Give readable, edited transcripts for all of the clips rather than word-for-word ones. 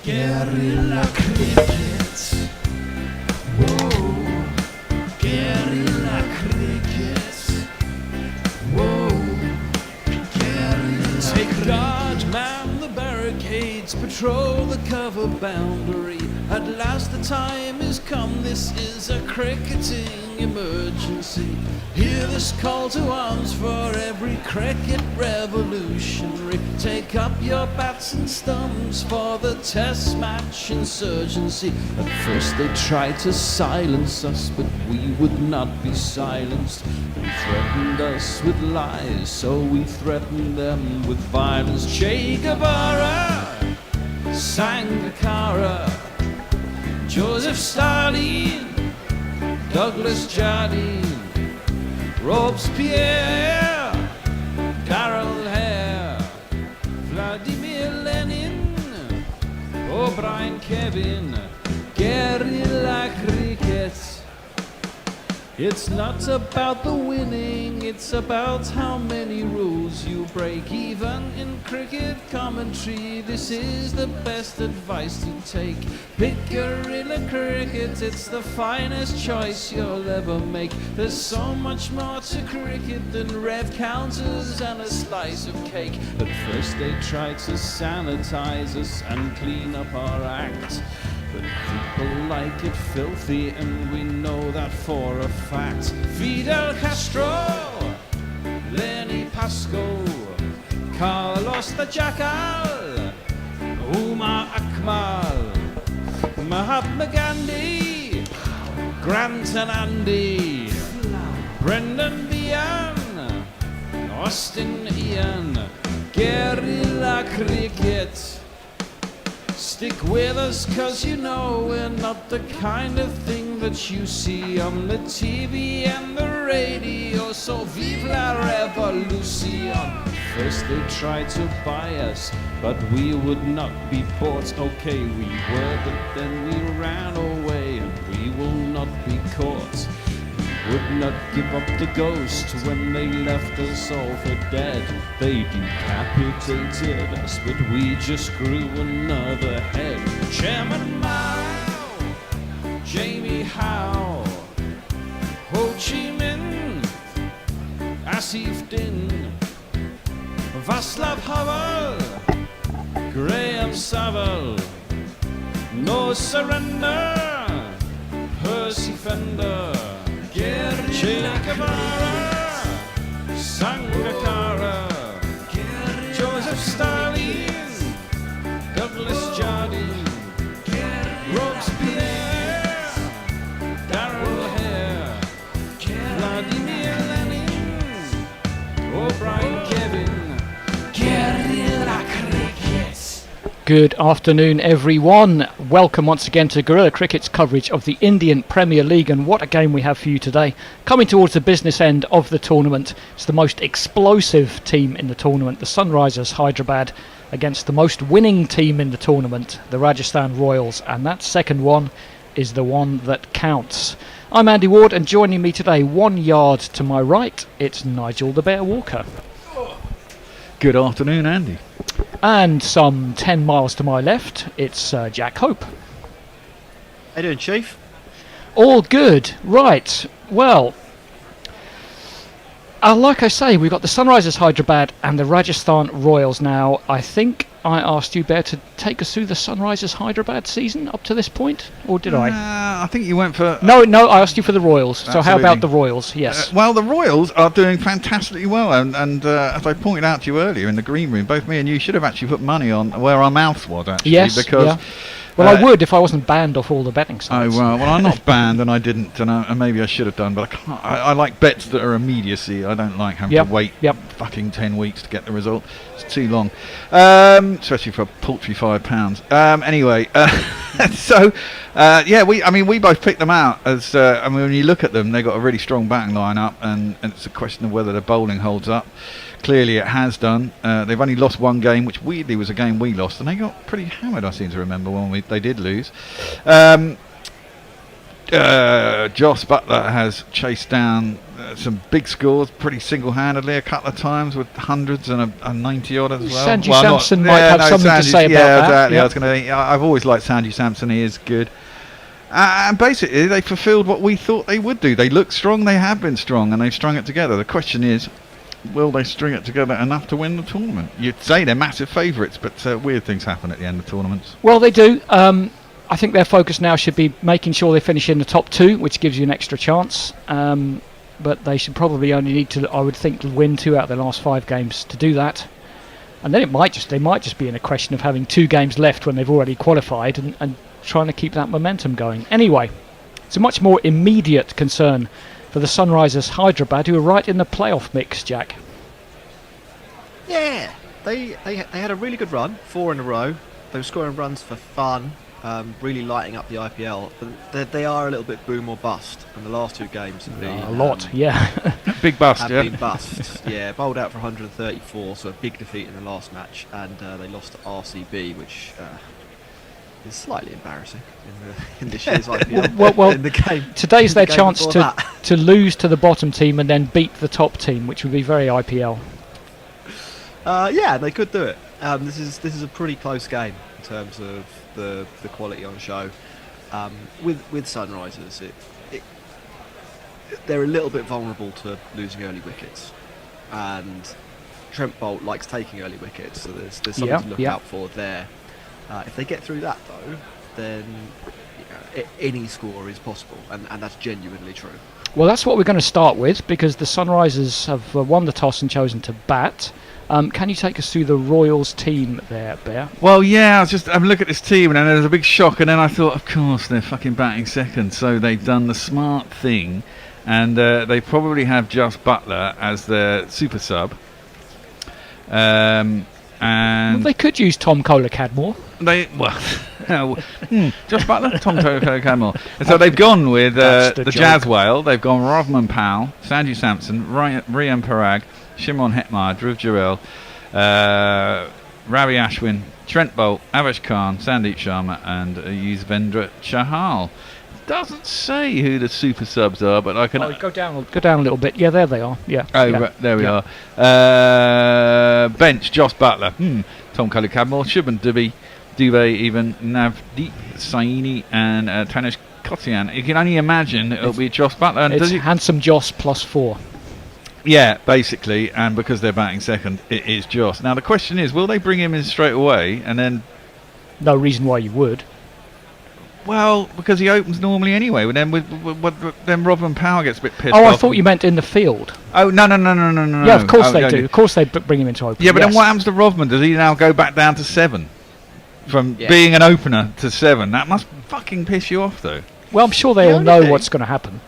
Guerrilla cricket. Whoa. Guerrilla cricket. Whoa. Guerrilla. Take guard, man the barricades, patrol the cover boundary. At last the time is come, this is a cricketing emergency. Hear this call to arms for every cricket revolutionary. Take up your bats and stumps for the test match insurgency. At first they tried to silence us, but we would not be silenced. They threatened us with lies, so we threatened them with violence. Che Guevara, Sangakkara, Joseph Stalin, Douglas Jardine, Robespierre, Darrell Hare, Vladimir Lenin, O'Brien Kevin, guerrilla cricket. It's not about the winning, it's about how many rules you break. Even in cricket commentary, this is the best advice to take. Pick guerrilla cricket, it's the finest choice you'll ever make. There's so much more to cricket than rev counters and a slice of cake. At first they tried to sanitize us and clean up our act, but people like it filthy, and we know that for a fact. Fidel Castro, Lenny Pascoe, Carlos the Jackal, Umar Akmal, Mahatma Gandhi, Grant and Andy, Brendan Behan, Austin Ian, guerrilla cricket. Stick with us, cause you know we're not the kind of thing that you see on the TV and the radio. So vive la revolution. First they tried to buy us, but we would not be bought. Okay, we were, but then we ran away, and we will not be caught. Would not give up the ghost when they left us all for dead. They decapitated us, but we just grew another head. Chairman Mao, Jamie Howe, Ho Chi Minh, Asif Din, Václav Havel, Graham Saville, No Surrender, Percy Fender, Che Guevara, Sangakkara, Joseph Stalin, Douglas Jardine, Robespierre, Darrell Hare, Vladimir Lenin, O'Brien Kevin, guerrilla cricket. Good afternoon, everyone. Welcome once again to Guerrilla Cricket's coverage of the Indian Premier League, and what a game we have for you today. Coming towards the business end of the tournament, it's the most explosive team in the tournament, the Sunrisers Hyderabad, against the most winning team in the tournament, the Rajasthan Royals, and that second one is the one that counts. I'm Andy Ward, and joining me today, 1 yard to my right, it's Nigel the Bear Walker. Good afternoon, Andy. And some 10 miles to my left, it's Jack Hope. How you doing, Chief? All good. Right. Well, like I say, we've got the Sunrisers Hyderabad and the Rajasthan Royals now. I think I asked you, Bear, to take us through the Sunrisers Hyderabad season up to this point, or did I? I think you went for... No, I asked you for the Royals. Absolutely. So how about the Royals? Yes. Well, the Royals are doing fantastically well, and as I pointed out to you earlier in the green room, both me and you should have actually put money on where our mouth was, actually. Yes, because yeah. Well, I would if I wasn't banned off all the betting sites. Oh, well, I'm not banned, and I didn't, and maybe I should have done, but I can't. I like bets that are immediacy. I don't like having to wait fucking 10 weeks to get the result. It's too long, especially for a paltry £5. Anyway, so we both picked them out as. When you look at them, they got a really strong batting lineup, and it's a question of whether the bowling holds up. Clearly it has done. They've only lost one game, which weirdly was a game we lost, and they got pretty hammered, I seem to remember, when they did lose. Joss Butler has chased down some big scores pretty single-handedly a couple of times with hundreds and a 90 odd as well. Sandy Sampson might have something to say about that. Exactly. Yeah. I was going to. I've always liked Sandy Sampson. He is good. And basically, they fulfilled what we thought they would do. They look strong. They have been strong, and they've strung it together. The question is, will they string it together enough to win the tournament? You'd say they're massive favourites, but weird things happen at the end of tournaments. Well, they do. I think their focus now should be making sure they finish in the top 2, which gives you an extra chance. But they should probably only need to, I would think, win 2 out of their last 5 games to do that. And then they might just be in a question of having 2 games left when they've already qualified and trying to keep that momentum going. Anyway, it's a much more immediate concern for the Sunrisers Hyderabad, who are right in the playoff mix, Jack. Yeah, they had a really good run, 4 in a row. They were scoring runs for fun. Really lighting up the IPL, but they are a little bit boom or bust, and the last 2 games have been a lot, yeah. Big bust, have yeah. been busts. Yeah, bowled out for 134, so a big defeat in the last match, and they lost to RCB, which is slightly embarrassing in this year's IPL. well, in the game, today's their game chance before to lose to the bottom team and then beat the top team, which would be very IPL. Yeah, they could do it. This is a pretty close game in terms of the quality on show. With Sunrisers, they're a little bit vulnerable to losing early wickets, and Trent Boult likes taking early wickets, so there's something to look out for there. If they get through that though, then any score is possible, and that's genuinely true. Well, that's what we're going to start with, because the Sunrisers have won the toss and chosen to bat. Can you take us through the Royals team there, Bear? Well, yeah, I was just having a look at this team, and then there was a big shock, and then I thought, of course, they're fucking batting second, so they've done the smart thing, and they probably have Just Butler as their super sub. And well, they could use Tom Kohler-Cadmore. Just Butler, Tom Kohler-Cadmore. And so they've gone with the Jazz Whale, they've gone Rovman Powell, Sanju Sampson, Riyan Parag, Shimron Hetmar, Dhruv Jurel, Ravi Ashwin, Trent Boult, Avesh Khan, Sandeep Sharma, and Yuzvendra Chahal. Doesn't say who the super subs are, but I can go down a little bit. Yeah, there they are. Yeah. Oh, yeah. There we are. Bench: Josh Butler, Tom Kohler-Cadmore, Shubman Dubey, even Navdeep Saini, and Tanish Kotian. You can only imagine it'll be Josh Butler. And it's handsome Josh +4. Yeah, basically, and because they're batting second, it is Josh. Now the question is, will they bring him in straight away, and then? No reason why you would. Well, because he opens normally anyway. Then then Robin Power gets a bit pissed off. Oh, I thought you meant in the field. Oh no! Yeah, of course they do. Of course they bring him into open. Yeah, but then what happens to Rovman? Does he now go back down to 7 from being an opener to 7? That must fucking piss you off, though. Well, I'm sure they all know what's going to happen.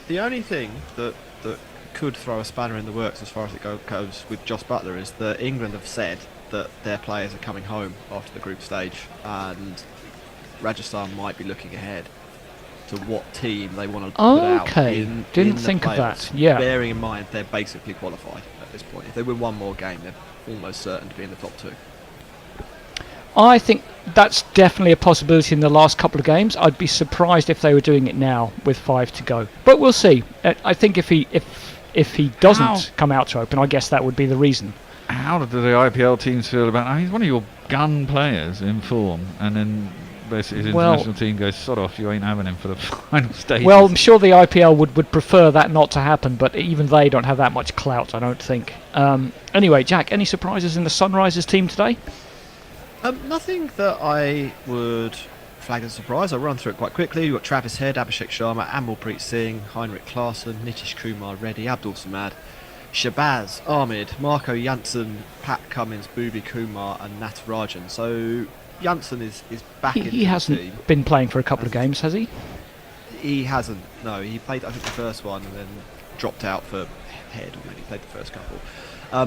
The only thing that could throw a spanner in the works as far as it goes with Josh Butler is that England have said that their players are coming home after the group stage, and Rajasthan might be looking ahead to what team they want to put out. Didn't think of that. Yeah. Bearing in mind they're basically qualified at this point. If they win one more game, they're almost certain to be in the top 2. I think that's definitely a possibility in the last couple of games. I'd be surprised if they were doing it now with 5 to go. But we'll see. I think if he doesn't come out to open, I guess that would be the reason. How do the IPL teams feel about? I mean, he's one of your gun players in form, and then basically his international team goes, sod off, you ain't having him for the final stages. Well, I'm sure the IPL would prefer that not to happen, but even they don't have that much clout, I don't think. Anyway, Jack, any surprises in the Sunrisers team today? Nothing that I would flag as a surprise. I'll run through it quite quickly. You've got Travis Head, Abhishek Sharma, Amalpreet Singh, Heinrich Klaassen, Nitish Kumar Reddy, Abdul Samad, Shabazz Ahmed, Marco Janssen, Pat Cummins, Bhuvi Kumar, and Natarajan. So Janssen is back in the team. He hasn't been playing for a couple of games, has he? He hasn't. No, he played I think the first one and then dropped out for Head, or maybe played the first couple.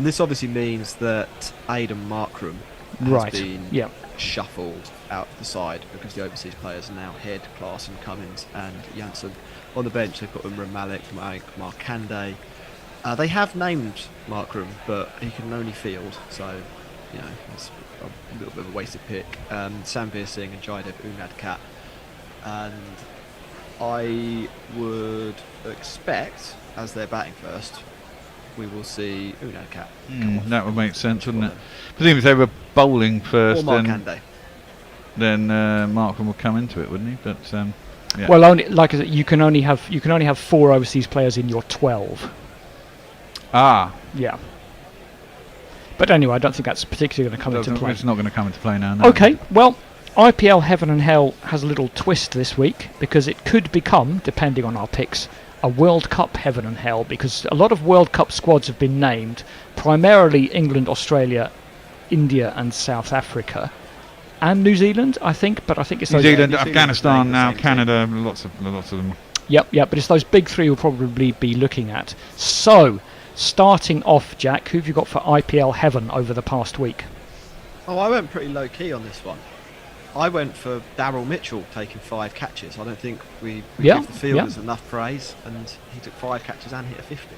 This obviously means that Aidan Markram has been shuffled out to the side because the overseas players are now Head, Klaassen, Cummins, and Janssen. On the bench, they've got Umran Malik, Markande. They have named Markram, but he can only field, so it's a little bit of a wasted pick. Samveer Singh and Jaidev Unadkat, and I would expect as they're batting first, we will see Unacat. That would make sense, wouldn't it? Presumably if they were bowling first, then Markham would come into it, wouldn't he? But yeah. Well, only like I said, you can only have 4 overseas players in your 12. Ah, yeah. But anyway, I don't think that's particularly going to come into play. It's not going to come into play now. No. Okay, well, IPL Heaven and Hell has a little twist this week because it could become, depending on our picks, a World Cup Heaven and Hell, because a lot of World Cup squads have been named, primarily England, Australia, India and South Africa. And New Zealand, I think, but I think it's New those Zealand, Afghanistan, now Canada, lots of them. Yep, but it's those big 3 we'll probably be looking at. So, starting off, Jack, who have you got for IPL Heaven over the past week? Oh, I went pretty low key on this one. I went for Daryl Mitchell taking 5 catches. I don't think we give the fielders enough praise, and he took 5 catches and hit a 50,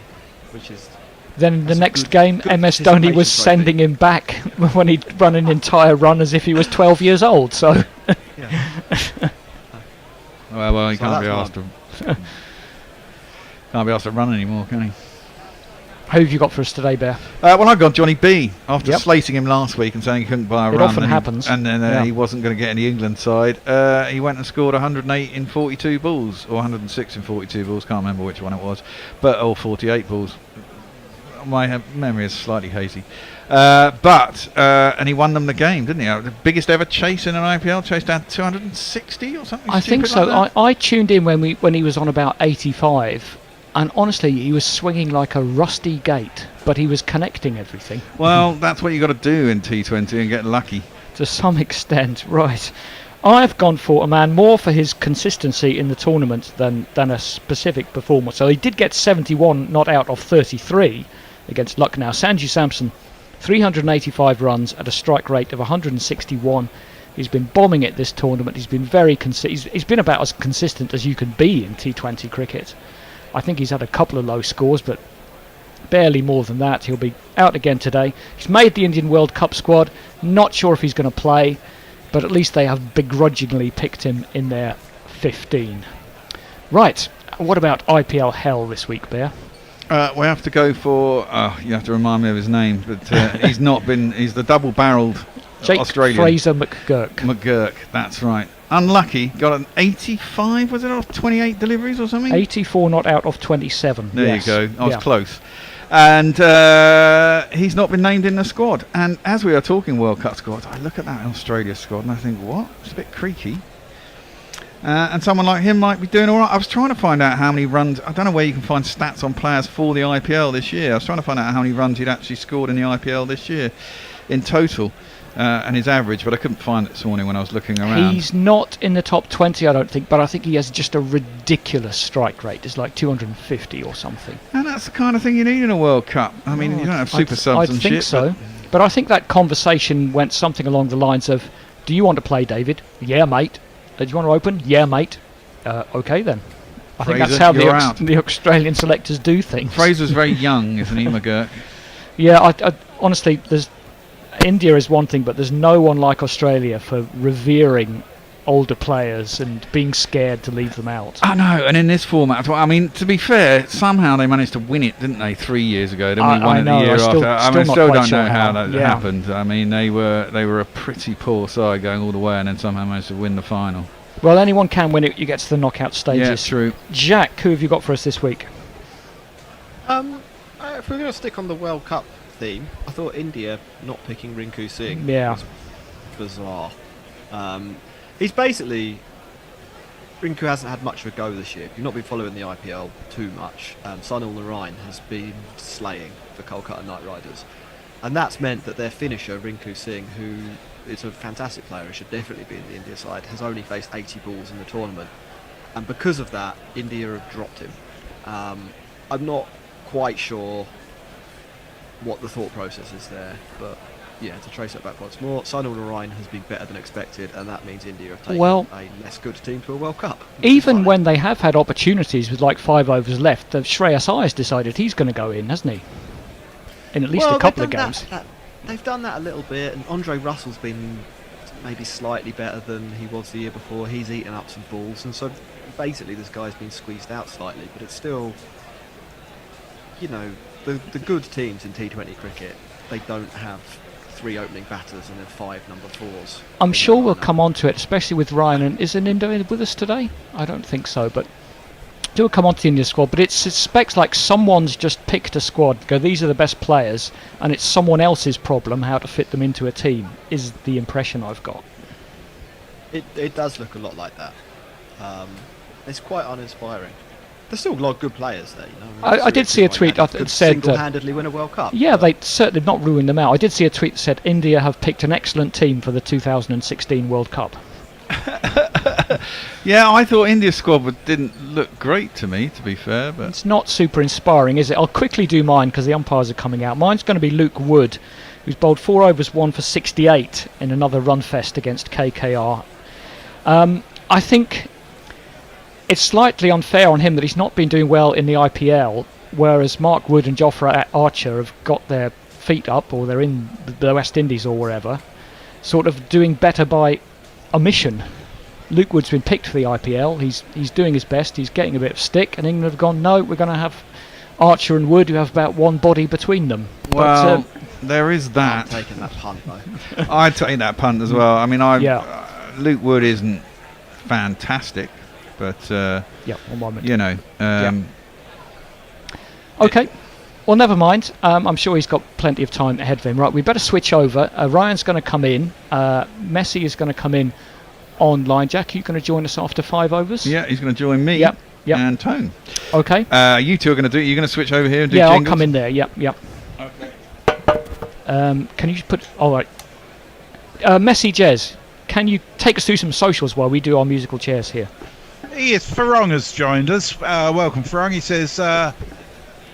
which is. Then the next game, MS Dhoni was sending him back when he'd run an entire run as if he was 12 years old. So, well, he can't be asked to run anymore, can he? Who have you got for us today, Bear? Well, I got Johnny B after slating him last week and saying he couldn't buy a run. It often happens. And then he wasn't going to get any England side. He went and scored 108 in 42 balls, or 106 in 42 balls. Can't remember which one it was, or 48 balls. My memory is slightly hazy. And he won them the game, didn't he? The biggest ever chase in an IPL, chased down 260 or something. I think so. Like I tuned in when he was on about 85. And honestly, he was swinging like a rusty gate, but he was connecting everything. Well, that's what you got to do in T20 and get lucky. To some extent, right. I've gone for a man more for his consistency in the tournament than a specific performance. So he did get 71 not out of 33 against Lucknow. Sanju Samson, 385 runs at a strike rate of 161. He's been bombing it this tournament. He's been very he's been about as consistent as you can be in T20 cricket. I think he's had a couple of low scores, but barely more than that. He'll be out again today. He's made the Indian World Cup squad. Not sure if he's going to play, but at least they have begrudgingly picked him in their 15. Right, what about IPL Hell this week, Bear? We have to go for... you have to remind me of his name, but he's the double-barrelled Australian. Fraser McGurk. McGurk, that's right. Unlucky, got an 85, was it, off 28 deliveries or something? 84 not out of 27. There you go, I was close. And he's not been named in the squad. And as we are talking World Cup squads, I look at that Australia squad and I think, what? It's a bit creaky. And someone like him might be doing all right. I was trying to find out how many runs. I don't know where you can find stats on players for the IPL this year. I was trying to find out how many runs he'd actually scored in the IPL this year in total. And his average, but I couldn't find it this morning when I was looking around. He's not in the top 20, I don't think, but I think he has just a ridiculous strike rate. It's like 250 or something. And that's the kind of thing you need in a World Cup. I mean, you don't have super subs and shit. I think so. But I think that conversation went something along the lines of, do you want to play, David? Yeah, mate. Do you want to open? Yeah, mate. Okay, then. I think that's how the Australian selectors do things. Fraser's very young, isn't he, McGurk? Yeah, I honestly, India is one thing, but there's no one like Australia for revering older players and being scared to leave them out. I know, and in this format, I mean, to be fair, somehow they managed to win it, didn't they, 3 years ago? Then we won it the year after. I still don't know how that happened. I mean, they were a pretty poor side going all the way, and then somehow managed to win the final. Well, anyone can win it. You get to the knockout stages. Yeah, true. Jack, who have you got for us this week? If we're going to stick on the World Cup theme, I thought India not picking Rinku Singh was bizarre. He's basically... Rinku hasn't had much of a go this year. If you've not been following the IPL too much, Sunil Narine has been slaying for Kolkata Knight Riders. And that's meant that their finisher, Rinku Singh, who is a fantastic player and should definitely be in the India side, has only faced 80 balls in the tournament. And because of that, India have dropped him. I'm not quite sure what the thought process is there, but yeah, to trace it back once more, Sunil Narine has been better than expected, and that means India have taken a less good team to a World Cup. Even when they have had opportunities with like 5 overs left, Shreyas Iyer has decided he's going to go in, hasn't he? In at least a couple of games. They've done that a little bit, and Andre Russell's been maybe slightly better than he was the year before. He's eaten up some balls, and so basically this guy's been squeezed out slightly, but it's still you know, the good teams in T20 cricket, they don't have 3 opening batters and then 5 number 4s. I'm sure we'll come on to it, especially with Ryan. And is Indo with us today? I don't think so, but we'll come on to the India squad. But it suspects like someone's just picked a squad, go, these are the best players, and it's someone else's problem how to fit them into a team, is the impression I've got. It does look a lot like that. It's quite uninspiring. There's still a lot of good players there, you know. I did see a tweet that said single-handedly win a World Cup. Yeah, they certainly not ruined them out. I did see a tweet that said India have picked an excellent team for the 2016 World Cup. Yeah, I thought India's squad didn't look great to me, to be fair. But it's not super inspiring, is it? I'll quickly do mine because the umpires are coming out. Mine's going to be Luke Wood, who's bowled 4 overs 1 for 68 in another run fest against KKR. I think it's slightly unfair on him that he's not been doing well in the IPL, whereas Mark Wood and Jofra Archer have got their feet up, or they're in the West Indies or wherever, sort of doing better by omission. Luke Wood's been picked for the IPL, he's doing his best, he's getting a bit of stick, and England have gone, no, we're going to have Archer and Wood, who have about one body between them. Well, there is that. I'm taking that punt, though. I'd take that punt as well. I mean, Luke Wood isn't fantastic, but you know. Okay. Well, never mind. I'm sure he's got plenty of time ahead of him. Right, we better switch over. Ryan's going to come in. Messi is going to come in online. Jack, are you going to join us after 5 overs? Yeah, he's going to join me. Yep. And Tone. Okay. You two are going to do it. You're going to switch over here and do jingles? I'll come in there. Yep. Okay. Can you just put... All right. Messi Jez, can you take us through some socials while we do our musical chairs here? Yes, Farong has joined us. Welcome, Farong. He says,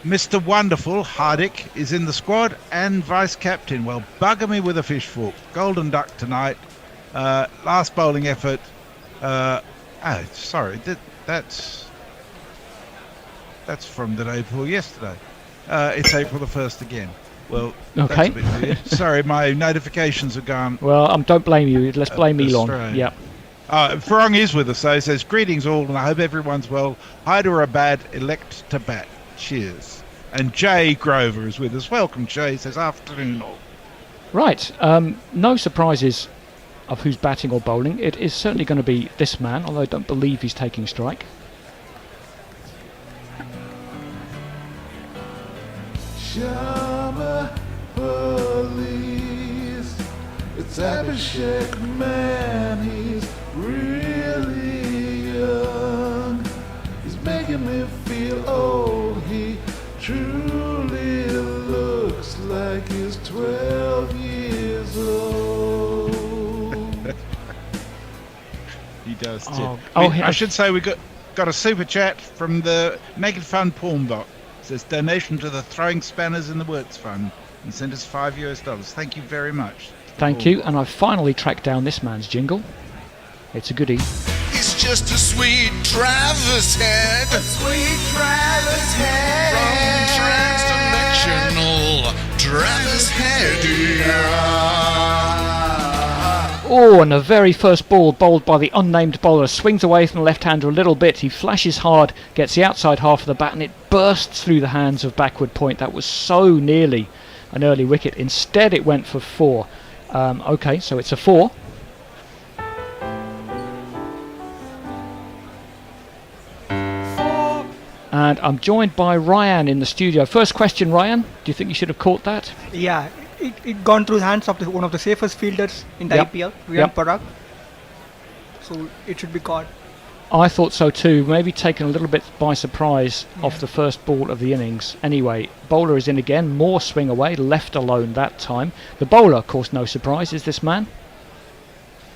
Mr. Wonderful Hardik is in the squad and vice-captain. Well, bugger me with a fish fork. Golden duck tonight. Last bowling effort. Sorry. That's from the day before yesterday. It's April the 1st again. Well, okay. That's a bit weird. Sorry, my notifications have gone. Well, don't blame you. Let's blame Elon. Yeah. Farong is with us, so he says, greetings all, and I hope everyone's well. Hyderabad elect to bat. Cheers. And Jay Grover is with us. Welcome, Jay. He says, afternoon all. Right. No surprises of who's batting or bowling. It is certainly going to be this man, although I don't believe he's taking strike. Shama police, it's Abhishek, man, he's really young. He's making me feel old, he truly looks like he's 12 years old. He does too. I should say we got a super chat from the Make It Fun Porn Bot. Says donation to the Throwing Spanners in the Works Fund and send us $5. Thank you very much. Thank you, and I've finally tracked down this man's jingle. It's a goodie. It's just a sweet driver's head. A sweet driver's head. From transdimensional driver's head. Oh, and the very first ball bowled by the unnamed bowler swings away from the left-hander a little bit. He flashes hard, gets the outside half of the bat, and it bursts through the hands of backward point. That was so nearly an early wicket. Instead, it went for 4. Okay, so it's a 4. And I'm joined by Ryan in the studio. First question, Ryan. Do you think you should have caught that? Yeah. It gone through the hands of one of the safest fielders in the IPL, Riyan Parag. So it should be caught. I thought so too. Maybe taken a little bit by surprise off the first ball of the innings. Anyway, bowler is in again. More swing away, left alone that time. The bowler, of course, no surprise, is this man.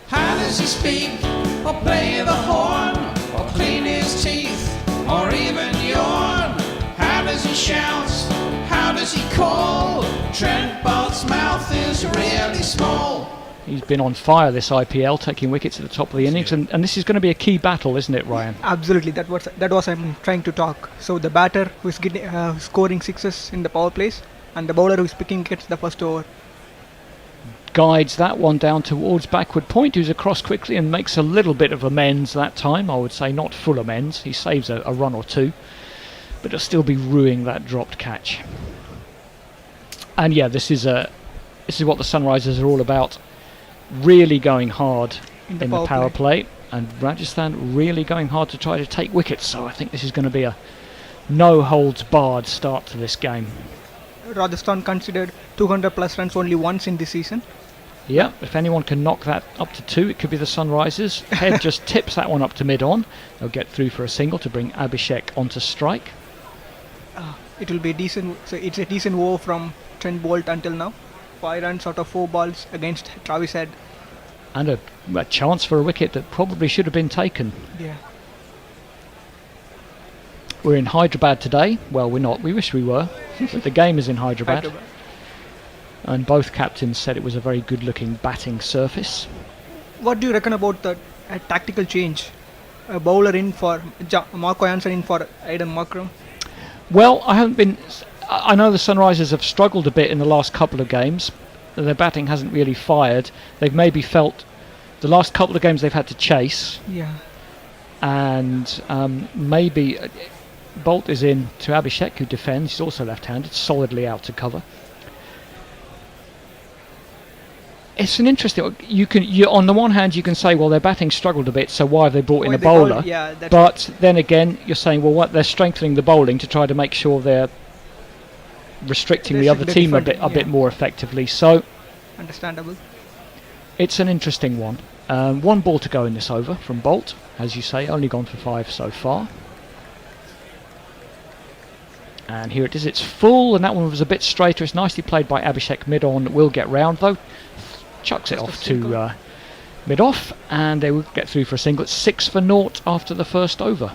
How does he speak, or play the horn, or clean his teeth, or even yawn? How does he shout? How does he call? Trent Bolt's mouth is really small. He's been on fire this IPL, taking wickets at the top of the innings, and this is going to be a key battle, isn't it, Ryan? Absolutely, that was I'm trying to talk. So the batter who's getting scoring sixes in the power plays, and the bowler who's picking wickets the first over. Guides that one down towards backward point, who's across quickly and makes a little bit of amends that time. I would say not full amends. He saves a run or two. but it'll still be ruining that dropped catch. And yeah, this is what the Sunrisers are all about. Really going hard in the power play, and Rajasthan really going hard to try to take wickets. So I think this is going to be a no holds barred start to this game. Rajasthan considered 200 plus runs only once in this season. Yeah, if anyone can knock that up to 2, it could be the Sunrisers. Head just tips that one up to mid-on. They'll get through for a single to bring Abhishek onto strike. It will be decent. So it's a decent over from Trent Bolt until now. 5 runs out of 4 balls against Travis Head. And a chance for a wicket that probably should have been taken. Yeah. We're in Hyderabad today. Well, we're not. We wish we were. But the game is in Hyderabad. And both captains said it was a very good-looking batting surface. What do you reckon about the tactical change? A bowler in for Marco Jansen in for Aidan Markram? Well, I know the Sunrisers have struggled a bit in the last couple of games. Their batting hasn't really fired. They've maybe felt the last couple of games they've had to chase. Yeah. And maybe Bolt is in to Abhishek, who defends. He's also left-handed, solidly out to cover. It's an interesting. On the one hand, you can say, well, their batting struggled a bit, so why have they brought in a bowler? But then again, you're saying, well, they're strengthening the bowling to try to make sure they're restricting the other team a bit more effectively. So, understandable. It's an interesting one. 1 ball to go in this over from Bolt, as you say, only gone for 5 so far. And here it is. It's full, and that one was a bit straighter. It's nicely played by Abhishek mid-on. Will get round though. Chucks it off to mid-off, and they will get through for a single. It's 6 for 0 after the first over.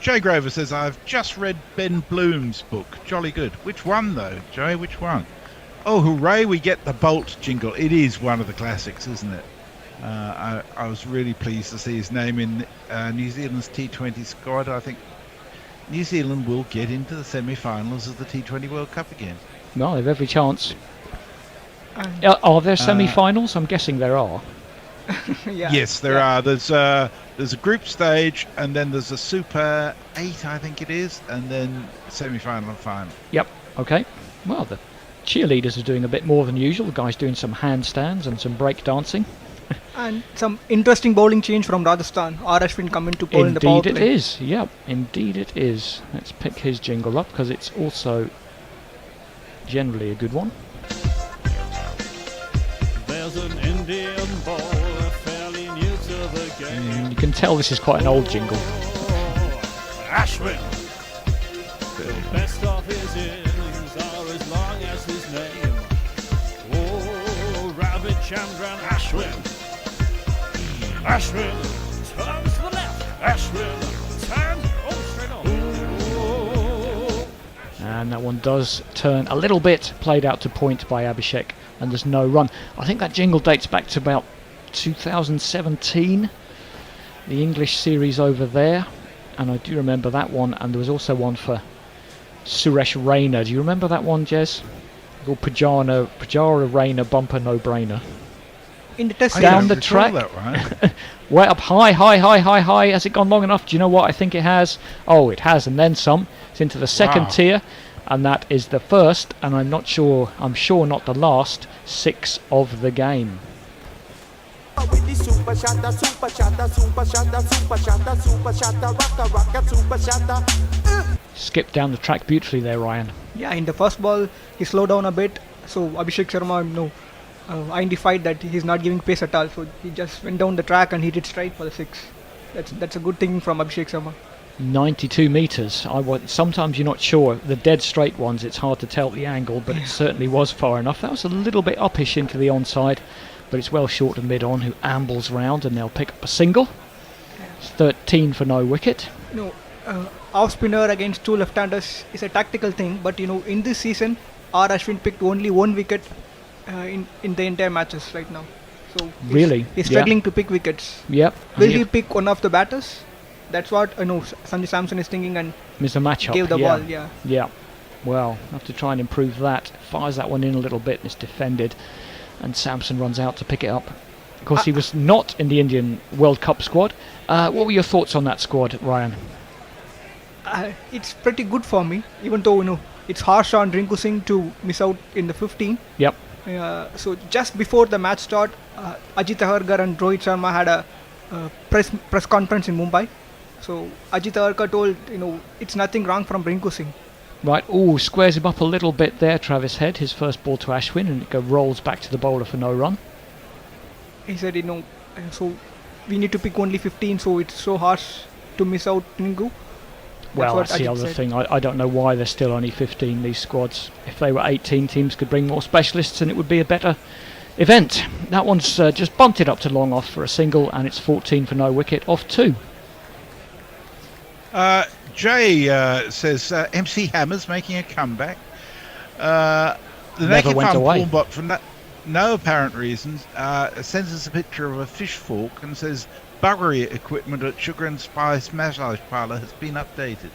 Jay Grover says, I've just read Ben Bloom's book. Jolly good. Which one, though, Jay? Which one? Oh, hooray, we get the Bolt jingle. It is one of the classics, isn't it? I was really pleased to see his name in New Zealand's T20 squad. I think New Zealand will get into the semi-finals of the T20 World Cup again. Well, they've every chance. Are there semi-finals? I'm guessing there are. Yeah. Yes, there are. There's a group stage, and then there's a Super 8, I think it is, and then semi-final and final. Yep. Okay. Well, the cheerleaders are doing a bit more than usual. The guys doing some handstands and some break dancing. And some interesting bowling change from Rajasthan. R. Ashwin come into bowl in the power play. Indeed it is. Yep. Indeed it is. Let's pick his jingle up because it's also generally a good one. There's an Indian bowler fairly new to the game. You can tell this is quite an old jingle. Ashwin. The best of his innings are as long as his name. Oh, Ravi Chandran Ashwin. Ashwin turns to the left. Ashwin turns straight on. And that one does turn a little bit, played out to point by Abhishek, and there's no run. I think that jingle dates back to about 2017, the English series over there, and I do remember that one. And there was also one for Suresh Raina. Do you remember that one, Jez? Called Pujara Raina Bumper No Brainer. In the test down the track, that, right? way up high. Has it gone long enough? Do you know what I think it has? Oh, it has, and then some. It's into the second tier, and that is the first, and I'm sure not the last 6 of the game. Skip down the track beautifully there, Ryan. Yeah, in the first ball he slowed down a bit, so Abhishek Sharma identified that he's not giving pace at all, so he just went down the track and hit it straight for the 6. That's a good thing from Abhishek Sharma. 92 metres. Sometimes you're not sure. The dead straight ones, it's hard to tell the angle, but it certainly was far enough. That was a little bit uppish into the onside, but it's well short of mid-on, who ambles round, and they'll pick up a single. It's 13 for no wicket. Off spinner against 2 left-handers is a tactical thing, but in this season, R. Ashwin picked only 1 wicket in the entire matches right now. So he's struggling to pick wickets. Yep. Will he pick one of the batters? That's what Sanju Samson is thinking, and it's a matchup. Gave the ball. Yeah. Well, have to try and improve that. Fires that one in a little bit, and it's defended, and Samson runs out to pick it up. Of course, he was not in the Indian World Cup squad. What were your thoughts on that squad, Ryan? it's pretty good for me, even though it's harsh on Rinku Singh to miss out in the 15. Yep. So just before the match start, Ajit Agarkar and Rohit Sharma had a press conference in Mumbai. So Ajit Agarkar told it's nothing wrong from Rinku Singh. Right, squares him up a little bit there, Travis Head, his first ball to Ashwin, and it rolls back to the bowler for no run. He said, so we need to pick only 15, so it's so harsh to miss out Rinku. Well, that's the other thing. I don't know why there's still only 15, these squads. If they were 18, teams could bring more specialists and it would be a better event. That one's just bumped it up to long off for a single, and it's 14 for no wicket, off 2. Jay says MC Hammer's making a comeback. The Never went away. Form bot for no apparent reasons sends us a picture of a fish fork and says buggery equipment at Sugar and Spice Massage Parlour has been updated.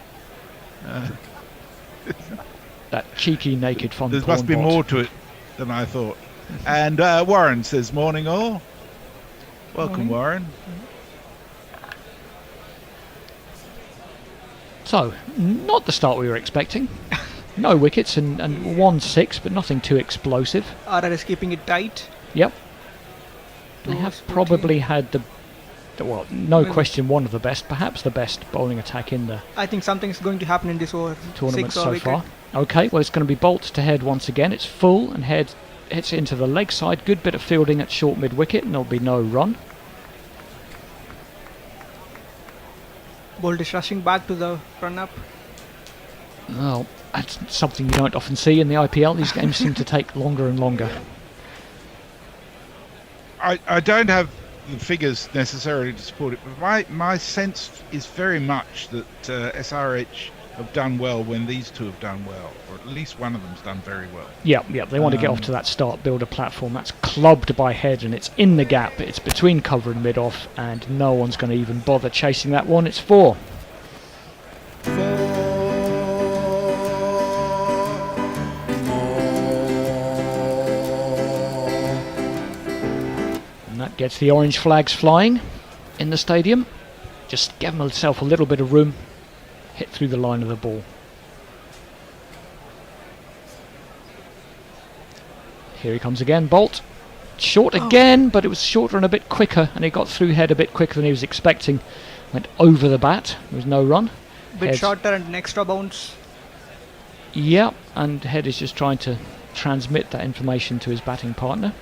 That cheeky naked fun. There must be more to it than I thought. And Warren says morning all. Welcome, Warren. So, not the start we were expecting. No wickets and 1-6, but nothing too explosive. RRS keeping it tight. Yep. They have probably had no question, one of the best, perhaps the best bowling attack in the I think something's going to happen in this tournament so far. Okay, well, it's going to be Bolt to Head once again. It's full, and Head hits it into the leg side. Good bit of fielding at short mid wicket, and there'll be no run. Bolt is rushing back to the run up. Well, that's something you don't often see in the IPL. These games seem to take longer and longer. I don't have the figures necessarily to support it, but my sense is very much that SRH have done well when these two have done well, or at least one of them's done very well. Yeah, they want to get off to that start, build a platform. That's clubbed by Head, and it's in the gap. It's between cover and mid-off, and no one's going to even bother chasing that one. It's 4. And that gets the orange flags flying in the stadium. Just give himself a little bit of room. Hit through the line of the ball. Here he comes again, Bolt. Short again, but it was shorter and a bit quicker, and he got through Head a bit quicker than he was expecting. Went over the bat. There was no run. Bit shorter and an extra bounce. Yeah, and Head is just trying to transmit that information to his batting partner.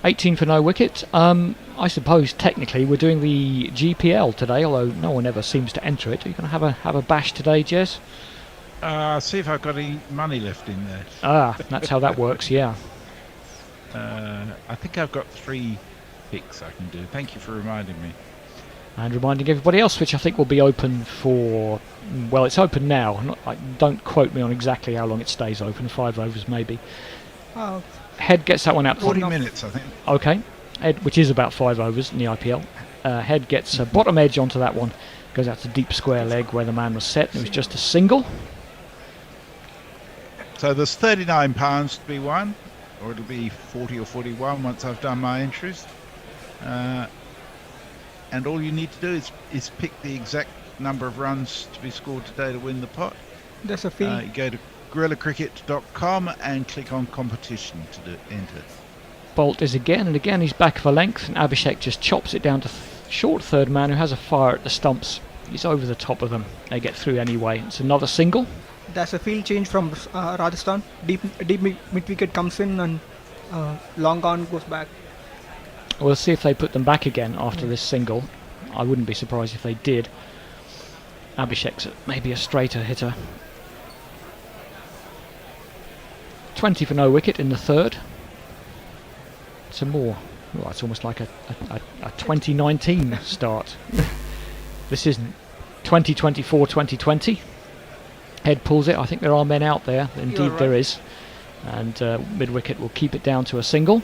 18 for no wicket. I suppose technically we're doing the GPL today, although no one ever seems to enter it. Are you going to have a bash today, Jez? See if I've got any money left in there. That's how that works, yeah. I think I've got 3 picks I can do. Thank you for reminding me. And reminding everybody else, which I think will be open for... Well, it's open now. Don't quote me on exactly how long it stays open. 5 overs, maybe. Head gets that one out. 40 minutes, I think. Okay. Head, which is about 5 overs in the IPL. Head gets a bottom edge onto that one. Goes out to deep square leg where the man was set. And it was just a single. So there's £39 to be won. Or it'll be 40 or 41 once I've done my entries. And all you need to do is pick the exact number of runs to be scored today to win the pot. That's a fee. You go to guerillacricket.com and click on competition to enter. Bolt is again, and again he's back for length, and Abhishek just chops it down to short third man who has a fire at the stumps. He's over the top of them. They get through anyway. It's another single. That's a field change from Rajasthan. Deep mid wicket comes in and long on goes back. We'll see if they put them back again after this single. I wouldn't be surprised if they did. Abhishek's maybe a straighter hitter. 20 for no wicket in the third. Some more. Oh, it's almost like a 2019 start. This isn't 2024-2020. Head pulls it. I think there are men out there. Indeed, right. There is. And mid wicket will keep it down to a single.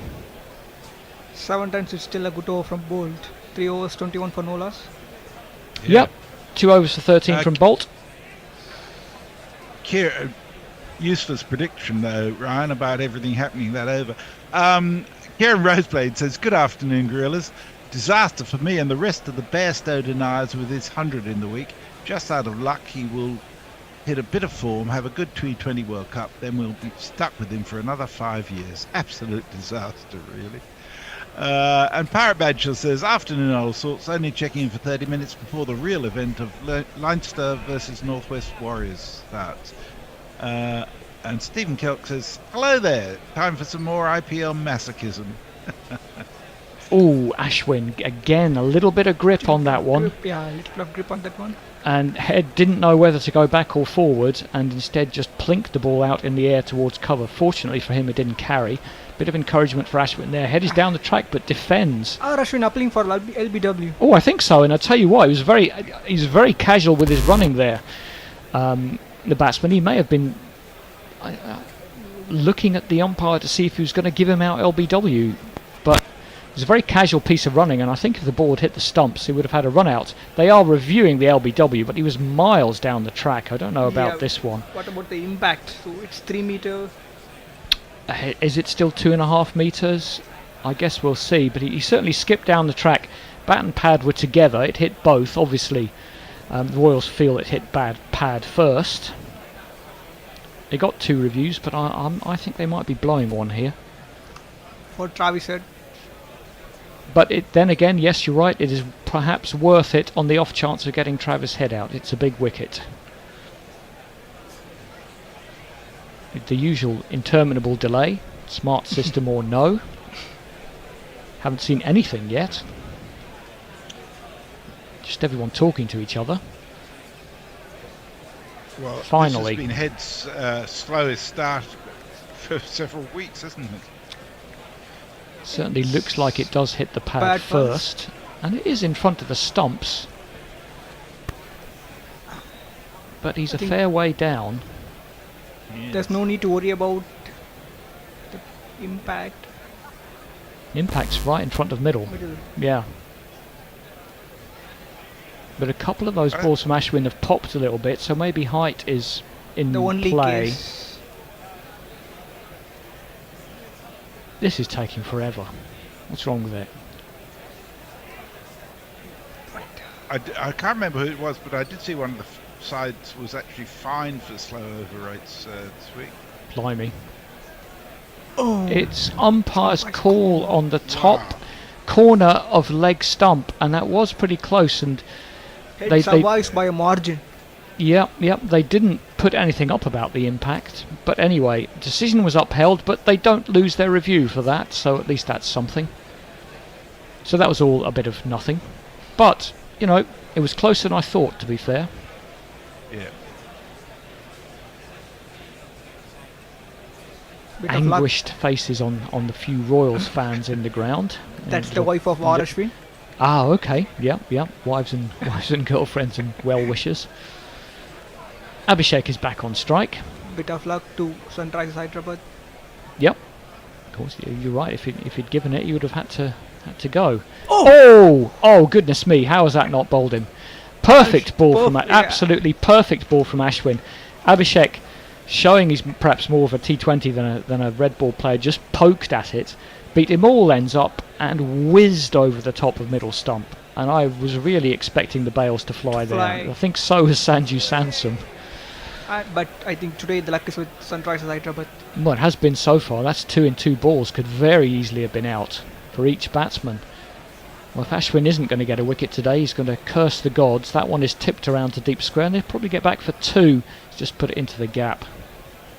7 times it's still a good over from Bolt. 3 overs, 21 for no loss. Yep. 2 overs for 13 from Bolt. Useless prediction though, Ryan, about everything happening that over. Kieran Roseblade says, good afternoon, Gorillas. disaster for me and the rest of the Bairstow deniers with his 100 in the week. Just out of luck, he will hit a bit of form, have a good T20 World Cup, then we'll be stuck with him for another 5 years. Absolute disaster, really. And Parrot Badger says, afternoon all sorts, only checking in for 30 minutes before the real event of Leinster versus Northwest Warriors starts. And Stephen Kelk says, hello there, time for some more IPL masochism. Oh, Ashwin, again, a little bit of grip on that one. Yeah, a little bit of grip on that one. And Head didn't know whether to go back or forward, and instead just plinked the ball out in the air towards cover. Fortunately for him, it didn't carry. Bit of encouragement for Ashwin there. Head is down the track, but defends. Are Ashwin appealing for LBW? Oh, I think so, and I'll tell you what, he was very casual with his running there. The batsman, he may have been looking at the umpire to see if he was going to give him out LBW, but it was a very casual piece of running, and I think if the ball had hit the stumps, he would have had a run out. They are reviewing the LBW, but he was miles down the track. I don't know about this one. What about the impact? So it's 3 meter. Is it still 2.5 meters? I guess we'll see, but he certainly skipped down the track. Bat and pad were together. It hit both, obviously. The Royals feel it hit pad first. They got 2 reviews, but I think they might be blowing one here. What Travis said. But then again, yes, you're right, it is perhaps worth it on the off chance of getting Travis Head out. It's a big wicket. The usual interminable delay, smart system or no. Haven't seen anything yet. Just everyone talking to each other. Well, finally. This has been Head's slowest start for several weeks, hasn't it? Certainly looks like it does hit the pad first, and it is in front of the stumps, but he's a fair way down. Yes. There's no need to worry about the impact. Impact's right in front of middle. Yeah. But a couple of those balls from Ashwin have popped a little bit, so maybe height is in the only play. Case. This is taking forever. What's wrong with it? I can't remember who it was, but I did see one of the sides was actually fined for slow over rates this week. Blimey. Oh, it's umpire's call on the top corner of leg stump, and that was pretty close, and they survives by a margin. Yep, they didn't put anything up about the impact, but anyway, decision was upheld, but they don't lose their review for that, so at least that's something. So that was all a bit of nothing, but you know, it was closer than I thought, to be fair. Yeah. Anguished faces on the few Royals fans in the ground. That's the wife of Ashwin. Ah, okay. Yeah. Wives and girlfriends and well-wishers. Abhishek is back on strike. Bit of luck to Sunrisers Hyderabad. Yep. Of course, you're right. If he'd given it, he would have had to go. Oh, goodness me! How has that not bowled him? Perfect ball from absolutely perfect ball from Ashwin. Abhishek, showing he's perhaps more of a T20 than a red ball player, just poked at it, beat him all ends up, and whizzed over the top of middle stump. And I was really expecting the bails to fly there. I think so was Sanju Samson. But I think today the luck is with Sunrisers Hyderabad. Well, it has been so far. That's 2 in 2 balls. Could very easily have been out for each batsman. Well, if Ashwin isn't going to get a wicket today, he's going to curse the gods. That one is tipped around to deep square, and they'll probably get back for 2. Just put it into the gap.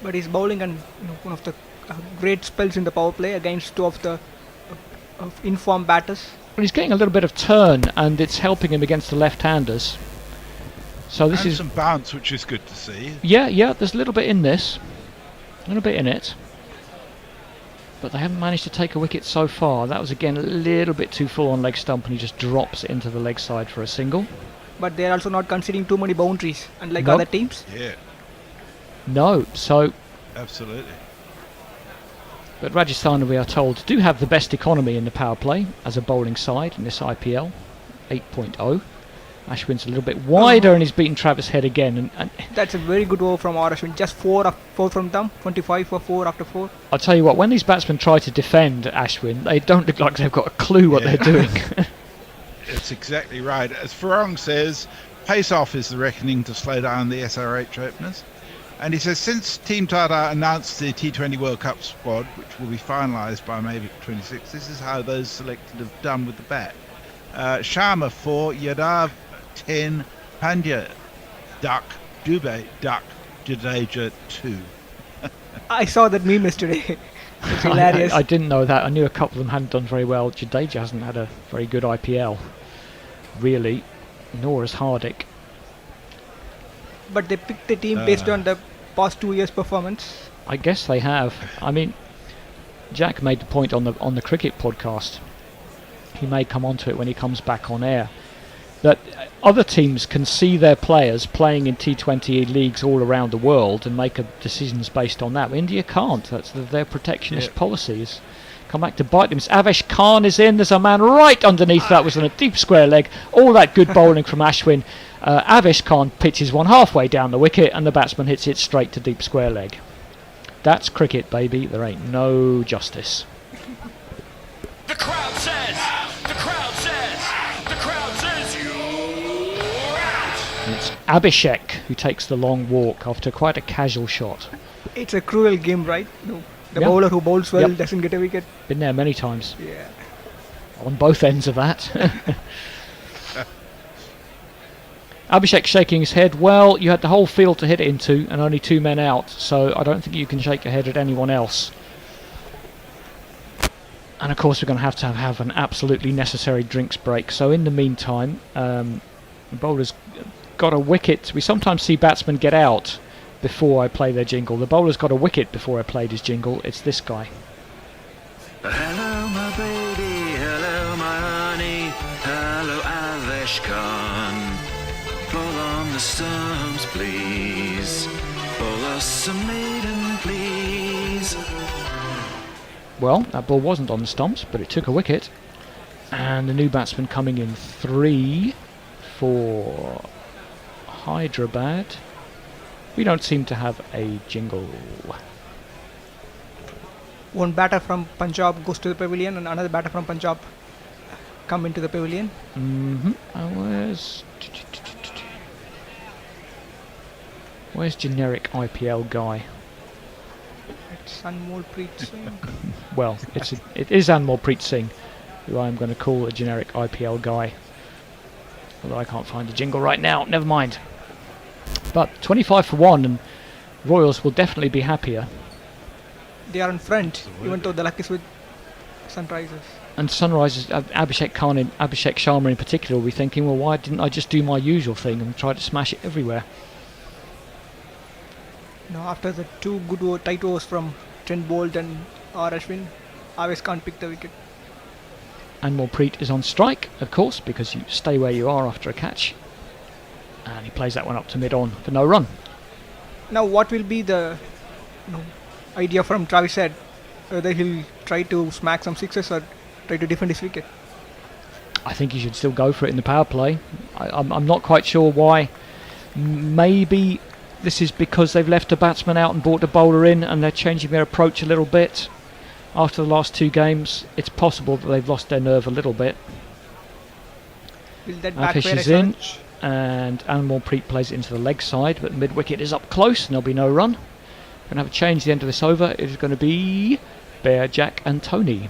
But he's bowling and one of the great spells in the power play against 2 of the informed batters. Well, he's getting a little bit of turn, and it's helping him against the left-handers. So this is some bounce, which is good to see. Yeah. There's a little bit in this, a little bit in it, but they haven't managed to take a wicket so far. That was again a little bit too full on leg stump, and he just drops it into the leg side for a single. But they're also not conceding too many boundaries, unlike other teams. Yeah. No, so absolutely. But Rajasthan, we are told, do have the best economy in the power play as a bowling side in this IPL, 8.0. Ashwin's a little bit wider and he's beaten Travis Head again. And that's a very good over from Ashwin. Just 4 from them, 25 for 4 after 4. I'll tell you what, when these batsmen try to defend Ashwin, they don't look like they've got a clue what they're doing. That's exactly right. As Farong says, pace-off is the reckoning to slow down the SRH openers. And he says, since Team Tata announced the T20 World Cup squad, which will be finalised by May 26, this is how those selected have done with the bat. Sharma 4, Yadav 10, Pandya Duck, Dubey Duck, Jadeja 2. I saw that meme yesterday. It's hilarious. I didn't know that. I knew a couple of them hadn't done very well. Jadeja hasn't had a very good IPL, really, nor has Hardik. But they picked the team based on the past 2 years' performance. I guess they have. I mean, Jack made the point on the cricket podcast. He may come onto it when he comes back on air. That other teams can see their players playing in T20 leagues all around the world and make decisions based on that. India can't. That's their protectionist policies. Come back to bite them. Avesh Khan is in. There's a man right underneath that. Was on a deep square leg. All that good bowling from Ashwin. Avesh Khan pitches one halfway down the wicket and the batsman hits it straight to deep square leg. That's cricket, baby. There ain't no justice. The crowd says, the crowd says, the crowd says you're out. It's Abhishek who takes the long walk after quite a casual shot. It's a cruel game, right? No, the bowler who bowls well doesn't get a wicket. Been there many times. Yeah. On both ends of that. Abhishek shaking his head. Well, you had the whole field to hit it into and only 2 men out, so I don't think you can shake your head at anyone else. And of course we're going to have an absolutely necessary drinks break. So in the meantime, the bowler's got a wicket. We sometimes see batsmen get out before I play their jingle. The bowler's got a wicket before I played his jingle. It's this guy. Hello my baby, hello my honey, hello Avesh Khan. Bowl on the stumps please, bowl us a maiden please. Well, that ball wasn't on the stumps, but it took a wicket. And the new batsman coming in 3 for Hyderabad. We don't seem to have a jingle. One batter from Punjab goes to the pavilion and another batter from Punjab come into the pavilion. Where's generic IPL guy? It's Anmolpreet Singh. Well, it is Anmolpreet Singh, who I'm going to call a generic IPL guy. Although I can't find a jingle right now. Never mind. But 25 for 1, and Royals will definitely be happier. They are in front, even though the luck is with Sunrisers. And Sunrisers, Abhishek Khan and Abhishek Sharma in particular will be thinking, well, why didn't I just do my usual thing and try to smash it everywhere? Now, after the 2 good tight overs from Trent Bolt and R. Ashwin, Aves can't pick the wicket. Anmolpreet is on strike, of course, because you stay where you are after a catch. And he plays that one up to mid-on for no run. Now, what will be the idea from Travis Head? Whether he'll try to smack some sixes or try to defend his wicket? I think he should still go for it in the power play. I'm not quite sure why. Maybe this is because they've left a batsman out and brought a bowler in and they're changing their approach a little bit. After the last 2 games, it's possible that they've lost their nerve a little bit. Will that backfire is in, and Anmolpreet plays it into the leg side, but mid-wicket is up close and there'll be no run. Going to have a change at the end of this over. It is going to be Bear, Jack and Tony.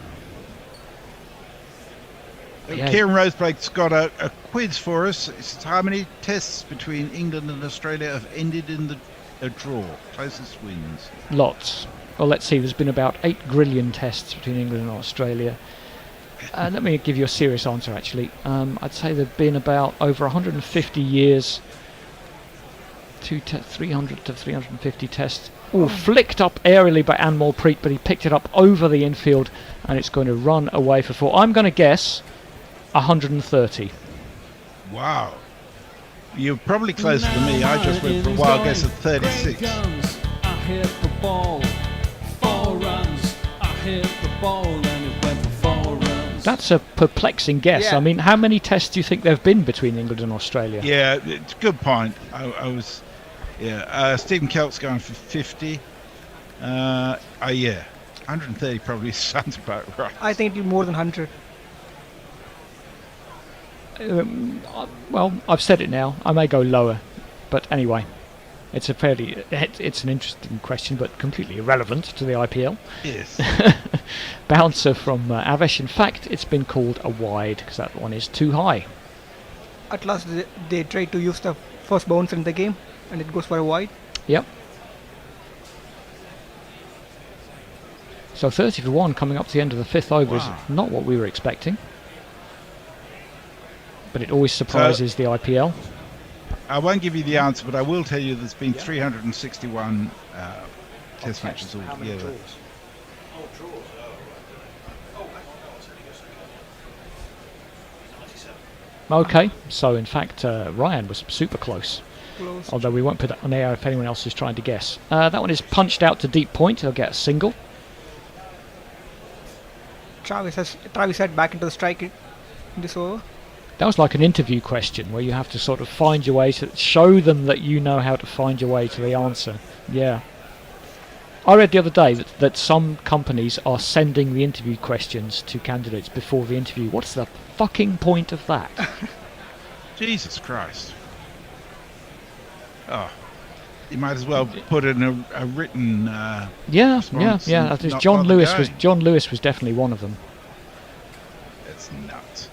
Kieran Rosebake's got a quiz for us. It's how many tests between England and Australia have ended in a draw? Closest wins. Lots. Well, let's see. There's been about 8 Grillion tests between England and Australia. Let me give you a serious answer, actually. I'd say there have been about over 150 years, 300 to 350 tests. Flicked up aerially by Anmolpreet, but he picked it up over the infield, and it's going to run away for 4. I'm going to guess 130. Wow. You're probably closer to me. I just went for a wild guess of 36. I hit the ball, 4 runs. I hit the ball and it went for 4 runs. That's a perplexing guess. Yeah. I mean, how many tests do you think there have been between England and Australia? Yeah, it's a good point. Stephen Kelt's going for 50. 130 probably sounds about right. I think it'll be more than 100. well, I've said it now. I may go lower, but anyway, it's an interesting question, but completely irrelevant to the IPL. Yes. Bouncer from Avesh. In fact, it's been called a wide because that one is too high. At last, they tried to use the first bouncer in the game, and it goes for a wide. Yep. So 30 for 1 coming up to the end of the 5th over is not what we were expecting. But it always surprises the IPL. I won't give you the answer, but I will tell you there's been 361 test matches altogether. Okay, so in fact Ryan was super close. Although we won't put that on air if anyone else is trying to guess. That one is punched out to deep point. He'll get a single. Travis had back into the strike in this over. That was like an interview question where you have to sort of find your way to show them that you know how to find your way to the answer. Yeah. I read the other day that some companies are sending the interview questions to candidates before the interview. What's the fucking point of that? Jesus Christ. Oh. You might as well put in a written yeah. John Lewis was definitely one of them. It's nuts.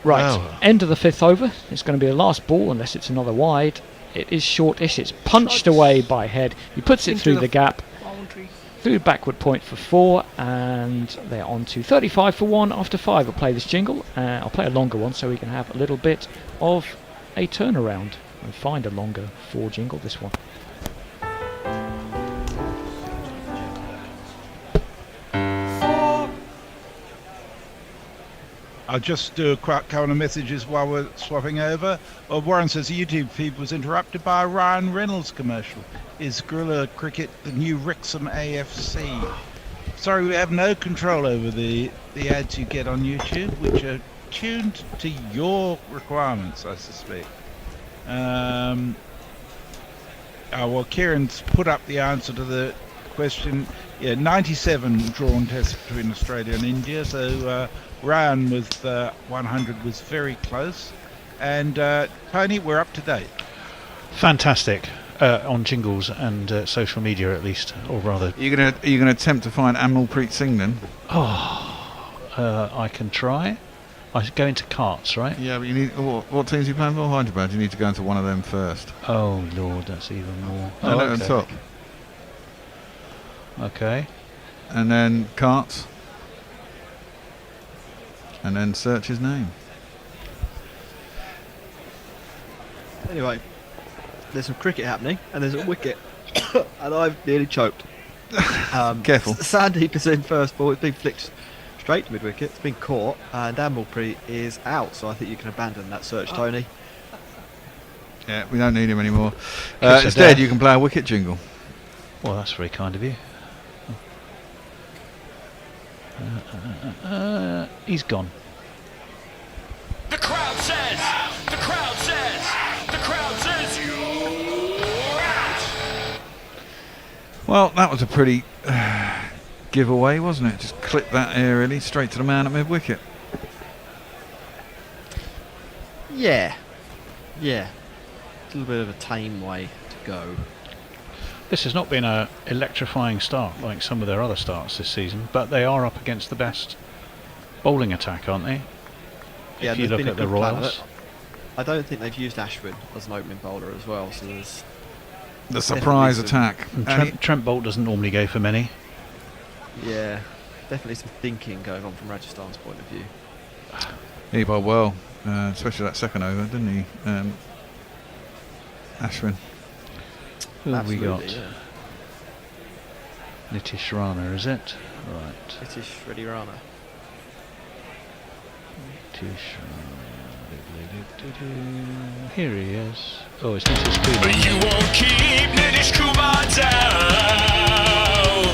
Right, end of the 5th over. It's going to be the last ball unless it's another wide. It is shortish. It's punched away by Head. He puts it through the gap. Through backward point for 4, and they're on to 35 for 1 after 5. I'll play this jingle. I'll play a longer one so we can have a little bit of a turnaround and find a longer 4 jingle. This one. I'll just do a quick couple of messages while we're swapping over. Warren says the YouTube feed was interrupted by a Ryan Reynolds commercial. Is Guerrilla Cricket the new Wrexham AFC? Sorry, we have no control over the ads you get on YouTube, which are tuned to your requirements, I suspect. Well, Kieran's put up the answer to the question. Yeah, 97 drawn tests between Australia and India, so Ryan with 100 was very close. And Tony, we're up to date. Fantastic. On jingles and social media, at least, or rather. Are you gonna attempt to find Amalpreet Singh then? I can try. I go into carts, right? Yeah, but you need. What teams are you playing for? Hyderabad. You need to go into one of them first. Oh Lord, that's even more. No, okay. On top. Okay. And then carts. And then search his name. Anyway, there's some cricket happening, and there's a wicket, and I've nearly choked. Careful. Sandeep is in first ball. It's been flicked straight to mid-wicket. It's been caught, and Amalpreet is out, so I think you can abandon that search, Tony. Yeah, we don't need him anymore. Instead, you can play a wicket jingle. Well, that's very kind of you. He's gone. The crowd says, the crowd says, the crowd says you're out. Well, that was a pretty giveaway, wasn't it? Just clip that aerially straight to the man at mid-wicket. Yeah. A little bit of a tame way to go. This has not been an electrifying start like some of their other starts this season, but they are up against the best bowling attack, aren't they? Yeah, if you look at the Royals. I don't think they've used Ashwin as an opening bowler as well, so there's the surprise attack. Trent Bolt doesn't normally go for many. Yeah, definitely some thinking going on from Rajasthan's point of view. He bowled well, especially that second over, didn't he? Ashwin. Who have we got? Yeah. Nitish Rana, is it? Right. Nitish Reddy Rana. Here he is. Oh, it's Nitish Kumar. But you won't keep Nitish Kumar down.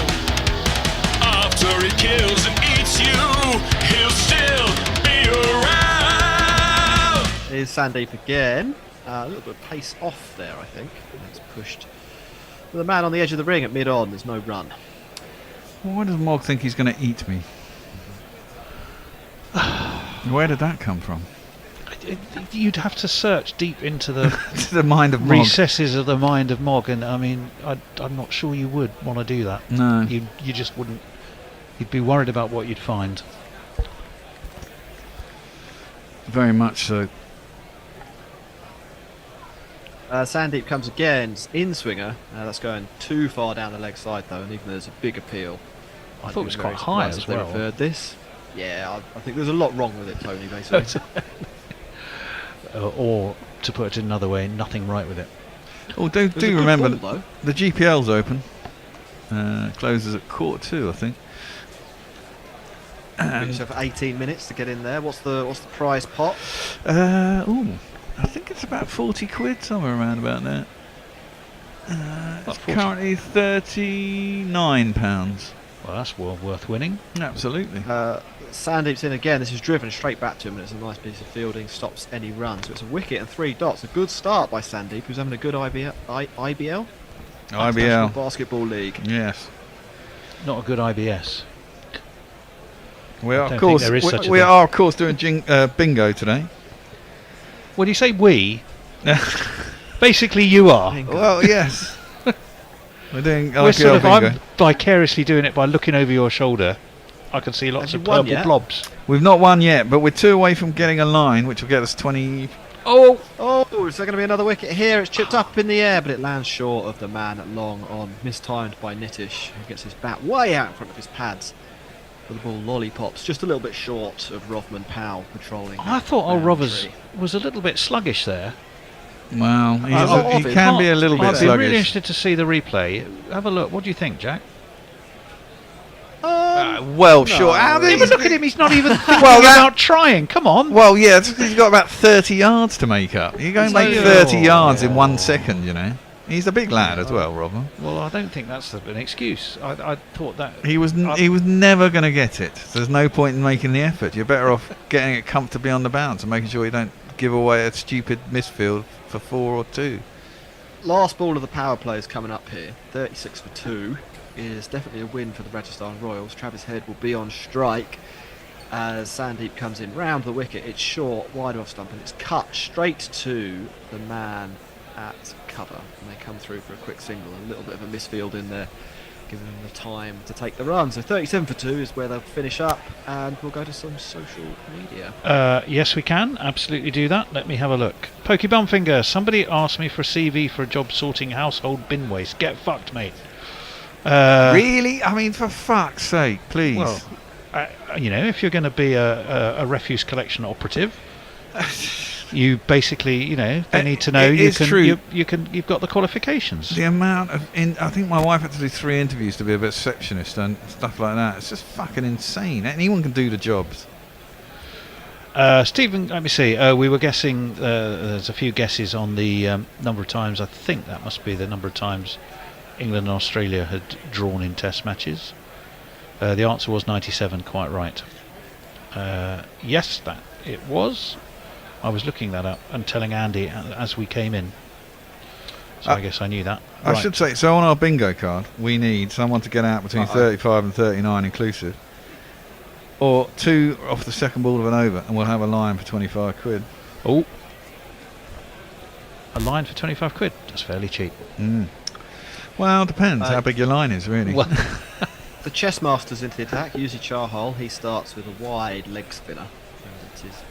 After he kills and eats you, he'll still be around. Here's Sandeep again. A little bit of pace off there, I think. That's pushed. The man on the edge of the ring at mid-on, there's no run. Why does Mog think he's going to eat me? Where did that come from? You'd have to search deep into the the mind of Mog. recesses of the mind of Mog, and I mean, I'm not sure you would want to do that. No. You just wouldn't. You'd be worried about what you'd find. Very much so. Sandeep comes again, in swinger. That's going too far down the leg side though, and even there's a big appeal. I thought it was quite high as well. They referred this. Yeah, I think there's a lot wrong with it, Tony, basically. Or, to put it another way, nothing right with it. Oh, do remember the GPL's open. Closes at 1:45, I think. Give yourself 18 minutes to get in there. What's the prize pot? I think it's about 40 quid, somewhere around about there. It's currently £39. Well, that's well worth winning. Absolutely. Sandeep's in again. This is driven straight back to him, and it's a nice piece of fielding. Stops any run, so it's a wicket and 3 dots. A good start by Sandeep, who's having a good IBL. International Basketball League. Yes. Not a good IBS. We are, of course, doing bingo today. When you say we, basically you are. Bingo. Well, yes. We're doing We're sort of, bingo. I'm vicariously doing it by looking over your shoulder. I can see lots of purple blobs. We've not won yet, but we're 2 away from getting a line, which will get us 20. Oh, is there going to be another wicket here? It's chipped up in the air, but it lands short of the man at long on. Mistimed by Nitish, who gets his bat way out in front of his pads. The ball lollipops just a little bit short of Rothman Powell patrolling. I thought old Rovers was a little bit sluggish there. Well, he can be a little bit sluggish. I'd be really interested to see the replay. Have a look. What do you think, Jack? Sure. But look at him. He's not even thinking about trying. Come on. Well, yeah, he's got about 30 yards to make up. You're going to make 30 yards in 1 second, you know. He's a big lad as well, Robin. Well, I don't think that's an excuse. I thought that he was never going to get it. So there's no point in making the effort. You're better off getting it comfortably on the bounce and making sure you don't give away a stupid misfield for 4 or 2. Last ball of the power play is coming up here. 36 for 2 is definitely a win for the Rajasthan Royals. Travis Head will be on strike as Sandeep comes in round the wicket. It's short, wide off stump, and it's cut straight to the man at cover, and they come through for a quick single. A little bit of a misfield in there, giving them the time to take the run. So 37 for 2 is where they'll finish up, and we'll go to some social media. Yes, we can absolutely do that. Let me have a look. Pokey Bumfinger, somebody asked me for a CV for a job sorting household bin waste. Get fucked, mate. Really? I mean, for fuck's sake, please. Well, if you're going to be a refuse collection operative, you basically, they need to know you've got the qualifications. The amount of I think my wife had to do 3 interviews to be a receptionist and stuff like that. It's just fucking insane. Anyone can do the jobs. Stephen, let me see. We were guessing. There's a few guesses on the number of times. I think that must be the number of times England and Australia had drawn in Test matches. The answer was 97. Quite right. Yes, that it was. I was looking that up and telling Andy as we came in. So I guess I knew that. I should say, so on our bingo card, we need someone to get out between 35 and 39 inclusive. Or 2 off the second ball of an over, and we'll have a line for 25 quid. Oh. A line for 25 quid? That's fairly cheap. Well, depends how big your line is, really. Well, the chess master's into the attack. Yuzi Chahal, he starts with a wide leg spinner. And it is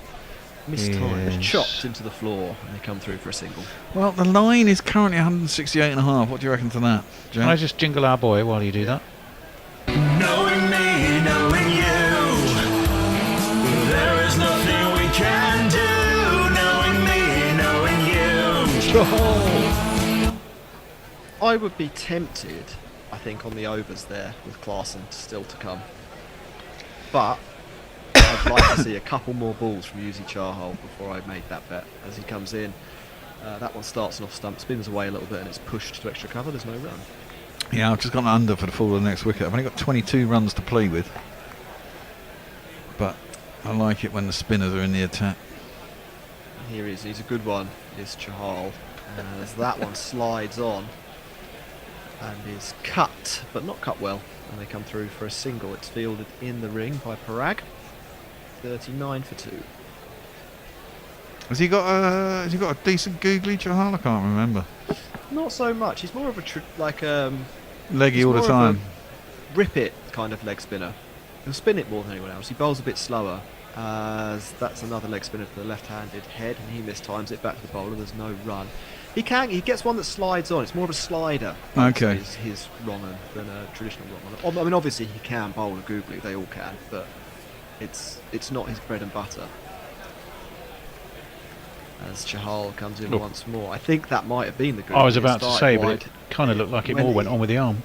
mistimed, chopped into the floor, and they come through for a single. Well, the line is currently 168.5. What do you reckon to that, Jack? Can I just jingle our boy while you do that? Knowing me, knowing you, there is nothing we can do. Knowing me, knowing you. I would be tempted, I think, on the overs there with Klaassen still to come. But I'd like to see a couple more balls from Yuzi Chahal before I made that bet. As he comes in, that one starts off stump, spins away a little bit, and it's pushed to extra cover. There's no run. Yeah, I've just gone under for the fall of the next wicket. I've only got 22 runs to play with, but I like it when the spinners are in the attack. Here he is. He's a good one. Is Chahal, as that one slides on and is cut, but not cut well, and they come through for a single. It's fielded in the ring by Parag. 39 for 2. Has he got a decent googly Chahal? I can't remember. Not so much. He's more of a leggy all the time. Rip it kind of leg spinner. He'll spin it more than anyone else. He bowls a bit slower, as that's another leg spinner to the left-handed head, and he mistimes it back to the bowler. There's no run. He gets one that slides on. It's more of a slider. Okay. His wrong than a traditional wrong. I mean, obviously he can bowl a googly. They all can, but it's not his bread and butter. As Chahal comes in once more. I think that might have been the googly. I was about to say, but it kind of looked like it more went on with the arm.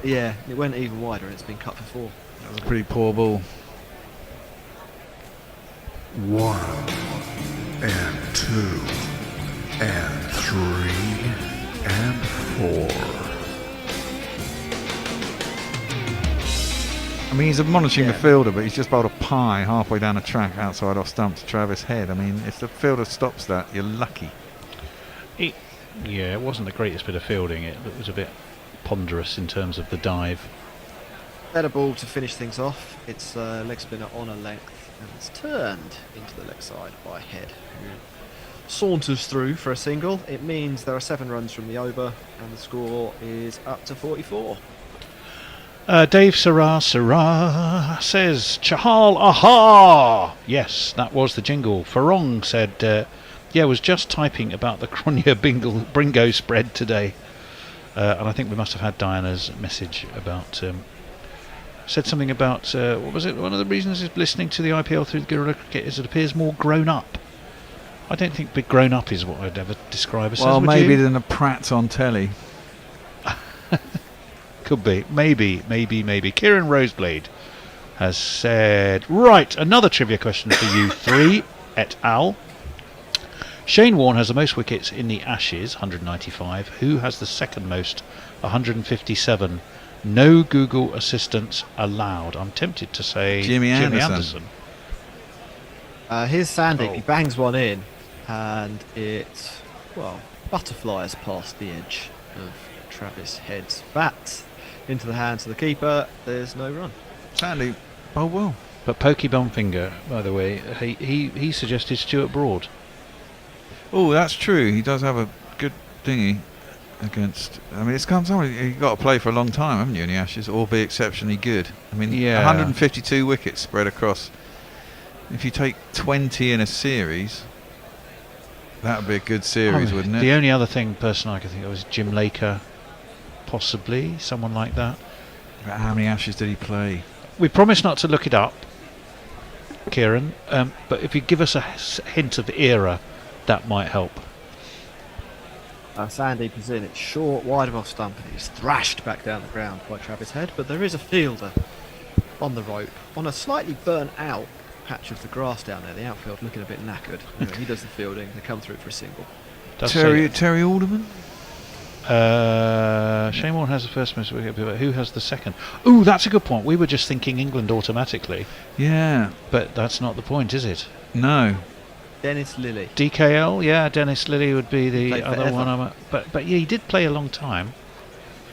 Yeah, it went even wider and it's been cut for 4. That was a pretty poor ball. 1 and 2 and 3 and 4. I mean, he's admonishing the fielder, but he's just bowled a pie halfway down the track outside off stump to Travis Head. I mean, if the fielder stops that, you're lucky. It wasn't the greatest bit of fielding. It was a bit ponderous in terms of the dive. Better ball to finish things off. It's a leg spinner on a length, and it's turned into the leg side by Head, who saunters through for a single. It means there are 7 runs from the over, and the score is up to 44. Dave Sarah says, Chahal, aha! Yes, that was the jingle. Farong said, was just typing about the Cronje Bringo spread today. And I think we must have had Diana's message about... said something about, what was it? One of the reasons is listening to the IPL through the Guerrilla Cricket is it appears more grown up. I don't think big grown up is what I'd ever describe us as. Well, maybe than the Pratts on telly. Could be. Maybe. Kieran Roseblade has said, right, another trivia question for you 3 et al. Shane Warne has the most wickets in the Ashes, 195. Who has the second most, 157? No Google assistance allowed. I'm tempted to say Jimmy Anderson. Here's Sandy. He bangs one in, and it, butterflies past the edge of Travis Head's bat into the hands of the keeper. There's no run. Sandy, well. But Pokey Bumfinger, by the way, he suggested Stuart Broad. Oh, that's true. He does have a good thingy against... I mean, it's come somebody you've got to play for a long time, haven't you, in the Ashes, or be exceptionally good. I mean, 152 wickets spread across. If you take 20 in a series, that would be a good series, wouldn't it? The only other person I could think of was Jim Laker, possibly, someone like that. But how many Ashes did he play? We promised not to look it up, Kieran, but if you give us a hint of era, that might help. Sandy is in, it's short, wide of off stump, and he's thrashed back down the ground by Travis Head, but there is a fielder on the rope, on a slightly burnt out patch of the grass down there, the outfield looking a bit knackered. He does the fielding, they come through for a single. Terry Alderman? Shane Warne has the first most wicket, but who has the second? Ooh, that's a good point. We were just thinking England automatically. Yeah. But that's not the point, is it? No. Dennis Lilly. DKL, yeah, Dennis Lilly would be the other one. But yeah, he did play a long time.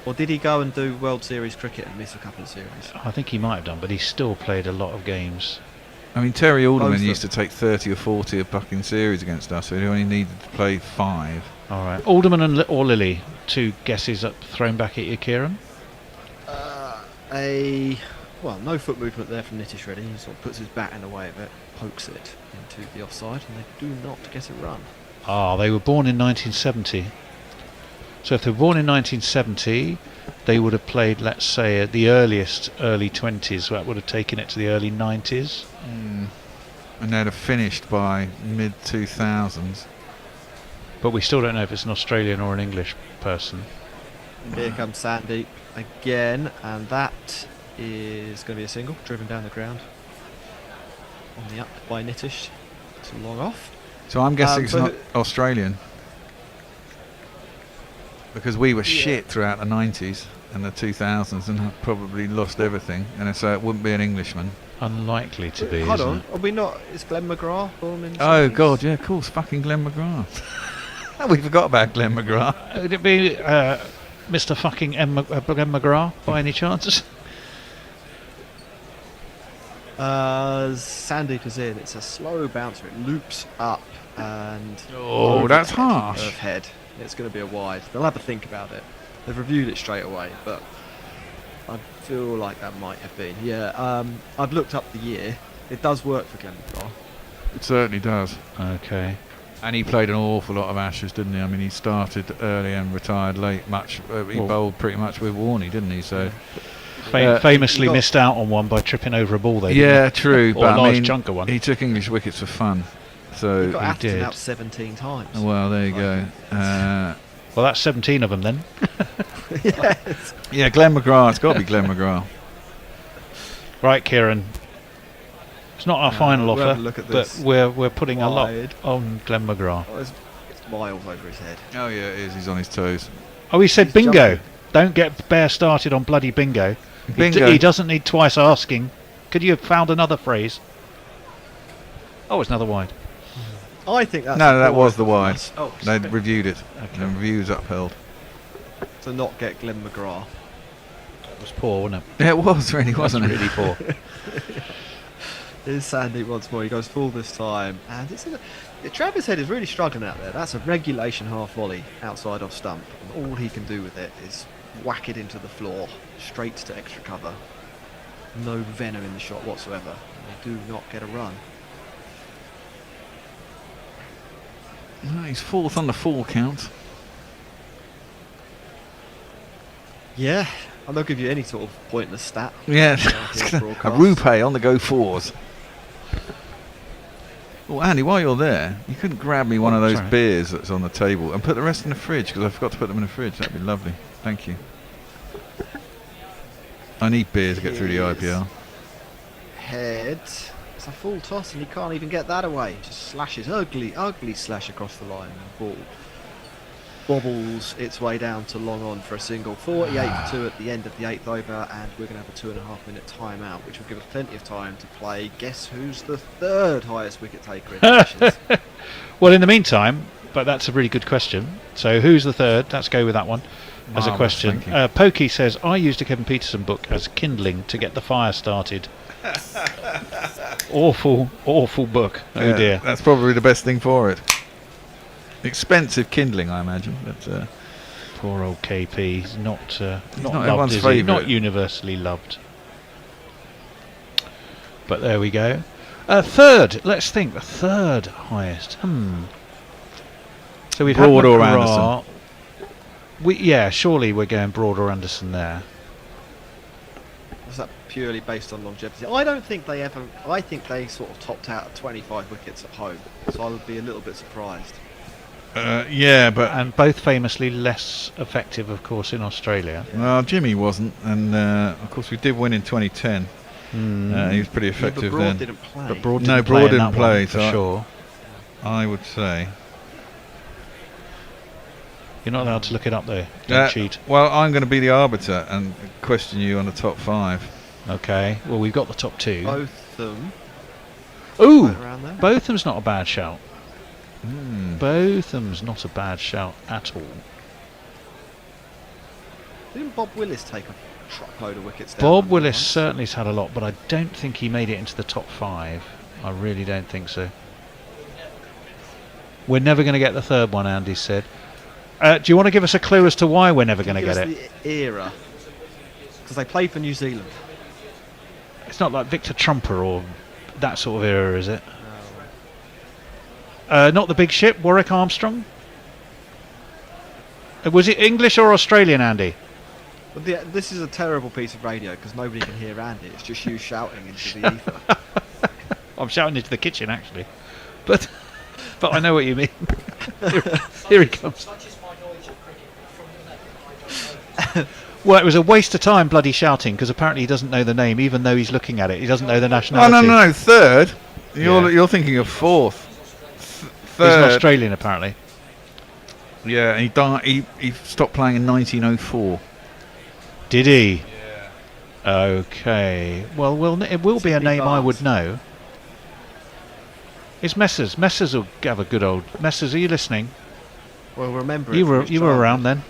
Or did he go and do World Series cricket and miss a couple of series? I think he might have done, but he still played a lot of games. I mean, Terry Alderman used to take 30 or 40 a fucking series against us, so he only needed to play 5. All right. Alderman or Lilly, 2 guesses up thrown back at you, Kieran? No foot movement there from Nitish Reddy. He sort of puts his bat in the way of it, pokes it into the offside, and they do not get a run. They were born in 1970. So if they were born in 1970, they would have played, let's say, at the earliest early 20s. That would have taken it to the early 90s. And they'd have finished by mid-2000s. But we still don't know if it's an Australian or an English person. And here comes Sandy again, and that is going to be a single, driven down the ground. On the up by Nitish. It's a long off. So I'm guessing it's not Australian. Because we were shit throughout the 90s and the 2000s and have probably lost everything. And so it wouldn't be an Englishman. Unlikely to be. Hold on, are we not? Is Glenn McGrath born in? Oh God, yeah, of course, fucking Glenn McGrath. We forgot about Glenn McGrath. Would it be Mr. fucking Glenn McGrath by any chance? Sandeep is in. It's a slow bouncer. It loops up and that's harsh. Of head. It's going to be a wide. They'll have to think about it. They've reviewed it straight away, but I feel like that might have been. Yeah, I've looked up the year. It does work for Glenn McGrath. It certainly does. Okay. And he played an awful lot of Ashes, didn't he? I mean, he started early and retired late. He bowled pretty much with Warney, didn't he? So famously missed out on one by tripping over a ball. Yeah, true. Or but a large chunk of one. He took English wickets for fun. So he got Atherton did. out 17 times. Well, there you go. Well, that's 17 of them then. Yes. Yeah, Glenn McGrath. It's got to be Glenn McGrath. Right, Kieran. It's not our final we'll offer, but we're putting a lot on Glenn McGrath. Oh, it's miles over his head. Oh yeah, it is. He's on his toes. Oh, he said He's bingo. jumping. Don't get Bear started on bloody bingo. Bingo. He doesn't need twice asking. Could you have found another phrase? Oh, it's another wide. I think that's that was the wide. Oh, they reviewed it. Okay. And reviews upheld. To not get Glenn McGrath. It was poor, wasn't it? Yeah, it was really, wasn't it? Really poor. Here's Sandy once more. He goes full this time, and Travis Head is really struggling out there. That's a regulation half volley outside off stump, and all he can do with it is whack it into the floor, straight to extra cover. No venom in the shot whatsoever. They do not get a run. No, he's fourth on the full count. Yeah, I'm not give you any sort of pointless stat. Yeah, a Rupe on the go fours. Well, Andy, while you're there, you couldn't grab me one of those beers that's on the table and put the rest in the fridge, because I forgot to put them in the fridge. That'd be lovely. Thank you. I need beers to get through the IPL. Head. It's a full toss and he can't even get that away. Just slashes, ugly slash across the line. The ball bobbles its way down to long on for a single. 48 for 2 at the end of the 8th over, and we're going to have a 2.5 minute timeout, which will give us plenty of time to play Guess Who's the third highest wicket taker in the Ashes. Well, in the meantime, but that's a really good question. So who's the third? Let's go with that one as a question. Pokey says, I used a Kevin Peterson book as kindling to get the fire started. Awful book. Oh dear. That's probably the best thing for it. Expensive kindling, I imagine. But poor old KP. He's not loved, everyone's is he? favourite. Not universally loved. But there we go. Third. Let's think. The third highest. So we've Broad had or McGrath. Anderson? Surely we're going Broad or Anderson there. Was that purely based on longevity? I don't think they ever. I think they sort of topped out at 25 wickets at home, so I would be a little bit surprised. And both famously less effective, of course, in Australia. Well, Jimmy wasn't, and of course we did win in 2010. He was pretty effective but Broad then. didn't play. But Broad Broad didn't play for so sure. I would say. You're not allowed to look it up there. Don't cheat. Well, I'm going to be the arbiter and question you on the top 5. Okay. Well, we've got the top 2. Botham. Ooh, Right around there. Botham's not a bad shout. Botham's not a bad shout at all. Didn't Bob Willis take a truckload of wickets down? Bob Willis certainly has had a lot, but I don't think he made it into the top 5. I really don't think so. We're never going to get the third one, Andy said. Do you want to give us a clue as to why we're never going to get it? The era. Because they played for New Zealand. It's not like Victor Trumper or that sort of era, is it? Not the big ship, Warwick Armstrong? Was it English or Australian, Andy? But this is a terrible piece of radio because nobody can hear Andy. It's just you shouting into the ether. I'm shouting into the kitchen, actually. But I know what you mean. Here he comes. Well, it was a waste of time bloody shouting because apparently he doesn't know the name, even though he's looking at it. He doesn't know the nationality. Oh, no, third. You're thinking of fourth. Third. He's an Australian, apparently. Yeah, and he died. He stopped playing in 1904. Did he? Yeah. Okay. Well, it will be a name I would know. It's Messrs. Messrs will have a good old. Messrs, are you listening? Well, remember you were around then.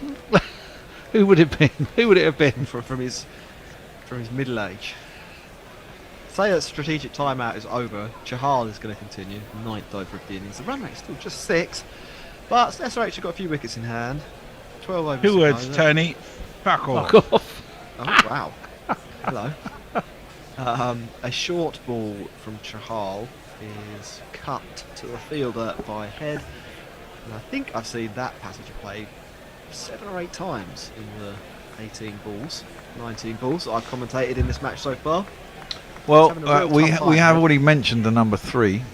Who would it have been? From his middle age. say that strategic timeout is over. Chahal is going to continue, 9th over of the innings. The run rate is still just 6, but SRH have got a few wickets in hand. 12 overs. 2 words, Tony. Fuck off. Fuck off. Oh, wow. Hello. A short ball from Chahal is cut to the fielder by Head. And I think I've seen that passage of play 7 or 8 times in the 18 balls, 19 balls that I've commentated in this match so far. Well, we have already mentioned the number 3. He'll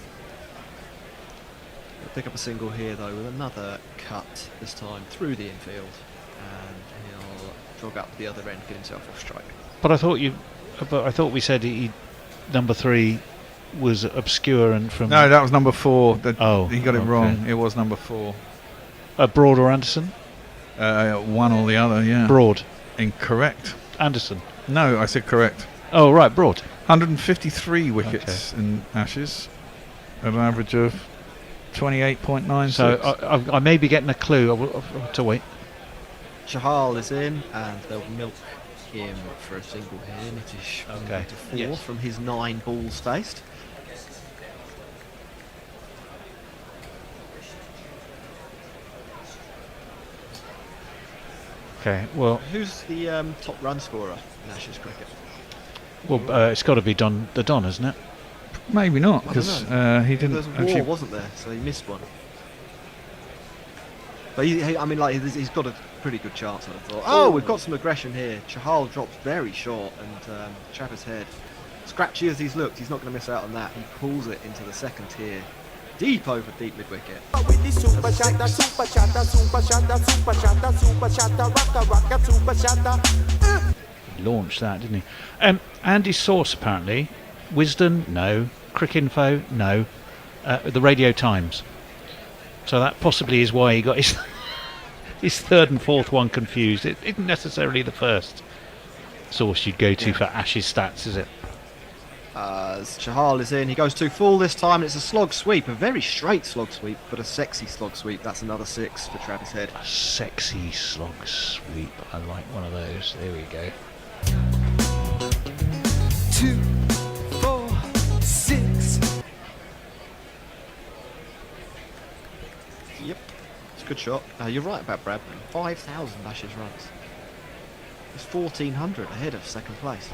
pick up a single here though with another cut, this time through the infield, and he'll jog up the other end, get himself off strike. But I thought we said number 3 was obscure and from. No, that was number 4. He got it okay. wrong. It was number 4. Broad or Anderson? One or the other, yeah. Broad. Incorrect. Anderson. No, I said correct. Oh, right, Broad. 153 wickets in Ashes at an average of 28.96. So I may be getting a clue. I'll have to wait. Chahal is in, and they'll milk him for a single here. Nitish Okay. to 4 from his 9 balls faced. Okay, well. Who's the top run scorer in Ashes cricket? Well, it's got to be the Don, isn't it? Maybe not, because he didn't. There was a war, wasn't there? So he missed one. But he's got a pretty good chance, I thought. Oh, we've got some aggression here. Chahal drops very short, and Travis Head, scratchy as he's looked, he's not going to miss out on that. He pulls it into the second tier, deep over deep mid wicket. Launched that, didn't he? Andy Source, apparently. Wisden, no. Cricinfo, no. The Radio Times. So that possibly is why he got his his 3rd and 4th one confused. It isn't necessarily the first source you'd go to for Ashes stats, is it? As Chahal is in, he goes too full this time, and it's a slog sweep, a very straight slog sweep, but a sexy slog sweep. That's another 6 for Travis Head. A sexy slog sweep. I like one of those. There we go. 2, 4, 6. Yep, it's a good shot. You're right about Bradman. 5,000 Ashes runs. It's 1,400 ahead of second place.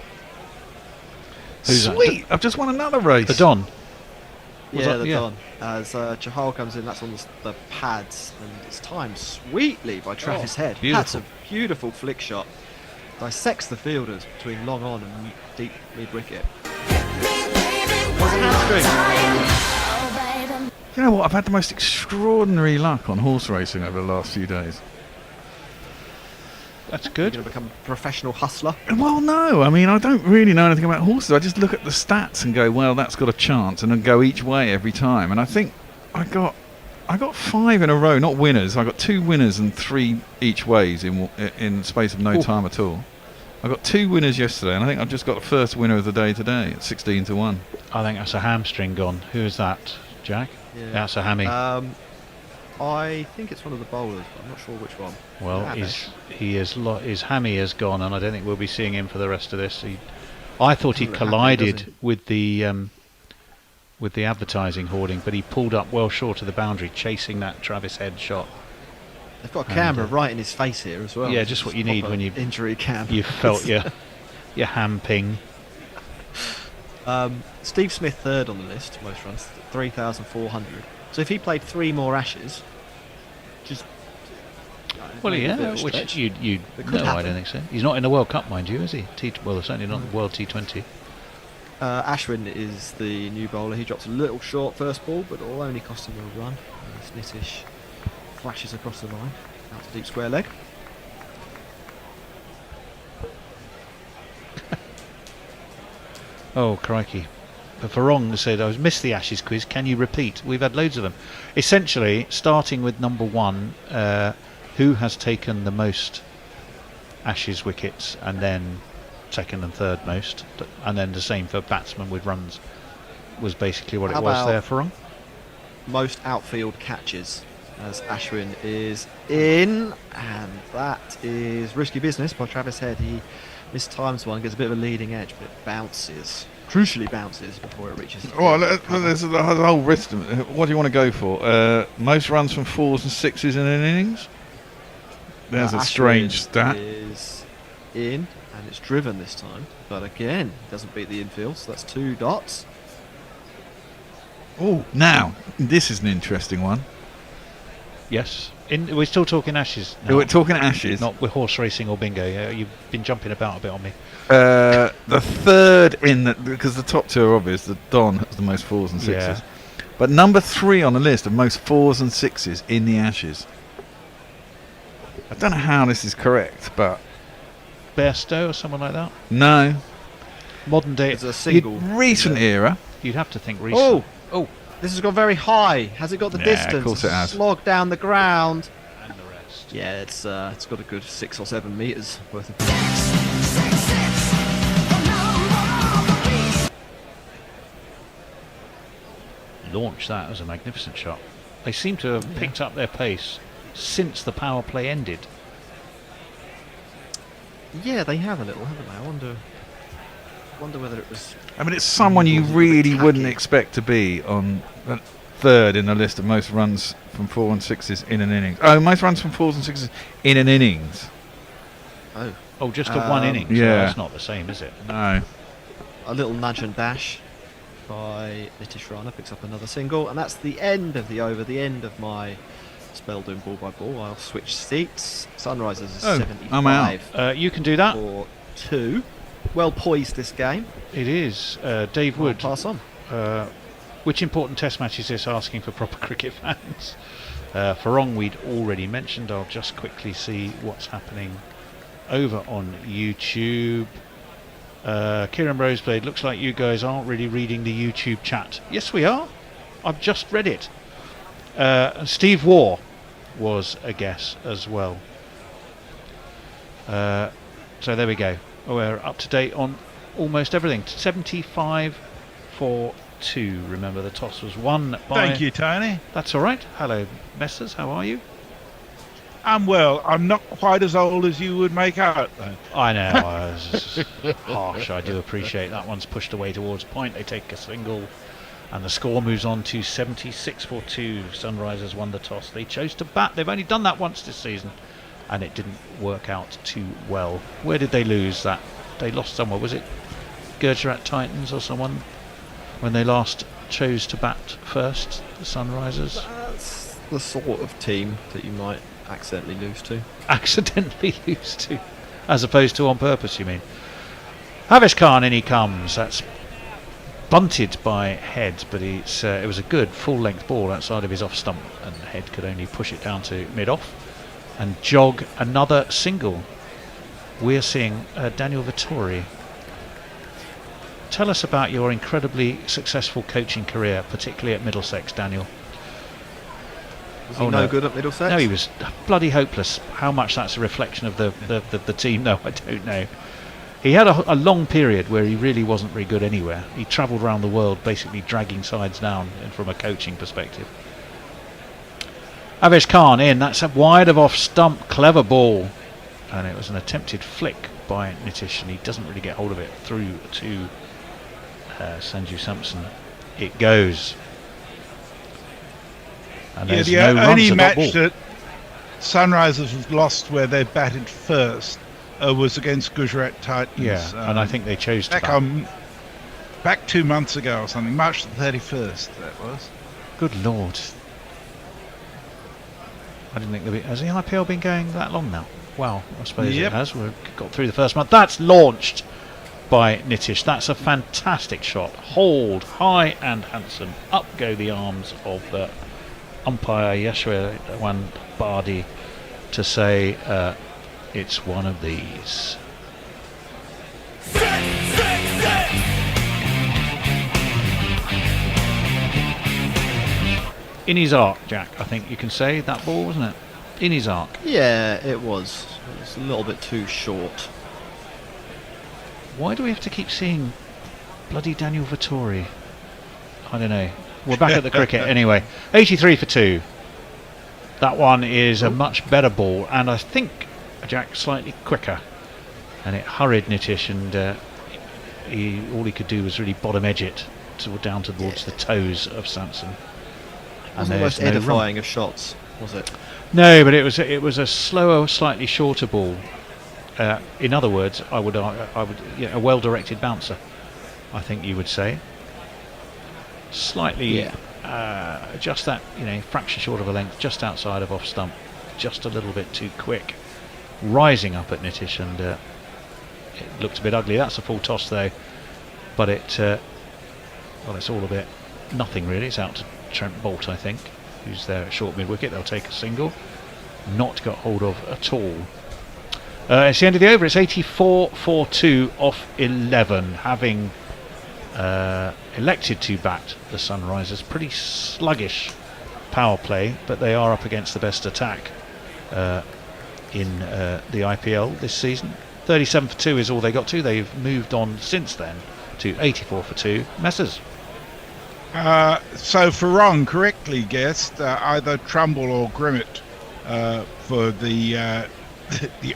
Who's Sweet! that? I've just won another race. The Don. Don. As Chahal comes in, that's on the pads, and it's timed sweetly by Travis Head. Beautiful. That's a beautiful flick shot. Dissects the fielders between long on and deep mid wicket. You know what? I've had the most extraordinary luck on horse racing over the last few days. That's You're good. going to become a professional hustler. Well, no. I mean, I don't really know anything about horses. I just look at the stats and go, well, that's got a chance, and then go each way every time. And I think I got 5 in a row, not winners. I got 2 winners and 3 each ways in the space of no time at all. I got 2 winners yesterday, and I think I've just got the first winner of the day today at 16 to 1. I think that's a hamstring gone. Who is that, Jack? Yeah. That's a hammy. I think it's one of the bowlers, but I'm not sure which one. Well, his hammy has gone, and I don't think we'll be seeing him for the rest of this. I thought he collided with the advertising hoarding, but he pulled up well short of the boundary, chasing that Travis Head shot. They've got a camera right in his face here as well. Yeah, just what you need when you injury cam. You felt your ham ping. Steve Smith 3rd on the list, most runs, 3,400. So if he played 3 more Ashes, just well, yeah, which you no, I don't think so. He's not in the World Cup, mind you, is he? Well, certainly not the World T20. Ashwin is the new bowler. He drops a little short first ball, but it'll only cost him a run. Nitish flashes across the line, out to deep square leg. Oh, crikey. But Farong said, I missed the Ashes quiz, can you repeat? We've had loads of them. Essentially, starting with number 1, who has taken the most Ashes wickets, and then second and third most, and then the same for batsmen with runs, was basically what it was there, Farong. Most outfield catches, as Ashwin is in, and that is risky business by Travis Head. He mistimes one, gets a bit of a leading edge, but it bounces crucially bounces before it reaches. Well, there's a whole list. What do you want to go for? Most runs from 4s and 6s in an innings? There's a strange stat. Is in, and it's driven this time. But again, doesn't beat the infield, so that's 2 dots. Oh, now, this is an interesting one. Yes. We're still talking Ashes now. We're talking Ashes. Not with horse racing or bingo. You've been jumping about a bit on me. The third because the top 2 are obvious. The Don has the most 4s and 6s. Yeah. But number 3 on the list of most 4s and 6s in the Ashes. I don't know how this is correct, but... Bairstow or someone like that? No. Modern day. It's a single. Recent era. You'd have to think recent. Oh! This has gone very high. Has it got the distance? Of course it has. Slogged down the ground. And the rest. Yeah, it's got a good 6 or 7 metres worth of. Launch that was a magnificent shot. They seem to have picked up their pace since the power play ended. Yeah, they have a little, haven't they? I wonder whether it was. I mean, it's someone you really wouldn't expect to be on the 3rd in the list of most runs from 4 and 6s in an innings. Oh, most runs from 4s and 6s in an innings. Oh, just of one inning. Yeah. So that's not the same, is it? No. A little nudge and dash by Nitish Rana picks up another single, and that's the end of the over, the end of my spell doing ball by ball. I'll switch seats. Sunrisers is 75. I'm out. You can do that. For 2. Well poised this game. It is. Dave Wood. Pass on. Which important test match is this asking for proper cricket fans? Farong we'd already mentioned. I'll just quickly see what's happening over on YouTube. Kieran Roseblade, looks like you guys aren't really reading the YouTube chat. Yes, we are. I've just read it. Steve Waugh was a guess as well. So there we go. We're up to date on almost everything. 75 for 2. Remember, the toss was won by... Thank you, Tony. That's all right. Hello, Messers. How are you? I'm well. I'm not quite as old as you would make out, though. I know. Harsh. I do appreciate that one's pushed away towards point. They take a single, and the score moves on to 76 for 2. Sunrisers won the toss. They chose to bat. They've only done that once this season, and it didn't work out too well. Where did they lose that? They lost somewhere. Was it Gujarat Titans or someone when they last chose to bat first, the Sunrisers? That's the sort of team that you might accidentally lose to. Accidentally lose to, as opposed to on purpose, you mean? Havish Khan, in he comes. That's bunted by Head, but it was a good full-length ball outside of his off stump, and Head could only push it down to mid-off and jog another single. We're seeing Daniel Vittori. Tell us about your incredibly successful coaching career, particularly at Middlesex, Daniel. Was he no good at Middlesex? No, he was bloody hopeless. How much that's a reflection of the team, no, I don't know. He had a long period where he really wasn't very good anywhere. He travelled around the world basically dragging sides down from a coaching perspective. Avesh Khan in, that's a wide of off stump, clever ball. And it was an attempted flick by Nitish, and he doesn't really get hold of it through to Sanju Sampson. It goes. And Yeah, there's the no runs only at match ball. that Sunrisers have lost where they batted first was against Gujarat Titans. Yeah, and I think they chose to back 2 months ago or something, March the 31st that was. Good Lord. I didn't think there'd be... Has the IPL been going that long now? Well, I suppose it has. We've got through the first month. That's launched by Nitish. That's a fantastic shot. Hold high and handsome. Up go the arms of the umpire Yashwan Bardi to say it's one of these. In his arc, Jack, I think you can say, that ball, wasn't it? In his arc. Yeah, it was. It was a little bit too short. Why do we have to keep seeing bloody Daniel Vittori? I don't know. We're back at the cricket anyway. 83 for 2. That one is a much better ball, and I think, Jack, slightly quicker. And it hurried Nitish, and all he could do was really bottom edge it down towards the toes of Sanson. It wasn't the most edifying of shots, was it? No, but it was a slower, slightly shorter ball. In other words, I would a well-directed bouncer, I think you would say. Slightly, just that fraction short of a length, just outside of off stump, just a little bit too quick, rising up at Nitish, and it looked a bit ugly. That's a full toss though, but it's all a bit nothing really. It's out to Trent Bolt, I think, who's there at short mid wicket. They'll take a single, not got hold of at all. It's the end of the over. It's 84-4-2 off 11, having elected to bat the Sunrisers. Pretty sluggish power play, but they are up against the best attack in the IPL this season. 37-2 is all they got to. They've moved on since then to 84-2. Messers. So Farong correctly guessed either Trumbull or Grimmett for the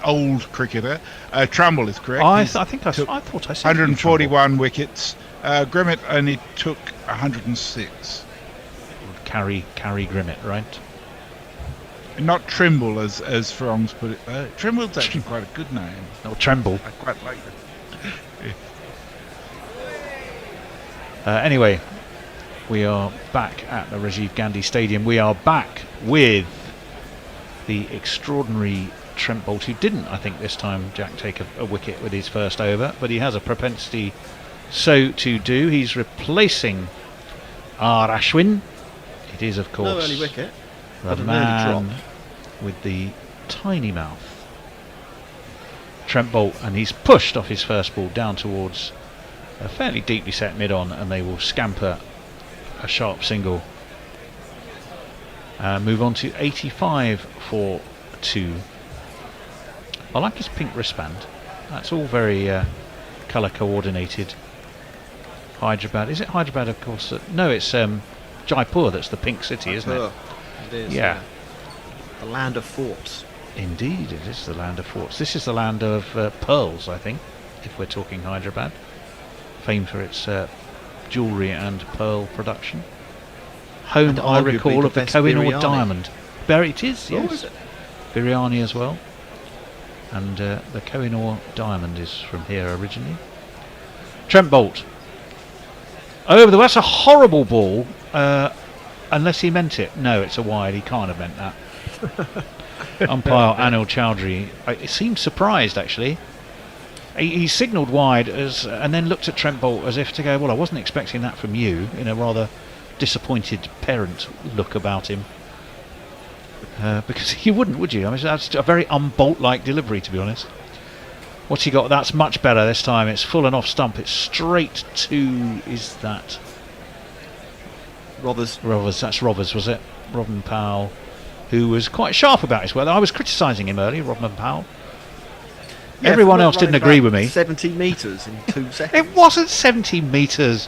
old cricketer. Trumbull is correct. I thought I said 141 wickets. Grimmett only took 106. Carry Grimmett, right? Not Trimble, as Farong's put it. Trimble's actually quite a good name. No, Tremble. I quite like it. Anyway, we are back at the Rajiv Gandhi Stadium. We are back with the extraordinary Trent Bolt, who didn't, I think, this time, Jack, take a wicket with his first over, but he has a propensity so to do. He's replacing R. Ashwin. It is, of course, no early wicket, the man with the tiny mouth, Trent Bolt, and he's pushed off his first ball down towards a fairly deeply set mid-on, and they will scamper a sharp single. Move on to 85-4-2. I like his pink wristband. That's all very colour coordinated. Hyderabad. Is it Hyderabad, of course? No, it's Jaipur that's the pink city, isn't it? It is. Yeah. The land of forts. Indeed, it is the land of forts. This is the land of pearls, I think, if we're talking Hyderabad. Famed for its jewellery and pearl production. Home, I recall, of the Kohinoor diamond. It is, yes. Is it? Biryani as well. And the Kohinoor diamond is from here originally. Trent Bolt. Over the... That's a horrible ball. Unless he meant it. No, it's a wide. He can't have meant that. Umpire Anil Chowdhury, he seemed surprised actually. He signalled wide and then looked at Trent Bolt as if to go, well, I wasn't expecting that from you, in a rather disappointed parent look about him. Because you wouldn't, would you? I mean, that's a very un-Bolt-like delivery, to be honest. What's he got? That's much better this time. It's full and off stump. It's straight to... Is that... Rovers, that's Rovers, was it? Robin Powell, who was quite sharp about his work. I was criticising him earlier, Robin Powell. Yeah, everyone else didn't agree with me. 70 metres in 2 seconds. It wasn't 70 metres.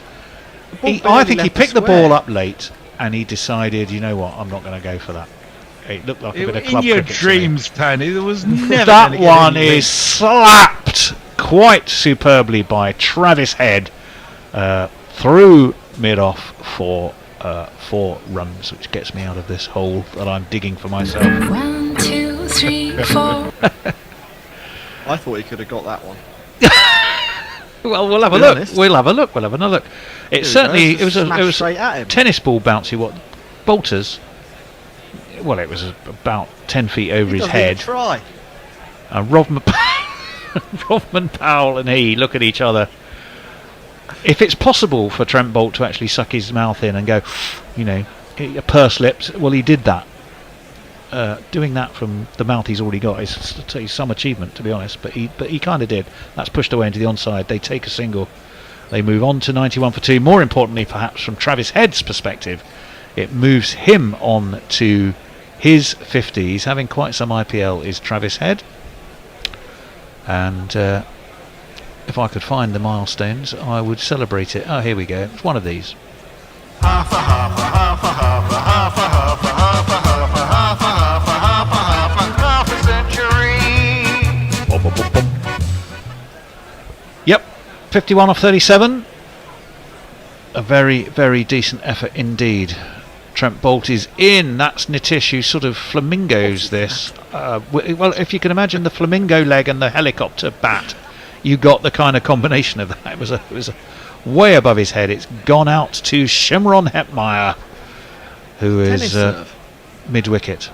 I think he picked the ball up late and he decided, you know what, I'm not going to go for that. It looked like a bit of club in your cricket dreams, Tony, there was never that one is slapped quite superbly by Travis Head through mid-off for 4 runs, which gets me out of this hole that I'm digging for myself. 1, 2, 3, 4. I thought he could have got that one. Well, we'll have a look. We'll have another look. It certainly it was straight at him. Tennis ball bouncy. What Bolters? Well, it was about 10 feet over his head. Try. Rodman Powell and he look at each other. If it's possible for Trent Bolt to actually suck his mouth in and go, a purse lips, well, he did that. Doing that from the mouth he's already got is some achievement, to be honest. But he kind of did. That's pushed away into the onside. They take a single. They move on to 91 for 2. More importantly, perhaps from Travis Head's perspective, it moves him on to his 50. He's having quite some IPL, is Travis Head. And if I could find the milestones, I would celebrate it. Oh, here we go. It's one of these. Half a half a half a half a half a half a half a half a half a half a half a half a half a century. Yep, 51 off 37. A very, very decent effort indeed. Trent Boult is in. That's Nitish who sort of flamingos this. Well, if you can imagine the flamingo leg and the helicopter bat, you got the kind of combination of that. It was way above his head. It's gone out to Shimron Hetmeyer, who is mid-wicket.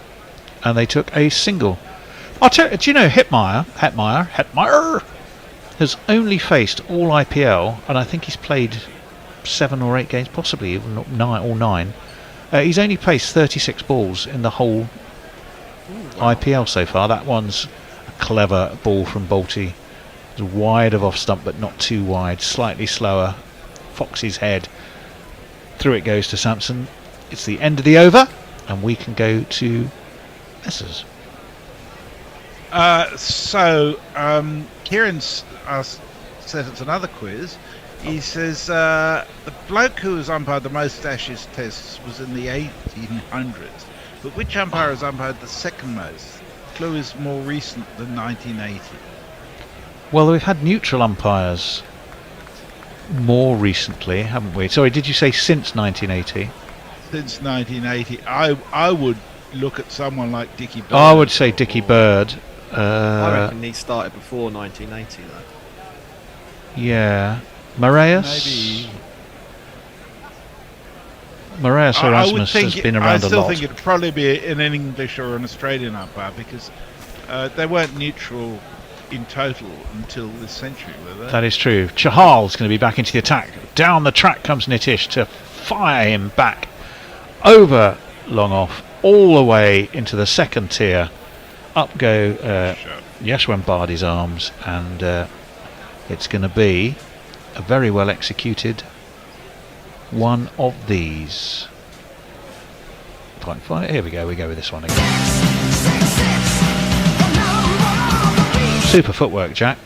And they took a single. Do you know Hetmeyer has only faced all IPL, and I think he's played 7 or 8 games, possibly even 9. He's only placed 36 balls in the whole IPL so far. That one's a clever ball from Bolty. It's wide of off stump, but not too wide. Slightly slower. Fox's head. Through it goes to Sampson. It's the end of the over, and we can go to Messers. Kieran says it's another quiz. He says the bloke who has umpired the most Ashes tests was in the 1800s, but which umpire has umpired the second most? Clue is more recent than 1980. Well, we've had neutral umpires more recently, haven't we? Sorry, did you say since 1980? Since 1980. I would look at someone like Dickie Bird. I would say Dickie Bird. I reckon he started before 1980 though. Yeah. Moraeus? Maybe. Moraeus Erasmus has been around a lot. I still think it'd probably be an English or an Australian umpire, because they weren't neutral in total until this century, were they? That is true. Chahal's going to be back into the attack. Down the track comes Nitish to fire him back over long off, all the way into the second tier. Up go Yashwan Bardi's arms, and it's going to be a very well executed one of these. Here we go with this one again. Super footwork, Jack.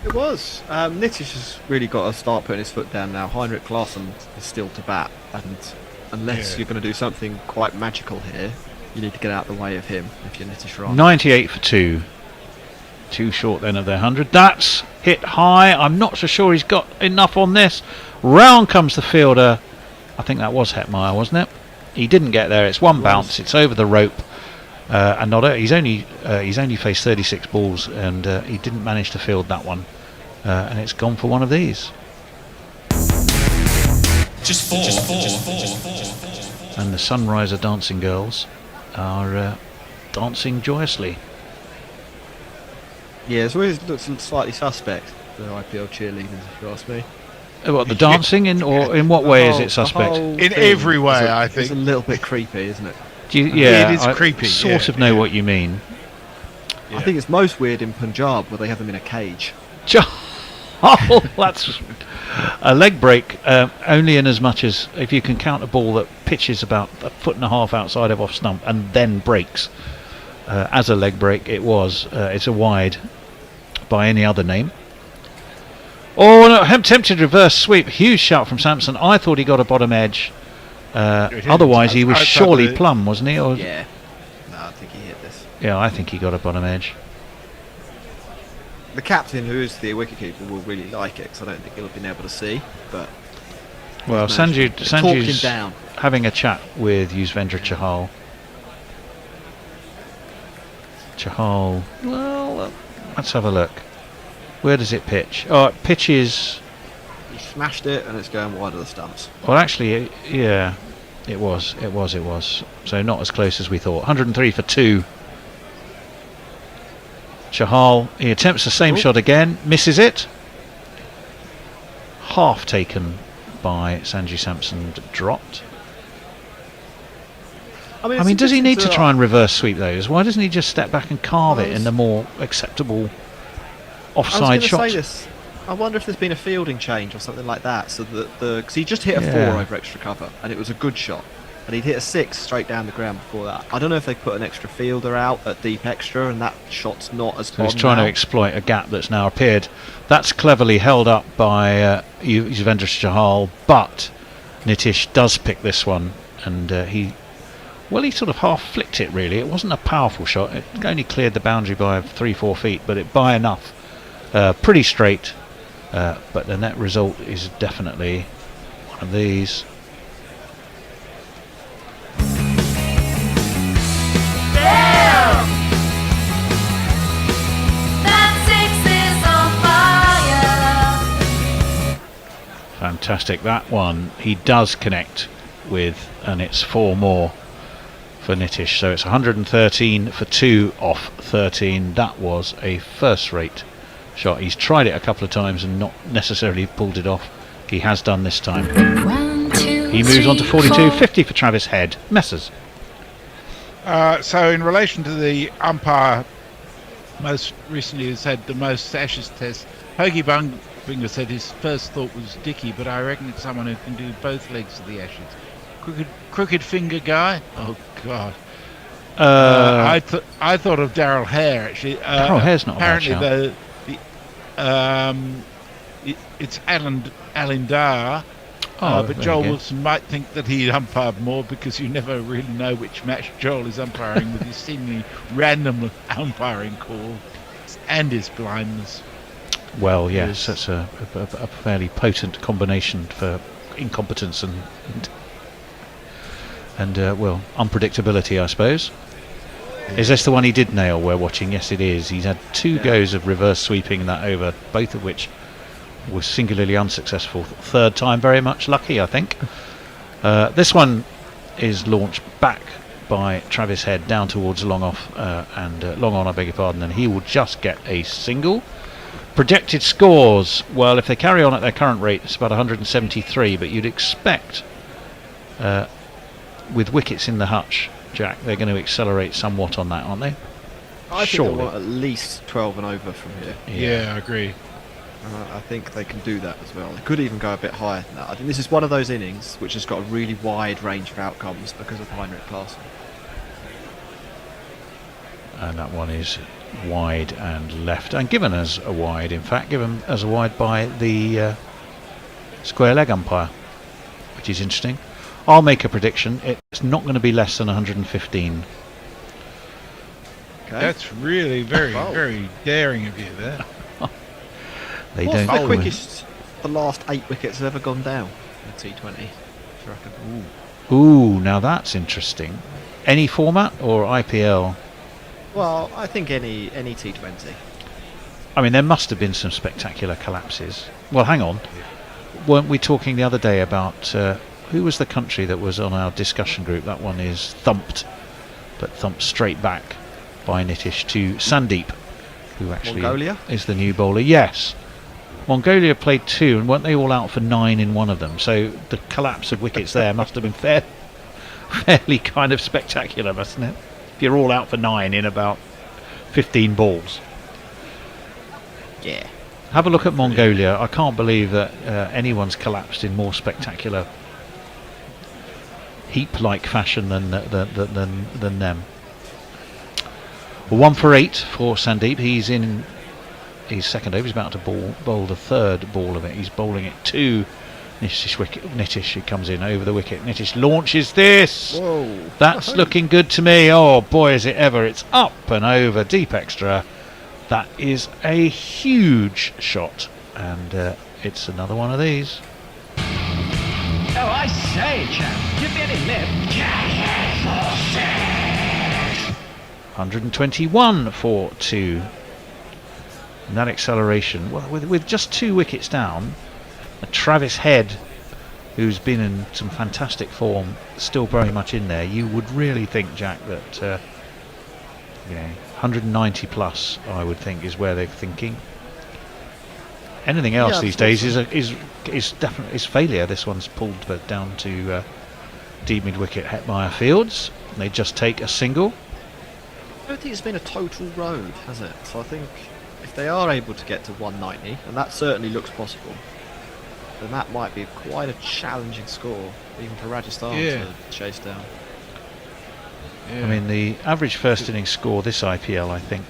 It was. Nitish has really got to start putting his foot down now. Heinrich Klaassen is still to bat, and unless you're going to do something quite magical here, you need to get out of the way of him if you're Nitish Raj. 98 for 2. Too short then of their 100. That's hit high. I'm not so sure he's got enough on this. Round comes the fielder. I think that was Hetmeyer, wasn't it? He didn't get there. It's one bounce. It's over the rope. And he's only faced 36 balls, and he didn't manage to field that one. And it's gone for one of these. Just four. And the Sunriser dancing girls are dancing joyously. Yeah, it's always looks slightly suspect, the IPL cheerleaders, if you ask me. What, the dancing, in what way is it suspect? In every way, I think. It's a little bit creepy, isn't it? Yeah, it is creepy. Sort of know what you mean. Yeah. I think it's most weird in Punjab, where they have them in a cage. Oh, that's a leg break, only in as much as if you can count a ball that pitches about 1.5 foot outside of off stump and then breaks. As a leg break, it's a wide by any other name. Oh, no, tempted reverse sweep. Huge shout from Sampson. I thought he got a bottom edge. Otherwise, he was surely plumb, wasn't he? Or yeah. No, I think he hit this. Yeah, I think he got a bottom edge. The captain, who is the wicketkeeper, will really like it, because I don't think he'll have been able to see. But well, Sanju's down. Having a chat with Yuzvendra Chahal. Well, let's have a look. Where does it pitch? Oh, it pitches. He smashed it, and it's going wide of the stumps. Well, actually, yeah, it was. So not as close as we thought. 103 for 2. Chahal, he attempts the same shot again, misses it. Half taken by Sanju Sampson, dropped. I mean, does he need to try and reverse sweep those? Why doesn't he just step back and carve it in the more acceptable offside shot? I was going to say this. I wonder if there's been a fielding change or something like that, so that because he just hit a 4 over extra cover, and it was a good shot, and he'd hit a 6 straight down the ground before that. I don't know if they put an extra fielder out at deep extra, and that shot's not as. So he's trying to exploit a gap that's now appeared. That's cleverly held up by Yuzvendra Chahal, but Nitish does pick this one, and he sort of half flicked it, really. It wasn't a powerful shot. It only cleared the boundary by 3-4 feet, but it by enough. Pretty straight. but the net result is definitely one of these. Fantastic. That one he does connect with, and it's 4 more for Nitish, so it's 113 for 2 off 13. That was a first-rate shot. He's tried it a couple of times and not necessarily pulled it off. He has done this time. 1, 2, he moves on to 42, 4. 50 for Travis Head. Messers. So in relation to the umpire most recently who's had the most Ashes tests, Hoagie Bunga said his first thought was Dickey, but I reckon it's someone who can do both legs of the Ashes. Crooked finger guy? Oh God. I thought of Darryl Hare actually. Darryl Hare's not apparently a bad shout. It's Alan Dar. But Joel Wilson might think that he umpired more, because you never really know which match Joel is umpiring with his seemingly random umpiring call and his blindness. Well, yes, that's a fairly potent combination for incompetence and unpredictability, I suppose. Yeah. Is this the one he did nail we're watching? Yes, it is. He's had 2 goes of reverse sweeping that over, both of which was singularly unsuccessful. Third time very much lucky, I think. This one is launched back by Travis Head down towards long off and long on, I beg your pardon, and he will just get a single. Projected scores, well, if they carry on at their current rate, it's about 173, but you'd expect with wickets in the hutch, Jack, they're going to accelerate somewhat on that, aren't they? I think they want at least 12 and over from here. Yeah, I agree. I think they can do that as well. They could even go a bit higher than that. I think this is one of those innings which has got a really wide range of outcomes because of Heinrich Klaasen. And that one is wide and left, and given as a wide, in fact, given as a wide by the square leg umpire, which is interesting. I'll make a prediction. It's not going to be less than 115. Okay. That's really very daring of you there. They What's don't. the quickest the last 8 wickets have ever gone down in T20? Ooh, now that's interesting. Any format or IPL? Well, I think any T20. I mean, there must have been some spectacular collapses. Well, hang on. Weren't we talking the other day about who was the country that was on our discussion group? That one is thumped straight back by Nitish to Sandeep, who actually Mongolia? Is the new bowler. Yes. Mongolia played 2, and weren't they all out for 9 in one of them? So the collapse of wickets there must have been fairly kind of spectacular, mustn't it? If you're all out for 9 in about 15 balls. Yeah. Have a look at Mongolia. I can't believe that anyone's collapsed in more spectacular heap-like fashion than them. Well, 1 for 8 for Sandeep. He's in his second over. He's about to bowl the third ball of it. He's bowling it to Nitish. He comes in over the wicket. Nitish launches this. Whoa. That's looking good to me. Oh boy, is it ever. It's up and over, deep extra. That is a huge shot, and it's another one of these. Oh, I say, chap, give me any lip. 121 for 2. And that acceleration, well, with just 2 wickets down, Travis Head, who's been in some fantastic form, still very much in there. You would really think, Jack, that 190 plus, I would think, is where they're thinking. Anything else these days is definitely failure. This one's pulled down to deep mid wicket Hetmeyer Fields. They just take a single. I don't think it's been a total road, has it? So I think if they are able to get to 190, and that certainly looks possible, then that might be quite a challenging score, even for Rajasthan to chase down. I mean, the average first innings score this IPL, I think,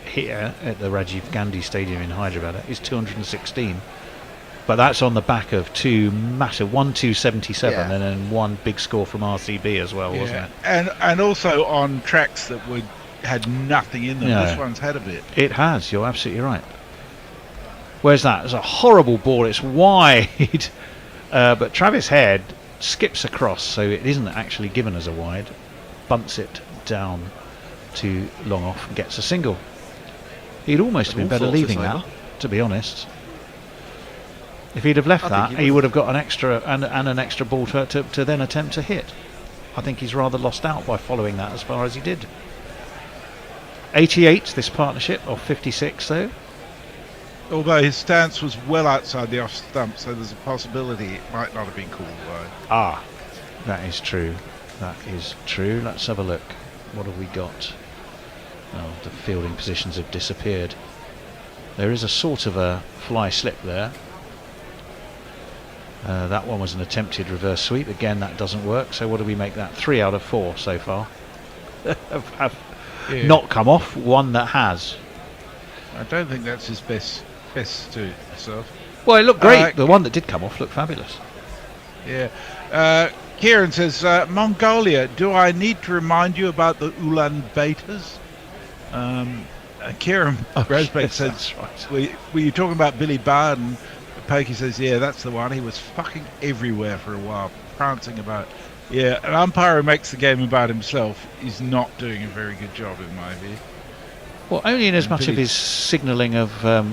here at the Rajiv Gandhi Stadium in Hyderabad is 216. But that's on the back of 2 massive, 1-277, and then 1 big score from RCB as well, wasn't it? And also on tracks that had nothing in them. This one's had a bit. It has. You're absolutely right. Where's that? It's a horrible ball. It's wide. But Travis Head skips across, so it isn't actually given as a wide. Bunts it down to long off and gets a single. He'd almost been better leaving that, to be honest. If he'd have left that, he would have got an extra and an extra ball to then attempt to hit. I think he's rather lost out by following that as far as he did. 88, this partnership, of 56 though. Although his stance was well outside the off stump, so there's a possibility it might not have been called wide. Ah, that is true. That is true. Let's have a look. What have we got? Oh, the fielding positions have disappeared. There is a sort of a fly slip there. That one was an attempted reverse sweep. Again, that doesn't work. So what do we make that? 3 out of 4 so far. have not come off. One that has. I don't think that's his best to himself. Well, it looked great. The one that did come off looked fabulous. Yeah. Kieran says, Mongolia, do I need to remind you about the Ulaanbaatars? Kieran Rosbeck says, right. Were you talking about Billy Barden? Pokey says, yeah, that's the one. He was fucking everywhere for a while, prancing about. Yeah, an umpire who makes the game about himself is not doing a very good job, in my view. Well, only in as much of his signalling of a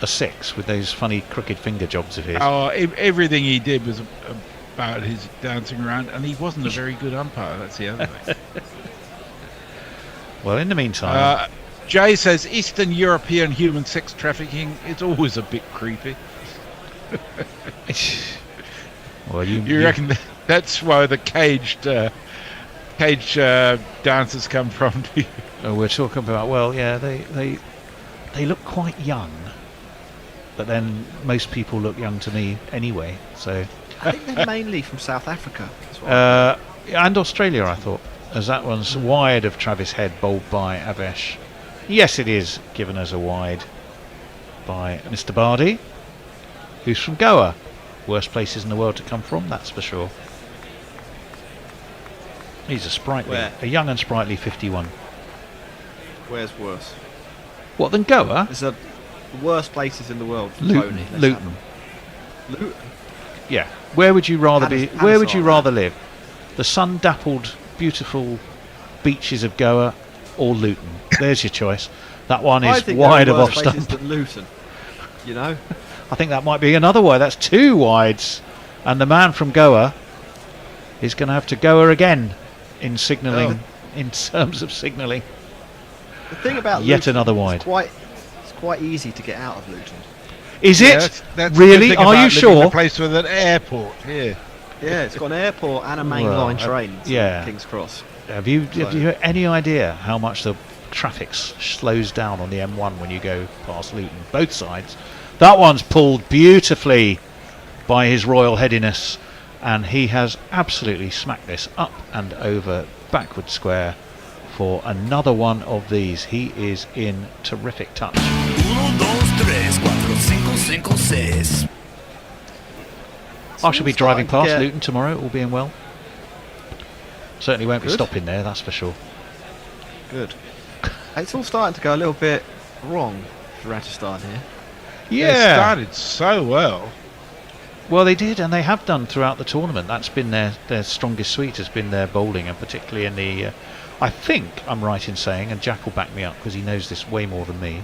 6 with those funny crooked finger jobs of his. Oh, everything he did was about his dancing around, and he wasn't a very good umpire. That's the other thing. Well, in the meantime, Jay says Eastern European human sex trafficking. It's always a bit creepy. Well, you reckon that's why the caged dancers come from? Do you? Oh, we're talking about, well, yeah, they look quite young, but then most people look young to me anyway. So I think they're mainly from South Africa as well. And Australia, I thought, as that one's wide of Travis Head, bowled by Avesh. Yes, it is given as a wide by Mr. Bardi, who's from Goa. Worst places in the world to come from, that's for sure. He's a young and sprightly 51. Where's worse? What, than Goa? It's the worst places in the world. Luton. Luton. Yeah. Where would you rather be? Where would you rather live? The sun-dappled, beautiful beaches of Goa, or Luton? There's your choice. That one is wide of off stump. Than Luton. You know. I think that might be another wide. That's 2 wides, and the man from Goa is going to have to Goa again in signalling. In terms of signalling. The thing about yet Luton, another wide. It's quite easy to get out of Luton. Is it? That's really? Are you sure? A place with an airport here. Yeah, it's got an airport and a mainline train to King's Cross. Have you any idea how much the traffic slows down on the M1 when you go past Luton? Both sides. That one's pulled beautifully by His Royal Headiness, and he has absolutely smacked this up and over backward square for another one of these. He is in terrific touch. 1, 2, 3, 4, 5, 5, 6. I shall be driving past Luton tomorrow, all being well. Certainly won't be stopping there, that's for sure. Good. It's all starting to go a little bit wrong for Rajasthan here. Yeah. They started so well. Well, they did, and they have done throughout the tournament. That's been their strongest suite, has been their bowling, and particularly in the... I think I'm right in saying, and Jack will back me up because he knows this way more than me,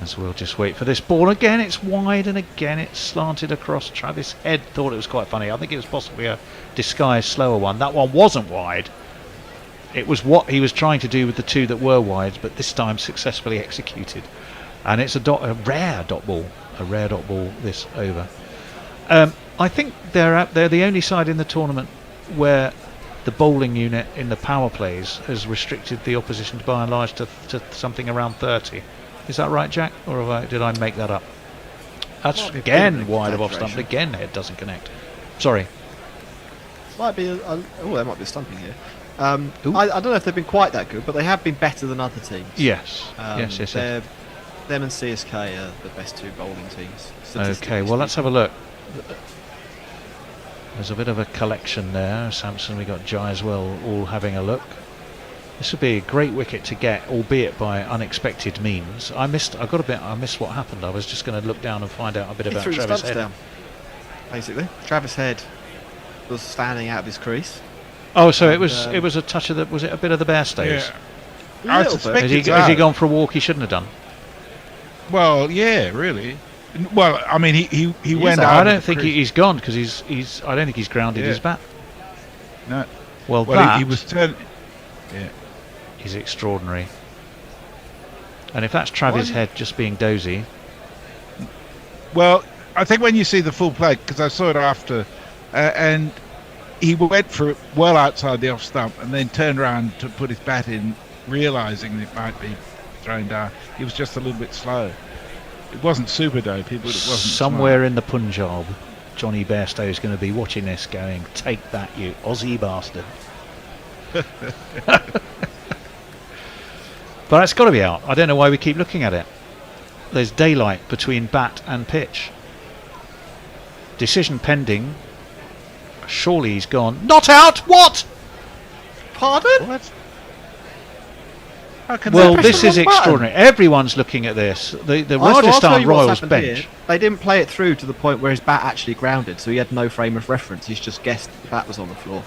as we'll just wait for this ball. Again, it's wide, and again it's slanted across. Travis Head thought it was quite funny. I think it was possibly a disguised slower one. That one wasn't wide. It was what he was trying to do with the 2 that were wide, but this time successfully executed. And it's a rare dot ball this over. I think they're the only side in the tournament where the bowling unit in the power plays has restricted the opposition by and large to something around 30. Is that right, Jack? Or did I make that up? That's again wide of off stump. Again, Head doesn't connect. Sorry. Might be. There might be a stumping here. I don't know if they've been quite that good, but they have been better than other teams. Yes. Yes. Them and CSK are the best 2 bowling teams. Okay, well, let's have a look. There's a bit of a collection there. Samson, we got Jai as well, all having a look. This would be a great wicket to get, albeit by unexpected means. I missed what happened. I was just going to look down and find out a bit about Travis Head. Down, basically, Travis Head was standing out of his crease. Oh, so it was a touch of the. Was it a bit of the bare stays? Yeah. I suspect has he gone for a walk he shouldn't have done? Well, yeah, really. Well, I mean, he went out. I don't think he's gone because he's. I don't think he's grounded his bat. No. Well, he was turning. Yeah. Is extraordinary. And if that's Travis Head just being dozy. Well, I think when you see the full play, because I saw it after, and he went for it well outside the off stump and then turned around to put his bat in, realising it might be thrown down. He was just a little bit slow. It wasn't super dopey, but it wasn't somewhere smart. in the Punjab, Johnny Bairstow is going to be watching this going, take that, you Aussie bastard. But it's got to be out. I don't know why we keep looking at it. There's daylight between bat and pitch. Decision pending. Surely he's gone. Not out! What? Pardon? What? Well, this is extraordinary. Everyone's looking at this. The Rajasthan Royals bench. Here. They didn't play it through to the point where his bat actually grounded, so he had no frame of reference. He's just guessed the bat was on the floor.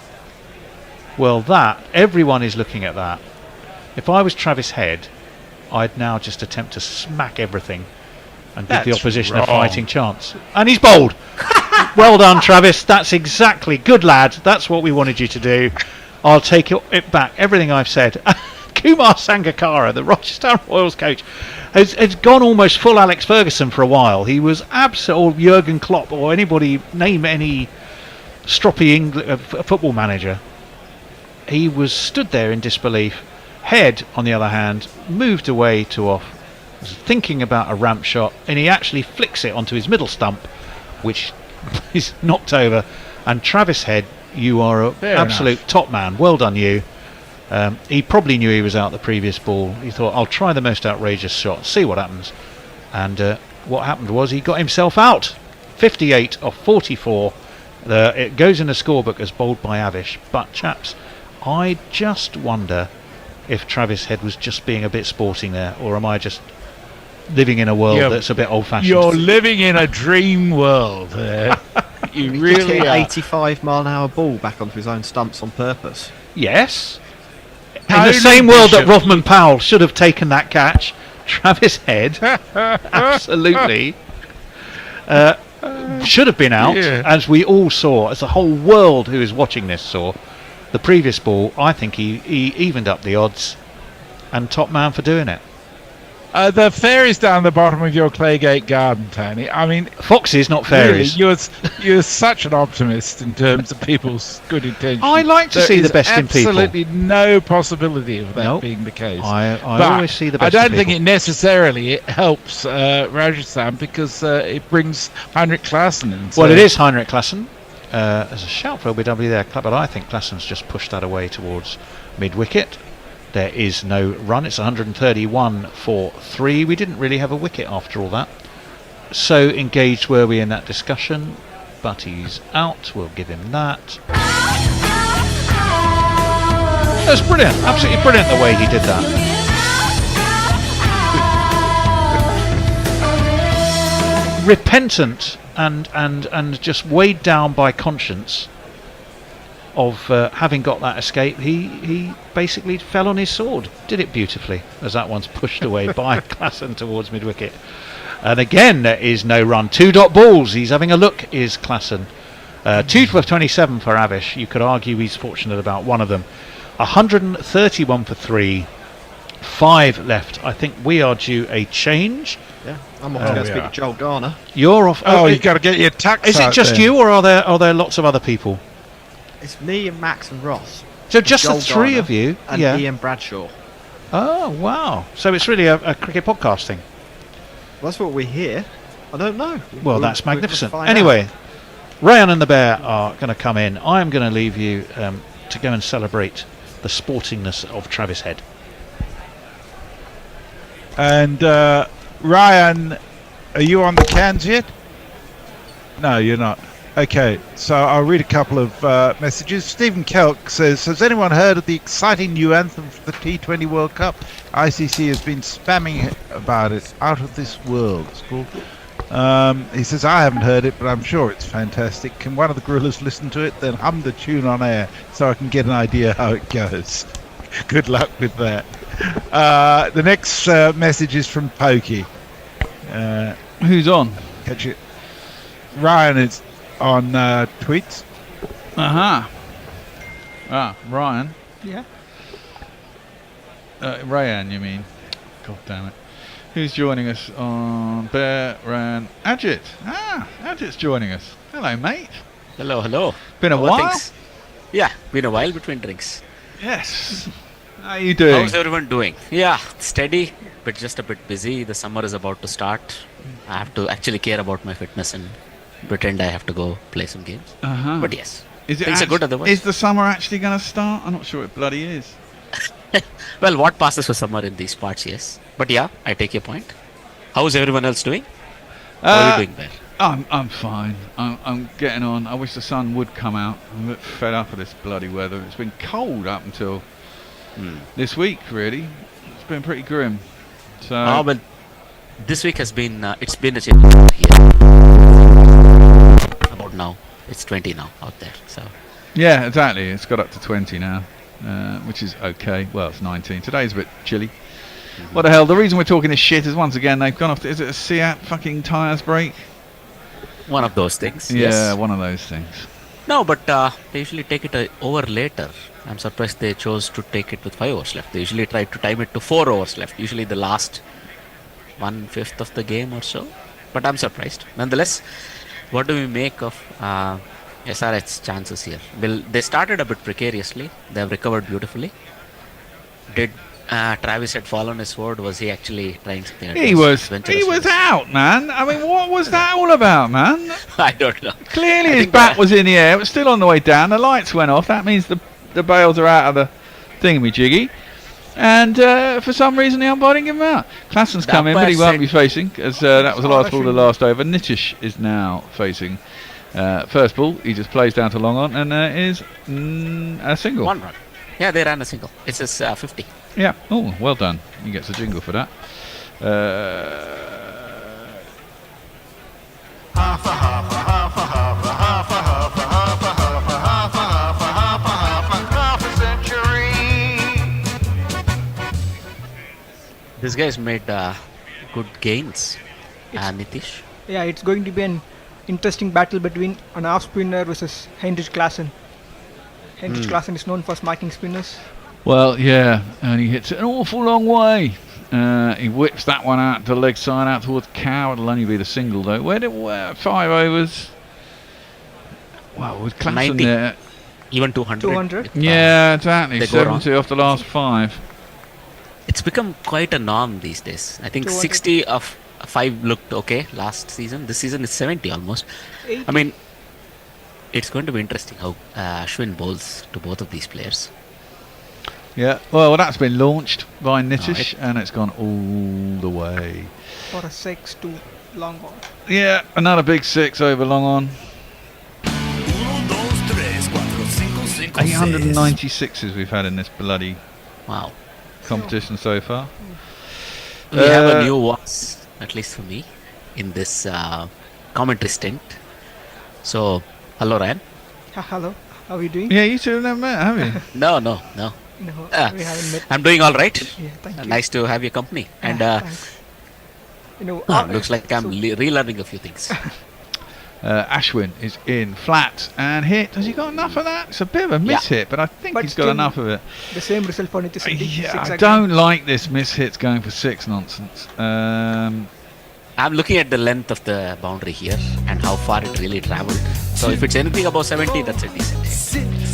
Well, everyone is looking at that. If I was Travis Head, I'd now just attempt to smack everything and give the opposition a fighting chance. And he's bowled. Well done, Travis. That's exactly good, lad. That's what we wanted you to do. I'll take it back. Everything I've said. Kumar Sangakkara, the Rajasthan Royals coach, has gone almost full Alex Ferguson for a while. He was or Jurgen Klopp, or anybody, name any stroppy football manager. He was stood there in disbelief. Head, on the other hand, moved away to off, was thinking about a ramp shot, and he actually flicks it onto his middle stump, which is knocked over. And Travis Head, you are an absolute top man. Well done, you. He probably knew he was out the previous ball. He thought, I'll try the most outrageous shot, see what happens. And what happened was he got himself out. 58 of 44. It goes in the scorebook as bowled by Avish. But, chaps, I just wonder if Travis Head was just being a bit sporting there, or am I just living in a world that's a bit old-fashioned? You're living in a dream world. You really are. An 85-mile-an-hour ball back onto his own stumps on purpose. Yes. In the same world that Rothman Powell should have taken that catch, Travis Head absolutely should have been out, as we all saw, as the whole world who is watching this saw. The previous ball, I think he evened up the odds, and top man for doing it. The fairies down the bottom of your Claygate garden, Tony. I mean, foxes, not fairies. Really, you're such an optimist in terms of people's good intentions. I like to see the best in people. Absolutely no possibility of that being the case. I always see the best. I don't think it necessarily helps Rajasthan, because it brings Heinrich Klaassen in. Well, it is Heinrich Klaassen. There's a shout for LBW there, but I think Klaassen's just pushed that away towards mid-wicket. There is no run. It's 131 for 3. We didn't really have a wicket after all that. So engaged were we in that discussion. But he's out. We'll give him that. That's brilliant. Absolutely brilliant the way he did that. Repentant and just weighed down by conscience of having got that escape, he basically fell on his sword. Did it beautifully, as that one's pushed away by Klaassen towards mid-wicket. And again, there is no run. 2 dot balls. He's having a look, is Klaassen. 2 for 27 for Avish. You could argue he's fortunate about one of them. 131 for 3. 5 left. I think we are due a change. Yeah, I'm off to go speak to Joel Garner. You're off. You've got to get your tax. Is it just you, or are there lots of other people? It's me and Max and Ross. So just the 3 of you? And Ian Bradshaw. Oh, wow. So it's really a cricket podcast thing? Well, that's what we hear. I don't know. Well, that's magnificent. Anyway, Rayan and the Bear are going to come in. I'm going to leave you to go and celebrate the sportingness of Travis Head. And Ryan, are you on the cans yet? No, you're not. Okay, so I'll read a couple of messages. Stephen Kelk says, has anyone heard of the exciting new anthem for the T20 World Cup? ICC has been spamming about it. Out of This World, it's called. He says, I haven't heard it, but I'm sure it's fantastic. Can one of the gorillas listen to it, then hum the tune on air so I can get an idea how it goes? Good luck with that. The next message is from Pokey. Who's on? Catch it. Ryan is on tweets. Ryan. Yeah. Rayan, you mean? God damn it. Who's joining us on Ran Ajit? Ajit's joining us. Hello, mate. Hello. Been a while? Things? Yeah, been a while between drinks. Yes. How are you doing? How's everyone doing? Yeah, steady, but just a bit busy. The summer is about to start. I have to actually care about my fitness and pretend I have to go play some games. But yes, things are good otherwise. Is the summer actually going to start? I'm not sure it bloody is. Well, what passes for summer in these parts, yes. But yeah, I take your point. How's everyone else doing? How are you doing there? I'm fine. I'm getting on. I wish the sun would come out. I'm a bit fed up of this bloody weather. It's been cold up until this week, really. It's been pretty grim. So. Well, this week has been. It's been a change here. About now, it's 20 now out there. So. Yeah, exactly. It's got up to 20 now, which is okay. Well, it's 19. Today's a bit chilly. What the hell? The reason we're talking this shit is once again they've gone off. Is it a Seat fucking tyres break? One of those things. Yeah, yes. One of those things. No, but they usually take it over later. I'm surprised they chose to take it with 5 hours left. They usually try to time it to 4 hours left. Usually the last 1/5 of the game or so. But I'm surprised. Nonetheless, what do we make of SRH's chances here? Well, they started a bit precariously. They have recovered beautifully. Did Travis had fallen his sword? Was he actually trying something? He was out, man. I mean, what was that all about, man? I don't know. Clearly his bat was in the air. It was still on the way down. The lights went off. That means the bails are out of the thingamajiggy. And for some reason the umpire didn't give him out. Klassen's come in, but he won't be facing, as that was the last ball of the last over. Nitish is now facing first ball. He just plays down to long on, and is a single. 1 run. Yeah, they ran a single. It's his 50. Yeah. Oh, well done. He gets a jingle for that. This guy's made good gains, Nitish. Yeah, it's going to be an interesting battle between an off spinner versus Heinrich Klaassen. Heinrich Klaassen is known for smacking spinners. Well, yeah, and he hits it an awful long way. He whips that one out to the leg side, out towards Cow. It'll only be the single, though. Where 5 overs? Well, with Klaassen 90, there. Even 200. 200? Yeah, exactly. 70 off the last 5. It's become quite a norm these days. I think 60 of 5 looked okay last season. This season is 70 almost. 80. I mean, it's going to be interesting how Ashwin bowls to both of these players. Yeah, well, that's been launched by Nitish, and it's gone all the way. For a 6 to long on. Yeah, another big 6 over long on. 896s we've had in this bloody competition so far. We have a new voice, at least for me, in this commentary stint. So, hello Ryan. Hello, how are you doing? Yeah, you two have never met, have you? No. No, we haven't met. I'm doing all right. Yeah, thank you. Nice to have your company. And looks like I'm relearning a few things. Ashwin is in flat and hit. Has he got enough of that? It's a bit of a miss hit, but I think he's got enough of it. The same result for Nitish. Yeah, I don't like this miss hits going for 6 nonsense. I'm looking at the length of the boundary here and how far it really travelled. So if it's anything above 70, that's a decent hit.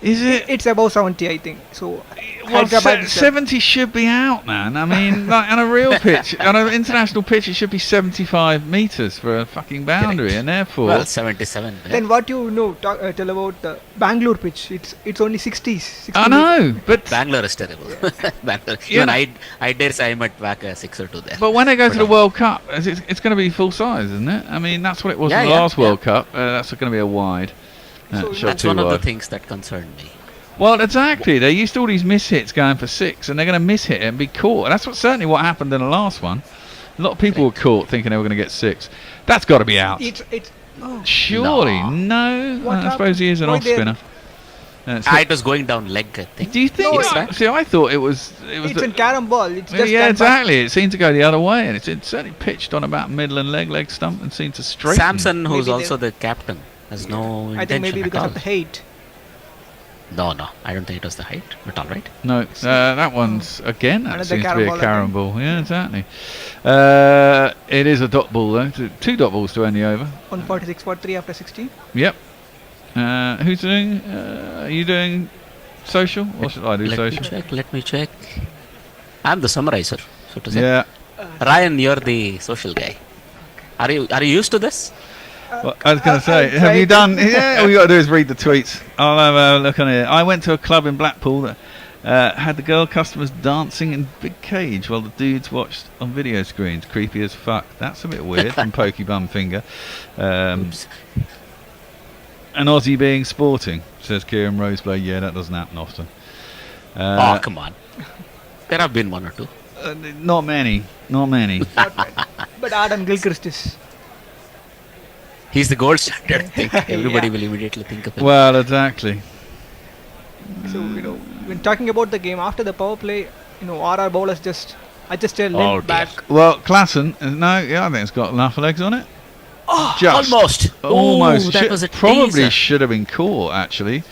Is it? It's above 70, I think. So Hyderabad. 70 should be out, man. I mean, like on a real pitch, on an international pitch, it should be 75 metres for a fucking boundary, and therefore. Well, 77. Yeah. Then what you know? Tell about the Bangalore pitch. It's only 60s. 60 I know, but Bangalore is terrible. Bangalore. Even I dare say I might whack a 6 or 2 there. But when they go to the World Cup, it's going to be full size, isn't it? I mean, that's what it was in the last World Cup. That's going to be a wide. That's one of the things that concerned me. Well, exactly. They're used to all these miss hits going for 6, and they're going to miss hit it and be caught. That's certainly what happened in the last one. A lot of people were caught thinking they were going to get 6. That's got to be out. Surely, no. I suppose he is an off spinner. It was going down leg, I think. Do you think? See, I thought it was. It's in carom ball. It's just exactly. It seemed to go the other way, and it's certainly pitched on about middle and leg stump, and seemed to straighten. Samson, who's also the captain, has no intention. I think maybe because of the height. No, I don't think it was the height, but all right. No, that one's again. That seems to be a carom ball. Yeah, exactly. It is a dot ball though. 2 dot balls to end the over. 146.3 after 16. Yep. Who's doing? Are you doing social? Or should I do social? Let me check. I'm the summarizer, so to say. Yeah. Ryan, you're the social guy. Are you used to this? Well, I was going to say, have you done? Yeah, all you got to do is read the tweets. I'll have a look on it. I went to a club in Blackpool that had the girl customers dancing in big cage while the dudes watched on video screens. Creepy as fuck. That's a bit weird. From Pokey Bum Finger. An Aussie being sporting, says Kieran Roseblade. Yeah, that doesn't happen often. Come on. There have been 1 or 2. Not many. But Adam Gilchrist is. He's the gold standard. I think everybody will immediately think of him. Well, exactly. So when talking about the game after the power play, RR bowlers just limped back. Well, Klassen, I think it's got enough legs on it. Almost. That was a probably should have been caught actually.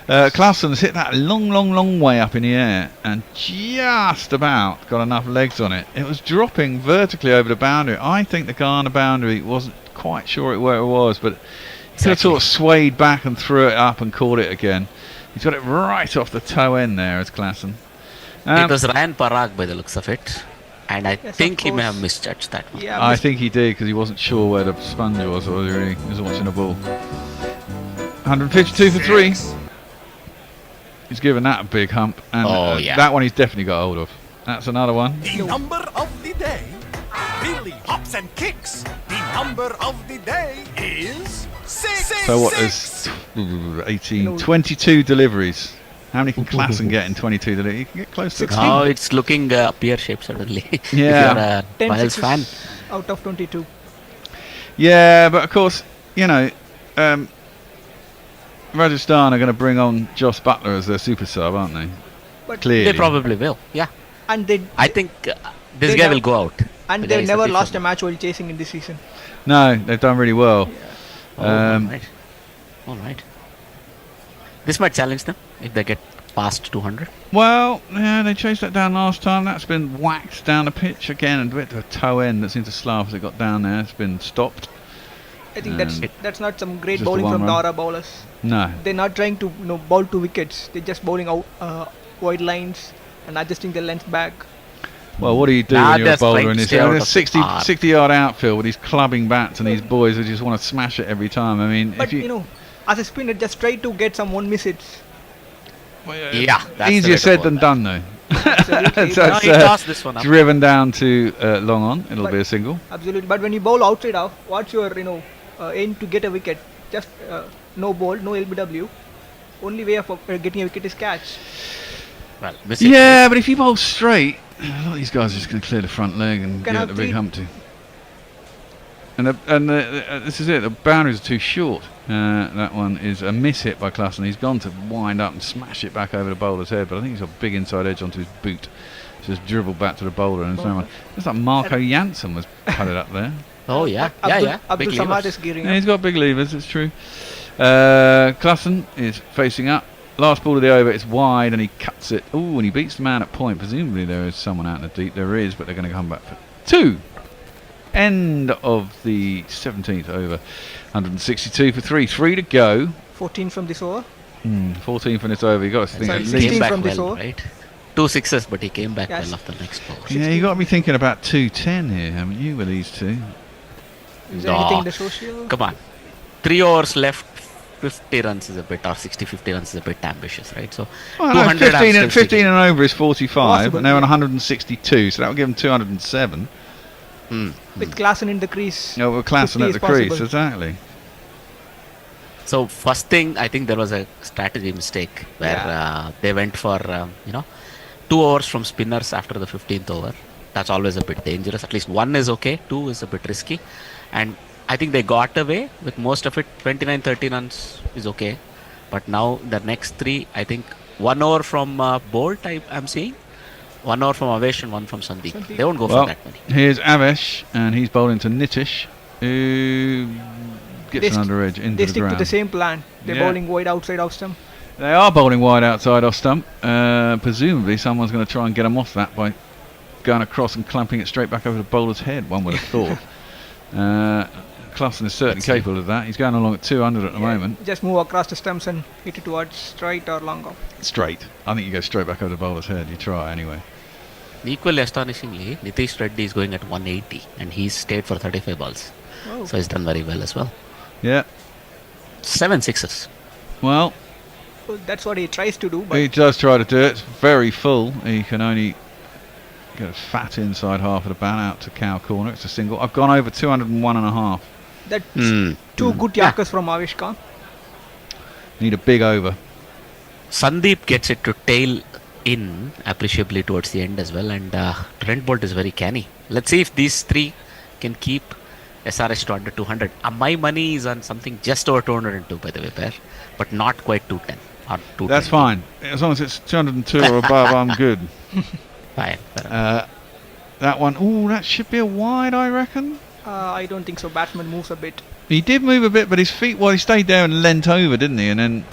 Klassen's hit that long way up in the air and just about got enough legs on it. It was dropping vertically over the boundary. I think the guy on the boundary wasn't quite sure where it was, but he sort of swayed back and threw it up and caught it again. He's got it right off the toe end there as Klassen. It was Ryan Parag by the looks of it, and I think he may have misjudged that one. Yeah, I think he did because he wasn't sure where the sponge was, or he was watching the ball. 152 for 3. He's given that a big hump, and that one he's definitely got hold of. That's another one. The number of the day really hops and kicks. The number of the day is 6. So what is 18, 22 deliveries? How many can Klassen get in 22 deliveries? You can get close to 16. Oh, it's looking pear-shaped suddenly. Yeah. If you're a Miles fan. Out of 22. Yeah, but of course, Rajasthan are going to bring on Joss Butler as their super sub, aren't they? But clearly. They probably will, yeah. And I think this guy will go out. And they've never lost a match while chasing in this season. No, they've done really well. Yeah. All right. This might challenge them if they get past 200. Well, yeah, they chased that down last time. That's been whacked down the pitch again and went to a toe end that seemed to slow as it got down there. It's been stopped. I think that's not some great bowling from Dara bowlers. No. They're not trying to bowl 2 wickets. They're just bowling out wide lines and adjusting their length back. Well, what do you do when you're a bowler in this 60-yard outfield with these clubbing bats and these boys who just want to smash it every time? I mean, but as a spinner, just try to get some 1 miss hits. Well, yeah, easier said than done, though. So he tossed this one up. Driven down to long on, it'll be a single. Absolutely, but when you bowl outside off, what's your aim to get a wicket? Just no ball, no LBW. Only way of getting a wicket is catch. Well, yeah, but if you bowl straight, a lot of these guys are just going to clear the front leg and get the big hump to. And this is it. The boundaries are too short. That one is a miss hit by Klassen. He's gone to wind up and smash it back over the bowler's head, but I think he's got a big inside edge onto his boot. Just dribbled back to the bowler, and it's like Marco Janssen was putted up there. Oh yeah, Abdul Samad is gearing up. He's got big levers. It's true. Klassen is facing up. Last ball of the over, it's wide, and he cuts it. Ooh, and he beats the man at point. Presumably there is someone out in the deep. There is, but they're going to come back for 2. End of the 17th over. 162 for 3. 3 to go. 14 from this over. 14 from this over. You got to think at least. 16 from this over. Right? 2 sixes, but he came back well off the next ball. Yeah, you got to be thinking about 210 here, haven't you, with these two? Is there anything in the social? Come on. 3 overs left, 50 runs is a bit, or 50 runs is a bit ambitious, right? So, 200 15 and over is 45, Possible, and they're on 162, so that will give them 207. With Klaassen in the crease. Yeah, with Klaassen at the crease, exactly. So, first thing, I think there was a strategy mistake where they went for, 2 overs from spinners after the 15th over. That's always a bit dangerous. At least 1 is okay, 2 is a bit risky. And I think they got away with most of it. 29-30 runs is okay. But now the next 3, I think 1 over from Bolt, I'm seeing. 1 over from Avesh and 1 from Sandeep. They won't go for that many. Here's Avesh, and he's bowling to Nitish, who gets an under edge into the ground. They stick to the same plan. They're bowling wide outside off stump. They are bowling wide outside off stump. Presumably someone's going to try and get them off that by going across and clumping it straight back over the bowler's head, one would have thought. Klaassen is certainly capable of that. He's going along at 200 at the moment. Just move across the stumps and hit it towards straight or long off. Straight. I think you go straight back over the bowler's head. You try anyway. Equally astonishingly, Nitish Reddy is going at 180 and he's stayed for 35 balls. Oh. So he's done very well as well. Yeah. 7 sixes. Well, that's what he tries to do. But he does try to do it. It's very full. He can only get a fat inside half of the bat out to cow corner. It's a single. I've gone over 201.5. That's 2 good Yorkers from Avesh Khan. Need a big over. Sandeep gets it to tail in appreciably towards the end as well, and Trent Bolt is very canny. Let's see if these 3 can keep SRH to under 200. My money is on something just over 202, by the way, pair, but not quite 210 or 220. That's fine. As long as it's 202 or above, I'm good. Fine. That one, that should be a wide, I reckon. I don't think so. Batsman moves a bit. He did move a bit, but his feet, he stayed there and leant over, didn't he? And then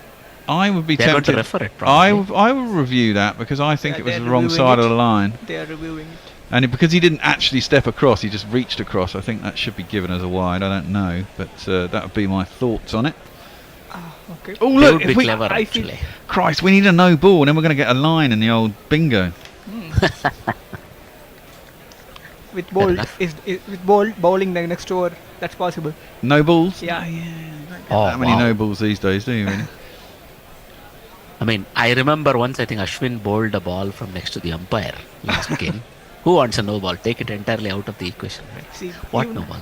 I would be tempted. They're going to refer it, probably. I will review that because I think it was the wrong side of the line. They are reviewing it. And because he didn't actually step across, he just reached across. I think that should be given as a wide. I don't know, but that would be my thoughts on it. Okay. Oh look, be clever, actually. Christ, we need a no ball, and then we're going to get a line in the old bingo. With Bolt bowling the next over, that's possible. No balls? Yeah. That many no balls these days, do you really? I mean, I remember once I think Ashwin bowled a ball from next to the umpire last game. Who wants a no ball? Take it entirely out of the equation. Right? See, what no ball?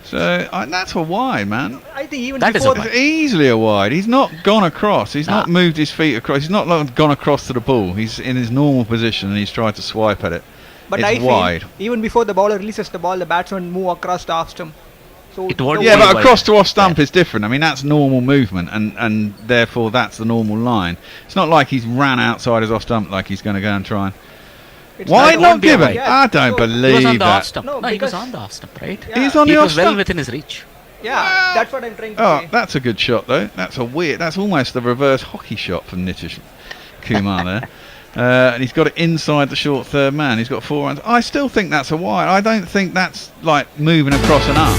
So that's a wide, man. I think even that before is easily a wide. He's not gone across. He's not moved his feet across. He's not gone across to the ball. He's in his normal position and he's tried to swipe at it. But it's wide. Feel even before the bowler releases the ball, the batsman move across the off stump. So but across to off stump is different. I mean, that's normal movement, and therefore that's the normal line. It's not like he's ran outside his off stump like he's going to go and try and. Why not give it? I don't believe that. No, he was on the off stump, right? Yeah. He's on the off stump. He was well within his reach. Yeah, that's what I'm trying to say. That's a good shot though. That's almost the reverse hockey shot from Nitish Kumar there. And he's got it inside the short third man. He's got 4 runs. I still think that's a wide. I don't think that's like moving across an arm.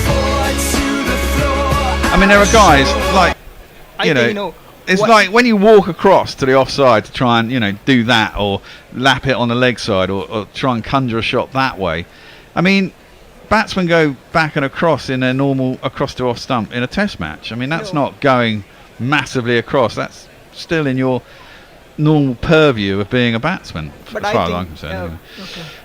I mean, there are guys like, it's like when you walk across to the offside to try and, do that or lap it on the leg side or try and conjure a shot that way. I mean, batsmen go back and across in their normal across to off stump in a test match. I mean, that's not going massively across. That's still in your normal purview of being a batsman, as far as I'm concerned.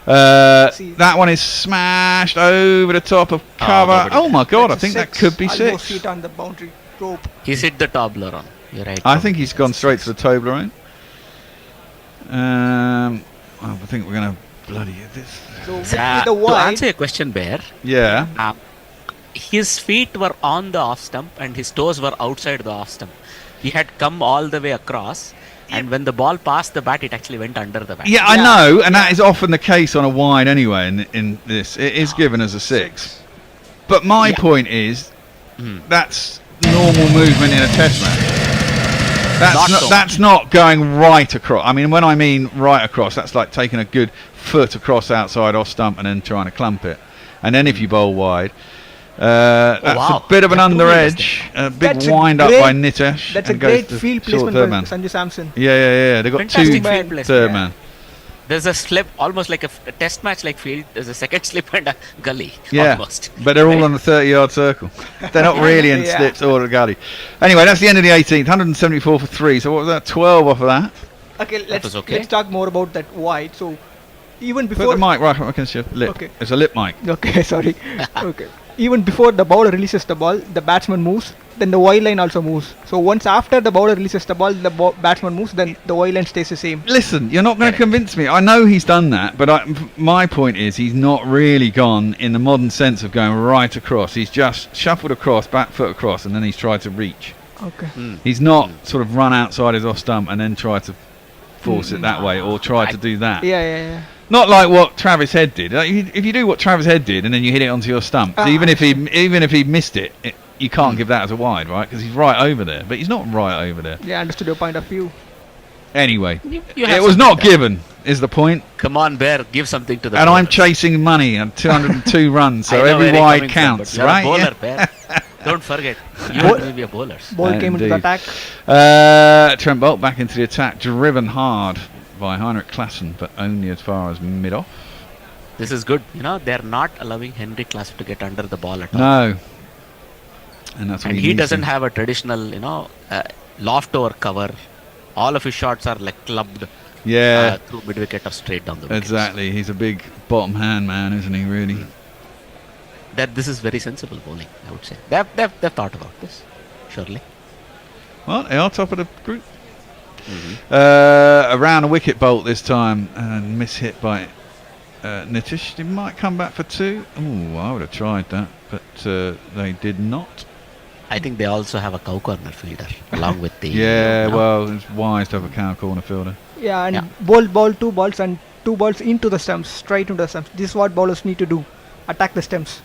That one is smashed over the top of cover. Oh my God, I think that could be 6. Almost hit on the boundary rope. He's hit the Toblerone. You're right. I think he's gone straight to the Toblerone. I think we're going to bloody this. To answer your question, Bear. Yeah. His feet were on the off stump and his toes were outside the off stump. He had come all the way across. And when the ball passed the bat, it actually went under the bat. Yeah, I know, and that is often the case on a wide anyway. In this, it is given as a 6. But my point is, that's normal movement in a test match. That's not going right across. I mean, when I mean right across, that's like taking a good foot across outside off stump and then trying to clump it. And then if you bowl wide. That's a bit of an under edge, a big wind up by Nitish. That's a great field placement for Sanju Samson. Yeah. They've got fantastic 2 third man. There's a slip, almost like a test match like field. There's a second slip and a gully. Yeah, almost. But they're all on the 30-yard circle. They're not really in slips or a gully. Anyway, that's the end of the 18th. 174 for 3. So what was that? 12 off of that. Okay, let's talk more about that wide. So even before put the mic right against your lip. Okay. It's a lip mic. Okay, sorry. Okay. Even before the bowler releases the ball, the batsman moves. Then the wide line also moves. So once after the bowler releases the ball, the batsman moves. Then the wide line stays the same. Listen, you're not going to convince me. I know he's done that, but my point is he's not really gone in the modern sense of going right across. He's just shuffled across, back foot across, and then he's tried to reach. Okay. He's not sort of run outside his off stump and then tried to force it that way or tried to do that. Yeah. Not like what Travis Head did. If you do what Travis Head did and then you hit it onto your stump, even if he missed it, you can't give that as a wide, right? Because he's right over there. But he's not right over there. Yeah, understood your point of view. Anyway, it was not given, is the point. Come on, Bear, give something to the And bowlers. I'm chasing money and 202 runs, so every wide counts, from, right? You're a bowler, Bear. Don't forget, you will be a bowler. Ball came into the attack. Trent Bolt back into the attack, driven hard by Heinrich Klaassen, but only as far as mid-off. This is good. They're not allowing Henry Klaassen to get under the ball at all. No. And that's what he doesn't have a traditional, loft over cover. All of his shots are like clubbed through mid-wicket or straight down the wicket. Exactly. He's a big bottom hand man, isn't he, really? This is very sensible bowling, I would say. They've thought about this, surely. Well, they are top of the group. Around a wicket bolt this time and miss-hit by Nitish. He might come back for 2. Ooh, I would have tried that, but they did not. I think they also have a cow corner fielder along with the... well, it's wise to have a cow corner fielder. Yeah, and ball 2 balls and 2 balls into the stumps, straight into the stumps. This is what bowlers need to do. Attack the stumps.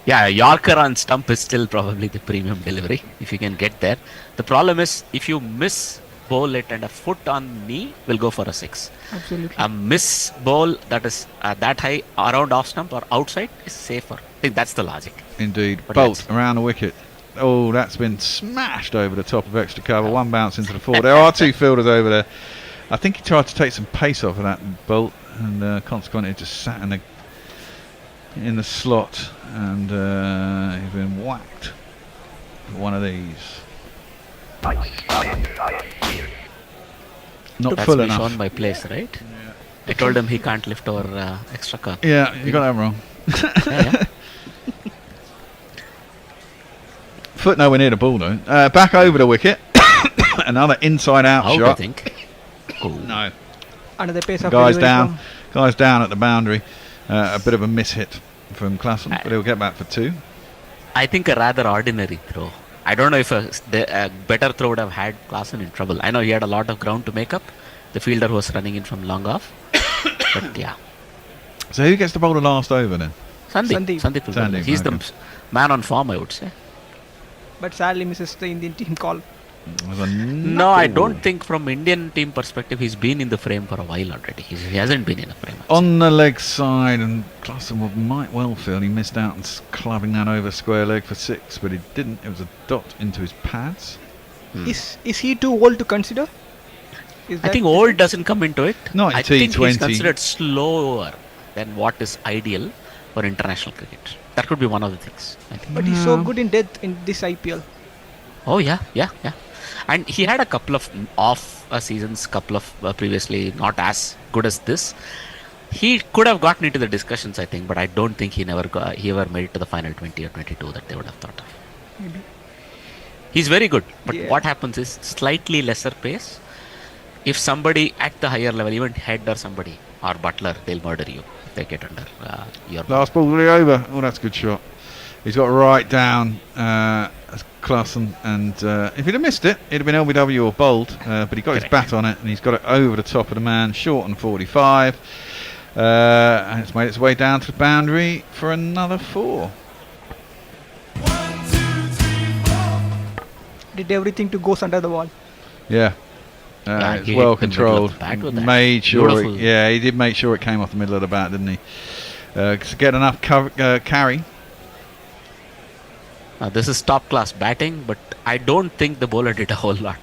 Yeah, Yorker on stump is still probably the premium delivery, if you can get there. The problem is, if you miss bowl it and a foot on knee, will go for a 6. Absolutely. A miss bowl that is that high around off stump or outside is safer. I think that's the logic. Indeed. But Bolt around the wicket. Oh, that's been smashed over the top of extra cover. One bounce into the 4. There are 2 fielders over there. I think he tried to take some pace off of that Bolt, and consequently it just sat in the slot, and he's been whacked with one of these. Not That's full enough. Shown by place, right? Yeah. I told him he can't lift over extra cut. Yeah, you got that wrong. Yeah. Foot nowhere near the ball though. Back over the wicket. Another inside out shot. I think. No. Another pace Guys down at the boundary. A bit of a miss-hit from Klaassen, but he'll get back for 2. I think a rather ordinary throw. I don't know if a better throw would have had Klaassen in trouble. I know he had a lot of ground to make up. The fielder was running in from long off. But yeah. So who gets the bowl the last over then? Sandeep. He's the man on form, I would say. But sadly misses the Indian team call. No, I don't think from Indian team perspective he's been in the frame for a while already. He hasn't been in the frame. On the leg side, and Klaassen might well feel he missed out on clubbing that over square leg for 6, but he didn't. It was a dot into his pads. Is he too old to consider? I think old doesn't come into it. No, I think he's considered slower than what is ideal for international cricket. That could be one of the things, I think. But he's so good in depth in this IPL. Oh yeah. And he had a couple of off seasons, couple of previously not as good as this. He could have gotten into the discussions, I think, but I don't think he ever made it to the final 20 or 22 that they would have thought of. Maybe. He's very good, but what happens is slightly lesser pace. If somebody at the higher level, even Head or somebody, or Butler, they'll murder you if they get under your last ball really over. Oh, that's a good shot. He's got right down Klaassen, and if he'd have missed it, it'd have been LBW or bowled, but he got his bat on it, and he's got it over the top of the man, short on 45, and it's made its way down to the boundary for another 4. 1, 2, 3, 4. Did everything to goes under the wall. Yeah. It's well controlled. Made sure he did make sure it came off the middle of the bat, didn't he? To get enough carry. This is top class batting, but I don't think the bowler did a whole lot.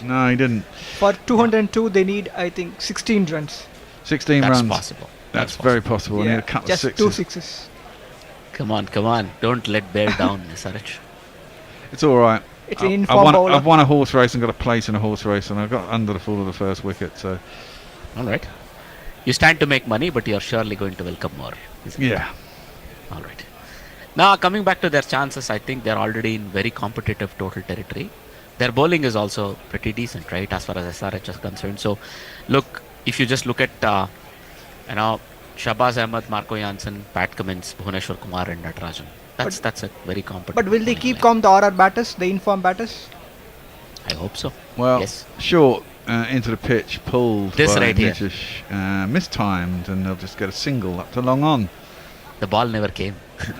No, he didn't. For 202, they need, I think, 16 runs. 16 That's runs. Possible. That's very possible. I need a couple just of sixes. 2 sixes. Come on. Don't let Bear down, Saraj. It's all right. It's an informed bowler. I've won a horse race and got a place in a horse race, and I got under the fall of the first wicket. So, all right. You stand to make money, but you're surely going to welcome more. Yeah. All right. Now, coming back to their chances, I think they're already in very competitive total territory. Their bowling is also pretty decent, right, as far as SRH is concerned. So, look, if you just look at, Shahbaz Ahmed, Marco Jansen, Pat Cummins, Bhuvneshwar Kumar and Natarajan. That's a very competitive. But will they keep calm the RR batters, the informed batters? I hope so. Well, yes. Short into the pitch, pulled this by right here. mistimed, and they'll just get a single up to long on. The ball never came.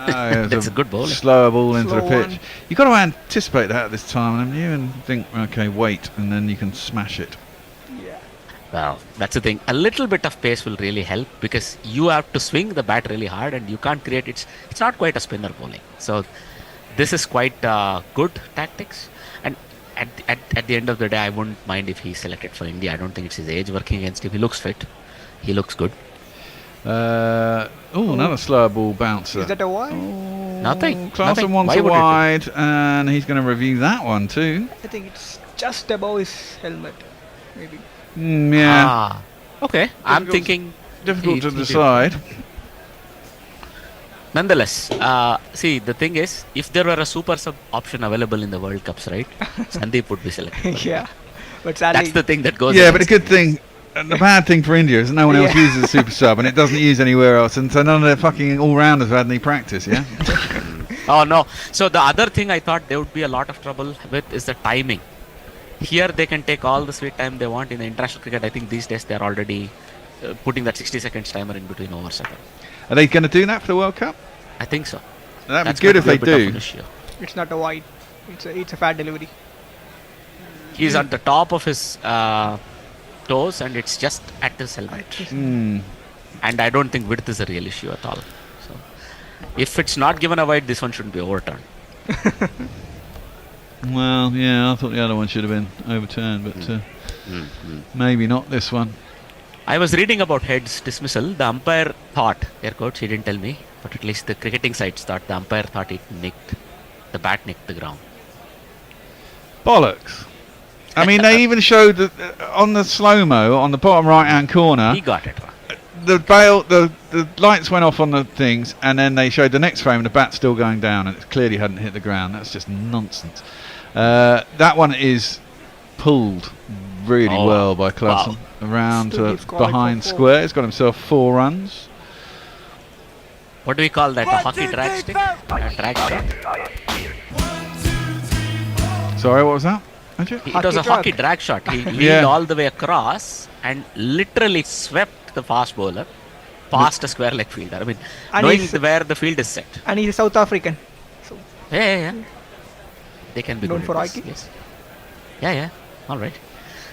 No, that's a good ball. Slower ball into the pitch. You've got to anticipate that at this time, haven't you? And think, okay, wait, and then you can smash it. Yeah. Well, that's the thing. A little bit of pace will really help because you have to swing the bat really hard, and you can't create it's not quite a spinner bowling. So this is quite good tactics. And at the end of the day, I wouldn't mind if he's selected for India. I don't think it's his age working against him. He looks fit. He looks good. Another slower ball bouncer. Is that a wide? Nothing. Clarkson wants a wide, and he's going to review that one too. I think it's just above his helmet, maybe. Yeah. Okay. I'm thinking difficult to decide. Nonetheless, see, the thing is, if there were a super sub option available in the World Cups, right, Sandeep would be selected. Yeah, but that's the thing that goes. Yeah, but the good thing, the bad thing for India is that no one else uses a super sub, and it doesn't use anywhere else, and so none of their fucking all-rounders have had any practice. Yeah. Oh no! So the other thing I thought there would be a lot of trouble with is the timing. Here they can take all the sweet time they want. In the international cricket, I think these days they're already putting that 60 seconds timer in between overs. Are they going to do that for the World Cup? I think so. That'd be good if they do. It's not a wide. It's a fat delivery. He's at the top of his toes, and it's just at his helmet. And I don't think width is a real issue at all. So, if it's not given a wide, this one shouldn't be overturned. Well, yeah, I thought the other one should have been overturned, but maybe not this one. I was reading about Head's dismissal. The umpire thought, air quotes, he didn't tell me, but at least the cricketing sites thought the umpire thought the bat nicked the ground. Bollocks. I mean, they even showed that on the slow-mo on the bottom right-hand corner. He got it wrong. The lights went off on the things, and then they showed the next frame and the bat still going down, and it clearly hadn't hit the ground. That's just nonsense. That one is pulled really well by Clarkson. Around to behind square. He's got himself 4 runs. What do we call that? A hockey drag stick? A drag shot? Sorry, what was that? It was a hockey drag shot. He leaned all the way across and literally swept the fast bowler past a square leg fielder. I mean, knowing where the field is set. And he's a South African. So yeah. They can be known good for at hockey. Yes. Yeah. All right.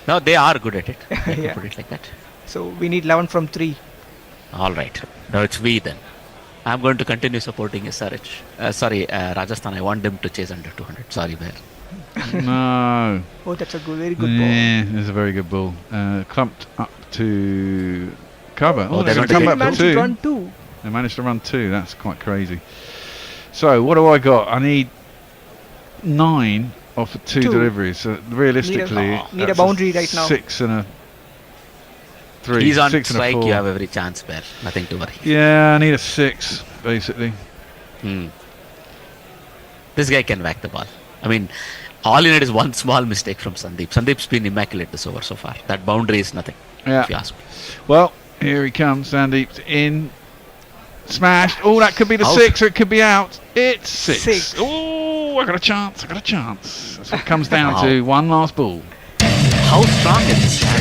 No, they are good at it. Yeah. Put it like that. So we need 11 from 3. All right. Now it's we then. I'm going to continue supporting SRH. Rajasthan. I want them to chase under 200. Sorry, Bear. No. Oh, that's a very good ball. Yeah, it's a very good ball. Clumped up to cover. They're going to come back for 2. They managed to run 2. That's quite crazy. So what do I got? I need 9 off of 2 deliveries. So realistically, need a boundary right now. 6 and a 3. He's on 6 strike. and a 4. You have every chance, Bear. Nothing to worry. Yeah, I need a 6 basically. This guy can whack the ball. I mean, all you need is one small mistake from Sandeep. Sandeep's been immaculate this over so far. That boundary is nothing. Yeah. If you ask me. Well, here he comes. Sandeep's in. Smashed. Oh, that could be the 6 or it could be out. It's 6. Oh, I got a chance. That's what it comes down to. One last ball. How strong is this guy?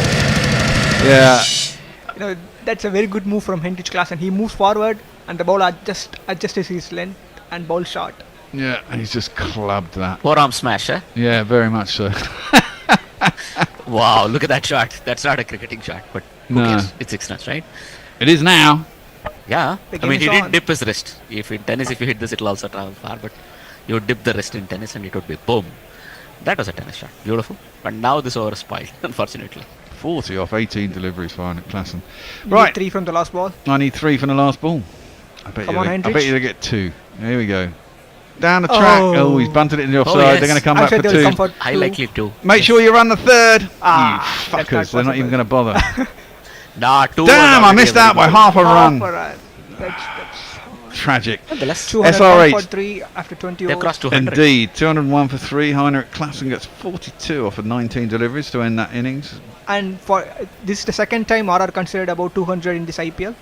Yeah. That's a very good move from Hendrich Klaassen. He moves forward and the ball adjusts his length and ball shot. Yeah, and he's just clubbed that. Forearm smash, eh? Yeah, very much so. Wow, look at that shot. That's not a cricketing shot, but who cares? It's 6 runs, right? It is now. Yeah. I mean, he didn't dip his wrist. If in tennis, if you hit this, it'll also travel far, but you would dip the wrist in tennis and it would be boom. That was a tennis shot. Beautiful. But now this over is spoiled, unfortunately. 40 off 18 deliveries fine at Klassen. Right. Need 3 from the last ball. I need 3 from the last ball. I bet you they get 2. Here we go. Down the track. Oh, he's bunted it in the offside. Yes. They're going to come back for 2. I likely to. Make sure you run the 3rd. You fuckers. They're not even going to bother. Nah, 2. Damn, I missed out by half a run. That's tragic. SRH for 3 after 20 They've overs. crossed 200. Indeed. 201 for 3. Heinrich Klassen gets 42 off of 19 deliveries to end that innings. And for this is the second time RR considered about 200 in this IPL.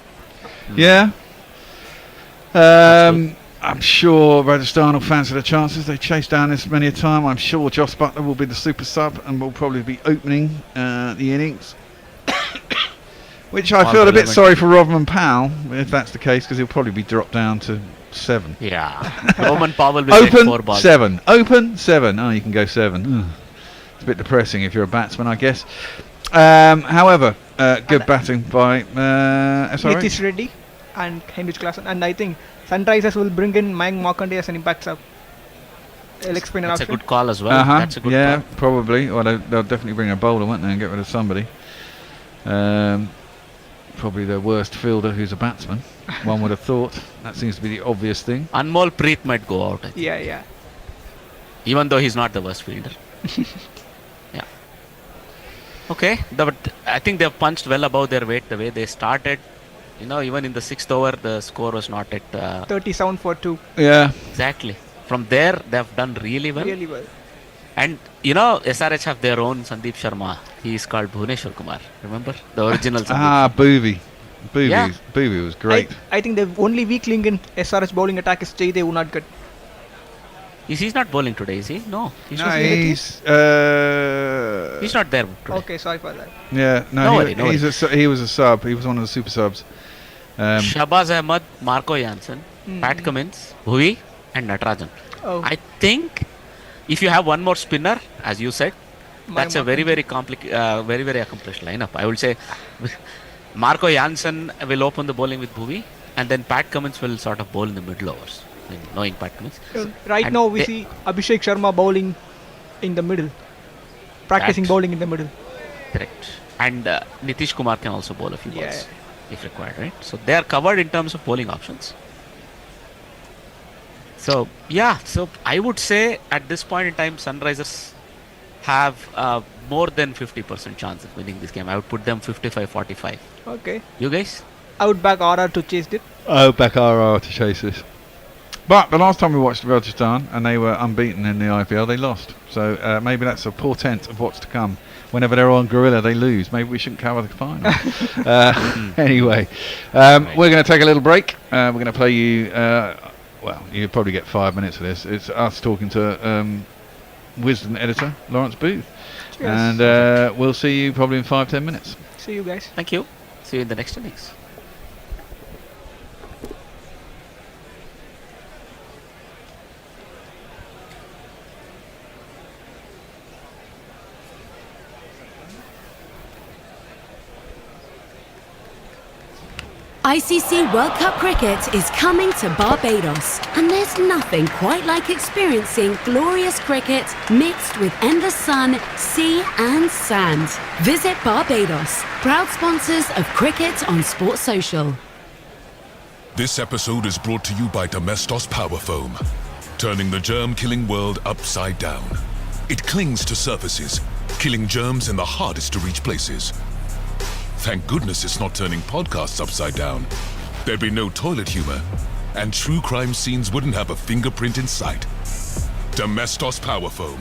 Yeah. I'm sure Rajasthan will fancy the chances. They chased down this many a time. I'm sure Joss Buttler will be the super sub and will probably be opening the innings. Which I feel a bit sorry for Rodman Powell, if that's the case, because he'll probably be dropped down to 7. Yeah. Roman Powell will take 4 balls. 7. Open 7. Oh, you can go 7. Ugh. It's a bit depressing if you're a batsman, I guess. However, good batting by SRH. Nitish Reddy and Heinrich Klassen. And I think Sunrisers will bring in Mayank Markanday as an impact sub. That's a good call as well. That's a good call. Probably. Well, they'll definitely bring a bowler, won't they, and get rid of somebody. Probably their worst fielder, who's a batsman. One would have thought. That seems to be the obvious thing. Anmol Preet might go out. Yeah. Even though he's not the worst fielder. Yeah. Okay, but I think they've punched well above their weight the way they started. Even in the 6th over, the score was not at 37 for 2. Yeah. Exactly. From there, they've done really well. And SRH have their own Sandeep Sharma. He is called Bhuvneshwar Kumar. Remember the original Sandeep? Boovy. Boovy was great. I think the only weak link in SRH bowling attack is Jaydev Unadkat. He's not bowling today, is he? No. He's not there today. Okay, sorry for that. Yeah, he was a sub. He was one of the super subs. Shahbaz Ahmed, Marco Janssen, Pat Cummins, Bhuvi, and Natarajan. I think if you have one more spinner, as you said, that's a very, very very, very accomplished lineup. I would say Marco Janssen will open the bowling with Bhuvi, and then Pat Cummins will sort of bowl in the middle overs. Knowing Pat Cummins. Right now we see Abhishek Sharma bowling in the middle, practicing bowling in the middle. Correct. And Nitish Kumar can also bowl a few balls if required, right? So they are covered in terms of bowling options. So I would say at this point in time, Sunrisers have more than 50% chance of winning this game. I would put them 55-45. Okay. You guys? I would back RR to chase it. I would back RR to chase this. But the last time we watched Rajasthan and they were unbeaten in the IPL, they lost. So maybe that's a portent of what's to come. Whenever they're on Gorilla, they lose. Maybe we shouldn't cover the final. Anyway, we're going to take a little break. We're going to play you... you'll probably get 5 minutes of this. It's us talking to Wisdom editor, Lawrence Booth. Cheers. And we'll see you probably in 5-10 minutes. See you guys. Thank you. See you in the next innings. ICC World Cup cricket is coming to Barbados, and there's nothing quite like experiencing glorious cricket mixed with endless sun, sea and sand. Visit Barbados, proud sponsors of Cricket on Sports Social. This episode is brought to you by Domestos Power Foam, turning the germ-killing world upside down. It clings to surfaces, killing germs in the hardest to reach places. Thank goodness it's not turning podcasts upside down. There'd be no toilet humor, and true crime scenes wouldn't have a fingerprint in sight. Domestos Power Foam.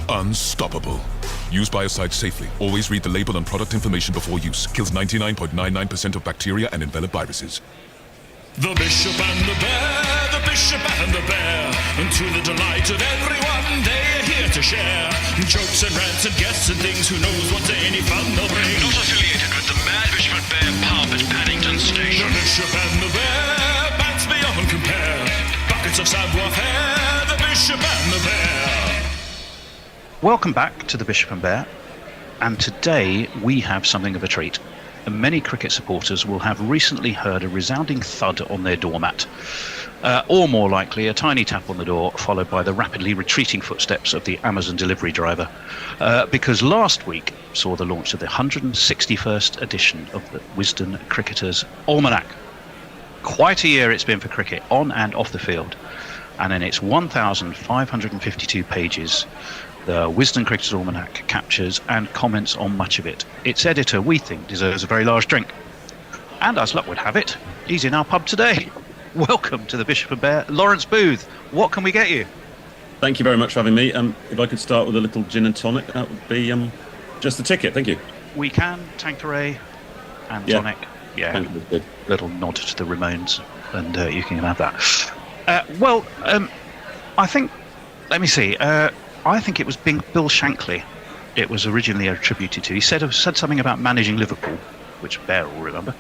Unstoppable. Use biocides safely. Always read the label and product information before use. Kills 99.99% of bacteria and envelop viruses. The Bishop and the Bear, the Bishop and the Bear, and to the delight of everyone, they are here to share jokes and rants and guests and things. Who knows what any fun they'll bring? Not affiliated with the Mad Bishop and Bear pub at Paddington Station. The Bishop and the Bear, bats beyond compare, buckets of savoir-faire. The Bishop and the Bear. Welcome back to the Bishop and Bear, and today we have something of a treat. many cricket supporters will have recently heard a resounding thud on their doormat. Or more likely, a tiny tap on the door, followed by the rapidly retreating footsteps of the Amazon delivery driver. Because last week saw the launch of the 161st edition of the Wisden Cricketers Almanac. Quite a year it's been for cricket, on and off the field. And in its 1,552 pages, the Wisden Cricketers Almanac captures and comments on much of it. Its editor, we think, deserves a very large drink. And as luck would have it, he's in our pub today. Welcome to the Bishop and Bear, Lawrence Booth. What can we get you? Thank you very much for having me. If I could start with a little gin and tonic, that would be just the ticket. Thank you. We can, Tanqueray and tonic. Yeah, little nod to the Ramones, and you can have that. I think, let me see, I think it was Bill Shankly it was originally attributed to. He said something about managing Liverpool, which Bear will remember.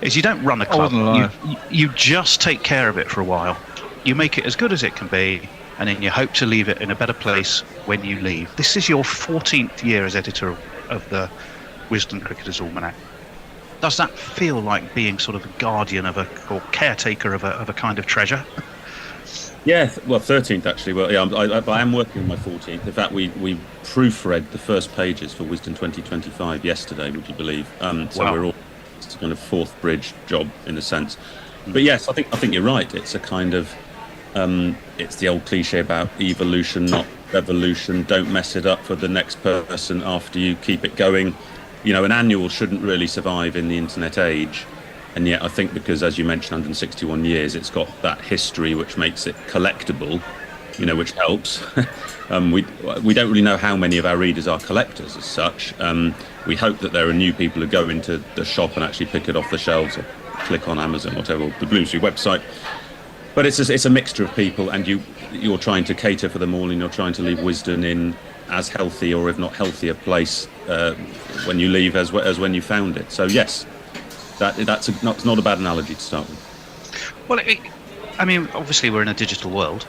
Is you don't run a club, you just take care of it for a while. You make it as good as it can be, and then you hope to leave it in a better place when you leave. This is your 14th year as editor of the Wisden Cricketers Almanac. Does that feel like being sort of a guardian of or caretaker of a kind of treasure? Yeah, well, 13th actually. Well, yeah, I am working on my 14th. In fact, we proofread the first pages for Wisden 2025 yesterday, would you believe? So we're all, it's a kind of fourth bridge job in a sense. But yes, I think you're right. It's a kind of it's the old cliche about evolution, not revolution. Don't mess it up for the next person after you. Keep it going. You know, an annual shouldn't really survive in the internet age. And yet I think because, as you mentioned, 161 years, it's got that history which makes it collectible, you know, which helps. We don't really know how many of our readers are collectors as such. We hope that there are new people who go into the shop and actually pick it off the shelves or click on Amazon, whatever, the Bloomsbury website. But it's a mixture of people, and you're trying to cater for them all, and you're trying to leave Wisden in as healthy, or if not healthier, place when you leave as when you found it. So yes. That's not a bad analogy to start with. Well, I mean, obviously we're in a digital world.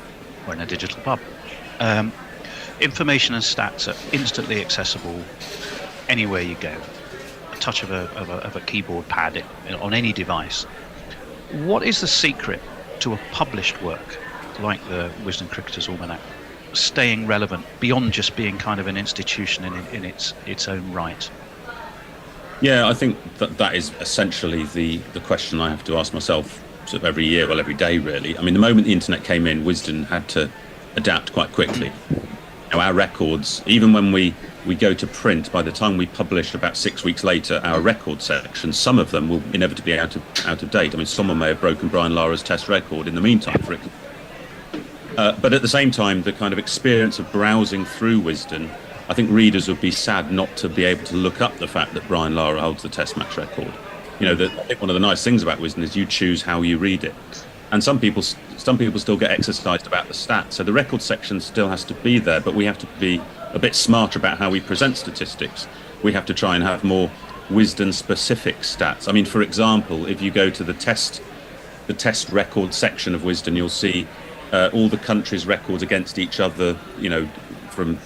We're in a digital pub. Information and stats are instantly accessible anywhere you go. A touch of a keyboard pad on any device. What is the secret to a published work like the Wisden Cricketers Almanac staying relevant beyond just being kind of an institution in its own right? Yeah, I think that is essentially the question I have to ask myself sort of every year, well, every day, really. I mean, the moment the internet came in, Wisden had to adapt quite quickly. Now, our records, even when we go to print, by the time we publish about 6 weeks later, our record section, some of them will inevitably be out of date. I mean, someone may have broken Brian Lara's test record in the meantime, for example. But at the same time, the kind of experience of browsing through Wisden, I think readers would be sad not to be able to look up the fact that Brian Lara holds the Test match record. You know, I think one of the nice things about Wisden is you choose how you read it, and some people still get exercised about the stats. So the record section still has to be there, but we have to be a bit smarter about how we present statistics. We have to try and have more Wisden-specific stats. I mean, for example, if you go to the test record section of Wisden, you'll see all the countries' records against each other. You know, from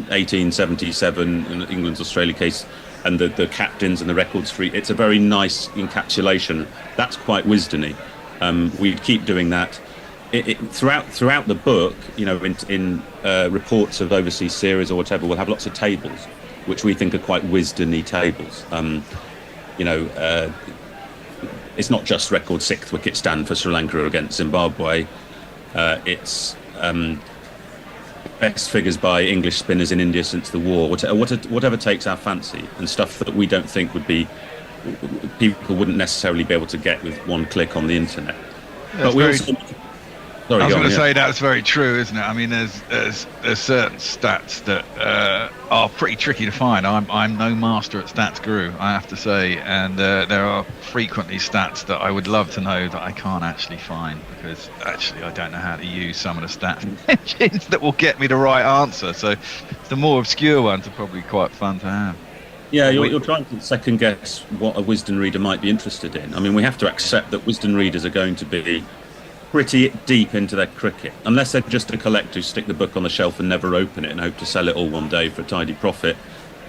1877 in England's Australia case, and the captains and the records for it's a very nice encapsulation. That's quite Wisden-y. We'd keep doing that throughout the book. You know, in reports of overseas series or whatever, we'll have lots of tables which we think are quite Wisden-y tables. You know, it's not just record 6th wicket stand for Sri Lanka against Zimbabwe. It's best figures by English spinners in India since the war, whatever takes our fancy, and stuff that we don't think people wouldn't necessarily be able to get with one click on the internet. But we also... Sorry, I was going to say that's very true, isn't it? I mean, there's certain stats that are pretty tricky to find. I'm no master at stats guru, I have to say, and there are frequently stats that I would love to know that I can't actually find, because actually I don't know how to use some of the stats engines that will get me the right answer. So the more obscure ones are probably quite fun to have. Yeah, you're trying to second guess what a Wisden reader might be interested in. I mean, we have to accept that Wisden readers are going to be pretty deep into their cricket, unless they're just a collector who stick the book on the shelf and never open it and hope to sell it all one day for a tidy profit.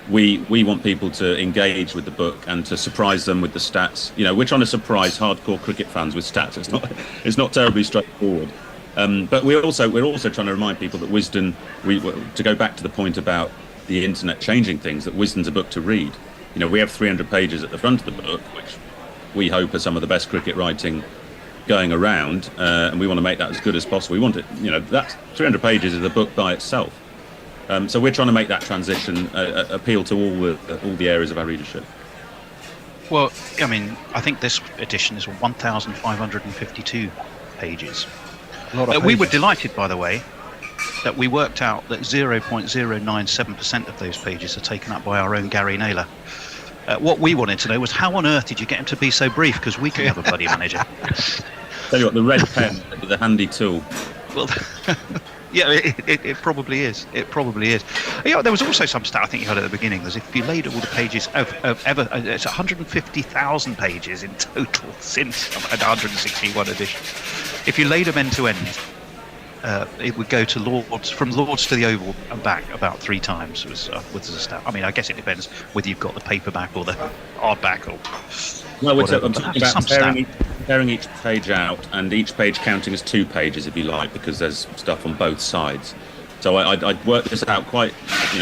we want people to engage with the book and to surprise them with the stats. We're trying to surprise hardcore cricket fans with stats. It's not terribly straightforward. But we're also trying to remind people that Wisden, to go back to the point about the internet changing things, that Wisden's a book to read. We have 300 pages at the front of the book, which we hope are some of the best cricket writing going around, and we want to make that as good as possible. We want it, that's 300 pages is a book by itself. So we're trying to make that transition appeal to all the areas of our readership. Well, I mean, I think this edition is 1,552 pages. We were delighted, by the way, that we worked out that 0.097% of those pages are taken up by our own Gary Naylor. What we wanted to know was how on earth did you get him to be so brief? Because we can have a bloody manager. Tell you what, the red pen is a handy tool. Well, yeah, it probably is. It probably is. There was also some stat I think you had at the beginning. There's if you laid all the pages of ever, it's 150,000 pages in total since 161 edition. If you laid them end to end, it would go to Lords, from Lords to the Oval and back about 3 times was a stat. I mean, I guess it depends whether you've got the paperback or the hardback or. No, I'm talking about tearing each page out, and each page counting as 2 pages, if you like, because there's stuff on both sides. So I'd worked this out quite,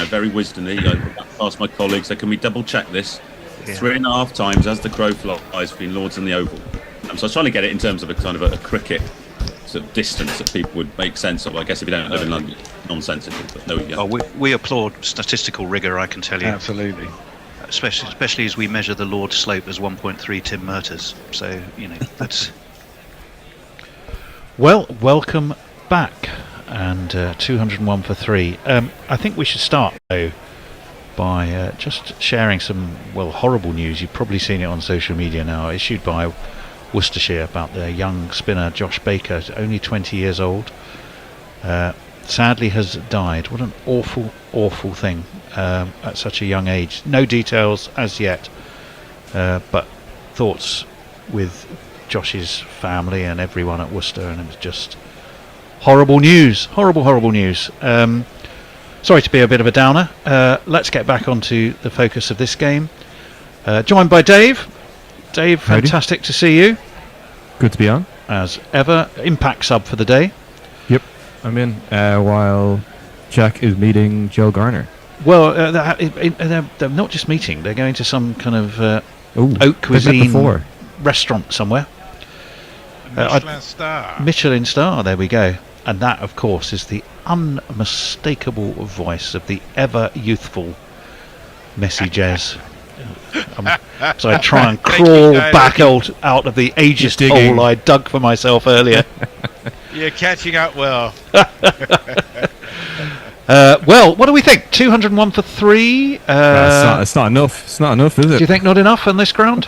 very wisdomly. I asked my colleagues, so can we double check this? Yeah. 3.5 times as the crow flies between Lords and the Oval. So I was trying to get it in terms of a kind of a cricket sort of distance that people would make sense of. I guess if you don't live in London, nonsensical. But there we go. Oh, we applaud statistical rigour, I can tell you. Absolutely. Especially as we measure the Lord slope as 1.3 Tim Murters. So, that's... Well, welcome back. And 201 for 3. I think we should start, though, by just sharing some, horrible news. You've probably seen it on social media now, issued by Worcestershire about their young spinner Josh Baker, only 20 years old. Sadly has died. What an awful thing at such a young age. No details as yet, but thoughts with Josh's family and everyone at Worcester, and it was just horrible news. Horrible news. Sorry to be a bit of a downer. Let's get back onto the focus of this game. Joined by Dave. Dave, howdy. Fantastic to see you. Good to be on. As ever, impact sub for the day. Yep, I'm in, while Jack is meeting Joe Garner. Well, they're not just meeting, they're going to some kind of haute cuisine restaurant somewhere. Michelin star, there we go. And that, of course, is the unmistakable voice of the ever-youthful Messi Jez. So I try and crawl back out of the ageist hole I dug for myself earlier. You're catching up well. What do we think? 201 for 3. It's not enough. It's not enough, is it? Do you think not enough on this ground?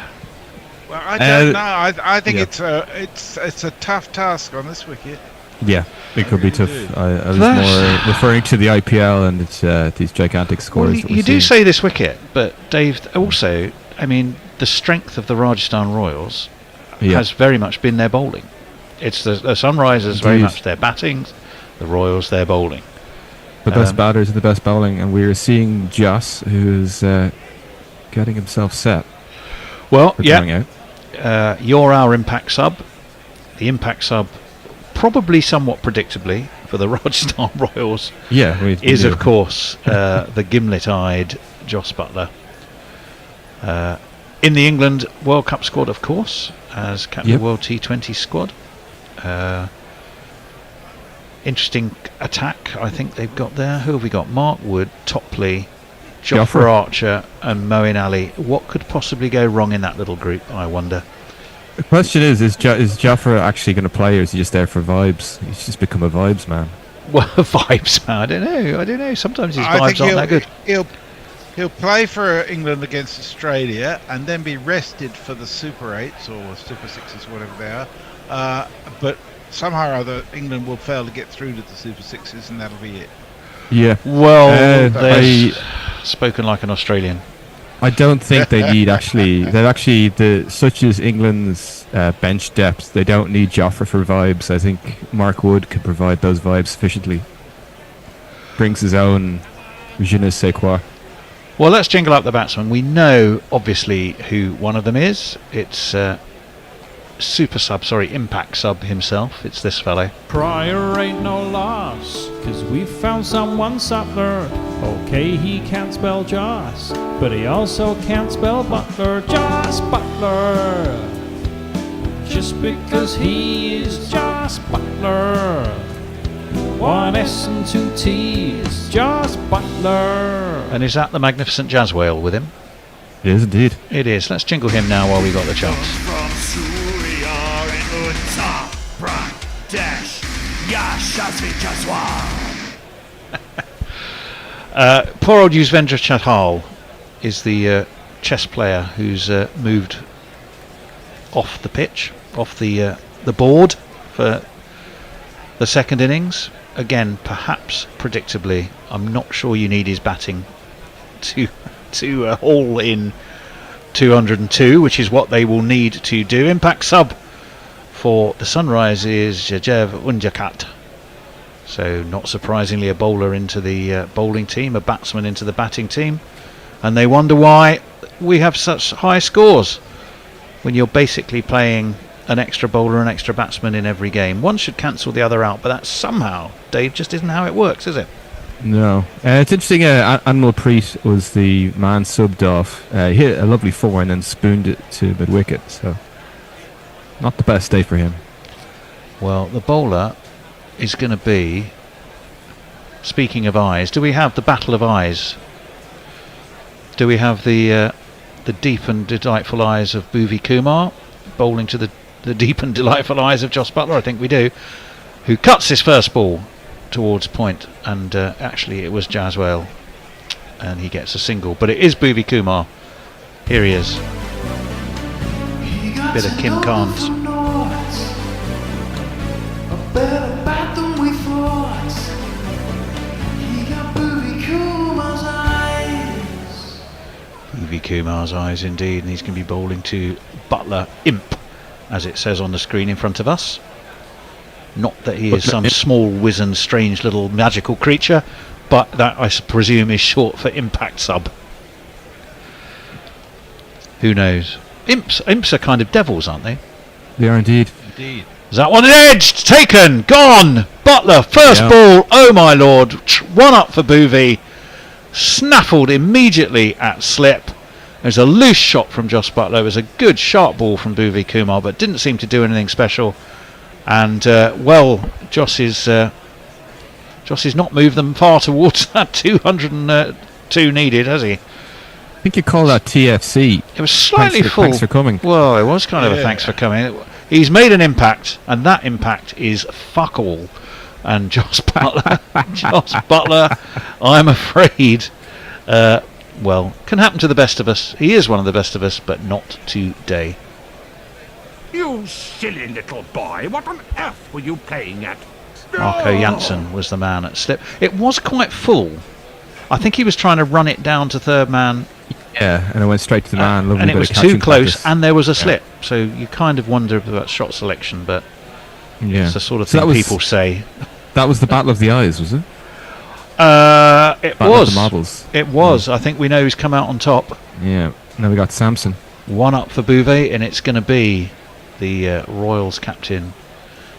Well, I don't know. I think it's a tough task on this wicket. Yeah, it could be tough. I was more referring to the IPL and it's these gigantic scores. Well, you do say this wicket, but Dave, also, I mean, the strength of the Rajasthan Royals has very much been their bowling. It's the Sunrisers very much their batting, the Royals their bowling. The best batters and the best bowling, and we're seeing Joss, who's getting himself set. Well, yeah, you're our impact sub. The impact sub, probably somewhat predictably for the Rajasthan Royals, is of course the gimlet-eyed Joss Buttler. In the England World Cup squad, of course, as captain of the World T20 squad. Interesting attack, I think they've got there. Who have we got? Mark Wood, Topley, Jofra Archer, and Moeen Ali. What could possibly go wrong in that little group, I wonder? The question is Jofra actually going to play, or is he just there for vibes? He's just become a vibes man. Well, vibes man, I don't know. Sometimes his vibes aren't that good. He'll play for England against Australia and then be rested for the Super 8s or Super 6s, whatever they are. But somehow or other, England will fail to get through to the Super 6s, and that'll be it. Yeah. Well, they've spoken like an Australian. I don't think they need such as England's bench depth. They don't need Jofra for vibes. I think Mark Wood can provide those vibes sufficiently. Brings his own je ne sais quoi. Well, let's jingle up the batsmen. We know, obviously, who one of them is. It's Impact Sub himself. It's this fellow. Pryor ain't no loss, 'cause we found someone subtler. Okay, he can't spell Joss, but he also can't spell Butler. Joss Butler. Just because he is Joss Butler. One S and 2 T's, Joss Butler. And is that the magnificent jazz whale with him? It is indeed. It is. Let's jingle him now while we got the chance. From Surya and Uttar Pradesh, Yashasvi Jaswal. Poor old Yuzvendra Chahal is the chess player who's moved off the pitch, off the board for the second innings. Again, perhaps predictably, I'm not sure you need his batting to haul in 202, which is what they will need to do. Impact sub for the Sunrise is Jajev Unjakat. So not surprisingly, a bowler into the bowling team, a batsman into the batting team, and they wonder why we have such high scores when you're basically playing an extra bowler and extra batsman in every game. One should cancel the other out, but that somehow, Dave, just isn't how it works, is it? No. It's interesting, Animal Preet was the man subbed off. He hit a lovely 4 and then spooned it to mid-wicket, so not the best day for him. Well, the bowler is going to be, speaking of eyes, do we have the battle of eyes? Do we have the deep and delightful eyes of Bhuvi Kumar bowling to the deep and delightful eyes of Joss Butler? I think we do. Who cuts his first ball towards point, and actually it was Jaswell, and he gets a single, but it is Bhuvi Kumar. Here he is. Bit of Kim Carnes. Bhuvi Kumar's eyes indeed, and he's going to be bowling to Butler Imp, as it says on the screen in front of us. Not that he is some small, wizened, strange little magical creature, but that I presume is short for Impact Sub. Who knows? Imps are kind of devils, aren't they? They are indeed. Indeed. Is that one edged? Taken! Gone! Butler, first ball, oh my lord. One up for Bhuvi. Snaffled immediately at slip. There's a loose shot from Joss Butler. It was a good sharp ball from Bhuvi Kumar, but didn't seem to do anything special. And Joss is not moved them far towards that 202 needed, has he? I think you call that TFC. It was slightly full. Thanks for coming. Well, it was kind of a thanks for coming. He's made an impact, and that impact is fuck all. And Joss Butler, I'm afraid, can happen to the best of us. He is one of the best of us, but not today. You silly little boy, what on earth were you playing at? Marco Janssen was the man at slip. It was quite full. I think he was trying to run it down to third man. Yeah, and it went straight to the man. And it was too close, and there was a slip. So you kind of wonder about shot selection, but it's the sort of thing people say. That was the Battle of the Eyes, was it? It Battle was. of the Marbles. It was. I think we know who's come out on top. Yeah. Now we got Samson. One up for Bouvet, and it's going to be the Royals captain,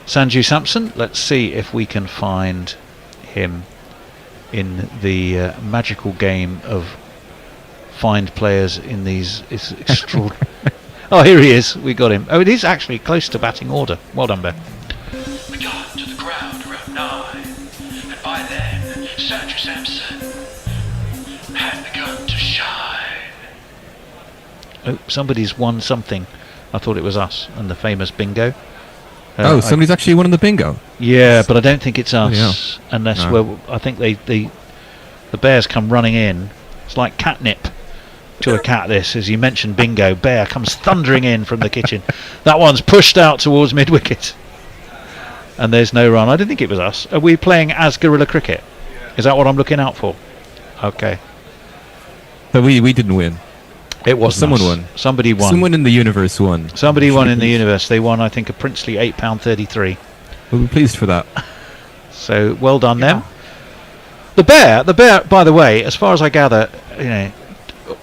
Sanju Samson. Let's see if we can find him in the magical game of find players in these extraordinary... Oh, here he is. We got him. Oh, it is actually close to batting order. Well done, Ben. We got to the ground around 9, and by then, Sanju Samson had begun to shine. Oh, somebody's won something. I thought it was us and the famous bingo. Somebody's actually won in the bingo. Yeah, but I don't think it's us, unless I think the bears come running in. It's like catnip to a cat. This, as you mentioned, bingo. Bear comes thundering in from the kitchen. That one's pushed out towards mid-wicket, and there's no run. I didn't think it was us. Are we playing as Guerrilla Cricket? Is that what I'm looking out for? Okay. But we didn't win. It was someone won. Somebody won. Someone in the universe won. Somebody won in the universe. They won, I think, a princely £8.33. We'll be pleased for that. So well done them. The bear. By the way, as far as I gather,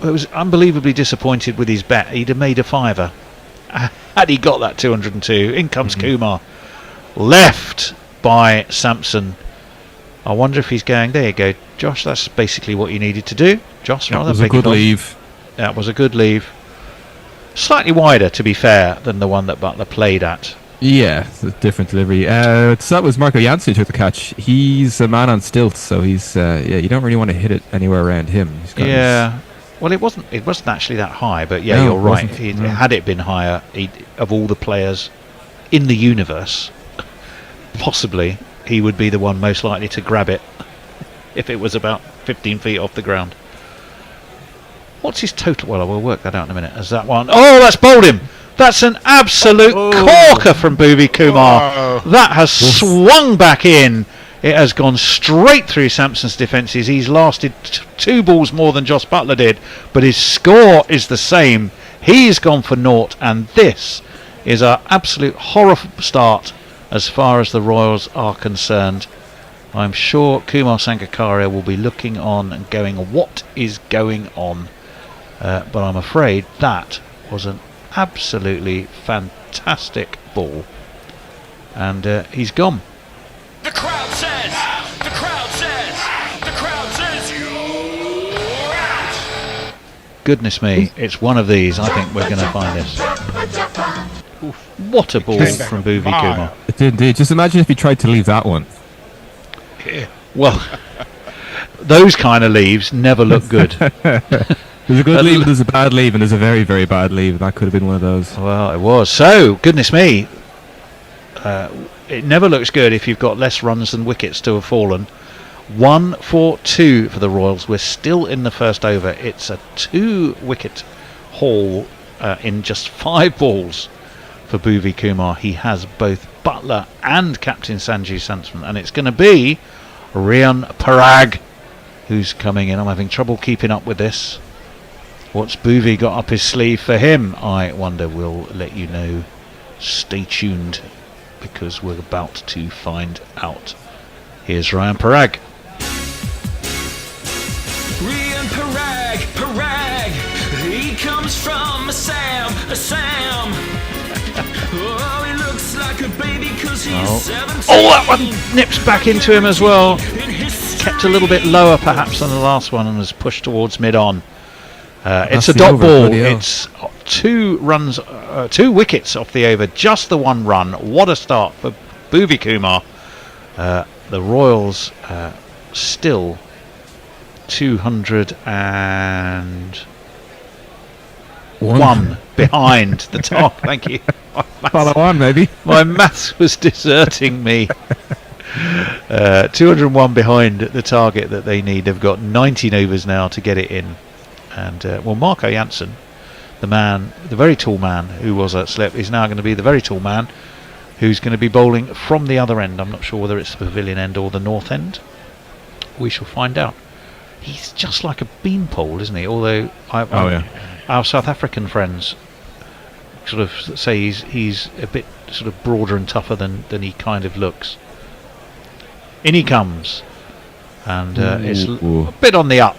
was unbelievably disappointed with his bet. He'd have made a fiver had he got that 202. In comes Kumar, left by Sampson. I wonder if he's going, there you go, Josh, that's basically what you needed to do. Josh, that was a good leave. That was a good leave. Slightly wider, to be fair, than the one that Butler played at. Yeah, it's a different delivery. So that was Marco Janssen who took the catch. He's a man on stilts, so he's you don't really want to hit it anywhere around him. Well, it wasn't actually that high, but yeah, you're right. Had it been higher, of all the players in the universe, possibly he would be the one most likely to grab it if it was about 15 feet off the ground. What's his total? Well, I will work that out in a minute. As that one, that's bowled him. That's an absolute corker from Bhuvi Kumar. That has swung back in. It has gone straight through Sampson's defences. He's lasted 2 balls more than Joss Butler did, but his score is the same. He's gone for naught, and this is our absolute horror start as far as the Royals are concerned. I'm sure Kumar Sangakkara will be looking on and going, what is going on? But I'm afraid that was an absolutely fantastic ball, and he's gone. The crowd says, you're out. Goodness me, it's one of these. I think we're going to find this. What a ball from Bhuvi Kumar. It did indeed. Just imagine if he tried to leave that one. Well, those kind of leaves never look good. There's a good leave and there's a bad leave, and there's a very, very bad leave, and that could have been one of those. Well, it was. So, goodness me, it never looks good if you've got less runs than wickets to have fallen. 1 for 2 for the Royals. We're still in the first over. It's a 2-wicket haul in just 5 balls for Bhuvi Kumar. He has both Butler and captain Sanju Samson, and it's going to be Rian Parag who's coming in. I'm having trouble keeping up with this. What's Bhuvi got up his sleeve for him? I wonder. We'll let you know. Stay tuned, because we're about to find out. Here's Ryan Parag. Rian Parag, he comes from Assam. Oh, he looks like a baby because he's 17. Oh, that one nips back into him as well. Kept a little bit lower perhaps than the last one and was pushed towards mid-on. It's a dot ball. It's 2 runs, 2 wickets off the over. Just the 1 run. What a start for Bhuvi Kumar. The Royals still 201 behind the top. Thank you. Follow on, maybe. My maths was deserting me. 201 behind the target that they need. They've got 19 overs now to get it in. And Marco Janssen, the very tall man who was at slip, is now going to be the very tall man who's going to be bowling from the other end. I'm not sure whether it's the pavilion end or the north end. We shall find out. He's just like a beanpole, isn't he? Although our South African friends sort of say he's a bit sort of broader and tougher than he kind of looks. In he comes, and it's a bit on the up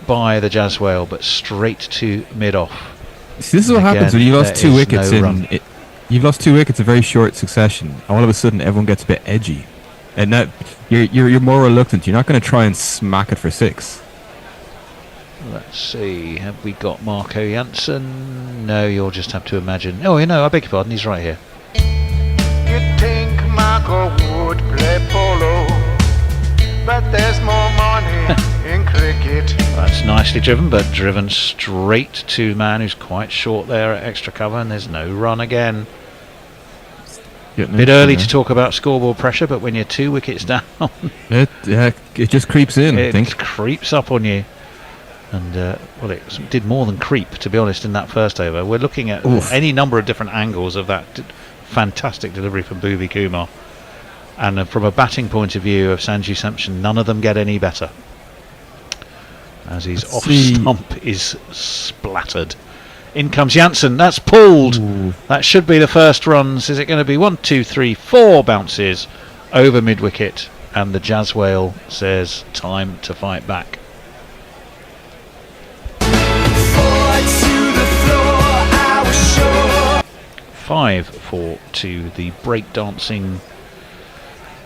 by the Jazz Whale, but straight to mid-off. See, this is what happens when you lost 2 wickets you've lost 2 wickets in very short succession. All of a sudden, everyone gets a bit edgy, and now you're more reluctant. You're not going to try and smack it for 6. Let's see. Have we got Marco Janssen? No, you'll just have to imagine. Oh, I beg your pardon. He's right here. You'd think Marco would play polo, but there's more money in cricket. That's nicely driven, but driven straight to the man who's quite short there at extra cover, and there's no run again. A bit early to talk about scoreboard pressure, but when you're 2 wickets down, it just creeps in. I think it creeps up on you. And it did more than creep, to be honest, in that first over. We're looking at any number of different angles of that fantastic delivery from Bhuvi Kumar. And from a batting point of view of Sanju Samson, none of them get any better, as his off-stump is splattered. In comes Janssen. That's pulled. That should be the first runs. Is it going to be 1, 2, 3, 4 bounces over mid-wicket? And the Jazz Whale says time to fight back. 5-4 to the breakdancing.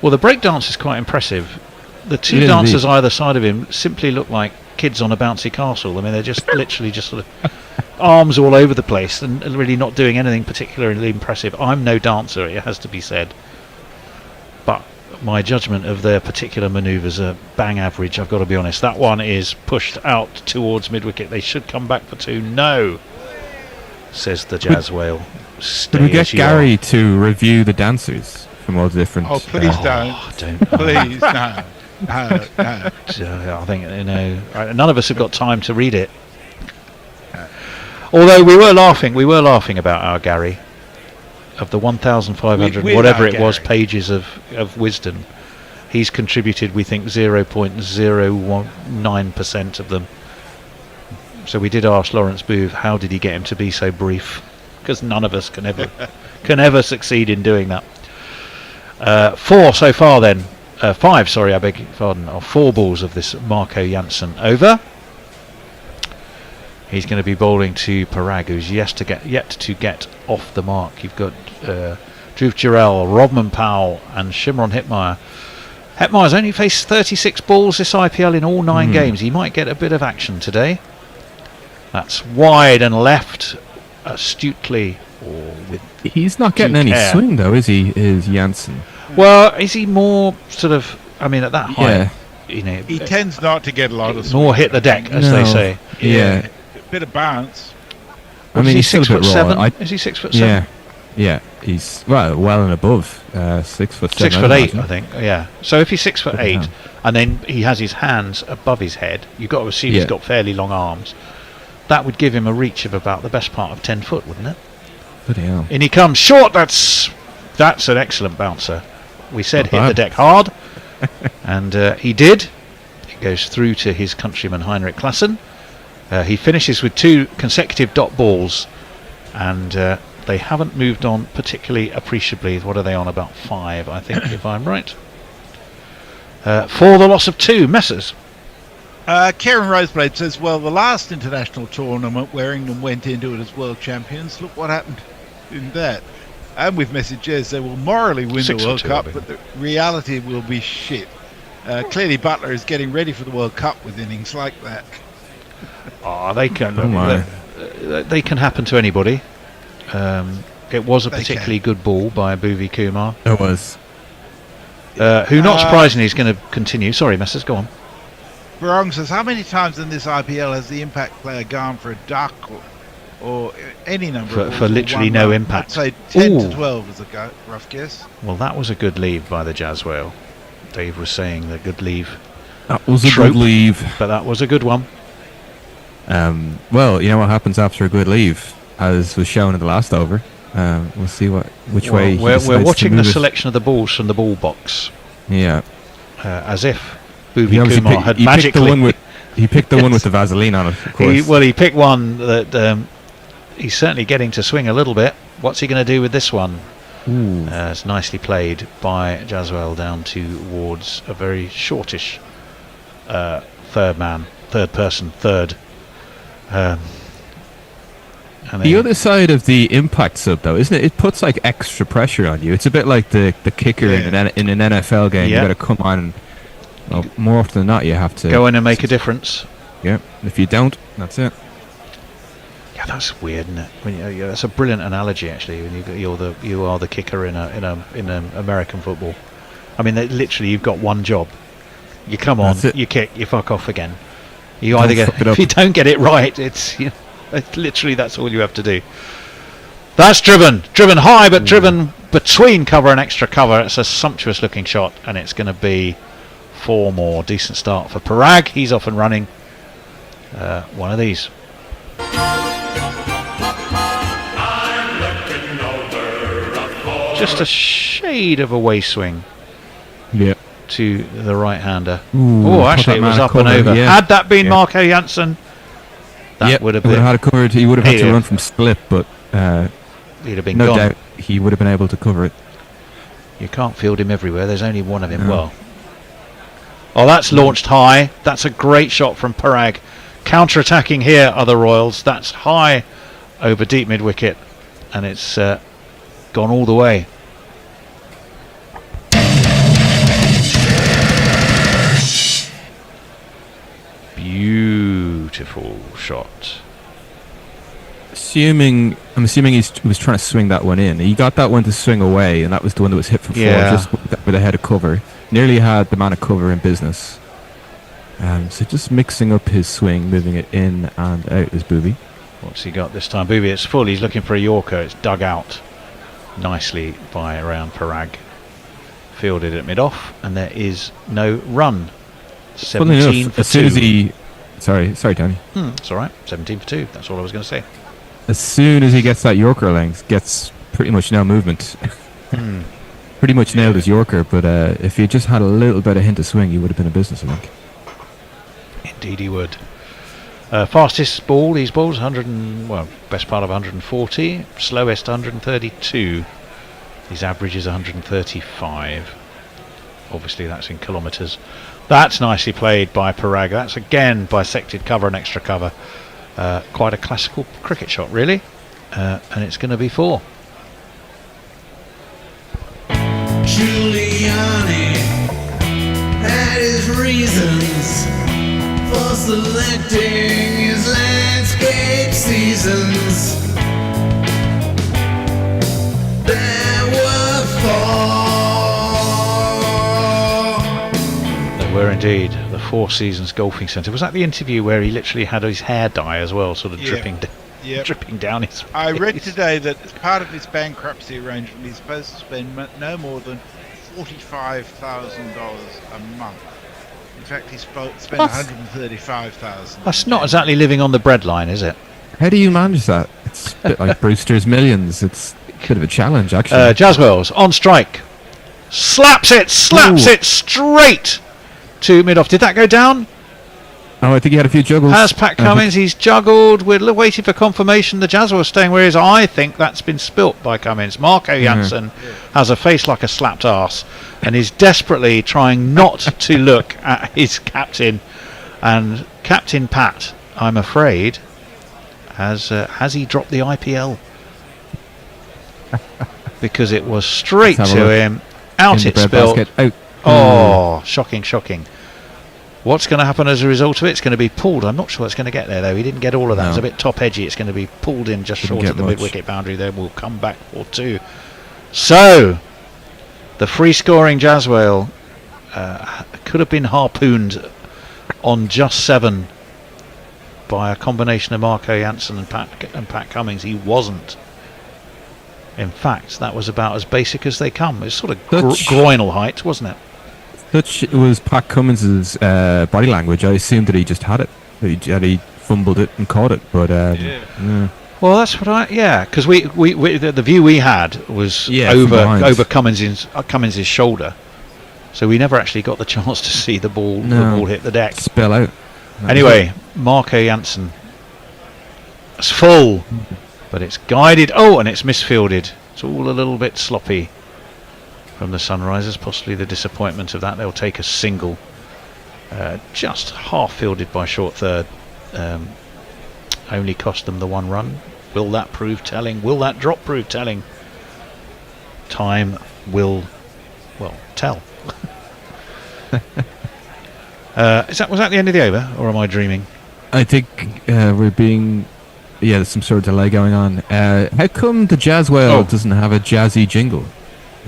Well, the breakdance is quite impressive. The two dancers either side of him simply look like kids on a bouncy castle. I mean, they're just literally just sort of arms all over the place and really not doing anything particularly impressive. I'm no dancer, it has to be said, but my judgment of their particular manoeuvres are bang average, I've got to be honest. That one is pushed out towards mid-wicket. They should come back for 2. No, says the Jazz whale. Could we get Gary to review the dancers from all the different... Oh, please don't. Please, no. No. I think, none of us have got time to read it. Although we were laughing about our Gary. Of the 1,500 whatever it was pages of wisdom, he's contributed, we think, 0.019% of them. So we did ask Lawrence Booth, how did he get him to be so brief? Because none of us can ever succeed in doing that. 4 so far then. 5, sorry, I beg your pardon, or 4 balls of this Marco Jansen over. He's going to be bowling to Parag, who's yet to get off the mark. You've got Dhruv Jurel, Rodman Powell, and Shimron Hetmeyer. Hetmeyer's only faced 36 balls this IPL in all 9 games. He might get a bit of action today. That's wide and left astutely, or with. He's not getting any swing though, is he? Is Jansen? Well, is he more sort of? I mean, at that height, he tends not to get a lot of swing. More hit the deck, as they say. Yeah. Bit of bounce. I mean, he's 6'7". Is he 6'7"? Yeah. He's well and above 6'7". 6'8", I think. Yeah. So if he's 6'8", and then he has his hands above his head, you've got to assume he's got fairly long arms. That would give him a reach of about the best part of 10 foot, wouldn't it? Bloody hell. And he comes short. That's an excellent bouncer. We said hit the deck hard, and he did. It goes through to his countryman Heinrich Klaassen. He finishes with 2 consecutive dot balls, and they haven't moved on particularly appreciably. What are they on? About 5, I think, if I'm right. For the loss of 2, Messers. Kieran Roseblade says, well, the last international tournament where England went into it as world champions, look what happened in that. And with messages, they will morally win the World Cup, but the reality will be shit. Clearly Butler is getting ready for the World Cup with innings like that. They can happen to anybody. It was a particularly good ball by Bhuvi Kumar. It was. Who, not surprisingly, is going to continue. Sorry, Messers, go on. Barong says, how many times in this IPL has the impact player gone for a duck or any number for literally no impact? I'd say 10 to 12 is a rough guess. Well, that was a good leave by the Jazz Whale. Dave was saying the good leave. That was a good leave. But that was a good one. Well, you know what happens after a good leave, as was shown in the last over. We'll see which way. We're watching the selection of the balls from the ball box. Yeah. As if Bhuvi Kumar had magically. He picked the one with the Vaseline on it, of course. He picked one that he's certainly getting to swing a little bit. What's he going to do with this one? It's nicely played by Jaswell down towards a very shortish third person. The other side of the impact sub, though, isn't it? It puts like extra pressure on you. It's a bit like the kicker in an NFL game. You got to come on, and more often than not, you have to go in and make a difference. Yeah, if you don't, that's it. Yeah, that's weird, isn't it? That's a brilliant analogy, actually. When you are the kicker in American football. I mean, literally, you've got one job. You come on, you kick, you fuck off again. You either get if you don't get it right, it's literally that's all you have to do. That's driven high, but driven between cover and extra cover. It's a sumptuous looking shot, and it's going to be 4 more. Decent start for Parag. He's off and running. One of these. Just a shade of a way swing. Yeah. To the right-hander. Actually, it was up and over. Yeah. Had that been Marco Jansen, that would have been. Had it covered. He would have had to run from split, but he'd have been no gone. doubt he would have been able to cover it. You can't field him everywhere. There's only one of him. No. Well, that's launched high. That's a great shot from Parag. Counter-attacking here are the Royals. That's high over deep mid-wicket, and it's gone all the way. Beautiful shot. I'm assuming he was trying to swing that one in. He got that one to swing away, and that was the one that was hit for 4, just with a head of cover. Nearly had the man of cover in business. So just mixing up his swing, moving it in and out is Booby. What's he got this time? Booby, it's full. He's looking for a Yorker. It's dug out nicely by around Parag. Fielded at mid-off, and there is no run. 17 for 2. As soon as he... Sorry, Tony. It's all right. 17 for 2. That's all I was going to say. As soon as he gets that Yorker length, gets pretty much no movement. Pretty much nailed his Yorker, but if he just had a little bit of hint of swing, he would have been in business, I think. Indeed he would. Fastest ball, these balls, best part of 140. Slowest, 132. His average is 135. Obviously, that's in kilometres. That's nicely played by Parag. That's again bisected cover and extra cover. Quite a classical cricket shot, really. And it's going to be 4. Giuliani had his reasons for selecting his landscape seasons. There were 4. There were indeed the 4 Seasons Golfing Centre. Was that the interview where he literally had his hair dye as well, sort of dripping down his face? I read today that as part of his bankruptcy arrangement, he's supposed to spend no more than $45,000 a month. In fact, he spent $135,000. That's not exactly living on the breadline, is it? How do you manage that? It's a bit like Brewster's Millions. It's a bit of a challenge, actually. Jaswell's on strike. Slaps it straight to mid-off. Did that go down? Oh, I think he had a few juggles. Has Pat Cummins. He's juggled. We're waiting for confirmation. The Jaswell staying where he is. I think that's been spilt by Cummins. Marco Janssen has a face like a slapped arse and is desperately trying not to look at his captain. And Captain Pat, I'm afraid, has he dropped the IPL? Because it was straight to him. Out it spilt. Oh, shocking. What's going to happen as a result of it? It's going to be pulled. I'm not sure it's going to get there, though. He didn't get all of that. It's a bit top edgy. It's going to be pulled in just short of the mid-wicket boundary. Then we'll come back for 2. So, the free-scoring Jaswell could have been harpooned on just 7 by a combination of Marco Janssen and Pat Cummins. He wasn't. In fact, that was about as basic as they come. It was sort of groinal height, wasn't it? Such was Pat Cummins' body language. I assumed that he just had it. That he fumbled it and caught it. But well, that's what because we the view we had was over Cummins' shoulder, so we never actually got the chance to see the ball hit the deck. Spill out. Anyway, Marco Janssen. It's full, but it's guided. Oh, and it's misfielded. It's all a little bit sloppy from the Sunrisers. Possibly the disappointment of that. They'll take a single. Just half fielded by short third. Only cost them the 1 run. Will that prove telling? Will that drop prove telling? Time will, tell. Was that the end of the over, or am I dreaming? I think we're being... Yeah, there's some sort of delay going on. How come the Jaswell doesn't have a jazzy jingle?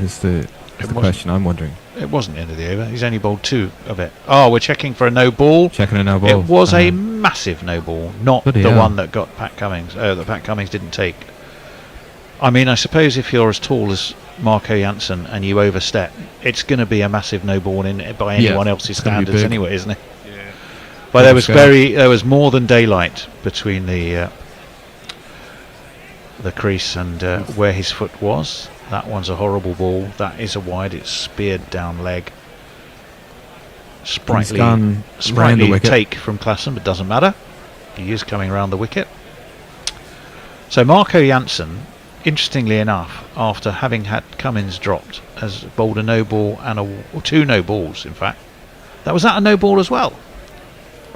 Is the question I'm wondering. It wasn't the end of the over. He's only bowled 2 of it. Oh, we're checking for a no ball. Checking a no ball. It was a massive no ball, not the one that got Pat Cummins. That Pat Cummins didn't take. I mean, I suppose if you're as tall as Marco Janssen and you overstep, it's going to be a massive no ball by anyone else's standards anyway, isn't it? Yeah. But there was more than daylight between the crease and where his foot was. That one's a horrible ball. That is a wide. It's speared down leg. Sprightly take from Klassen, but doesn't matter. He is coming round the wicket. So Marco Janssen, interestingly enough, after having had Cummins dropped, has bowled a no ball and 2 no balls. In fact, was that a no ball as well?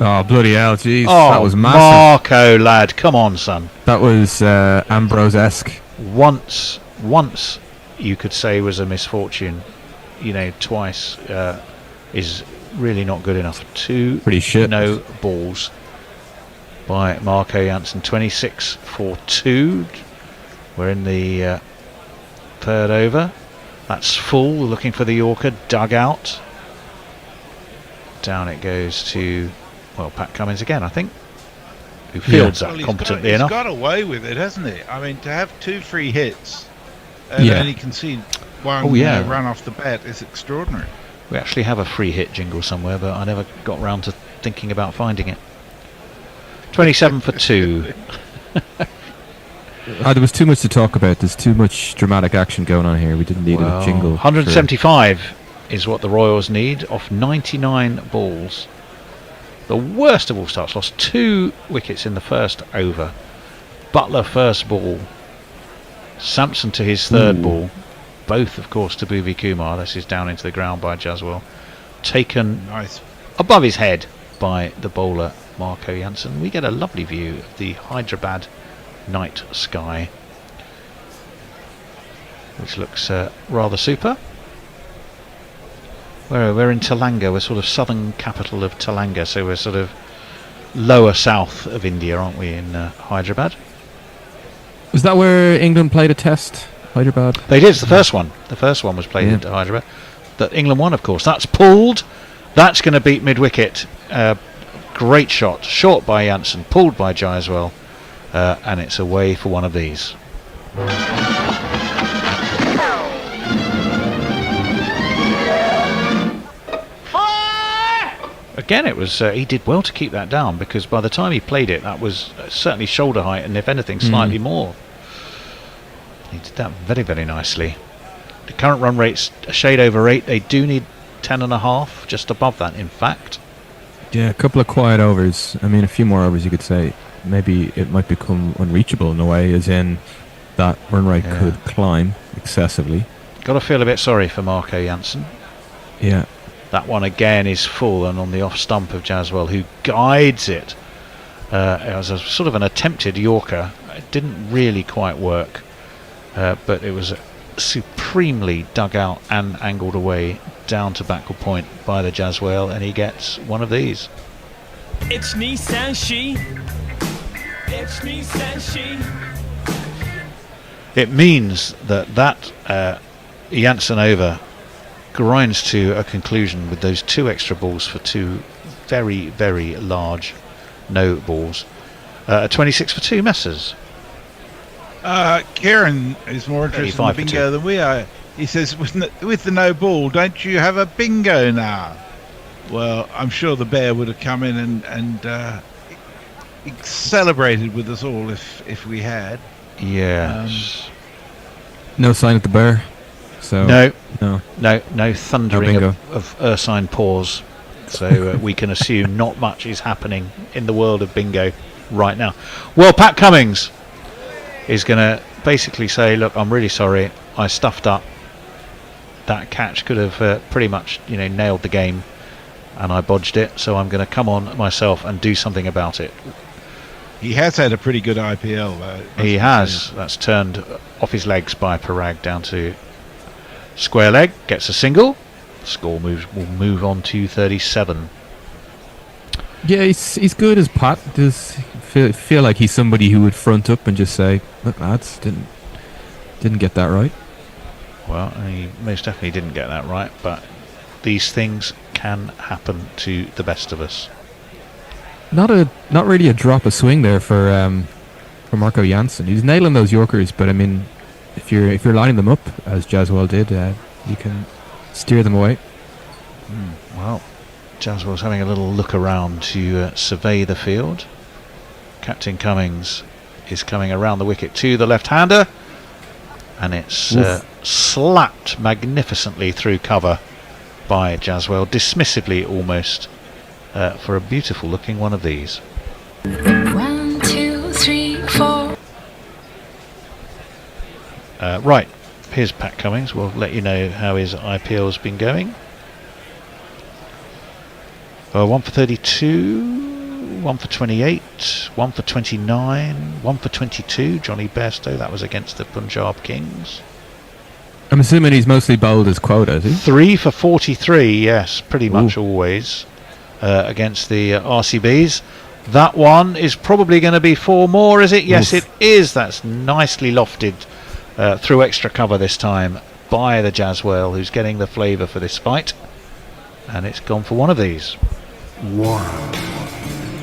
Oh, bloody hell, jeez. Oh, that was massive. Marco, lad, come on, son. That was Ambrose-esque. Once once you could say was a misfortune, twice is really not good enough. Pretty shit. No balls by Marco Jansen. 26 for 2. We're in the third over. That's full, looking for the Yorker, dug out. Down it goes to, Pat Cummins again, I think, who fields that competently enough. He's got away with it, hasn't he? I mean, to have 2 free hits and only concede one run off the bat is extraordinary. We actually have a free hit jingle somewhere, but I never got round to thinking about finding it. 27 for 2. There was too much to talk about. There's too much dramatic action going on here. We didn't need a jingle. 175 is what the Royals need off 99 balls. The worst of all starts. Lost 2 wickets in the first over. Butler first ball. Sampson to his third ball. Both, of course, to Bhuvi Kumar. This is down into the ground by Jaswal. Taken above his head by the bowler Marco Jansen. We get a lovely view of the Hyderabad night sky, which looks rather super. We're in Telangana. We're sort of southern capital of Telangana, so we're sort of lower south of India, aren't we, in Hyderabad? Was that where England played a test, Hyderabad? They did. It's the first one. The first one was played in Hyderabad. That England won, of course. That's pulled. That's going to beat mid-wicket. Great shot. Short by Jansen. Pulled by Jaiswal. And it's away for one of these. Again, it was he did well to keep that down, because by the time he played it, that was certainly shoulder height, and if anything, slightly more. He did that very, very nicely. The current run rate's a shade over 8. They do need 10.5, just above that, in fact. Yeah, a couple of quiet overs. I mean, a few more overs, you could say. Maybe it might become unreachable in a way, as in that run rate could climb excessively. Got to feel a bit sorry for Marco Jansen. Yeah. That one again is full and on the off stump of Jaswal, who guides it. It was a sort of an attempted Yorker. It didn't really quite work, but it was supremely dug out and angled away down to backward point by the Jaswal, and he gets one of these. It's me, Sanshi. It's me, Sanshi. It means that Jansen over grinds to a conclusion with those 2 extra balls for 2 very, very large no balls. 26 for 2, Messers. Kieran is more interested in the bingo than we are. He says, with the no ball, don't you have a bingo now? Well, I'm sure the bear would have come in and celebrated with us all if we had. Yes. No sign of the bear. So no thundering of ursine paws. So we can assume not much is happening in the world of bingo right now. Well, Pat Cummins is going to basically say, look, I'm really sorry, I stuffed up. That catch could have pretty much nailed the game, and I bodged it, so I'm going to come on myself and do something about it. He has had a pretty good IPL though. He has. That's turned off his legs by Parag down to square leg, gets a single. Score will move on to 37. Yeah, he's good as Pat. Does feel like he's somebody who would front up and just say, "Look, lads, didn't get that right." Well, he most definitely didn't get that right, but these things can happen to the best of us. Not really a drop of swing there for Marco Jansen. He's nailing those Yorkers, but I mean, if you're lining them up as Jaswal did, you can steer them away. Well, Jaswal's having a little look around to survey the field. Captain Cummins is coming around the wicket to the left-hander, and it's slapped magnificently through cover by Jaswal, dismissively almost, for a beautiful looking one of these. 1, 2, 3, 4. Right, here's Pat Cummins. We'll let you know how his IPL's been going. 1 for 32. 1 for 28, 1 for 29, 1 for 22. Johnny Bairstow, that was against the Punjab Kings. I'm assuming he's mostly bowled his quota, is he? 3 for 43, yes, pretty much always against the RCBs. That one is probably going to be 4 more, is it? Yes, it is. That's nicely lofted through extra cover this time by the Jaswell, who's getting the flavour for this fight. And it's gone for one of these. 1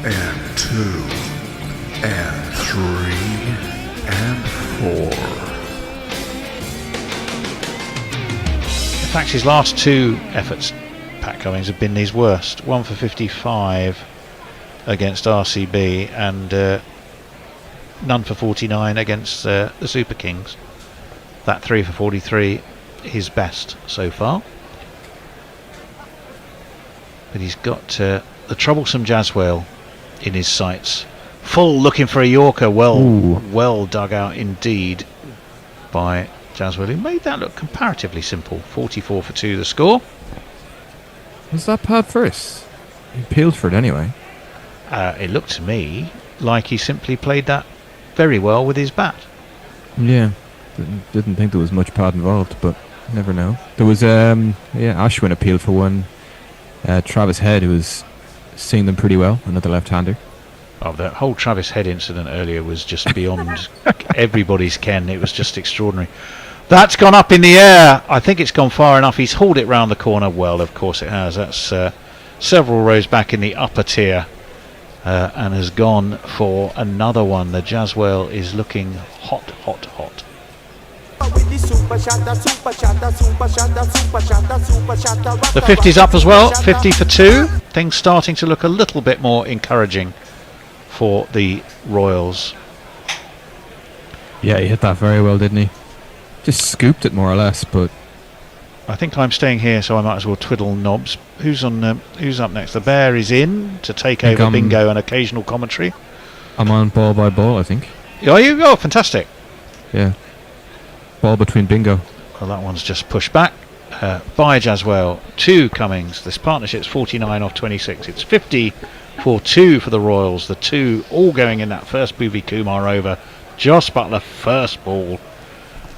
and 2 and 3 and 4. In fact, his last 2 efforts, Pat Cummins, have been his worst. 1 for 55 against RCB and none for 49 against the Super Kings. That 3 for 43, his best so far. But he's got the troublesome Jaswell in his sights. Full looking for a Yorker. Well dug out indeed by Jaswell, who made that look comparatively simple. 44 for 2 the score. Was that pad first? He peeled for it anyway. It looked to me like he simply played that very well with his bat. Yeah, didn't think there was much pad involved, but you never know. There was Ashwin appealed for one. Travis Head, who was seeing them pretty well, another left-hander. Oh, that whole Travis Head incident earlier was just beyond everybody's ken. It was just extraordinary. That's gone up in the air. I think it's gone far enough. He's hauled it round the corner. Well, of course it has. That's several rows back in the upper tier and has gone for another one. The Jaswell is looking hot. The 50's up as well, 50 for 2. Things starting to look a little bit more encouraging for the Royals. Yeah, he hit that very well, didn't he? Just scooped it more or less, but I think I'm staying here, so I might as well twiddle knobs. Who's up next? The Bear is in to take over bingo and occasional commentary. I'm on ball by ball, I think. Are you? Oh, fantastic. Yeah. Ball between bingo. Well, that one's just pushed back by Jaswell to Cummings. This partnership's 49 off 26. It's 50 for 2 for the Royals. The 2 all going in that first Bhuvi Kumar over. Joss Butler first ball.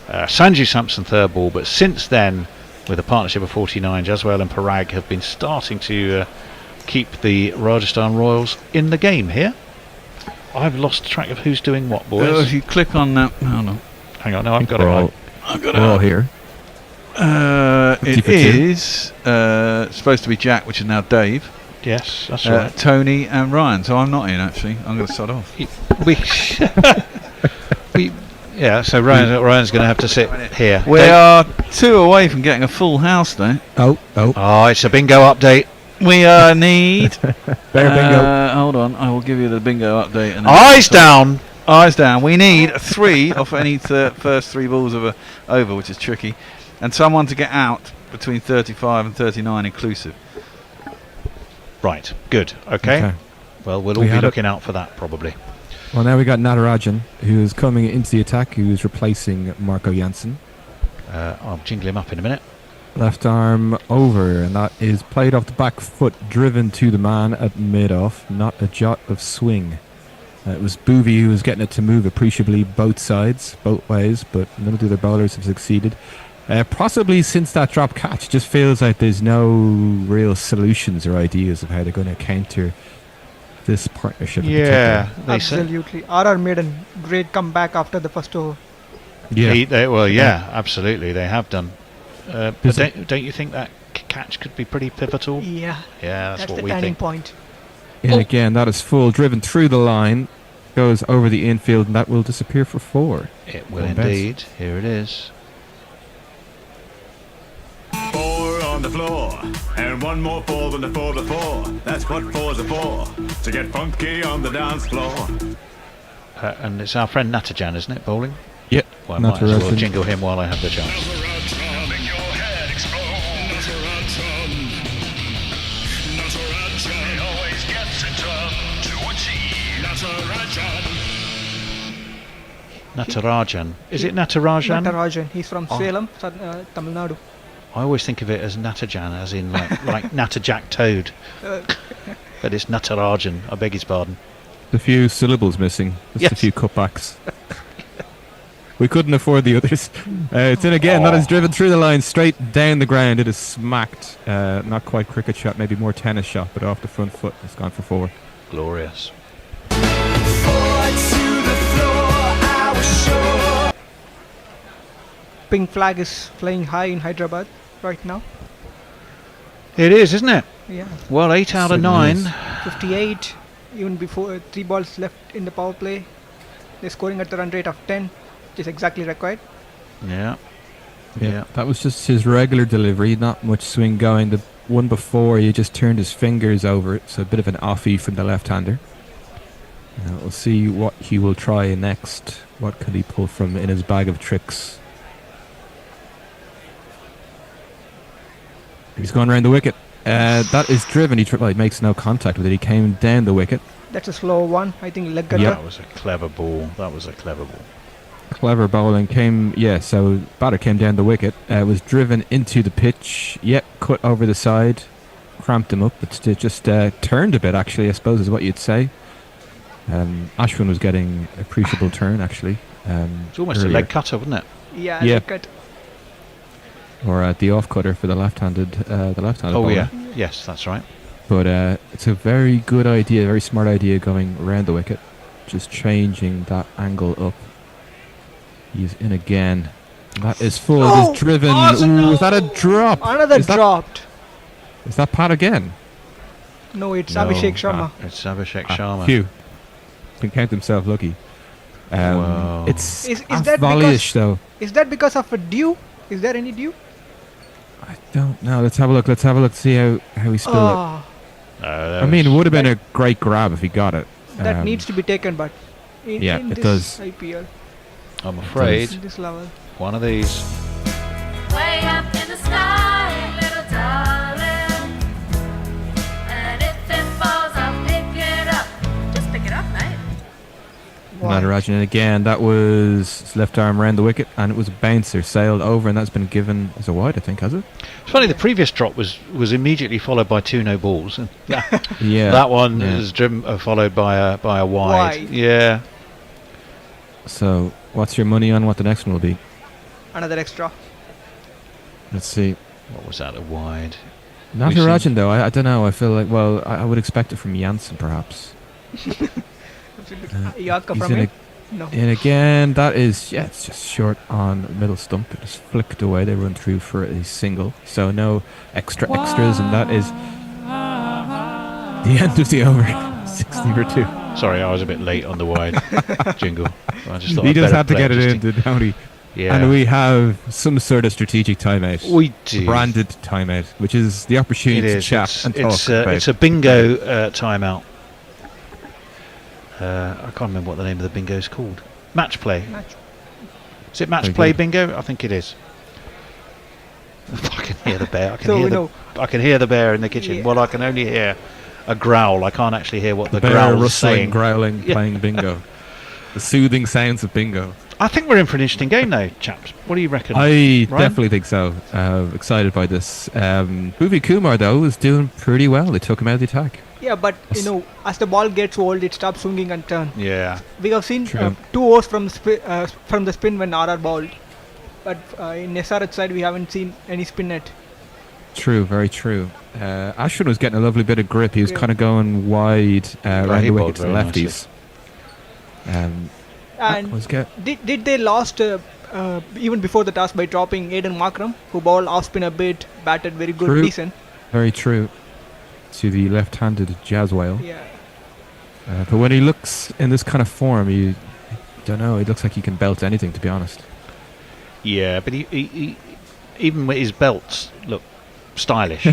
Sanju Sampson third ball. But since then, with a partnership of 49, Jaswell and Parag have been starting to keep the Rajasthan Royals in the game here. I've lost track of who's doing what, boys. If you click on that, hold on. Hang on, no, I've got it right. We're all here. It is supposed to be Jack, which is now Dave. Yes, that's right. Tony and Ryan. So I'm not in, actually. I'm going to start off. So Ryan's going to have to sit here. We are 2 away from getting a full house, though. Oh, it's a bingo update. We need... bingo. Hold on, I will give you the bingo update. And Eyes down! Eyes down. We need 3 off any first 3 balls of a over, which is tricky, and someone to get out between 35 and 39 inclusive. Right, good. Okay. Well, we'll all be looking out for that, probably. Well, now we got Natarajan, who is coming into the attack, who is replacing Marco Janssen. I'll jingle him up in a minute. Left arm over, and that is played off the back foot, driven to the man at mid-off, not a jot of swing. It was Bhuvi who was getting it to move appreciably both ways, but none of the other bowlers have succeeded. Possibly since that drop catch, it just feels like there's no real solutions or ideas of how they're going to counter this partnership. Yeah, absolutely. RR made a great comeback after the first over. Yeah, absolutely, they have done. But don't you think that catch could be pretty pivotal? Yeah, that's what the we turning think. point. And again, that is full, driven through the line, goes over the infield, and that will disappear for 4. It will indeed. Here it is. 4 on the floor, and 1 more 4 than the 4 before. That's what 4's are for, to get funky on the dance floor. And it's our friend Natajan, isn't it, bowling? Yep. Well, I might as well jingle him while I have the chance. Natarajan. Is it Natarajan? Natarajan. He's from Salem, Tamil Nadu. I always think of it as Natajan, as in like Natterjack Toad. But it's Natarajan, I beg his pardon. A few syllables missing. Just Yes. a few cutbacks. We couldn't afford the others. It's in again. That is driven through the line, straight down the ground. It is smacked. Not quite cricket shot, maybe more tennis shot, but off the front foot. It's gone for 4. Glorious. Pink flag is flying high in Hyderabad right now. It is, isn't it? Yeah. Well, 8 out of 9. 58, even before 3 balls left in the power play. They're scoring at the run rate of 10, which is exactly required. Yeah. That was just his regular delivery, not much swing going. The one before, he just turned his fingers over it, so a bit of an offie from the left-hander. We'll see what he will try next. What could he pull from in his bag of tricks? He's going around the wicket. That is driven. He makes no contact with it. He came down the wicket. That's a slow one. I think leg cutter. Yeah, that was a clever ball. Clever bowling came. So batter came down the wicket. Was driven into the pitch. Cut over the side. Cramped him up. But it just turned a bit, actually, I suppose is what you'd say. Ashwin was getting appreciable turn, actually. It's almost earlier. a leg cutter, wasn't it? Yeah, leg cut. Or the off cutter for the left-handed. Bowler. Yeah. Yes, that's right. But it's a very good idea, very smart idea going around the wicket. Just changing that angle up. He's in again. That is full. It is driven. Ooh, is that a drop? Another dropped. Is that Pat again? No, it's Abhishek Sharma. It's Abhishek Sharma. Phew. Can count himself lucky. It's Is that volleyish though. Is that because of a dew? Is there any dew? I don't know. Let's have a look. See how he spilled it. I mean, it would have been a great grab if he got it. That needs to be taken, but in it this does. IPL. I'm afraid This level. one of these. Way up in the sky, little darling. And if it falls, I'll pick it up. Just pick it up, mate. Natarajan, and again, that was his left arm around the wicket, and it was a bouncer, sailed over, and that's been given as a wide, I think, has it? It's funny, the previous drop was immediately followed by 2 no balls. And that one is driven, followed by a wide. Yeah. So, what's your money on what the next one will be? Another extra. Let's see. What was that, a wide? Natarajan, though, I don't know. I feel like, well, I would expect it from Janssen, perhaps. Yaka He's from in it? No. And again, that is, it's just short on middle stump. It just flicked away. They run through for a single. So no extras, and that is the end of the over. 60 for 2. Sorry, I was a bit late on the wide jingle. I just thought He I'd just better had to play get it just in, didn't he? Yeah. And we have some sort of strategic timeout. We do. Branded timeout, which is the opportunity to chat and talk about. It's a bingo timeout. I can't remember what the name of the bingo is called. Match play. Is it match play bingo? I think it is. I can hear the bear. I can hear the bear in the kitchen. Yeah. Well, I can only hear a growl. I can't actually hear what the bear growl is rustling, saying. growling, playing bingo. The soothing sounds of bingo. I think we're in for an interesting game now, chaps. What do you reckon? I Ryan? definitely think so. Excited by this. Bhuvi Kumar, though, is doing pretty well. They took him out of the attack. Yeah, but as the ball gets old, it stops swinging and turn. Yeah. We have seen 2 overs from the spin when RR bowled, but in SRH side we haven't seen any spin yet. True, very true. Ashwin was getting a lovely bit of grip. He was kind of going wide around the wicket to the lefties. Did they lost even before the toss by dropping Aiden Markram, who bowled off spin a bit, batted very good, decent. Very true. To the left-handed Jazz Whale. Yeah. But when he looks in this kind of form, he looks like he can belt anything, to be honest. Yeah, but he even with his belts look stylish.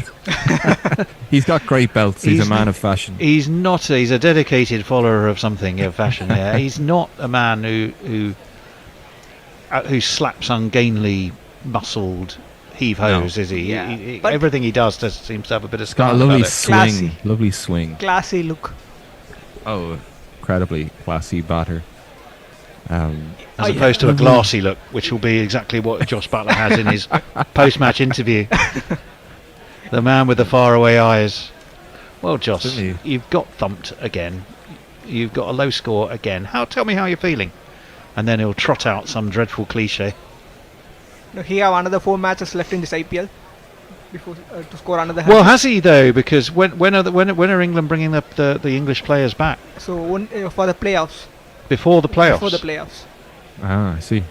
He's got great belts. He's a man of fashion. He's not. He's a dedicated follower of something of fashion. Yeah, he's not a man who slaps ungainly, muscled heave-hos, is he? Yeah. Everything he does seems to have a bit of got a lovely swing. Classy. Lovely swing. Classy look. Oh, incredibly classy batter. As opposed to a glassy look, which will be exactly what Josh Butler has in his post-match interview. The man with the faraway eyes. Well, Joss, you've got thumped again. You've got a low score again. Tell me how you're feeling. And then he'll trot out some dreadful cliche. No, he have another 4 matches left in this IPL before to score another. Well, has he though? Because when are England bringing the English players back? So for the playoffs. Before the playoffs. Before the playoffs. Ah, I see.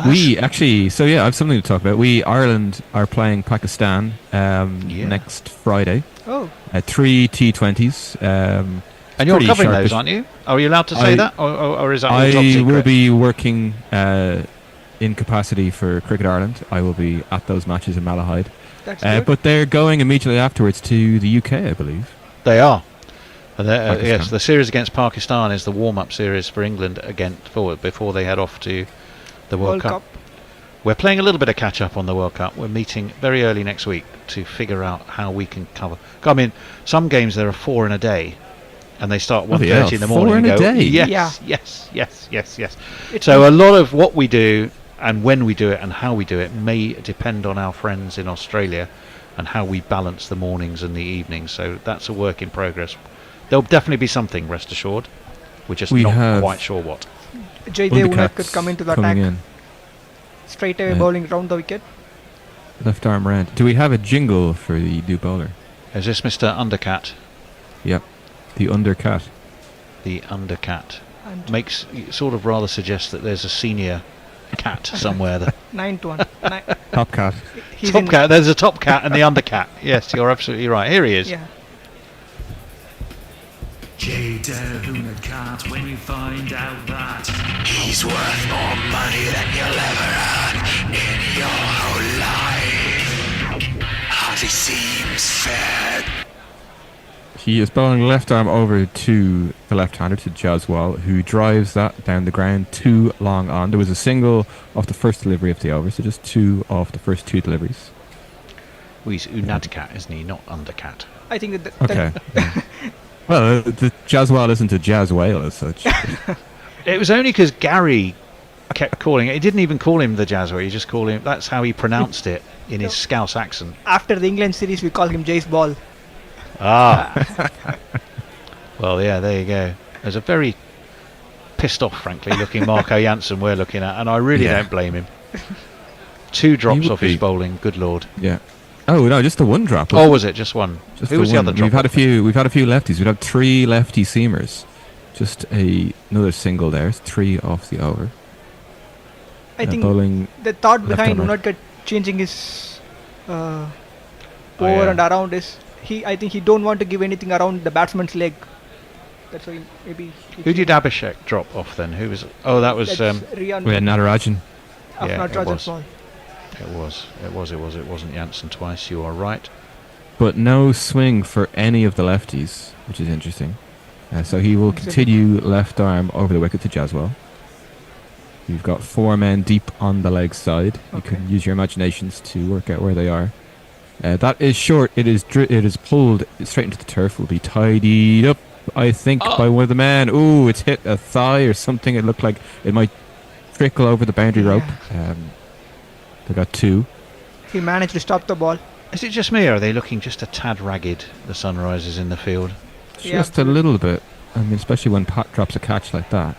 We actually, so yeah, I have something to talk about. Ireland are playing Pakistan next Friday. Oh. 3 T20s. And you're covering those, aren't you? Are you allowed to say that, or is that all top secret? I will be working in capacity for Cricket Ireland. I will be at those matches in Malahide. That's good. But they're going immediately afterwards to the UK, I believe. They are. Yes, the series against Pakistan is the warm-up series for England before they head off to the World Cup. We're playing a little bit of catch-up on the World Cup. We're meeting very early next week to figure out how we can cover. I mean, some games there are 4 in a day, and they start 1:30 in the morning. 4 in a day? Yes. So a lot of what we do and when we do it and how we do it may depend on our friends in Australia and how we balance the mornings and the evenings. So that's a work in progress. There'll definitely be something, rest assured. We're just not quite sure what. Jaydev could come into the attack. In. Straight away bowling round the wicket. Left arm round. Do we have a jingle for the new bowler? Is this Mr. Undercat? Yep. The Undercat. The Undercat. Makes sort of rather suggest that there's a senior cat somewhere there. 9 to 1. Top cat. Top cat. There's a top cat and the undercat. Yes, you're absolutely right. Here he is. Yeah. Jaydev Undercat, when you find out that he's worth more money than you'll ever earn in your whole life, hardly seems fair. He is bowling left arm over to the left-hander, to Jaswal, who drives that down the ground 2 long on. There was a single off the first delivery of the over, so just 2 off the first 2 deliveries. Well, he's Unadcat, isn't he? Not Undercat. I think that. Okay. Well, the Jaswal isn't a jazz whale as such. It was only because Gary kept calling it. He didn't even call him the Jazz whale. He just called him. That's how he pronounced it in his Scouse accent. After the England series, we call him Jay's ball. Ah. Well, yeah, there you go. There's a very pissed off, frankly, looking Marco Jansen we're looking at, and I really don't blame him. 2 drops off his bowling, good lord. Yeah. Oh no, just the 1 drop. Oh, was it just 1? Just Who was the other drop? We've had a few lefties. We've had 3 lefty seamers. Just another single there. It's 3 off the over. I think bowling the thought behind Unadkat changing his over and around is I think he don't want to give anything around the batsman's leg. That's why maybe. Who did Abhishek drop off then? Who was? Oh, that was. We had Natarajan. Yeah, Natarajan's ball. It wasn't Jansen twice. You are right. But no swing for any of the lefties, which is interesting. So he will continue left arm over the wicket to Jaswal. You've got 4 men deep on the leg side. You can use your imaginations to work out where they are. That is short. It is pulled straight into the turf. Will be tidied up, I think, by one of the men. Ooh, it's hit a thigh or something. It looked like it might trickle over the boundary rope. They got 2. He managed to stop the ball. Is it just me, or are they looking just a tad ragged, the Sunrisers in the field? Just a little bit. I mean, especially when Pat drops a catch like that.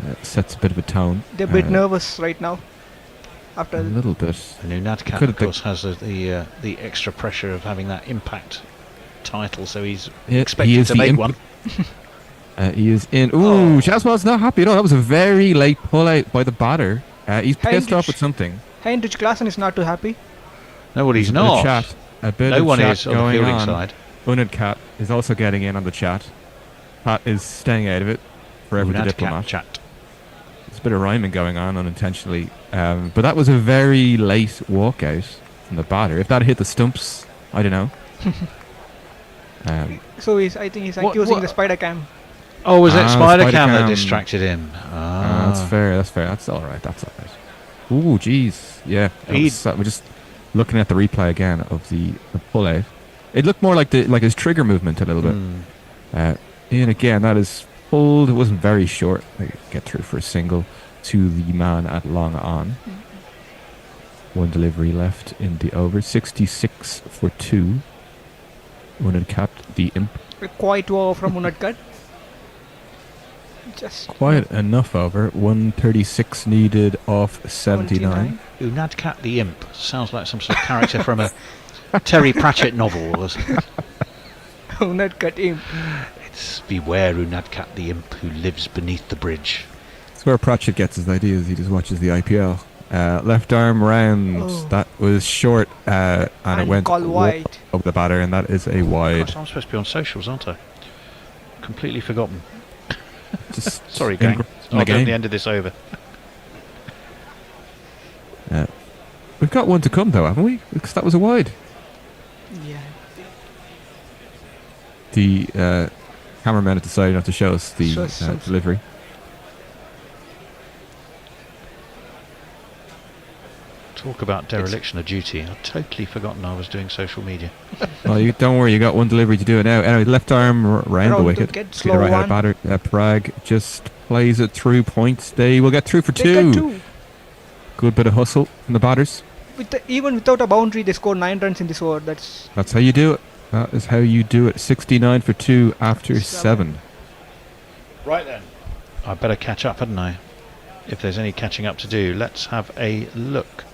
It sets a bit of a tone. They're a bit nervous right now. After a little bit. And Unadkat, of course, has the extra pressure of having that impact title, so he's expected to make one. He is in. Ooh, Jaswal's not happy at all. That was a very late pull out by the batter. He's pissed off with something. Heinrich Klaassen is not too happy. No, well, he's not. A bit no of one chat is on the fielding side. Unadkat is also getting in on the chat. Pat is staying out of it. Forever the diplomat. Chat. There's a bit of rhyming going on unintentionally. But that was a very late walkout from the batter. If that hit the stumps, I don't know. So I think he's accusing the spider cam. Oh, was it spider cam that distracted him? That's fair. That's all right. Ooh, jeez. Yeah. We're just looking at the replay again of the pull out. It looked more like his trigger movement a little bit. And again, that is pulled. It wasn't very short. They get through for a single to the man at long on. 1 delivery left in the over. 66 for 2. Unadkat the imp. A quiet over from Unadkat. Just quite enough over. 136 needed off 79. Unadkat the imp sounds like some sort of character from a Terry Pratchett novel. Unadkat imp. It's beware Unadkat the imp who lives beneath the bridge. That's where Pratchett gets his ideas. He just watches the IPL. Left arm round. That was short, and it went wide over the batter, and that is a wide. Gosh, I'm supposed to be on socials, aren't I? Completely forgotten. Just sorry, gang. I'll get the end of this over. We've got one to come, though, haven't we? Because that was a wide. Yeah. The cameraman had decided not to show us the delivery. Talk about dereliction of duty. I'd totally forgotten I was doing social media. Well, you don't worry, you got one delivery to do it now. Anyway, left arm round the wicket. To the right hand batter. Prague just plays it through points. They will get through for two. Good bit of hustle from the batters. Even without a boundary, they scored 9 runs in this over. That's how you do it. That is how you do it. 69 for 2 after 7. Right then. I better catch up, hadn't I? If there's any catching up to do, let's have a look.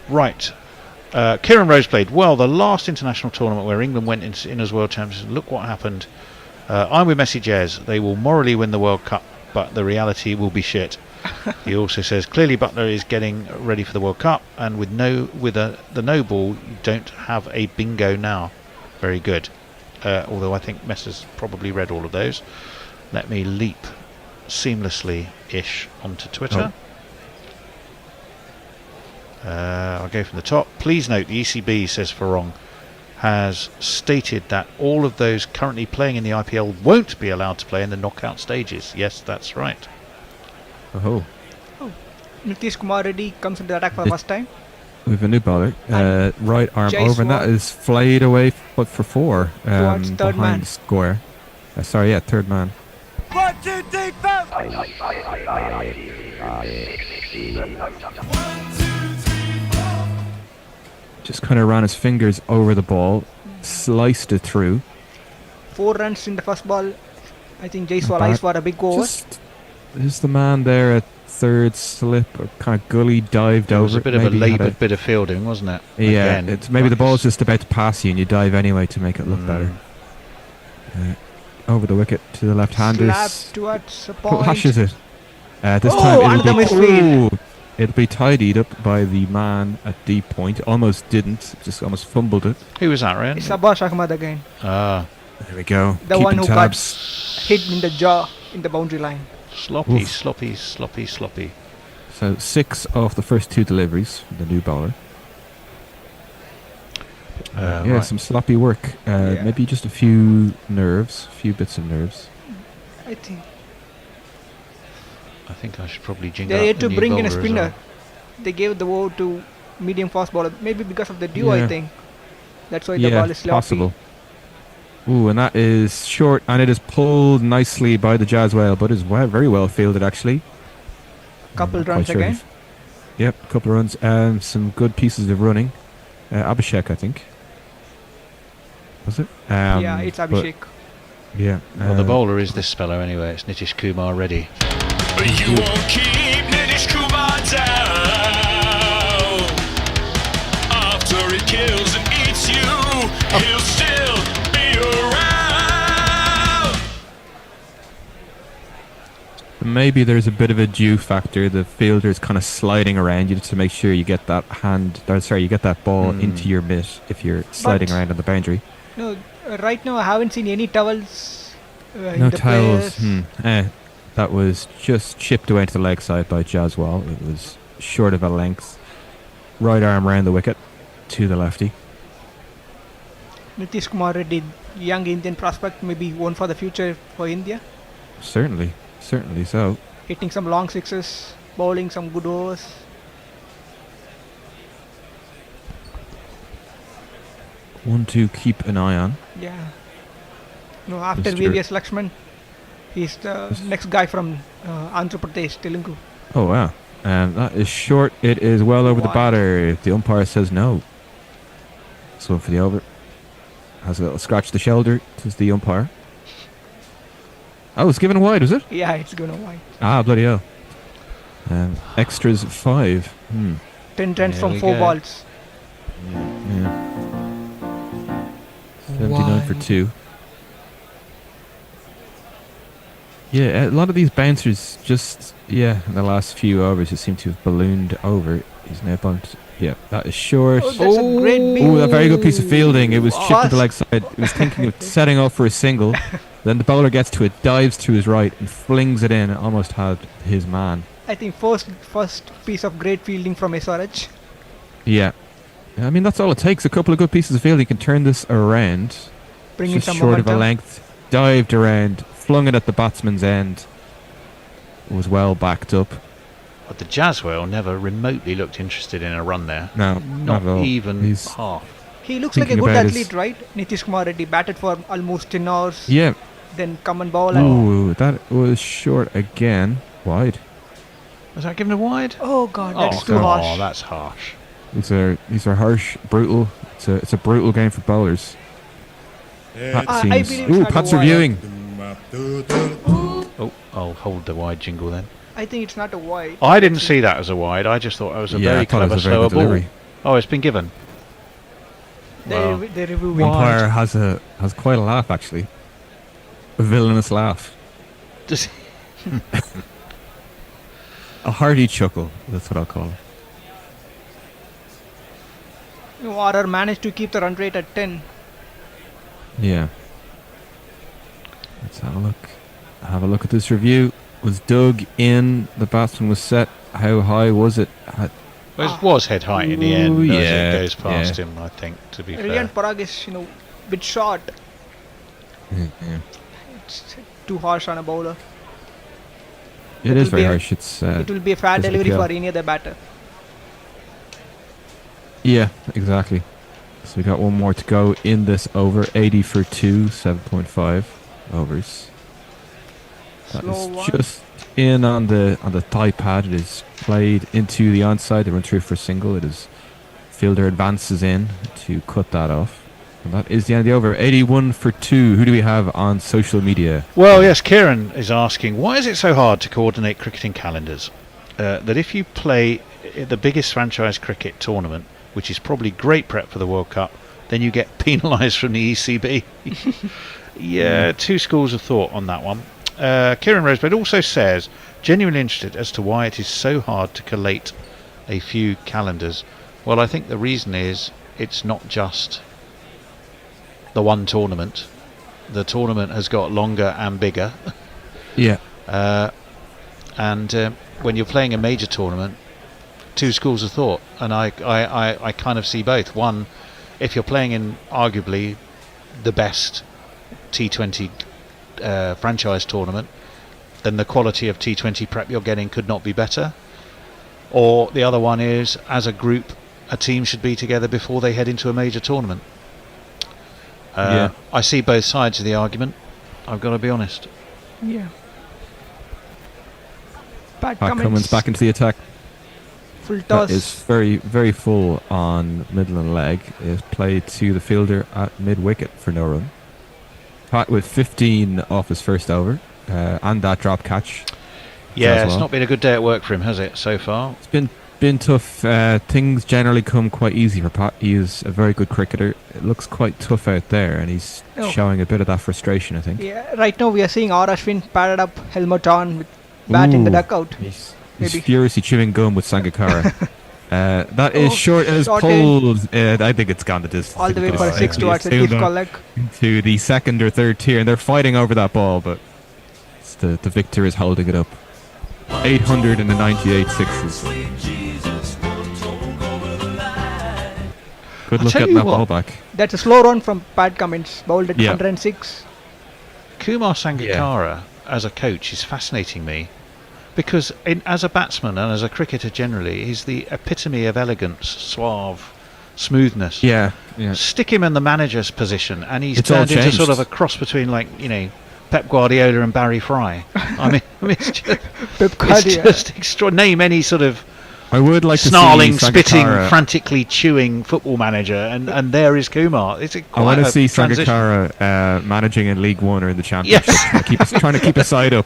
Right. Kieran Rose played well the last international tournament where England went in as world champions. Look what happened. I'm with Messi Jez. They will morally win the World Cup, but the reality will be shit. He also says clearly Butler is getting ready for the World Cup, and with the no ball, you don't have a bingo now. Very good. Although I think Mess has probably read all of those. Let me leap seamlessly-ish onto Twitter. I'll go from the top. Please note the ECB, says Farong, has stated that all of those currently playing in the IPL won't be allowed to play in the knockout stages. Yes, that's right. Nitish Kumar Reddy comes into the attack for the first time. With a new bowler. Right arm over, and that is flayed away for 4. Towards third man. The square. Third man. 1, 2, 3, 4. Just kind of ran his fingers over the ball, sliced it through. 4 runs in the first ball. I think Jaiswal eyes for a big over. There's the man there at third slip, kind of gully dived over. It was a bit of a laboured bit of fielding, wasn't it? Yeah, it's maybe the ball's just about to pass you and you dive anyway to make it look better. Over the wicket to the left-handers. Slap towards the point. Hashes it. This time it'll be tidied up by the man at deep point. Almost didn't, just almost fumbled it. Who was that, Ryan? It's Abbas Ahmad again. There we go. The one who got hit in the jaw in the boundary line. Sloppy. So 6 off the first 2 deliveries from the new bowler. Right. Some sloppy work. Maybe just a few bits of nerves. I think I should probably jingle. They had to bring in a well. spinner. They gave the over to medium fast bowler. Maybe because of the dew, I think. That's why the ball is sloppy. Possible. Ooh, and that is short, and it is pulled nicely by the Jazz whale, but is very well fielded actually. Couple runs again. Yep, couple of runs and some good pieces of running. Abhishek, I think. Was it? Yeah, it's Abhishek. Yeah. Well, the bowler is this fellow anyway. It's Nitish Kumar Reddy. You won't keep Nitish Kumar down. After he kills and eats you, he'll still be around. Maybe there's a bit of a dew factor. The fielder's kind of sliding around you to make sure you get that you get that ball into your mitt if you're sliding around on the boundary. No, right now I haven't seen any towels. No towels. That was just chipped away to the leg side by Jaswal. It was short of a length. Right arm round the wicket to the lefty. Nitish Kumar Reddy, young Indian prospect, maybe one for the future for India. Certainly so. Hitting some long sixes, bowling some good overs. One to keep an eye on. Yeah. No, after VVS Lakshman, he's the next guy from Andhra Pradesh, Telugu. Oh wow. That is short. It is well over the batter. The umpire says no. That's one for the over. Has a little scratch the shoulder. Says the umpire. Oh, it's given wide, was it? Yeah, it's given wide. Ah, bloody hell. Extras 5. 10 runs from 4 balls. Yeah. 79 for 2. Yeah, a lot of these bouncers just, in the last few overs just seem to have ballooned over. He's now bumped. Yeah, that is short. Oh, that's a great beat. Oh, a very good piece of fielding. It was chipped to the leg side. It was thinking of setting up for a single. Then the bowler gets to it, dives to his right and flings it in. Almost had his man. I think first piece of great fielding from SRH. Yeah. I mean, that's all it takes. A couple of good pieces of fielding. You can turn this around. Bring in just some short momentum. of a length. Dived around. Flung it at the batsman's end. Was well backed up. But the Jaswell never remotely looked interested in a run there. No, not at all. even He's half. He looks like a good athlete, right? Nitish Kumar Reddy batted for almost 10 hours. Yeah. Then come and bowl. Ooh, that was short again. Wide. Was that given a wide? Oh God, that's too harsh. Oh, that's harsh. These are harsh, brutal. It's a brutal game for bowlers. Pat seems. Ooh, Pat's reviewing. Oh, I'll hold the wide jingle then. I think it's not a wide. I didn't see that as a wide. I just thought it was a very clever slower ball. Oh, it's been given. They review The umpire has quite a laugh actually. A villainous laugh. Does a hearty chuckle. That's what I'll call it. RR managed to keep the run rate at 10. Yeah. Let's have a look. Have a look at this review. Was dug in. The batsman was set. How high was it? Well, it was head height in the end. Yeah, as it goes past him, I think, to be Reliant fair. Parag is, bit short. Yeah. It's too harsh on a bowler. It is very harsh. It will be a fat delivery for any other batter. Yeah, exactly. So we got one more to go in this over. 80 for 2, 7.5 overs. That is just in on the thigh pad. It is played into the onside. They run through for a single. It is fielder advances in to cut that off. And that is the end of the over. 81 for 2. Who do we have on social media? Well, yes, Kieran is asking, why is it so hard to coordinate cricketing calendars? That if you play the biggest franchise cricket tournament, which is probably great prep for the World Cup, then you get penalised from the ECB. Yeah, two schools of thought on that one. Kieran Rosebud also says, genuinely interested as to why it is so hard to collate a few calendars. Well, I think the reason is it's not just the one tournament. The tournament has got longer and bigger. Yeah. And when you're playing a major tournament, two schools of thought, and I kind of see both. One, if you're playing in arguably the best T20 franchise tournament, then the quality of T20 prep you're getting could not be better. Or the other one is, as a group, a team should be together before they head into a major tournament. I see both sides of the argument, I've got to be honest. Yeah. Pat Cummins back into the attack. Full toss. That is very, very full on middle and leg. Is played to the fielder at mid-wicket for no run. Pat with 15 off his first over, and that drop catch. Yeah, it's not been a good day at work for him, has it, so far? It's been tough. Things generally come quite easy for Pat. He is a very good cricketer. It looks quite tough out there, and he's showing a bit of that frustration, I think. Yeah, right now we are seeing R. Ashwin padded up, helmet on, with bat in the dugout. He's furiously chewing gum with Sangakkara. That is short and is pulled. I think it's gone the distance. All the way for a 6 towards the deep collect. To the second or third tier, and they're fighting over that ball, but the victor is holding it up. 898 sixes. Good luck getting that ball back. That's a slow run from Pat Cummins, bowled at 106. Kumar Sangakkara as a coach is fascinating me. Because as a batsman and as a cricketer generally, he's the epitome of elegance, suave, smoothness. Yeah. Stick him in the manager's position, and he's turned into sort of a cross between, Pep Guardiola and Barry Fry. I mean, it's just, Pep Guardiola. It's just name any sort of I would like snarling, to see spitting, Sangakkara, frantically chewing football manager, and there is Kumar. It's I want to see transition. Sangakkara managing in League One or in the Championship. Trying to keep a side up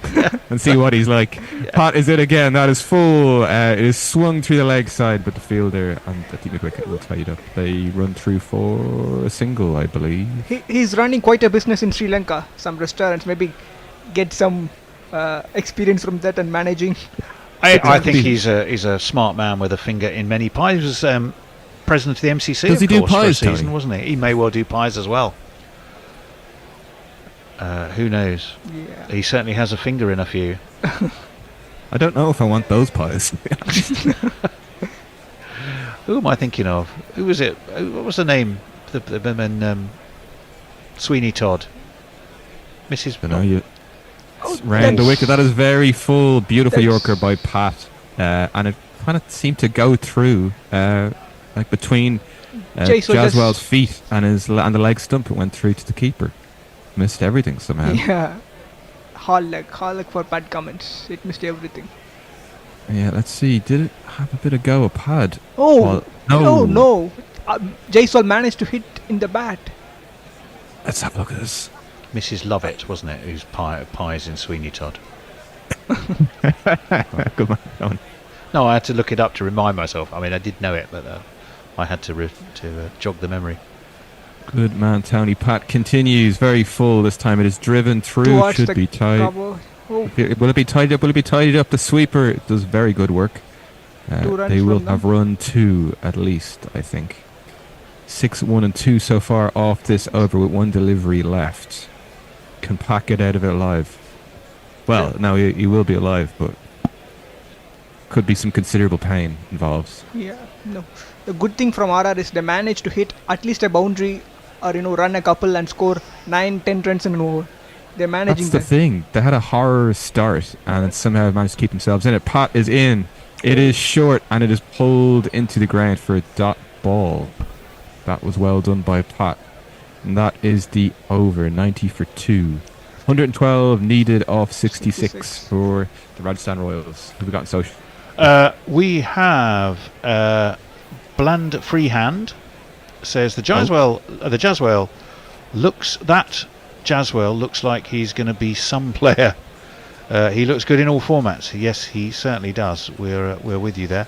and see what he's like. Pat is it again. That is full. It is swung through the leg side, but the fielder and the team wicket will tie it up. They run through for a single, I believe. He's running quite a business in Sri Lanka. Some restaurants, maybe get some experience from that and managing. I think he's a smart man with a finger in many pies. He was president of the MCC, Does he do pies, for a season, Tony? wasn't he? He may well do pies as well. Who knows? Yeah. He certainly has a finger in a few. I don't know if I want those pies. Who am I thinking of? Who was it? What was the name? The woman, Sweeney Todd. Mrs. Round the wicket. That is very full, beautiful That's Yorker by Pat, and it kind of seemed to go through, like between Jaswell's feet and and the leg stump. It went through to the keeper. Missed everything somehow. Yeah. Hall leg for Pat Cummins. It missed everything. Yeah, let's see. Did it have a bit of go, a pad? Oh, no. Jaiswal managed to hit in the bat. Let's have a look at this. Mrs. Lovett, wasn't it? Who's pies in Sweeney Todd. Good man. No, I had to look it up to remind myself. I mean, I did know it, but I had to jog the memory. Good man, Tony. Pat continues very full. This time it is driven through. Should be tied. Oh. Will it be tied up? Will it be tied up? The sweeper does very good work. They will have run 2 at least, I think. 6, 1 and 2 so far off this over with 1 delivery left. Can Pat get out of it alive? Well, no, he will be alive, but could be some considerable pain involved. Yeah, no. The good thing from RR is they managed to hit at least a boundary or run a couple and score 9-10 runs in an over. They're managing That's the thing. They had a horror start and somehow managed to keep themselves in it. Pat is in. It is short and it is pulled into the ground for a dot ball. That was well done by Pat. And that is the over. 90 for 2. 112 needed off 66 for the Rajasthan Royals. Who we got in social? We have Bland Freehand says the Jaswell looks like he's going to be some player. He looks good in all formats. Yes, he certainly does. We're with you there.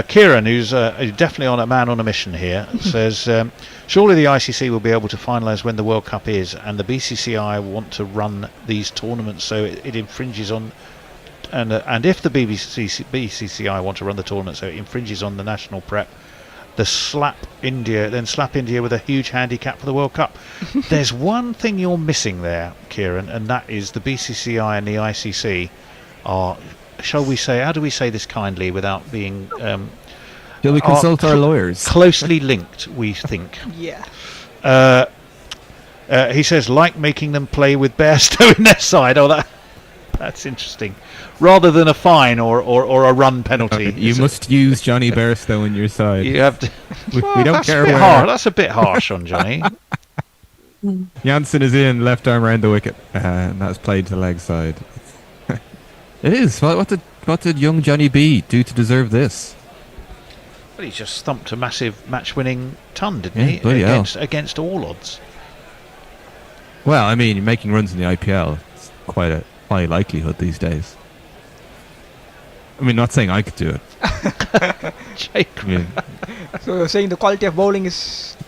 Kieran, who's definitely on a mission here, says surely the ICC will be able to finalise when the World Cup is, and the BCCI want to run these tournaments so it infringes on. And if the BCCI want to run the tournament so it infringes on the national prep, slap India with a huge handicap for the World Cup. There's one thing you're missing there, Kieran, and that is the BCCI and the ICC are, shall we say, how do we say this kindly without being... Shall we consult our lawyers? Closely linked, we think. Yeah. He says, like making them play with Bairstow in their side. Oh, that's interesting. Rather than a fine or a run penalty. You must use Johnny Bairstow in your side. You have to. We don't care where. That's a bit harsh on Johnny. Janssen is in, left arm around the wicket, and that's played to leg side. It is. What did young Johnny B do to deserve this? Well, he just thumped a massive match-winning ton, didn't he? Against all odds. Well, I mean, making runs in the IPL is quite a high likelihood these days. I mean, not saying I could do it. Jake. Yeah. So you're saying the quality of bowling is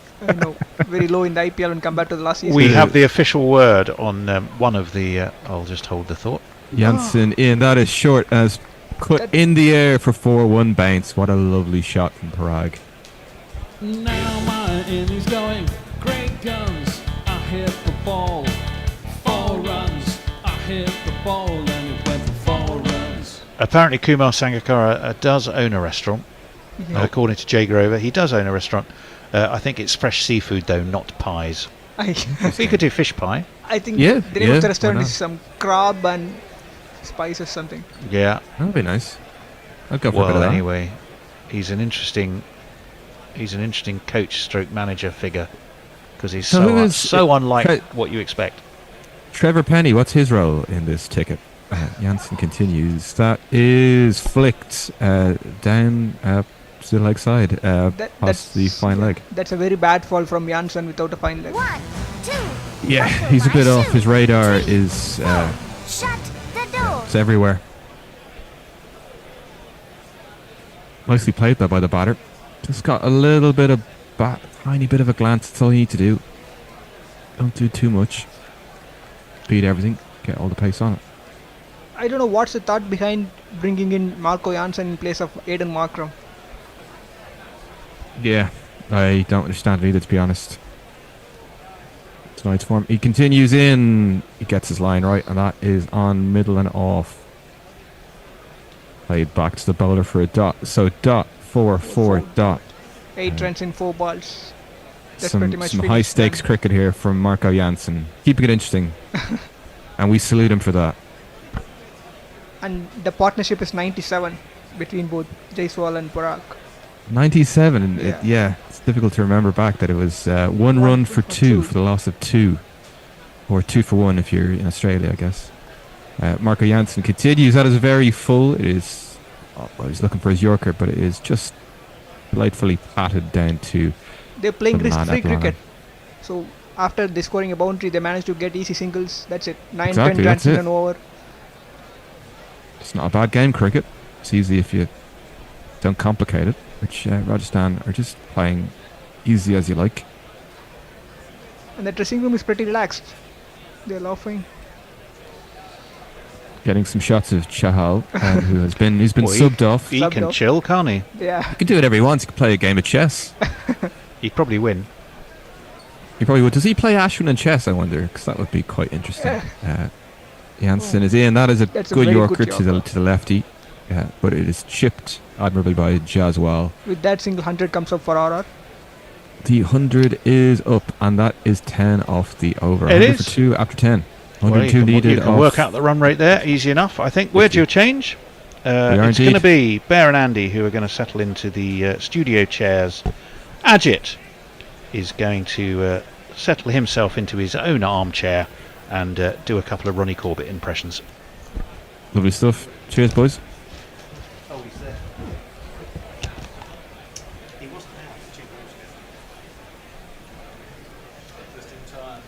very low in the IPL when compared to the last season? We have the official word on one of the... I'll just hold the thought. Janssen in. That is short as put in the air for 4-1 bounce. What a lovely shot from Parag. Now my innings going. Great guns. I hit the ball. 4 runs. I hit the ball and it went for 4 runs. Apparently Kumar Sangakkara does own a restaurant. According to Jay Grover, he does own a restaurant. I think it's fresh seafood though, not pies. We could do fish pie. I think the name of the restaurant is some crab and spices something. Yeah, that'd be nice. I'd go for a bit of that. Anyway, he's an interesting coach / manager figure because he's so unlike what you expect. Trevor Penny, what's his role in this ticket? Janssen continues. That is flicked down to the leg side, past the fine leg. That's a very bad fall from Janssen without a fine leg. 1, 2. Yeah, he's a bit off. His radar is Shut the door. it's everywhere. Nicely played though by the batter. Just got a little bit of tiny bit of a glance. That's all you need to do. Don't do too much. Beat everything. Get all the pace on it. I don't know what's the thought behind bringing in Marco Janssen in place of Aiden Markram. Yeah, I don't understand it either, to be honest. Tonight's form. He continues in. He gets his line right, and that is on middle and off. Played back to the bowler for a dot. So dot, 4, dot. 8 runs in 4 balls. That's pretty much some high stakes cricket here from Marco Janssen. Keeping it interesting. And we salute him for that. And the partnership is 97 between both Jaiswal and Parag. 97. Yeah, it's difficult to remember back that it was 1 run for 2 for the loss of 2. Or 2 for 1 if you're in Australia, I guess. Marco Janssen continues. That is very full. It is. Well, he's looking for his Yorker, but it is just delightfully patted down to. They're playing risk-free cricket. So after they scoring a boundary, they managed to get easy singles. That's it. 9, 10 runs in an over. It's not a bad game, cricket. It's easy if you don't complicate it, which Rajasthan are just playing easy as you like. And the dressing room is pretty relaxed. They're laughing. Getting some shots of Chahal, he's been subbed off. He can chill, can't he? Yeah. He can do whatever he wants. He can play a game of chess. He'd probably win. He probably would. Does he play Ashwin in chess, I wonder? Because that would be quite interesting. Janssen is in. That is a good Yorker to the lefty. But it is chipped admirably by Jaiswal. With that, single 100 comes up for RR. The 100 is up, and that is 10 off the over. It 100 is. for 2 after 10. 102 well, needed. You can work out the run rate there, easy enough, I think. Where'd you change? It's going to be Bear and Andy who are going to settle into the studio chairs. Ajit is going to settle himself into his own armchair and do a couple of Ronnie Corbett impressions. Lovely stuff. Cheers, boys. Oh, he's there. He wasn't there 2 weeks ago. Just in time.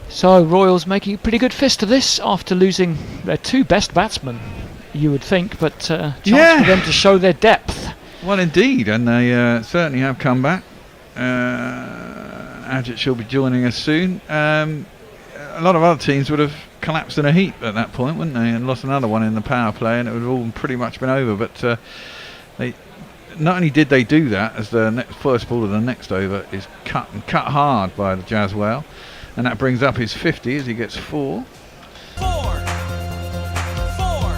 So Royals making a pretty good fist of this after losing their 2 best batsmen, you would think, but chance for them to show their depth. Well, indeed, and they certainly have come back. Ajit shall be joining us soon. A lot of other teams would have collapsed in a heap at that point, wouldn't they, and lost another one in the power play, and it would have all pretty much been over. But they not only did they do that, as the first ball of the next over is cut hard by the Jaiswal. And that brings up his 50 as he gets 4. 4. F-O-R.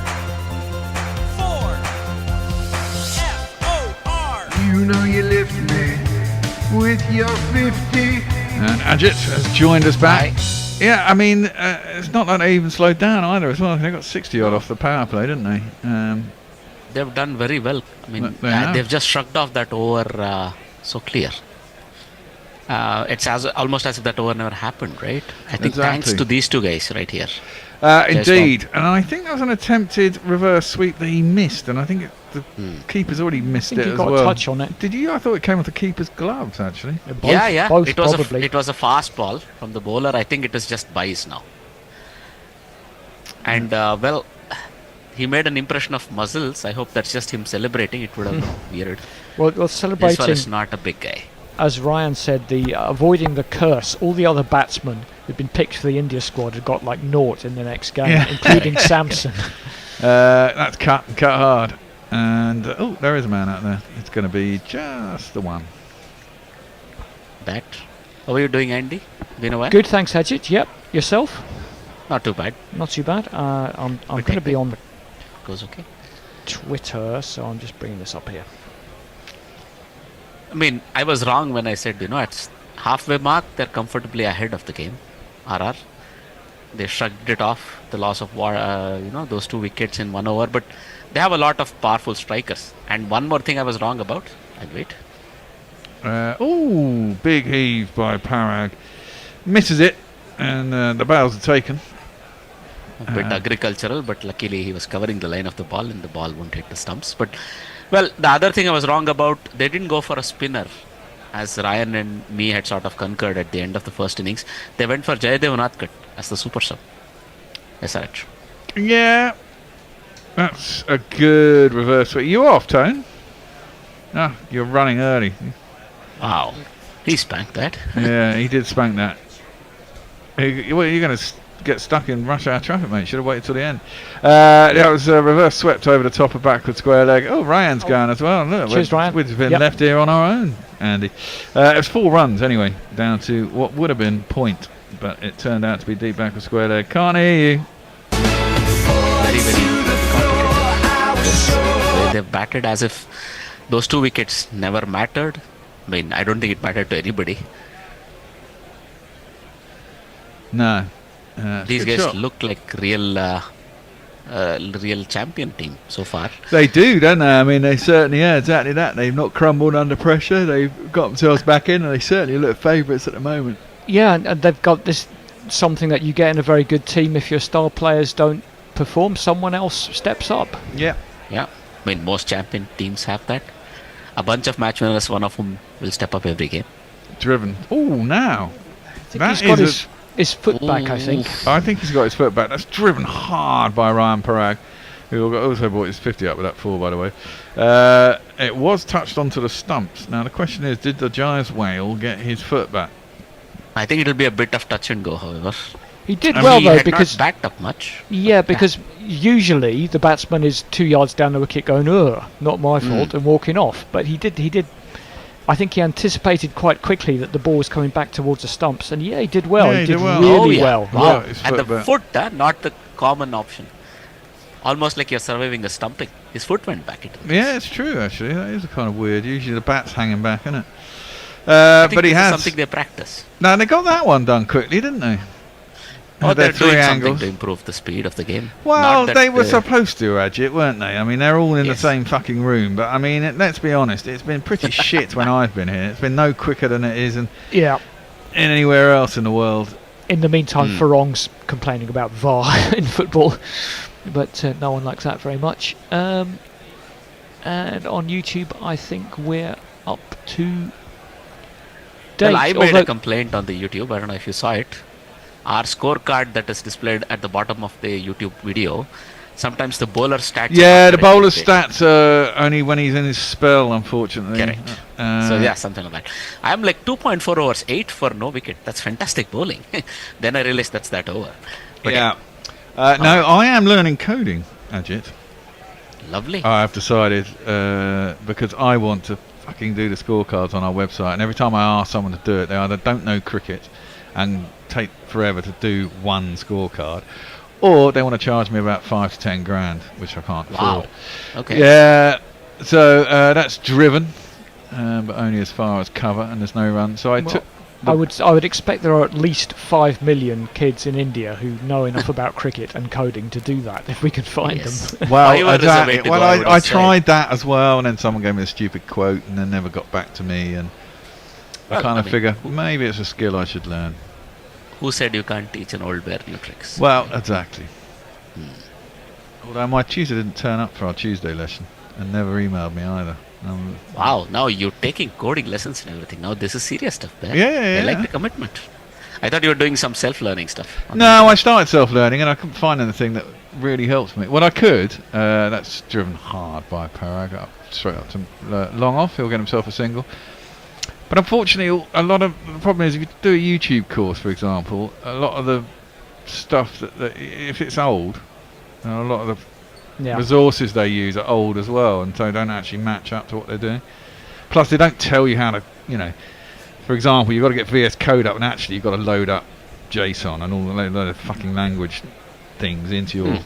You know you lift me with your 50. And Ajit has joined us back. Yeah, I mean, it's not like they even slowed down either as well. They got 60 odd off the power play, didn't they? They've done very well. I mean, they've just shrugged off that over so clear. It's almost as if that over never happened, right? I think thanks to these 2 guys right here. Indeed, and I think that was an attempted reverse sweep that he missed, and I think the keeper's already missed it as well. He got a touch on it. Did you? I thought it came off the keeper's gloves, actually. Both it was a fast ball from the bowler. I think it is just byes now. And well, he made an impression of muzzles. I hope that's just him celebrating. It would have been weird. Well, celebrating. This one is not a big guy. As Ryan said, the avoiding the curse, all the other batsmen who'd been picked for the India squad had got like naught in the next game, including Samson. That's cut hard. And, there is a man out there. It's going to be just the one. Bat. How are you doing, Andy? Been a while? Good, thanks, Ajit. Yep. Yourself? Not too bad. Not too bad. I'm going to be on goes okay. Twitter, so I'm just bringing this up here. I mean, I was wrong when I said, at halfway mark, they're comfortably ahead of the game. RR. They shrugged it off, the loss of those 2 wickets in 1 over, but they have a lot of powerful strikers. And one more thing I was wrong about. I'll wait. Big heave by Parag. Misses it, and the bails are taken. A bit agricultural, but luckily he was covering the line of the ball and the ball won't hit the stumps. But, well, the other thing I was wrong about, they didn't go for a spinner, as Ryan and me had sort of concurred at the end of the first innings. They went for Jayadev Unatkut as the super sub. SRH. Yeah, that's a good reverse. You off, Tone? Ah, you're running early. Wow, he spanked that. Yeah, he did spank that. You're going to get stuck in rush hour traffic, mate. Should have waited till the end. That was a reverse swept over the top of backward square leg. Oh, Ryan's going as well. Look, cheers, Ryan. We've been left here on our own, Andy. It was 4 runs anyway, down to what would have been point, but it turned out to be deep backward square leg. Can't hear you. Very, very complicated. They've batted as if those 2 wickets never mattered. I mean, I don't think it mattered to anybody. No. These guys look like real champion team so far. They do, don't they? I mean, they certainly are. Exactly that. They've not crumbled under pressure. They've got themselves back in, and they certainly look favourites at the moment. Yeah, and they've got this something that you get in a very good team. If your star players don't perform, someone else steps up. Yeah. I mean, most champion teams have that. A bunch of match winners, one of whom will step up every game. Driven. Now. I think he's got his foot back, I think. I think he's got his foot back. That's driven hard by Ryan Parag, who also brought his 50 up with that 4, by the way. It was touched onto the stumps. Now, the question is, did the Giants whale get his foot back? I think it'll be a bit of touch and go, however. He did well, though, because not backed up much. Yeah, because usually the batsman is 2 yards down the wicket going, not my fault, and walking off. But he did. I think he anticipated quite quickly that the ball was coming back towards the stumps, and he did well. Yeah, he did well. really well. Wow. And the foot, not the common option. Almost like you're surviving a stumping. His foot went back into the Yeah, it's true, actually. That is kind of weird. Usually the bat's hanging back, isn't it? But he has something they practice. No, they got that one done quickly, didn't they? They're doing something to improve the speed of the game. Well, they were supposed to, Ajit, weren't they? I mean, they're all in the same fucking room. But, I mean, let's be honest, it's been pretty shit when I've been here. It's been no quicker than it is in anywhere else in the world. In the meantime, Farong's complaining about VAR in football. But no one likes that very much. And on YouTube, I think we're up to date. Well, I made a complaint on the YouTube. I don't know if you saw it. Our scorecard that is displayed at the bottom of the YouTube video, sometimes the bowler stats. Yeah, the bowler stats are only when he's in his spell, unfortunately. Correct. So yeah, something like that. I'm like 2.4 overs, 8 for no wicket. That's fantastic bowling. Then I realized that's that over. But no, I am learning coding, Ajit. Lovely. I have decided because I want to fucking do the scorecards on our website, and every time I ask someone to do it, they either don't know cricket and take forever to do one scorecard, or they want to charge me about 5 to 10 grand, which I can't afford. Okay. Yeah, so that's driven, but only as far as cover, and there's no run. So I would expect there are at least 5 million kids in India who know enough about cricket and coding to do that if we can find them. Well, exactly. Well, I tried that as well, and then someone gave me a stupid quote, and then never got back to me, and I kind of figure maybe it's a skill I should learn. Who said you can't teach an old bear new tricks? Well, exactly. Although my tutor didn't turn up for our Tuesday lesson and never emailed me either. Wow, now you're taking coding lessons and everything. Now this is serious stuff, Bear. Yeah. I like the commitment. I thought you were doing some self-learning stuff. No, I started self-learning and I couldn't find anything that really helped me. Well, I could. That's driven hard by Parag. Up straight up to long off. He'll get himself a single. But unfortunately, a lot of the problem is if you do a YouTube course, for example, a lot of the stuff that if it's old, a lot of the resources they use are old as well, and so don't actually match up to what they're doing. Plus, they don't tell you how to, for example, you've got to get VS Code up, and actually you've got to load up JSON and all the fucking language things into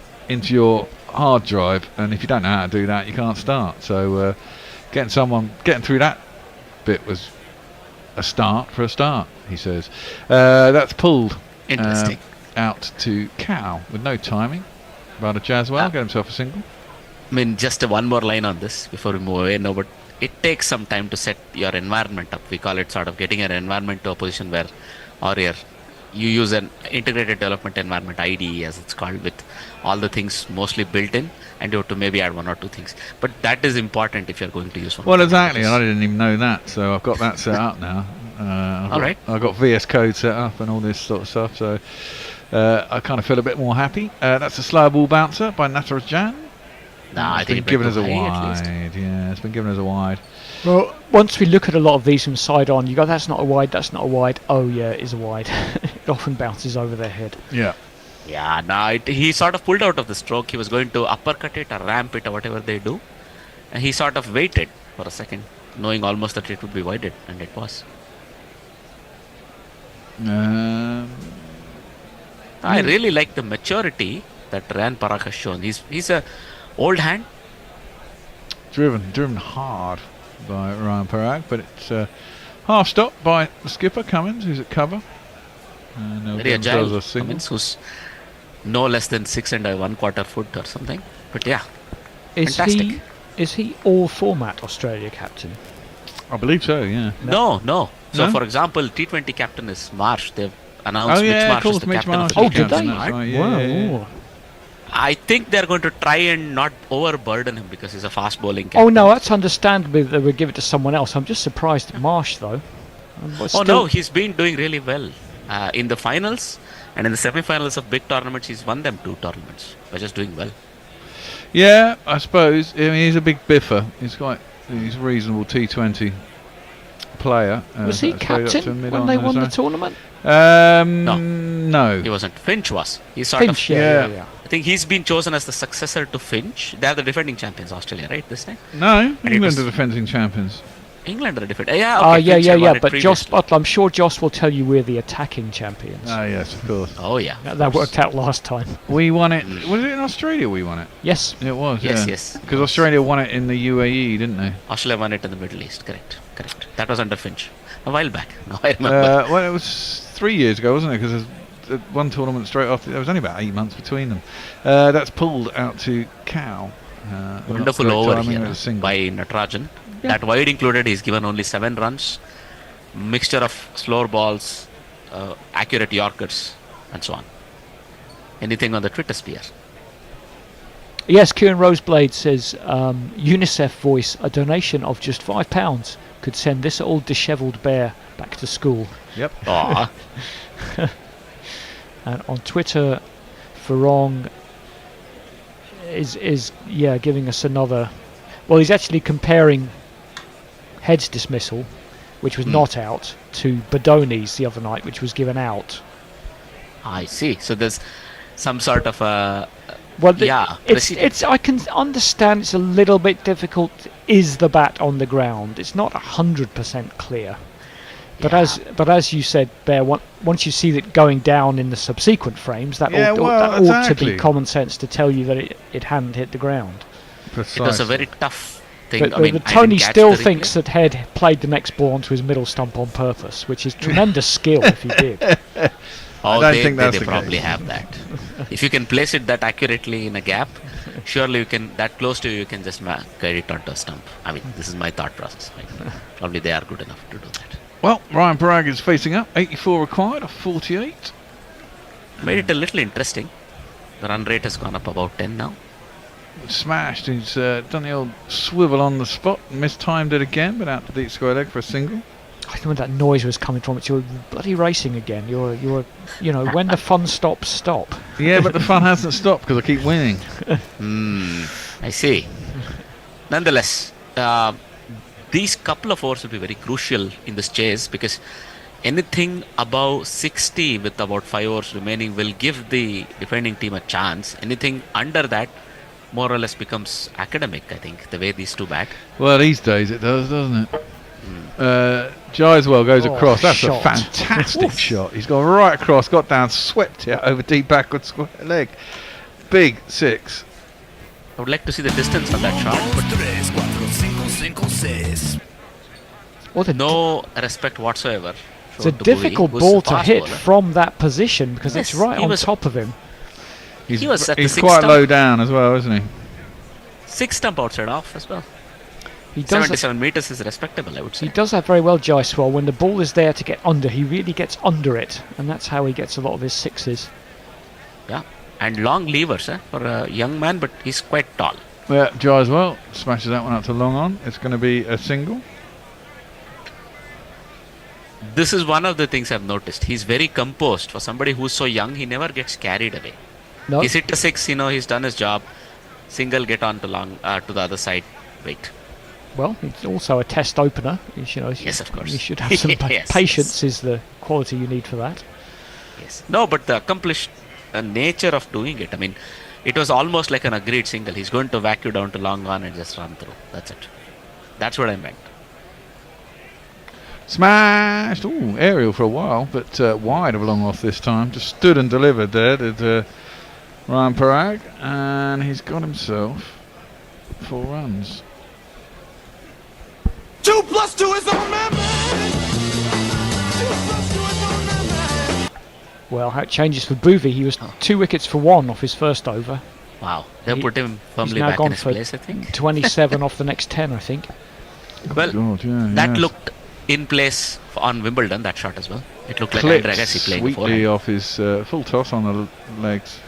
your hard drive, and if you don't know how to do that, you can't start. So getting through that bit was a start for a start, he says. That's pulled out to Cow with no timing. Rather Jaswell, get himself a single. I mean, just one more line on this before we move away. No, but it takes some time to set your environment up. We call it sort of getting an environment to a position where, or you use an integrated development environment, IDE as it's called, with all the things mostly built in, and you have to maybe add 1 or 2 things. But that is important if you're going to use one. Well, exactly, and I didn't even know that, so I've got that set up now. I've got VS Code set up and all this sort of stuff, so I kind of feel a bit more happy. That's a slow ball bouncer by Natarajan. I think it's been given as a wide. Yeah, it's been given as a wide. Well, once we look at a lot of these from side on, you go, that's not a wide, that's not a wide. Oh yeah, it is a wide. It often bounces over their head. Yeah. Yeah, no, he sort of pulled out of the stroke. He was going to uppercut it or ramp it or whatever they do. And he sort of waited for a second, knowing almost that it would be wided, and it was. I really like the maturity that Ryan Parag has shown. He's a old hand. Driven hard by Ryan Parag, but it's half stop by the skipper Cummins, who's at cover. Very agile Cummins, who's no less than 6 1/4 foot or something. But yeah, fantastic. Is he all format Australia captain? I believe so, yeah. No. So for example, T20 captain is Marsh. They've announced Mitch Marsh as the captain of Oh, did they? Right, wow. I think they're going to try and not overburden him because he's a fast bowling captain. Oh no, that's understandable that they would give it to someone else. I'm just surprised at Marsh though. No, he's been doing really well in the finals and in the semi-finals of big tournaments. He's won them 2 tournaments by just doing well. Yeah, I suppose. I mean, he's a big biffer. He's a reasonable T20 player. Was he captain when they won the tournament? No. He wasn't. Finch was. He's sort Finch, of. Yeah. I think he's been chosen as the successor to Finch. They are the defending champions, Australia, right? This time? No, England are defending champions. England are defending. Yeah. Okay, but Joss Butler, I'm sure Joss will tell you we're the attacking champions. Oh yes, of course. Oh yeah. That worked out last time. We won it. Was it in Australia we won it? Yes. It was. Yes. Because Australia won it in the UAE, didn't they? Australia won it in the Middle East. Correct. That was under Finch. A while back. No, I remember. Well, it was 3 years ago, wasn't it? Because one tournament straight after. There was only about 8 months between them. That's pulled out to Cow. Wonderful over here by Natarajan. Yeah. That wide included, he's given only 7 runs. Mixture of slower balls, accurate Yorkers, and so on. Anything on the Twitter sphere? Yes, Kieran Roseblade says UNICEF voice, a donation of just £5 could send this old dishevelled bear back to school. Yep. And on Twitter, Farong is giving us another. Well, he's actually comparing Head's dismissal, which was not out, to Badoni's the other night, which was given out. I see. So there's some sort of it's I can understand it's a little bit difficult. Is the bat on the ground? It's not 100% clear. But as you said, Bear, once you see it going down in the subsequent frames, that ought to be common sense to tell you that it hadn't hit the ground. Precisely. It was a very tough thing. But Tony still thinks that Head played the next ball onto his middle stump on purpose, which is tremendous skill if he did. I don't think they probably have that. If you can place it that accurately in a gap, surely you can, that close to you can just get it onto a stump. I mean, this is my thought process. Probably they are good enough to do that. Well, Ryan Parag is facing up. 84 required of 48. Made it a little interesting. The run rate has gone up about 10 now. Smashed. He's done the old swivel on the spot. Mistimed it again, but out to deep square leg for a single. I don't know where that noise was coming from. It's you're bloody racing again. You're when the fun stops, stop. Yeah, but the fun hasn't stopped because I keep winning. I see. Nonetheless, these couple of overs will be very crucial in this chase because anything above 60 with about 5 overs remaining will give the defending team a chance. Anything under that more or less becomes academic, I think, the way these two bat. Well, these days it does, doesn't it? Jaiswell goes across. That's a fantastic shot. He's gone right across, got down, swept it over deep backward square leg. Big 6. I would like to see the distance on that shot. No respect whatsoever. It's a difficult ball to hit from that position because it's right on top of him. He's quite low down as well, isn't he? 6 stump outside off as well. 77 meters is respectable, I would say. He does that very well, Jaiswal. When the ball is there to get under, he really gets under it, and that's how he gets a lot of his sixes. Yeah, and long levers for a young man, but he's quite tall. Yeah, Jaiswal smashes that one up to long on. It's going to be a single. This is one of the things I've noticed. He's very composed. For somebody who's so young, he never gets carried away. No. He's hit a 6, he's done his job. Single, get on to long to the other side, wait. Well, it's also a test opener. Yes, of course. You should have some patience. Is the quality you need for that. Yes. No, but the accomplished nature of doing it. I mean, it was almost like an agreed single. He's going to whack you down to long on and just run through. That's it. That's what I meant. Smashed. Ooh, aerial for a while, but wide of long off this time. Just stood and delivered there, did Ryan Parag, and he's got himself 4 runs. 2 + 2 is on man. Well, how it changes for Bhuvi. He was 2 wickets for 1 off his first over. Wow, they put him firmly back in his place, I think. 27 off the next 10, I think. Well, God, that looked in place on Wimbledon, that shot as well. It looked like Andre Agassi playing before. Sweetly off his full toss on the legs.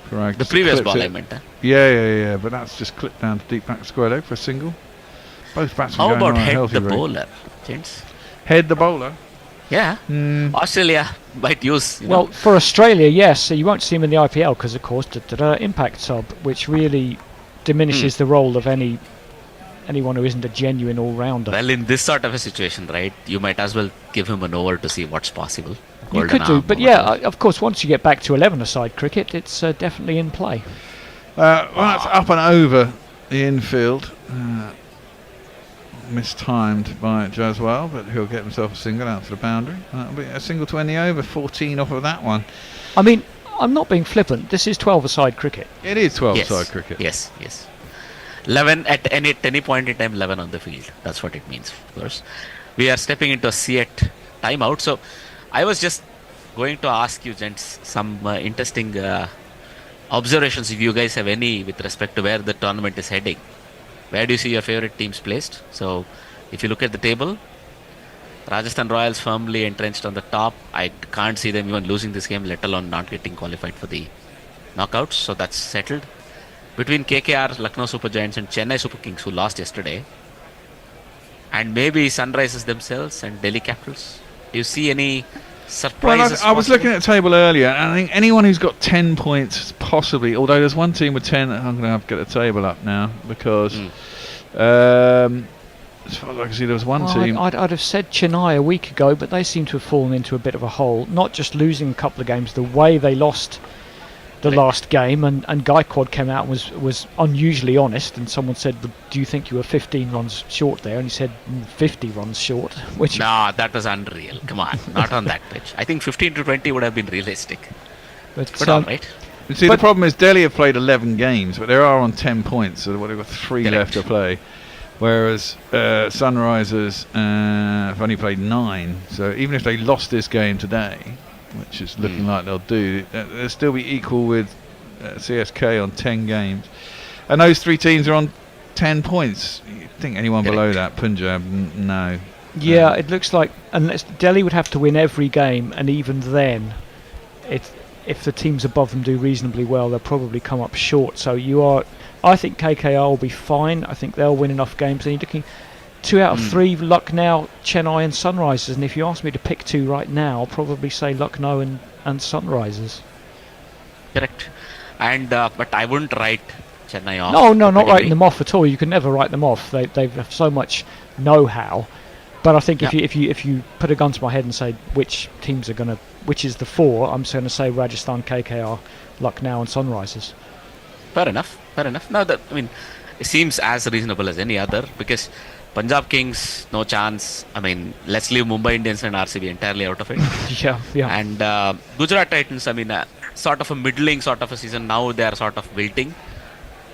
Parag the previous ball, I meant. Yeah, but that's just clipped down to deep back square leg for a single. Both batsmen How going about on a head healthy the rate. bowler, gents? Head the bowler? Yeah. Australia might use. Well, for Australia, yes. So you won't see him in the IPL because, of course, impact sub, which really diminishes the role of anyone who isn't a genuine all-rounder. Well, in this sort of a situation, right, you might as well give him an over to see what's possible. You could do, but yeah, of course, once you get back to 11-a-side cricket, it's definitely in play. Well, that's up and over the infield. Mistimed by Jaiswal, but he'll get himself a single out to the boundary. That'll be a single to end the over, 14 off of that one. I mean, I'm not being flippant. This is 12-a-side cricket. It is 12-a-side cricket. Yes. 11 at any point in time, 11 on the field. That's what it means, of course. We are stepping into a C8 timeout. So I was just going to ask you, gents, some interesting observations, if you guys have any, with respect to where the tournament is heading. Where do you see your favorite teams placed? So if you look at the table, Rajasthan Royals firmly entrenched on the top. I can't see them even losing this game, let alone not getting qualified for the knockouts. So that's settled. Between KKR, Lucknow Super Giants and Chennai Super Kings, who lost yesterday, and maybe Sunrisers themselves and Delhi Capitals. Do you see any surprises? Well, I was looking at the table earlier, and I think anyone who's got 10 points, possibly, although there's one team with 10, I'm going to have to get the table up now, because as far as I can see, there was one team. I'd have said Chennai a week ago, but they seem to have fallen into a bit of a hole. Not just losing a couple of games, the way they lost the last game, and Gaikwad came out and was unusually honest, and someone said, do you think you were 15 runs short there? And he said 50 runs short. Which no, that was unreal. Come on, not on that pitch. I think 15 to 20 would have been realistic. But all right. See, the problem is Delhi have played 11 games, but they are on 10 points, so they've got 3 left to play. Whereas Sunrisers have only played 9. So even if they lost this game today, which is looking like they'll do, they'll still be equal with CSK on 10 games. And those 3 teams are on 10 points. You think anyone below that? Punjab, no. Yeah, it looks like, unless Delhi would have to win every game, and even then, if the teams above them do reasonably well, they'll probably come up short. So I think KKR will be fine. I think they'll win enough games. And you're looking 2 out of 3, Lucknow, Chennai and Sunrisers. And if you ask me to pick 2 right now, I'll probably say Lucknow and Sunrisers. Correct. And but I wouldn't write Chennai off. No, not writing them off at all. You can never write them off. They have so much know-how. But I think if you put a gun to my head and say which teams are which is the 4, I'm just going to say Rajasthan, KKR, Lucknow and Sunrisers. Fair enough. Now it seems as reasonable as any other, because Punjab Kings, no chance. Let's leave Mumbai Indians and RCB entirely out of it. Yeah. And Gujarat Titans, sort of a middling sort of a season. Now they are sort of wilting.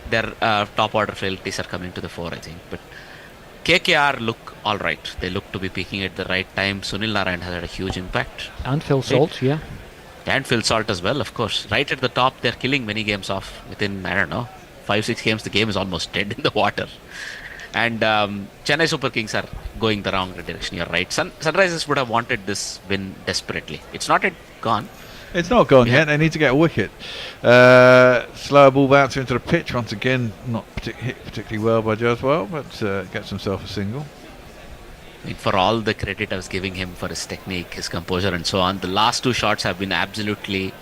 Their top order frailties are coming to the fore, I think. But KKR look all right. They look to be peaking at the right time. Sunil Narayan has had a huge impact. And Phil Salt, yeah. And Phil Salt as well, of course. Right at the top, they're killing many games off. Within, 5-6 games, the game is almost dead in the water. And Chennai Super Kings are going the wrong direction. You're right. Sunrisers would have wanted this win desperately. It's not yet gone. It's not gone yet. They need to get a wicket. Slower ball bouncer into the pitch once again. Not hit particularly well by Jaswal, but gets himself a single. I mean, for all the credit I was giving him for his technique, his composure, and so on, the last 2 shots have been absolutely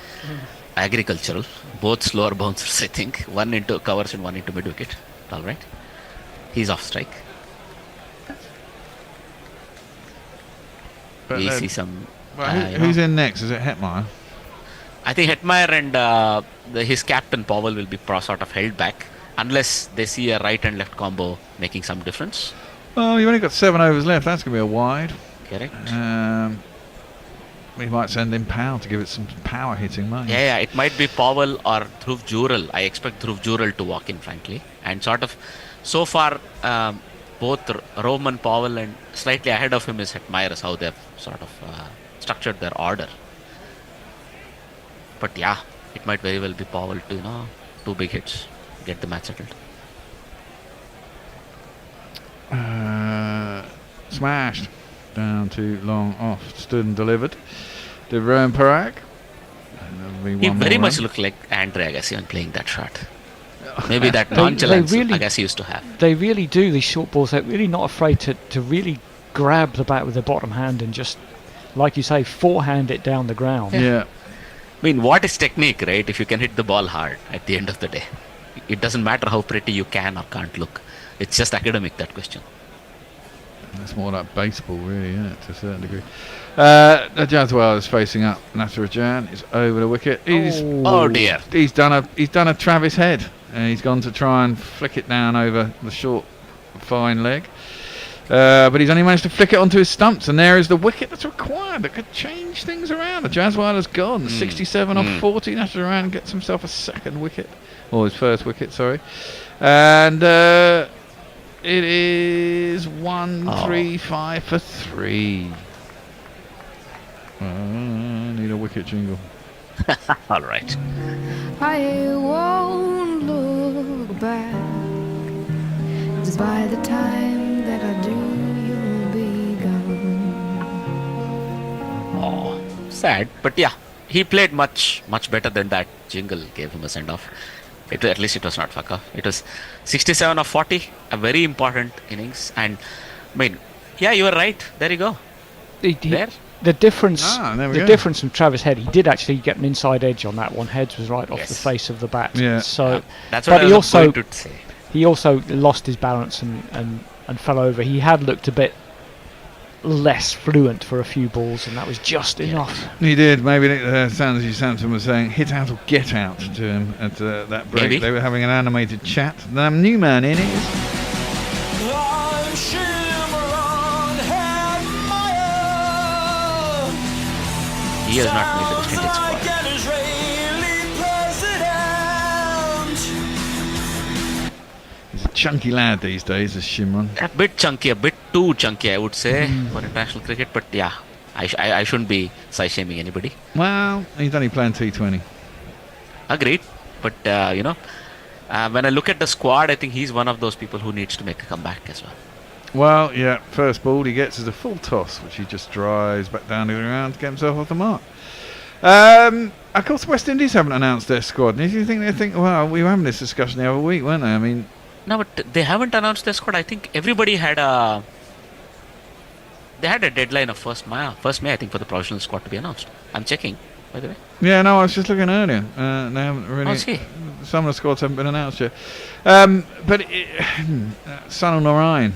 agricultural. Both slower bouncers, I think. One into covers and one into mid wicket. All right. He's off strike. But we see some. Who's in next? Is it Hetmeyer? I think Hetmeyer and his captain Powell will be sort of held back unless they see a right and left combo making some difference. Well, you've only got 7 overs left. That's going to be a wide. Correct. We might send in Powell to give it some power hitting, might you? Yeah, it might be Powell or Dhruv Jural. I expect Dhruv Jural to walk in, frankly. And sort of, so far, both Roman Powell and slightly ahead of him is Hetmeyer, is how they've sort of structured their order. But yeah, it might very well be Powell to, 2 big hits, get the match settled. Smashed down too long off, stood and delivered. Did Rohan Parag. He very much looked like Andre Agassi when playing that shot. Maybe that nonchalance Agassi used to have. They really do, these short balls. They're really not afraid to really grab the bat with their bottom hand and just, like you say, forehand it down the ground. Yeah. I mean, what is technique, right? If you can hit the ball hard at the end of the day. It doesn't matter how pretty you can or can't look. It's just academic, that question. That's more like baseball, really, isn't it, to a certain degree. Jaswal is facing up. Natarajan is over the wicket. Oh dear! He's done a Travis Head. He's gone to try and flick it down over the short, fine leg. But he's only managed to flick it onto his stumps, and there is the wicket that's required. That could change things around. The Jaswal has gone. 67 off 40. Natarajan gets himself a second wicket, or his first wicket, sorry. And it is 1-3-5 for 3. Need a wicket jingle. All right. I won't look back, 'cause by the time that I do, you'll be gone. Oh, sad, but yeah, he played much better than that. Jingle gave him a send off. At least it was not fuck off. It was 67 of 40, a very important innings. And I mean, yeah, you were right. There you go. There. The difference from Travis Head, he did actually get an inside edge on that one. Heads was right off the face of the bat. Yeah. So, that's what I was going to say. He also lost his balance and fell over. He had looked a bit less fluent for a few balls, and that was just enough. He did. Maybe Sanderson Sampson was saying hit out or get out to him at that break. Maybe. They were having an animated chat. The new man in it is. He has not made the West Indies squad. He's a chunky lad these days, is Shimron. A bit chunky, a bit too chunky, I would say, for international cricket. But yeah, I shouldn't be size shaming anybody. Well, he's only playing T20. Agreed. But when I look at the squad, I think he's one of those people who needs to make a comeback as well. Well, yeah, first ball he gets is a full toss, which he just drives back down to the ground to get himself off the mark. Of course, West Indies haven't announced their squad. And if you think, well, we were having this discussion the other week, weren't they? I mean, no, but they haven't announced their squad. I think everybody had a deadline of 1st May, I think, for the provisional squad to be announced. I'm checking, by the way. Yeah, no, I was just looking earlier. They haven't really. Some of the squads haven't been announced yet. But Sunil Narayan.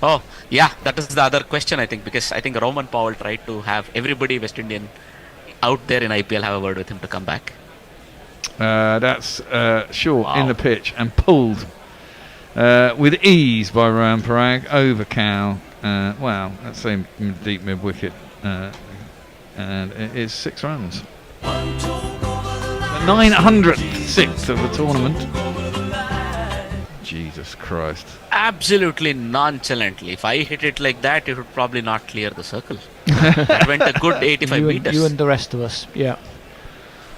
Oh, yeah, that is the other question, I think, because I think Roman Powell tried to have everybody West Indian out there in IPL have a word with him to come back. That's short in the pitch and pulled with ease by Rohan Parag over Cow. Well, that's a deep mid wicket, and it is 6 runs. The 906th of the tournament. Jesus Christ. Absolutely nonchalantly. If I hit it like that, it would probably not clear the circle. That went a good 85 meters. You and the rest of us, yeah.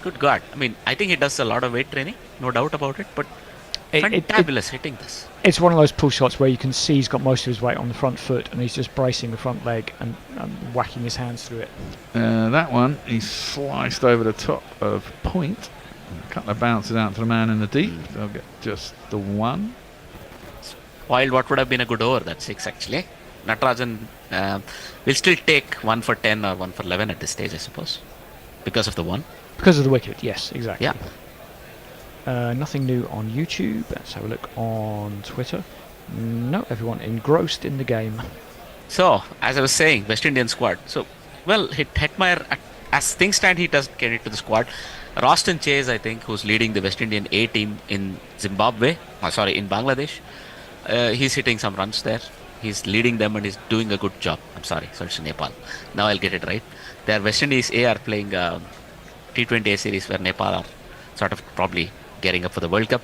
Good God. I mean, I think he does a lot of weight training, no doubt about it. But Fantabulous hitting this. It's one of those pull shots where you can see he's got most of his weight on the front foot and he's just bracing the front leg and whacking his hands through it. That one, he sliced over the top of point. A couple of bounces out to the man in the deep. They'll get just the one. While what would have been a good over, that's 6 actually. Natarajan will still take 1 for 10 or 1 for 11 at this stage, I suppose. Because of the 1. Because of the wicket, yes, exactly. Yeah. Nothing new on YouTube. Let's have a look on Twitter. No, everyone engrossed in the game. So, as I was saying, West Indian squad. So, well, Hetmeyer, as things stand, he doesn't get into the squad. Roston Chase, I think, who's leading the West Indian A team in Zimbabwe, in Bangladesh. He's hitting some runs there. He's leading them and he's doing a good job. I'm sorry, so it's Nepal. Now I'll get it right. Their West Indies A are playing T20 A series where Nepal are sort of probably gearing up for the World Cup.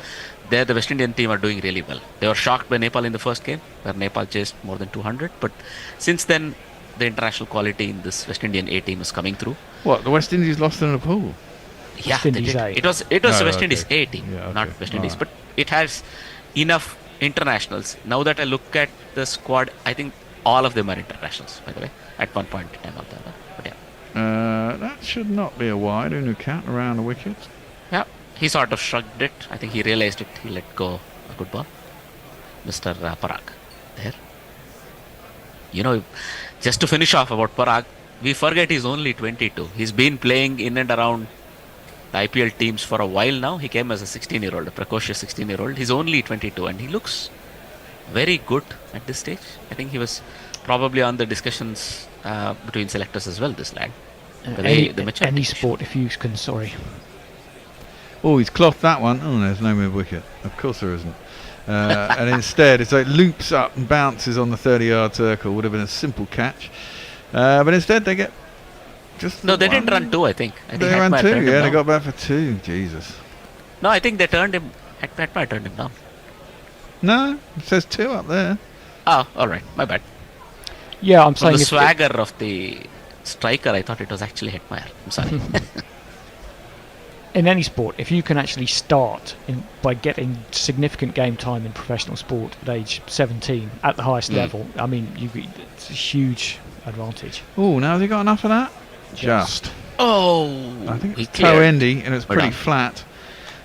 There, the West Indian team are doing really well. They were shocked by Nepal in the first game, where Nepal chased more than 200. But since then, the international quality in this West Indian A team is coming through. What, the West Indies lost in a pool? Yeah, they did. It was West Indies A team, not West Indies. But it has enough internationals. Now that I look at the squad, I think all of them are internationals, by the way, at one point in time or the other. But yeah. That should not be a wide. Unukat around the wicket. Yeah, he sort of shrugged it. I think he realized it. He let go a good ball. Mr. Parag. There. You know, just to finish off about Parag, we forget he's only 22. He's been playing in and around the IPL teams for a while now. He came as a 16-year-old, a precocious 16-year-old. He's only 22 and he looks very good at this stage. I think he was probably on the discussions between selectors as well, this lad. Any sport if you can, sorry. Oh, he's clothed that one. Oh, there's no move wicket. Of course there isn't. And instead, it's like loops up and bounces on the 30-yard circle. Would have been a simple catch. But instead, they get just. No, they didn't run 2, I think. They ran 2, yeah, they got back for 2. Jesus. No, I think they turned him. Hetmeyer turned him down. No, it says 2 up there. Oh, alright, my bad. Yeah, I'm saying. The swagger of the striker, I thought it was actually Hetmeyer. I'm sorry. In any sport, if you can actually start by getting significant game time in professional sport at age 17 at the highest level, I mean, it's a huge advantage. Oh, now has he got enough of that? Just. Oh! I think it's toe endy and it's pretty flat.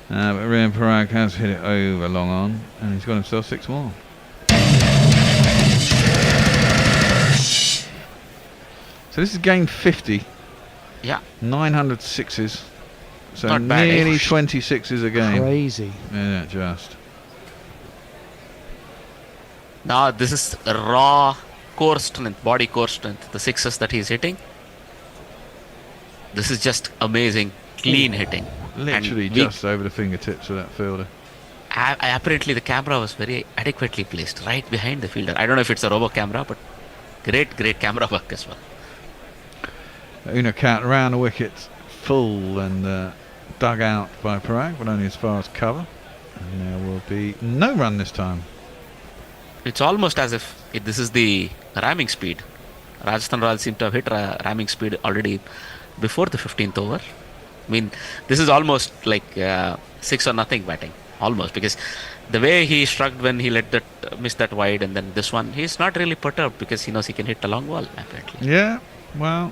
But Rian Parag has hit it over long on and he's got himself 6 more. So this is game 50. Yeah. 900 sixes. So not bad, nearly 26s a game. Crazy. Yeah, just. Now this is raw core strength, body core strength. The sixes that he's hitting. This is just amazing, clean hitting. Literally just over the fingertips of that fielder. Apparently the camera was very adequately placed, right behind the fielder. I don't know if it's a robo camera, but great camera work as well. Unukat around the wicket, full and dug out by Parag, but only as far as cover. And there will be no run this time. It's almost as if this is the ramming speed. Rajasthan Royals seem to have hit ramming speed already before the 15th over. I mean, this is almost like 6-0 batting, almost, because the way he shrugged when he let that miss that wide, and then this one, he's not really perturbed because he knows he can hit a long ball, apparently. Yeah, well,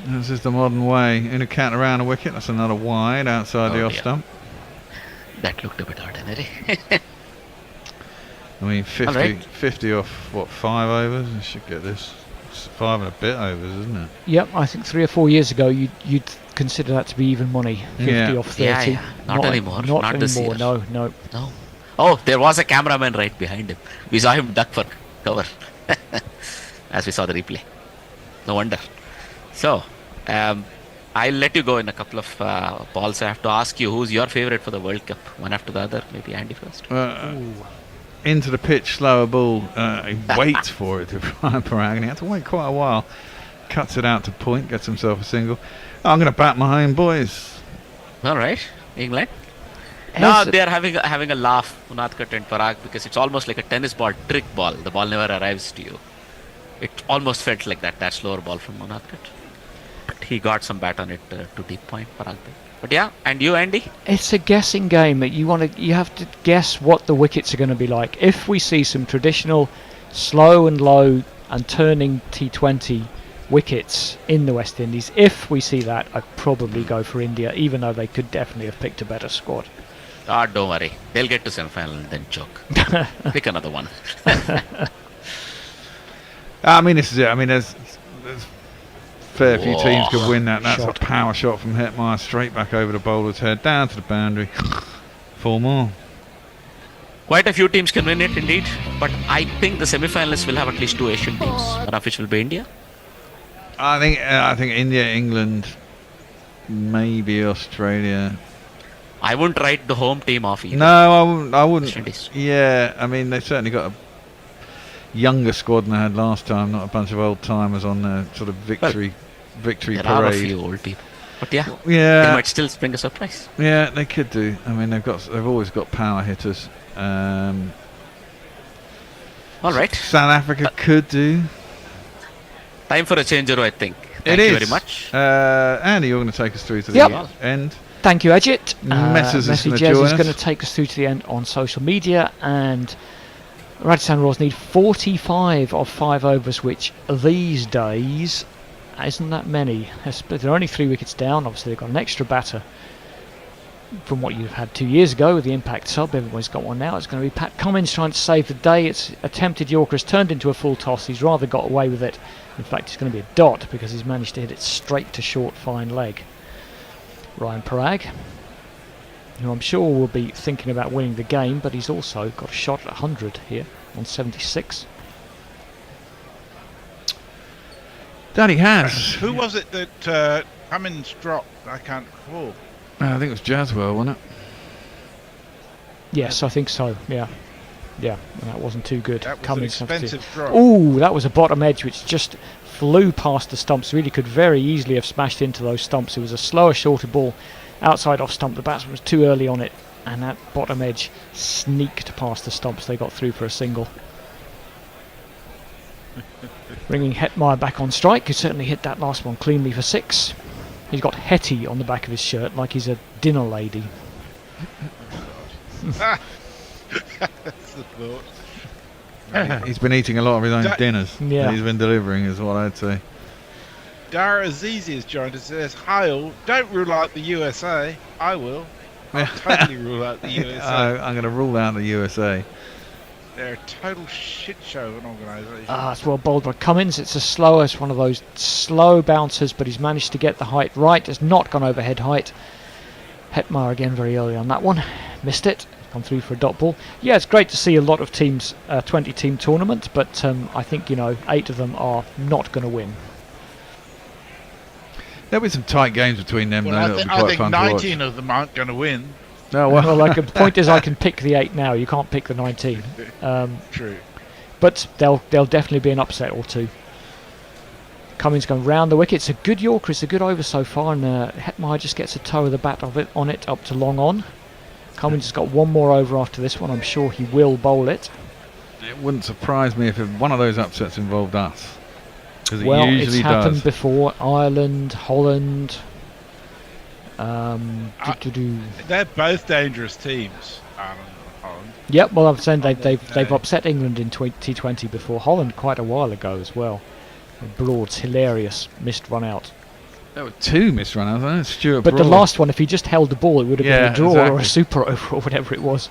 this is the modern way. Unukat around a wicket. That's another wide outside the off stump. That looked a bit ordinary. I mean, 50 off, what, 5 overs? You should get this. It's 5 and a bit overs, isn't it? Yep, I think 3 or 4 years ago you'd consider that to be even money. 50 off 30. Yeah. Not anymore. Not this anymore. Year. No. Oh, there was a cameraman right behind him. We saw him duck for cover as we saw the replay. No wonder. So, I'll let you go in a couple of balls. I have to ask you, who's your favourite for the World Cup? One after the other. Maybe Andy first. Into the pitch, slower ball. He waits for it to Brian Parag, and he had to wait quite a while. Cuts it out to point, gets himself a single. I'm going to bat my home boys. All right, England. Now they are having a laugh, Unadkat and Parag, because it's almost like a tennis ball trick ball. The ball never arrives to you. It almost felt like that slower ball from Unadkat. But he got some bat on it to deep point, Parag. But yeah, and you, Andy? It's a guessing game. You have to guess what the wickets are going to be like. If we see some traditional slow and low and turning T20 wickets in the West Indies, if we see that, I'd probably go for India, even though they could definitely have picked a better squad. Don't worry. They'll get to semi-final and then choke. Pick another one. I mean, this is it. I mean, there's fair few teams could win that. That's a power shot from Hetmeyer straight back over the bowler's head, down to the boundary. 4 more. Quite a few teams can win it indeed, but I think the semi-finalists will have at least 2 Asian teams, one of which will be India. I think India, England, maybe Australia. I wouldn't write the home team off either. No, I wouldn't. Yeah, I mean, they've certainly got a younger squad than they had last time, not a bunch of old timers on their sort of victory parade. There are a few old people, but yeah, they might still bring a surprise. Yeah, they could do. I mean, they've always got power hitters. All right, South Africa could do. Time for a changer, I think. Thank you very much. Andy, you're going to take us through to the end. Thank you, Ajit. Messrs is going to take us through to the end on social media, and Rajasthan Royals need 45 of 5 overs, which these days isn't that many. They're only 3 wickets down. Obviously, they've got an extra batter from what you've had 2 years ago with the impact sub. Everyone's got one now. It's going to be Pat Cummins trying to save the day. It's attempted Yorker has turned into a full toss. He's rather got away with it. In fact, it's going to be a dot because he's managed to hit it straight to short fine leg. Ryan Parag, who I'm sure will be thinking about winning the game, but he's also got a shot at 100 here on 76. That he has. Who was it that Cummins dropped? I can't recall. I think it was Jaswell, wasn't it? Yes, I think so. Yeah, and that wasn't too good. That was Cummins an expensive drop. Ooh, that was a bottom edge which just flew past the stumps. Really could very easily have smashed into those stumps. It was a slower, shorter ball outside off stump. The batsman was too early on it, and that bottom edge sneaked past the stumps. They got through for a single. Bringing Hetmeyer back on strike. He certainly hit that last one cleanly for 6. He's got Hetty on the back of his shirt like he's a dinner lady. That's the thought. He's been eating a lot of his own dinners that he's been delivering, is what I'd say. Dara Azizi has joined us. Says, "Hi all, don't rule out the USA." I will. I'll totally rule out the USA. I'm going to rule out the USA. They're a total shit show of an organisation. It's well bowled by Cummins. It's one of those slow bouncers, but he's managed to get the height right. It's not gone over head height. Hetmeyer again very early on that one. Missed it. Come through for a dot ball. Yeah, it's great to see a lot of teams, 20-team tournament, but I think 8 of them are not going to win. There'll be some tight games between them. Well, though. I think 19 of them aren't going to win. No, well, the point is, I can pick the 8 now. You can't pick the 19. True. But there'll definitely be an upset or 2. Cummins going round the wicket. It's a good Yorker. It's a good over so far, and Hetmeyer just gets a toe of the bat on it up to long on. Cummins has got one more over after this one. I'm sure he will bowl it. It wouldn't surprise me if one of those upsets involved us. Well, it's happened before. Ireland, Holland. They're both dangerous teams, Ireland and Holland. Yep, well, I'm saying they've upset England in T20 before. Holland quite a while ago as well. Broad's hilarious missed run out. There were 2 missed run outs, wasn't it? Stuart But Broad. the last one, if he just held the ball, it would have been a draw exactly. or a super over or whatever it was.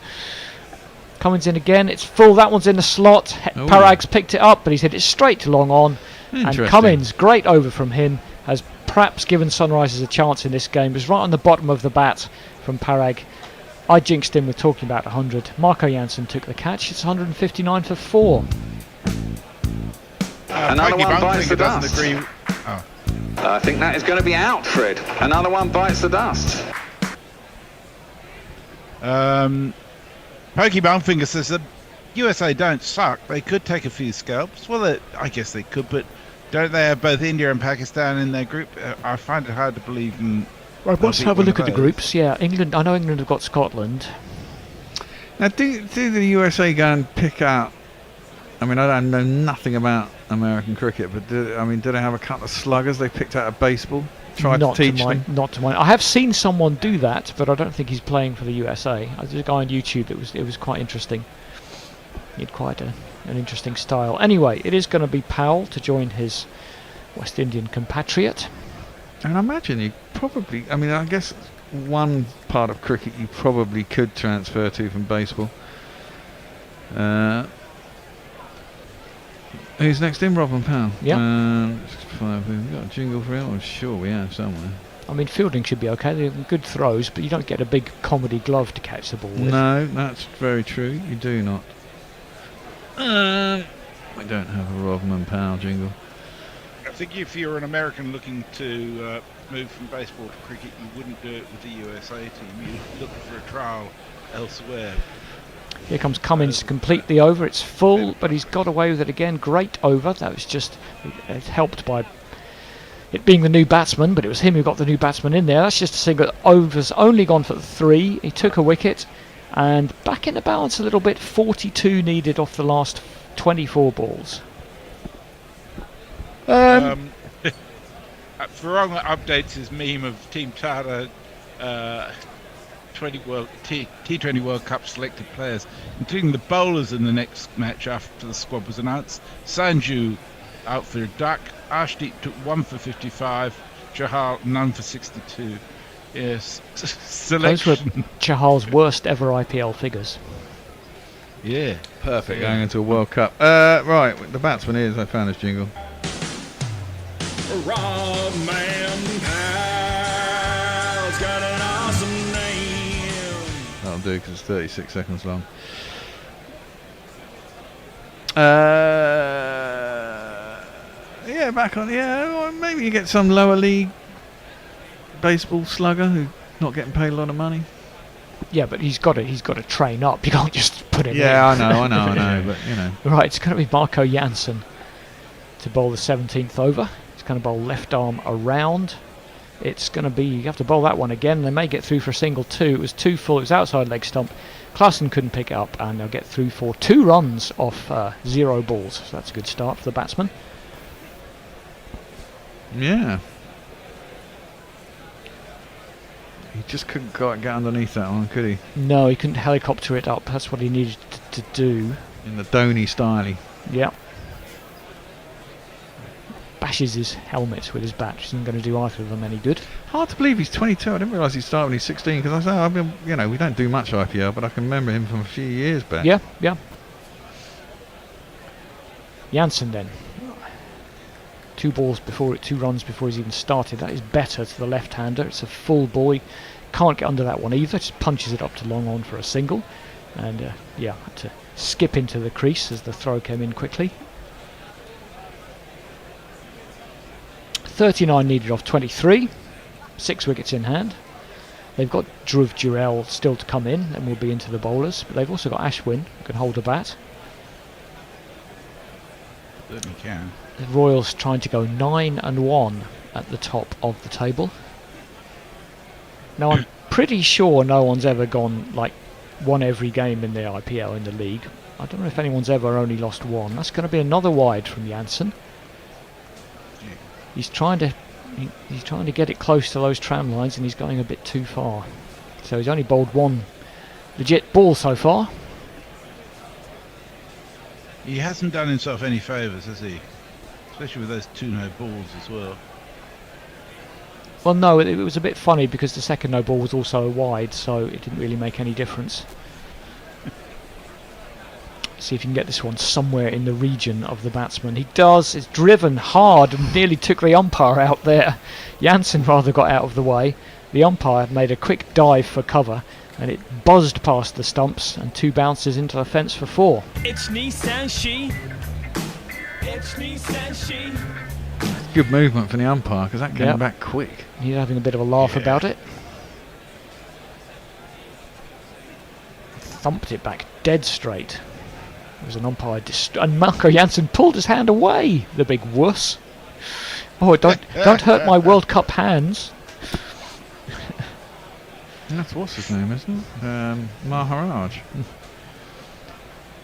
Cummins in again. It's full. That one's in the slot. Parag's picked it up, but he's hit it straight to long on. And Cummins, great over from him, has perhaps given Sunrisers a chance in this game. It was right on the bottom of the bat from Parag. I jinxed him with talking about 100. Marco Jansen took the catch. It's 159 for 4. Another one bites the dust. I think that is going to be out, Fred. Another one bites the dust. Pokey Bumfinger says the USA don't suck. They could take a few scalps. Well, I guess they could, but don't they have both India and Pakistan in their group? I find it hard to believe. Let's have a look at the groups. Yeah, England. I know England have got Scotland. Now, do the USA go and pick out? I mean, I don't know nothing about American cricket, but do they have a couple of sluggers they picked out of baseball? tried to teach them? Not to mine. I have seen someone do that, but I don't think he's playing for the USA. There's a guy on YouTube. It was quite interesting. He had quite an interesting style. Anyway, it is going to be Powell to join his West Indian compatriot. And I imagine you probably... I mean, I guess one part of cricket you probably could transfer to from baseball. Who's next in? Robin Powell. Yeah. We've got a jingle for him. I'm sure we have somewhere. I mean, fielding should be okay. They're good throws, but you don't get a big comedy glove to catch the ball with. No, that's very true. You do not. We don't have a Robin Powell jingle. I think if you're an American looking to move from baseball to cricket, you wouldn't do it with the USA team. You'd look for a trial elsewhere. Here comes Cummins to complete the over. It's full, but he's got away with it again. Great over. That was just it's helped by it being the new batsman, but it was him who got the new batsman in there. That's just a single. Over's only gone for 3. He took a wicket, and back in the balance a little bit. 42 needed off the last 24 balls. Farong updates his meme of Team Tata T20 World Cup selected players, including the bowlers in the next match after the squad was announced. Sanju out for a duck. Arshdeep took 1 for 55. Chahal none for 62. Yes, selection. Those were Chahal's worst ever IPL figures. Yeah, perfect. Going into a World Cup. Right, the batsman is. I found his jingle. Rob Man Powell's got an awesome name. That'll do because it's 36 seconds long. Yeah, back on. Yeah, well, maybe you get some lower league baseball slugger who's not getting paid a lot of money. Yeah, but he's got to train up. You can't just put him in. Yeah, I know, but you know. Right, it's going to be Marco Jansen to bowl the 17th over. He's going to bowl left arm around. It's going to be, you have to bowl that one again. They may get through for a single 2. It was too full. It was outside leg stump. Klassen couldn't pick it up, and they'll get through for 2 runs off 0 balls. So that's a good start for the batsman. Yeah. He just couldn't quite get underneath that one, could he? No, he couldn't helicopter it up. That's what he needed to do. In the Dhoni style. Yeah. Bashes his helmet with his bat, which isn't going to do either of them any good. Hard to believe he's 22. I didn't realise he started when he's 16, because I've been, we don't do much IPL, but I can remember him from a few years back. Yeah. Jansen then. 2 runs before he's even started. That is better to the left-hander. It's a full boy. Can't get under that one either. Just punches it up to long on for a single. And had to skip into the crease as the throw came in quickly. 39 needed off 23. 6 wickets in hand. They've got Dhruv Jurel still to come in and will be into the bowlers. But they've also got Ashwin who can hold the bat. Certainly can. The Royals trying to go 9-1 at the top of the table. Now I'm pretty sure no one's ever won every game in the IPL in the league. I don't know if anyone's ever only lost 1. That's going to be another wide from Jansen. He's trying to get it close to those tram lines, and he's going a bit too far. So he's only bowled 1 legit ball so far. He hasn't done himself any favours, has he? Especially with those 2 no balls as well. Well, no, it was a bit funny because the second no ball was also a wide, so it didn't really make any difference. See if you can get this one somewhere in the region of the batsman. He does. It's driven hard and nearly took the umpire out there. Jansen rather got out of the way. The umpire made a quick dive for cover, and it buzzed past the stumps and 2 bounces into the fence for 4. It's Nissan She. It's Nissan She. Good movement from the umpire, because that came back quick. He's having a bit of a laugh about it. Thumped it back dead straight. There was an umpire and Marco Jansen pulled his hand away, the big wuss. Oh, don't hurt my World Cup hands. That's what's his name, isn't it? Maharaj.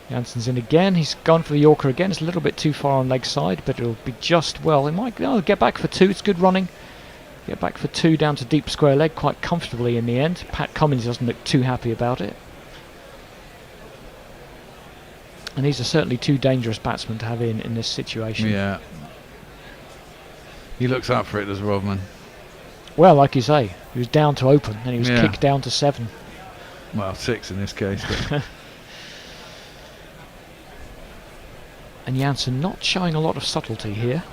Jansen's in again. He's gone for the Yorker again. It's a little bit too far on leg side, but it'll be just well. He might get back for 2. It's good running. Get back for 2 down to deep square leg quite comfortably in the end. Pat Cummins doesn't look too happy about it. And these are certainly 2 dangerous batsmen to have in this situation. Yeah. He looks up for it, does Rodman. Well, like you say, he was down to open, and he was kicked down to 7. Well, 6 in this case. But and Janssen not showing a lot of subtlety here.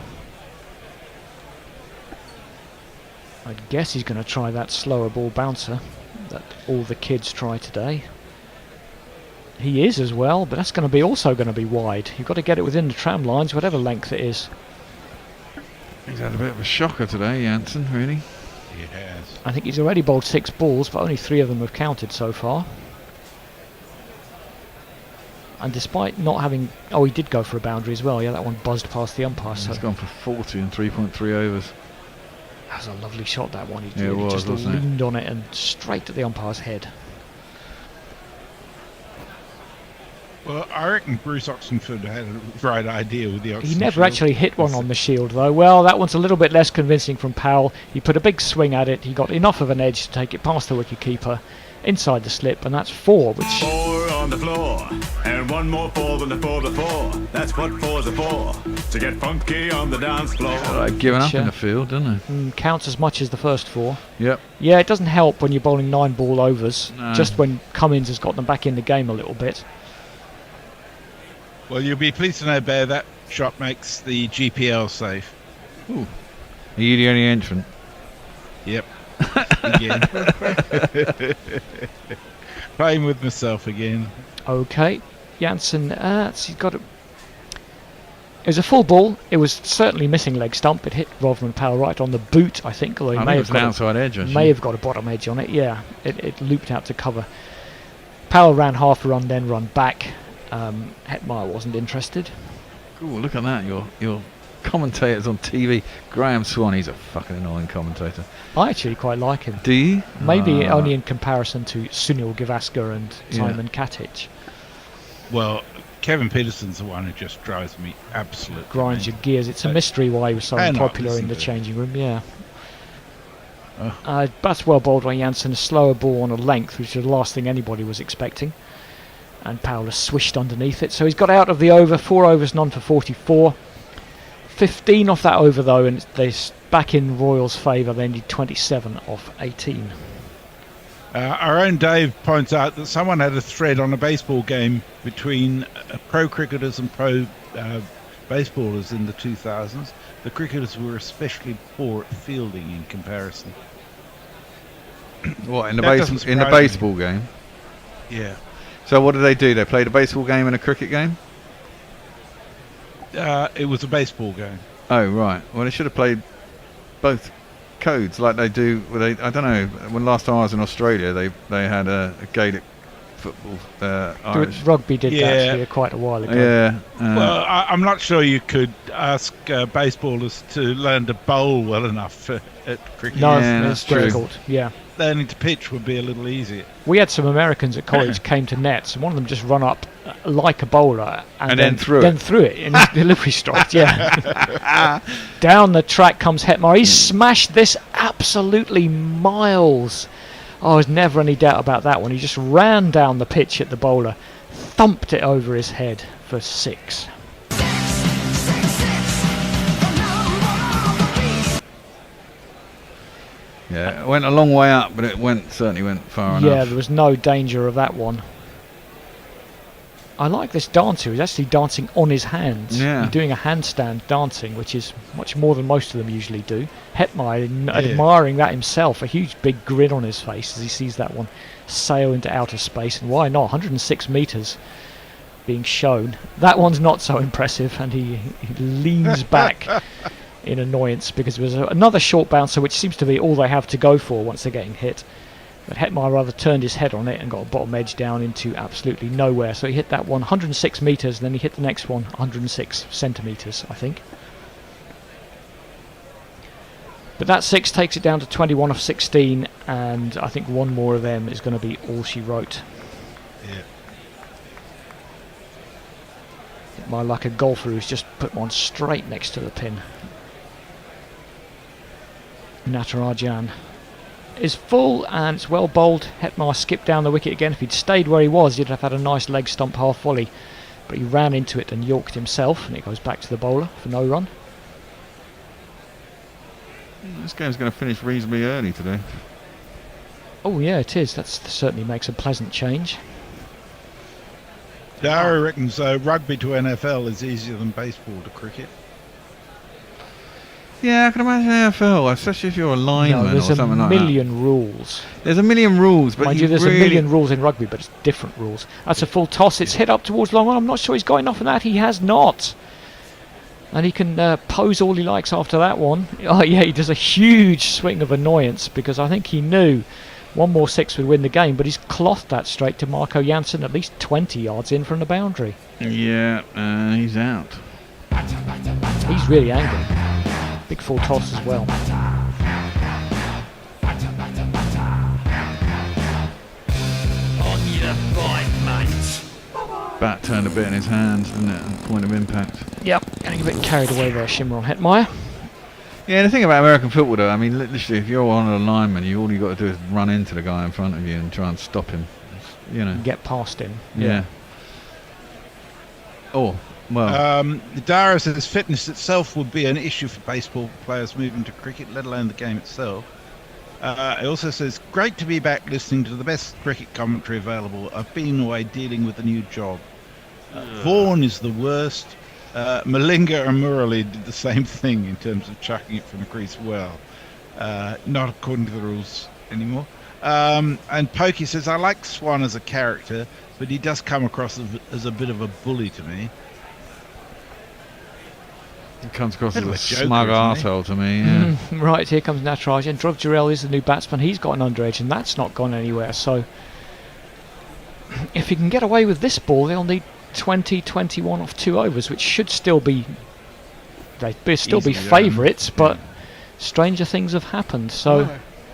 I guess he's going to try that slower ball bouncer that all the kids try today. He is as well, but that's going to be also going to be wide. You've got to get it within the tram lines, whatever length it is. He's had a bit of a shocker today, Janssen, really. He has. I think he's already bowled 6 balls, but only 3 of them have counted so far. And despite not having... Oh, he did go for a boundary as well. Yeah, that one buzzed past the umpire. He's gone for 40 and 3.3 overs. That was a lovely shot, that one. He Yeah, really it was, just wasn't it? leaned on it and straight at the umpire's head. Well, I reckon Bruce Oxenford had a right idea with the Oxenford. He never actually hit one on the shield, though. Well, that one's a little bit less convincing from Powell. He put a big swing at it. He got enough of an edge to take it past the wicketkeeper inside the slip, and that's 4, which... 4 on the floor, and 1 more 4 than the 4 before. That's what 4's are for, to get funky on the dance floor. They've given up in the field, don't they? Counts as much as the first 4. Yep. Yeah, it doesn't help when you're bowling 9 ball overs, No. just when Cummins has got them back in the game a little bit. Well, you'll be pleased to know, Bear, that shot makes the GPL safe. Ooh. Are you the only entrant? Yep. Again. Playing with myself again. Okay. Janssen, he's got a... It was a full ball. It was certainly missing leg stump. It hit Rovman Powell right on the boot, I think. Although he may have got an outside edge, actually. May have got a bottom edge on it. Yeah, it looped out to cover. Powell ran half a run, then run back. Hetmeyer wasn't interested. Ooh, look at that! Your commentators on TV. Graham Swan, he's a fucking annoying commentator. I actually quite like him. Do you? Maybe only in comparison to Sunil Gavaskar and Simon Katic. Well, Kevin Peterson's the one who just drives me absolutely. Grinds your gears. It's a mystery why he was so unpopular in the changing room. Yeah. That's well bowled by Janssen. A slower ball on a length, which is the last thing anybody was expecting. And Powell has swished underneath it. So he's got out of the over. 4 overs, none for 44. 15 off that over, though, and they're back in Royals' favour. They need 27 off 18. Our own Dave points out that someone had a thread on a baseball game between pro cricketers and pro baseballers in the 2000s. The cricketers were especially poor at fielding in comparison. What, in the baseball game? Yeah. So what did they do? They played a baseball game and a cricket game? It was a baseball game. Oh, right. Well, they should have played both codes like they do. I don't know. When last time I was in Australia, they had a Gaelic football. Irish. Rugby did that here quite a while ago. Yeah. Well, I'm not sure you could ask baseballers to learn to bowl well enough at cricket. No, it's difficult. Yeah. Learning to pitch would be a little easier. We had some Americans at college came to nets, and one of them just run up like a bowler and then threw it in his delivery strike. Yeah. Down the track comes Hetmeyer. He's smashed this absolutely miles. Oh, there's never any doubt about that one. He just ran down the pitch at the bowler, thumped it over his head for 6. Yeah, it went a long way up, but it certainly went far enough. Yeah, there was no danger of that one. I like this dancer. He's actually dancing on his hands. Yeah. He's doing a handstand dancing, which is much more than most of them usually do. Hetmeyer admiring that himself, a huge big grin on his face as he sees that one sail into outer space. And why not? 106 metres being shown. That one's not so impressive, and he leans back in annoyance because there was another short bouncer, which seems to be all they have to go for once they're getting hit. But Hetmeyer rather turned his head on it and got a bottom edge down into absolutely nowhere. So he hit that one 106 metres, and then he hit the next one 106 centimetres, I think. But that 6 takes it down to 21 of 16, and I think one more of them is going to be all she wrote. Yeah. Hetmeyer, like a golfer who's just put one straight next to the pin. Natarajan is full and it's well bowled. Hetmar skipped down the wicket again. If he'd stayed where he was, he'd have had a nice leg stump half volley, but he ran into it and yorked himself, and it goes back to the bowler for no run. This game's going to finish reasonably early today. Oh yeah, it is. That certainly makes a pleasant change. Dara reckons rugby to NFL is easier than baseball to cricket. Yeah, I can imagine AFL, especially if you're a lineman or something like that. There's a million rules. There's a million rules, but mind you, there's a million rules in rugby, but it's different rules. That's a full toss. It's hit up towards long on. I'm not sure he's got enough of that. He has not. And he can pose all he likes after that one. Oh yeah, he does a huge swing of annoyance because I think he knew one more six would win the game, but he's clothed that straight to Marco Jansen at least 20 yards in from the boundary. Yeah, he's out. He's really angry. Big full toss as well. On your bike, mate. Bat turned a bit in his hands, didn't it? At point of impact. Yep, getting a bit carried away there, Shimron Hetmeyer. Yeah, the thing about American football, though, I mean, literally, if you're on a lineman, all you got to do is run into the guy in front of you and try and stop him. You know, get past him. Yeah. Oh. Well, Dara says fitness itself would be an issue for baseball players moving to cricket, let alone the game itself. It also says, great to be back listening to the best cricket commentary available. I've been away dealing with a new job. Vaughan is the worst. Malinga and Murali did the same thing in terms of chucking it from the crease well. Not according to the rules anymore. And Pokey says, I like Swan as a character, but he does come across as a bit of a bully to me. He comes across as a smug arsehole to me. Yeah. Right, here comes Nataraj, and Dhruv Jurel is the new batsman. He's got an underage, and that's not gone anywhere. So, if he can get away with this ball, they'll need 20-21 off 2 overs, which should still be... They'd still be favourites, but stranger things have happened. So,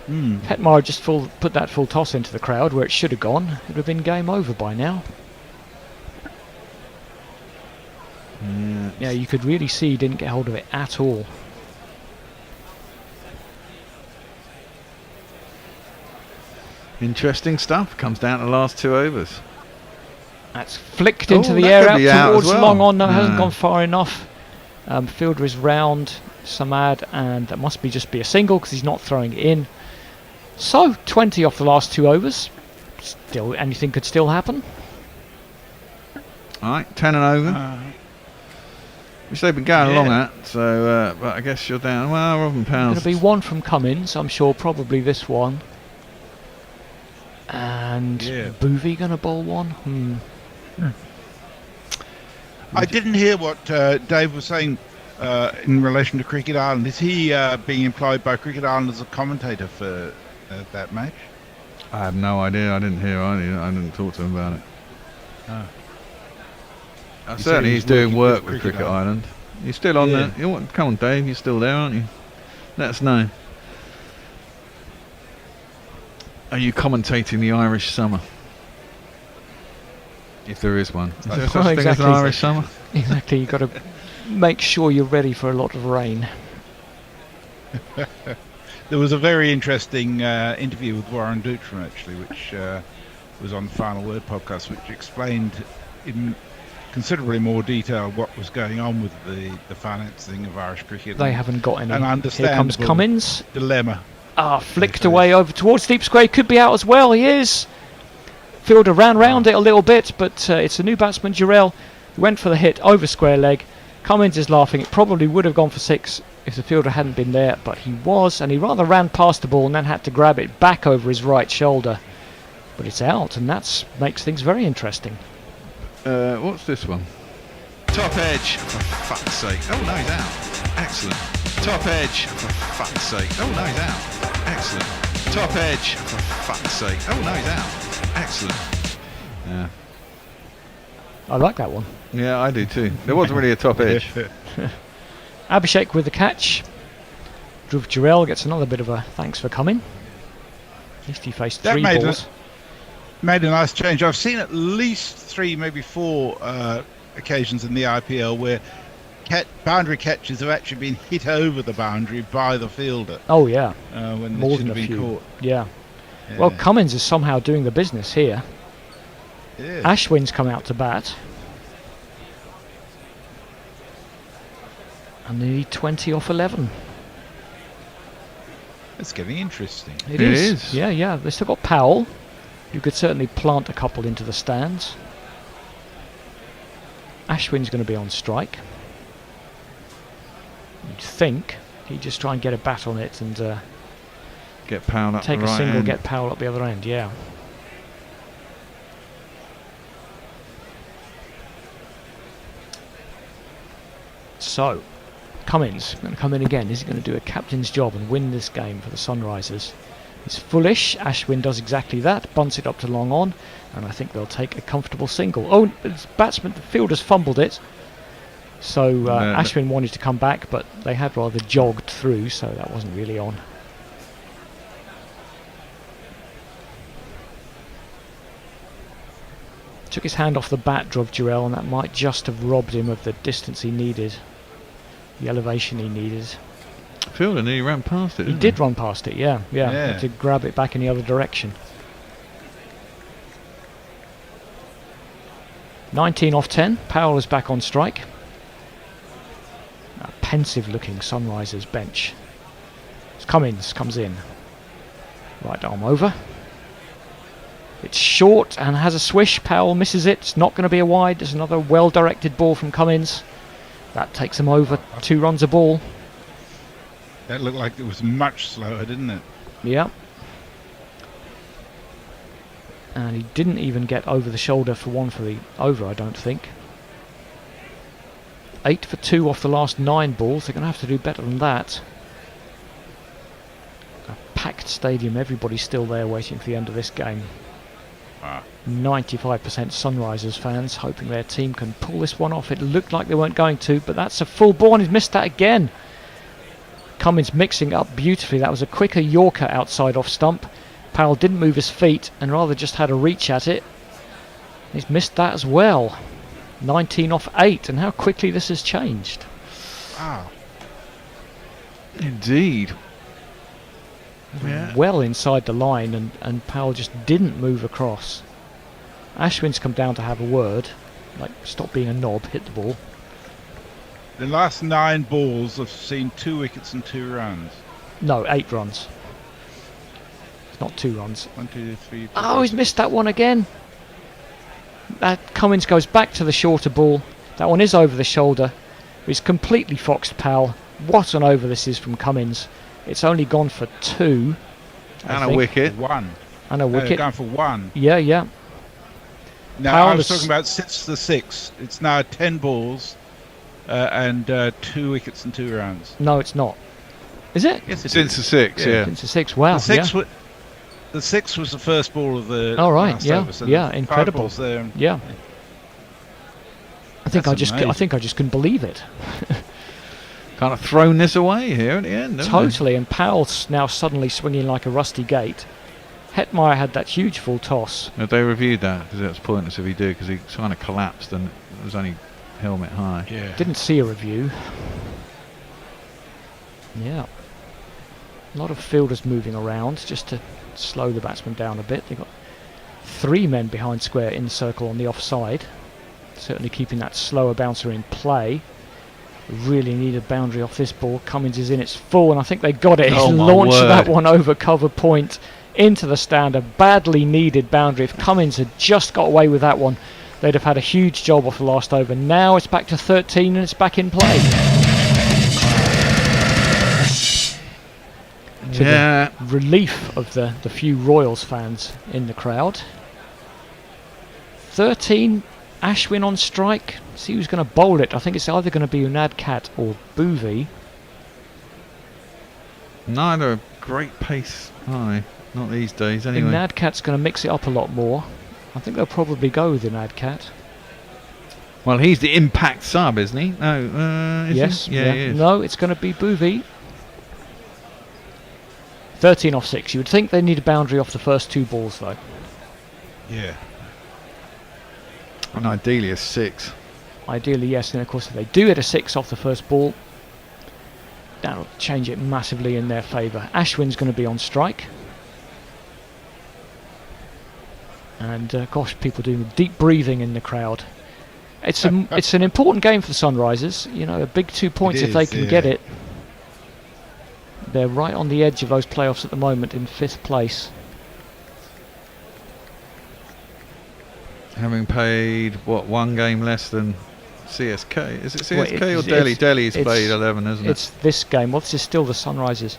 Hetmar just put that full toss into the crowd where it should have gone. It would have been game over by now. Yeah, you could really see he didn't get hold of it at all. Interesting stuff. Comes down to the last 2 overs. That's flicked into the air out towards long on. No, hasn't gone far enough. Fielder is round, Samad, and that must just be a single because he's not throwing it in. So 20 off the last 2 overs. Still, anything could still happen. All right, 10 and over. Which they've been going along at, so but I guess you're down. Well, Robin Powell's going to be one from Cummins, I'm sure, probably this one. And Boovie going to bowl one. I didn't hear what Dave was saying in relation to Cricket Ireland. Is he being employed by Cricket Ireland as a commentator for that match? I have no idea. I didn't hear. I didn't talk to him about it. Certainly he's doing work with Cricket Ireland. You're still on there. Come on, Dave. You're still there, aren't you? Let us know. Are you commentating the Irish summer? If there is one. Is there such thing as an Irish summer? Exactly. You've got to make sure you're ready for a lot of rain. There was a very interesting interview with Warren Dutram, actually, which was on the Final Word podcast, which explained in considerably more detail what was going on with the financing of Irish cricket. They haven't got any. And Here comes Cummins. Dilemma. Flicked away over towards deep square. Could be out as well. He is. Fielder ran round it a little bit, but it's a new batsman, Jurel, who went for the hit over square leg. Cummins is laughing. It probably would have gone for 6 if the fielder hadn't been there, but he was, and he rather ran past the ball and then had to grab it back over his right shoulder. But it's out, and that makes things very interesting. What's this one? Top edge, for fuck's sake. Oh no, he's out. Excellent. Top edge, for fuck's sake. Oh no, he's out. Excellent. Top edge, for fuck's sake. Oh no, he's out. Excellent. Yeah. I like that one. Yeah, I do too. There wasn't really a top edge. Abhishek with the catch. Dhruv Jurel gets another bit of a thanks for coming. At least he faced 3 balls. Made a nice change. I've seen at least 3, maybe 4 occasions in the IPL where boundary catches have actually been hit over the boundary by the fielder. Oh yeah, when more they than should a have been few. caught. Yeah. Well, Cummins is somehow doing the business here. Yeah. Ashwin's come out to bat. And they need 20 off 11. It's getting interesting. It is. Yeah, yeah. They've still got Powell. You could certainly plant a couple into the stands. Ashwin's going to be on strike. You'd think he'd just try and get a bat on it and get Powell up take the a right single, end. get Powell up the other end. Yeah. So, Cummins going to come in again. Is he going to do a captain's job and win this game for the Sunrisers? It's foolish. Ashwin does exactly that. Bunts it up to long on, and I think they'll take a comfortable single. Oh, the fielder's fumbled it. So Ashwin wanted to come back, but they had rather jogged through, so that wasn't really on. Took his hand off the bat, Drobjerel, and that might just have robbed him of the distance he needed, the elevation he needed. Fielder nearly ran past it. He did run past it, yeah. Had to grab it back in the other direction. 19 off 10. Powell is back on strike. A pensive-looking Sunrisers bench. Cummins comes in. Right arm over. It's short and has a swish. Powell misses it. It's not going to be a wide. There's another well-directed ball from Cummins. That takes him over. 2 runs a ball. That looked like it was much slower, didn't it? Yeah. And he didn't even get over the shoulder for one for the over, I don't think. 8 for 2 off the last 9 balls. They're going to have to do better than that. A packed stadium. Everybody's still there waiting for the end of this game. 95% Sunrisers fans hoping their team can pull this one off. It looked like they weren't going to, but that's a full ball and he's missed that again. Cummins mixing up beautifully. That was a quicker Yorker outside off stump. Powell didn't move his feet and rather just had a reach at it. He's missed that as well. 19 off 8, and how quickly this has changed. Wow. Indeed. Yeah. Well inside the line, and Powell just didn't move across. Ashwin's come down to have a word. Like, stop being a knob, hit the ball. The last 9 balls have seen 2 wickets and 2 runs. No, 8 runs. It's not 2 runs. 1, 2, 3, 4. Oh, he's missed that one again. Cummins goes back to the shorter ball. That one is over the shoulder. He's completely foxed Powell. What an over this is from Cummins. It's only gone for 2. And a wicket. 1. And a wicket. Gone for 1. Yeah, yeah. Now, Powell I was talking about since the 6. It's now 10 balls and 2 wickets and 2 runs. No, it's not. Is it? Yes, it Since is. the 6, yeah. Since the 6, wow. The 6, yeah. The 6 was the first ball of the Oh, right, last yeah. over, so Yeah, 5 incredible. balls there. Yeah. I think I That's amazing. think I just couldn't believe it. Kind of thrown this away here at the end, haven't Totally, and Powell's now suddenly swinging like a rusty gate. Hetmeyer had that huge full toss. they? Have they reviewed that? Because that's pointless if he did, because he kind of collapsed and it was only helmet high. Yeah. Didn't see a review. Yeah. A lot of fielders moving around just to slow the batsman down a bit. They've got 3 men behind square in the circle on the offside. Certainly keeping that slower bouncer in play. Really need a boundary off this ball. Cummins is in its full, and I think they got it. He's launched that one over cover point into the stand. A badly needed boundary. If Cummins had just got away with that one, they'd have had a huge job off the last over. Now it's back to 13 and it's back in play. To the relief of the few Royals fans in the crowd. 13, Ashwin on strike. See who's going to bowl it. I think it's either going to be Unadkat or Boovi. Neither a great pace high. Not these days, anyway. Unadkat's going to mix it up a lot more. I think they'll probably go with Unadkat. Well, he's the impact sub, isn't he? No, is yes. he? Yeah, he is. No, it's going to be Boovi. 13 off 6. You would think they need a boundary off the first 2 balls, though. Yeah. And ideally a 6. Ideally, yes. And of course, if they do hit a 6 off the first ball, that'll change it massively in their favour. Ashwin's going to be on strike. And gosh, people doing deep breathing in the crowd. It's an important game for the Sunrisers. You know, a big 2 points if they can get it. They're right on the edge of those playoffs at the moment in 5th place. Having paid, what, 1 game less than CSK? Is it CSK well, or Delhi? Delhi's played 11, isn't it? It's this game. Well, this is still the Sunrisers'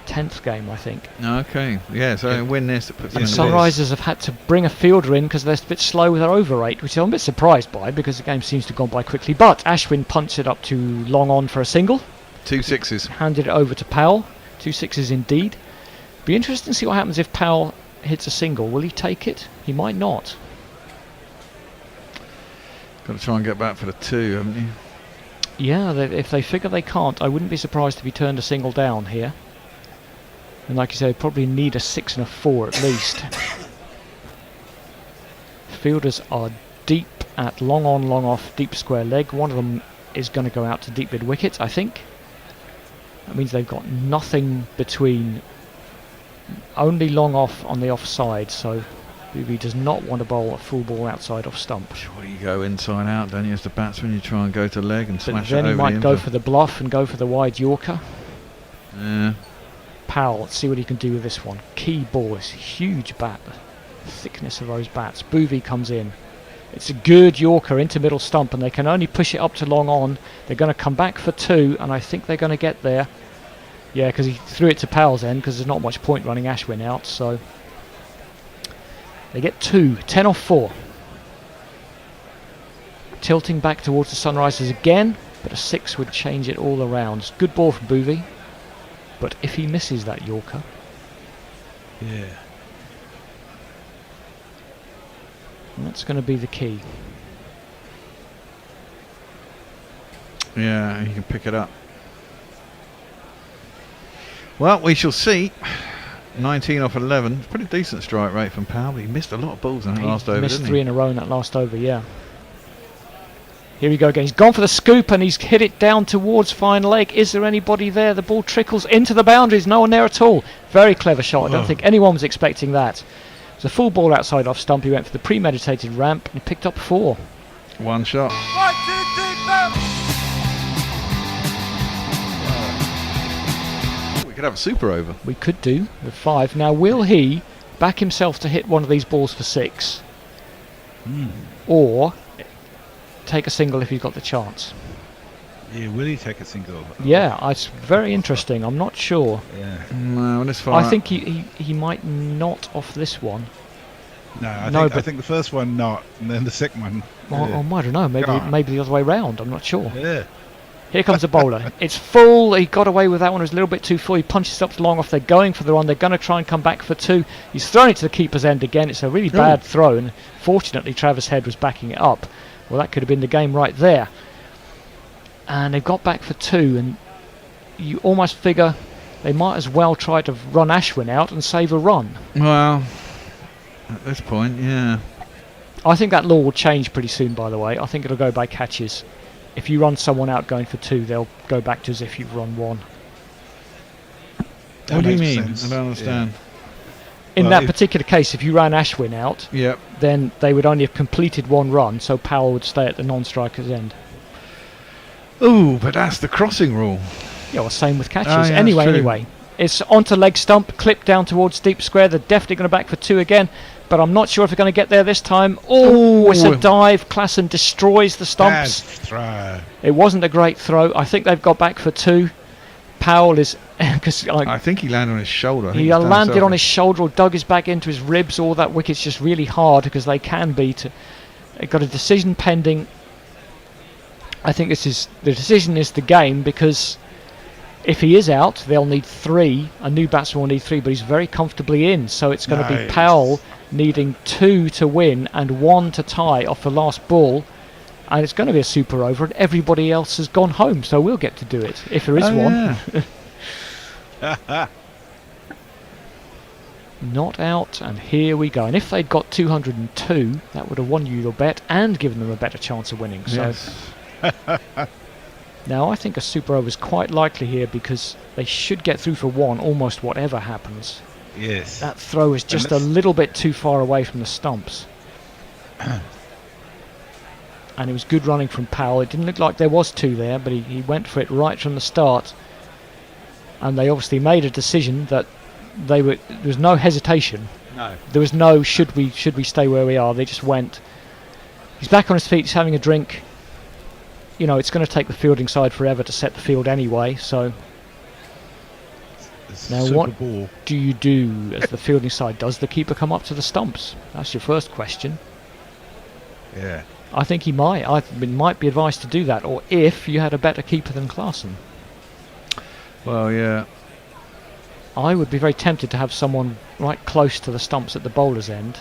10th game, I think. Okay, yeah, so win this. It puts And Sunrisers have had to bring a fielder in because they're a bit slow with their over 8, which I'm a bit surprised by because the game seems to have gone by quickly. But Ashwin punts it up to long on for a single. 2 6s. Handed it over to Powell. 2 6s indeed. Be interesting to see what happens if Powell hits a single. Will he take it? He might not. Got to try and get back for the 2, haven't you? Yeah, if they figure they can't, I wouldn't be surprised if he turned a single down here. And like you say, probably need a 6 and a 4 at least. Fielders are deep at long on, long off, deep square leg. One of them is going to go out to deep mid wicket, I think. That means they've got nothing between, only long off on the offside, so Booby does not want to bowl a full ball outside off stump. Sure, you go inside out, don't you, as the batsman? You try and go to leg and smash it then over he might go for the bluff and go for the wide Yorker. Yeah. Powell, let's see what he can do with this one. Key ball, is huge bat, the thickness of those bats. Boovie comes in. It's a good Yorker into middle stump, and they can only push it up to long on. They're going to come back for 2, and I think they're going to get there. Yeah, because he threw it to Powell's end, because there's not much point running Ashwin out, so they get 2, 10 off 4. Tilting back towards the Sunrisers again, but a 6 would change it all around. It's good ball from Boovie. But if he misses that Yorker... Yeah. That's going to be the key. Yeah, he can pick it up. Well, we shall see. 19 off 11. Pretty decent strike rate from Powell, but he missed a lot of balls in that last over, missed didn't 3 he? in a row in that last over, yeah. Here we go again. He's gone for the scoop and he's hit it down towards fine leg. Is there anybody there? The ball trickles into the boundaries. No one there at all. Very clever shot. I don't think anyone was expecting that. It's a full ball outside off stump. He went for the premeditated ramp and he picked up 4. 1 shot. 1, 2, 3, 4. We could have a super over. We could do with 5. Now, will he back himself to hit one of these balls for 6? Or take a single if he's got the chance? Yeah, will he take a single? Yeah, it's very interesting. I'm not sure. Yeah. No, this far I think he might not off this one. No, I think the first one not, and then the second one. Well, I don't know. Maybe the other way round. I'm not sure. Yeah. Here comes the bowler. It's full. He got away with that one. It was a little bit too full. He punches up to long off. They're going for the run. They're going to try and come back for 2. He's thrown it to the keeper's end again. It's a really bad throw, and fortunately Travis Head was backing it up. Well, that could have been the game right there. And they've got back for 2, and you almost figure they might as well try to run Ashwin out and save a run. Well, at this point, yeah. I think that law will change pretty soon, by the way. I think it'll go by catches. If you run someone out going for 2, they'll go back to as if you've run 1. What do you mean? I don't understand. Yeah. In that particular case, if you ran Ashwin out, then they would only have completed 1 run, so Powell would stay at the non-striker's end. Ooh, but that's the crossing rule. Yeah, well, same with catches. Yeah, anyway, it's onto leg stump, clipped down towards deep square. They're definitely going to back for 2 again, but I'm not sure if they're going to get there this time. Oh, it's a dive. Klassen destroys the stumps. Throw. It wasn't a great throw. I think they've got back for 2. Powell is... I think he landed on his shoulder. He landed on his shoulder or dug his back into his ribs. All that wicket's just really hard because they can beat. They've got a decision pending. I think the decision is the game, because if he is out, they'll need 3. A new batsman will need 3, but he's very comfortably in. So it's going to be Powell needing 2 to win and 1 to tie off the last ball. And it's going to be a super over, and everybody else has gone home, so we'll get to do it if there is one. Yeah. Not out, and here we go. And if they'd got 202, that would have won you your bet and given them a better chance of winning. So Yes. Now, I think a super over is quite likely here because they should get through for one almost whatever happens. Yes. That throw is just a little bit too far away from the stumps. And it was good running from Powell. It didn't look like there was two there, but he went for it right from the start. And they obviously made a decision that there was no hesitation. No. There was no should we stay where we are. They just went. He's back on his feet, he's having a drink. You know, it's going to take the fielding side forever to set the field anyway, so now what do you do as the fielding side? Does the keeper come up to the stumps? That's your first question. Yeah. I think he might. It might be advised to do that, or if you had a better keeper than Klaassen. Well, yeah. I would be very tempted to have someone right close to the stumps at the bowler's end.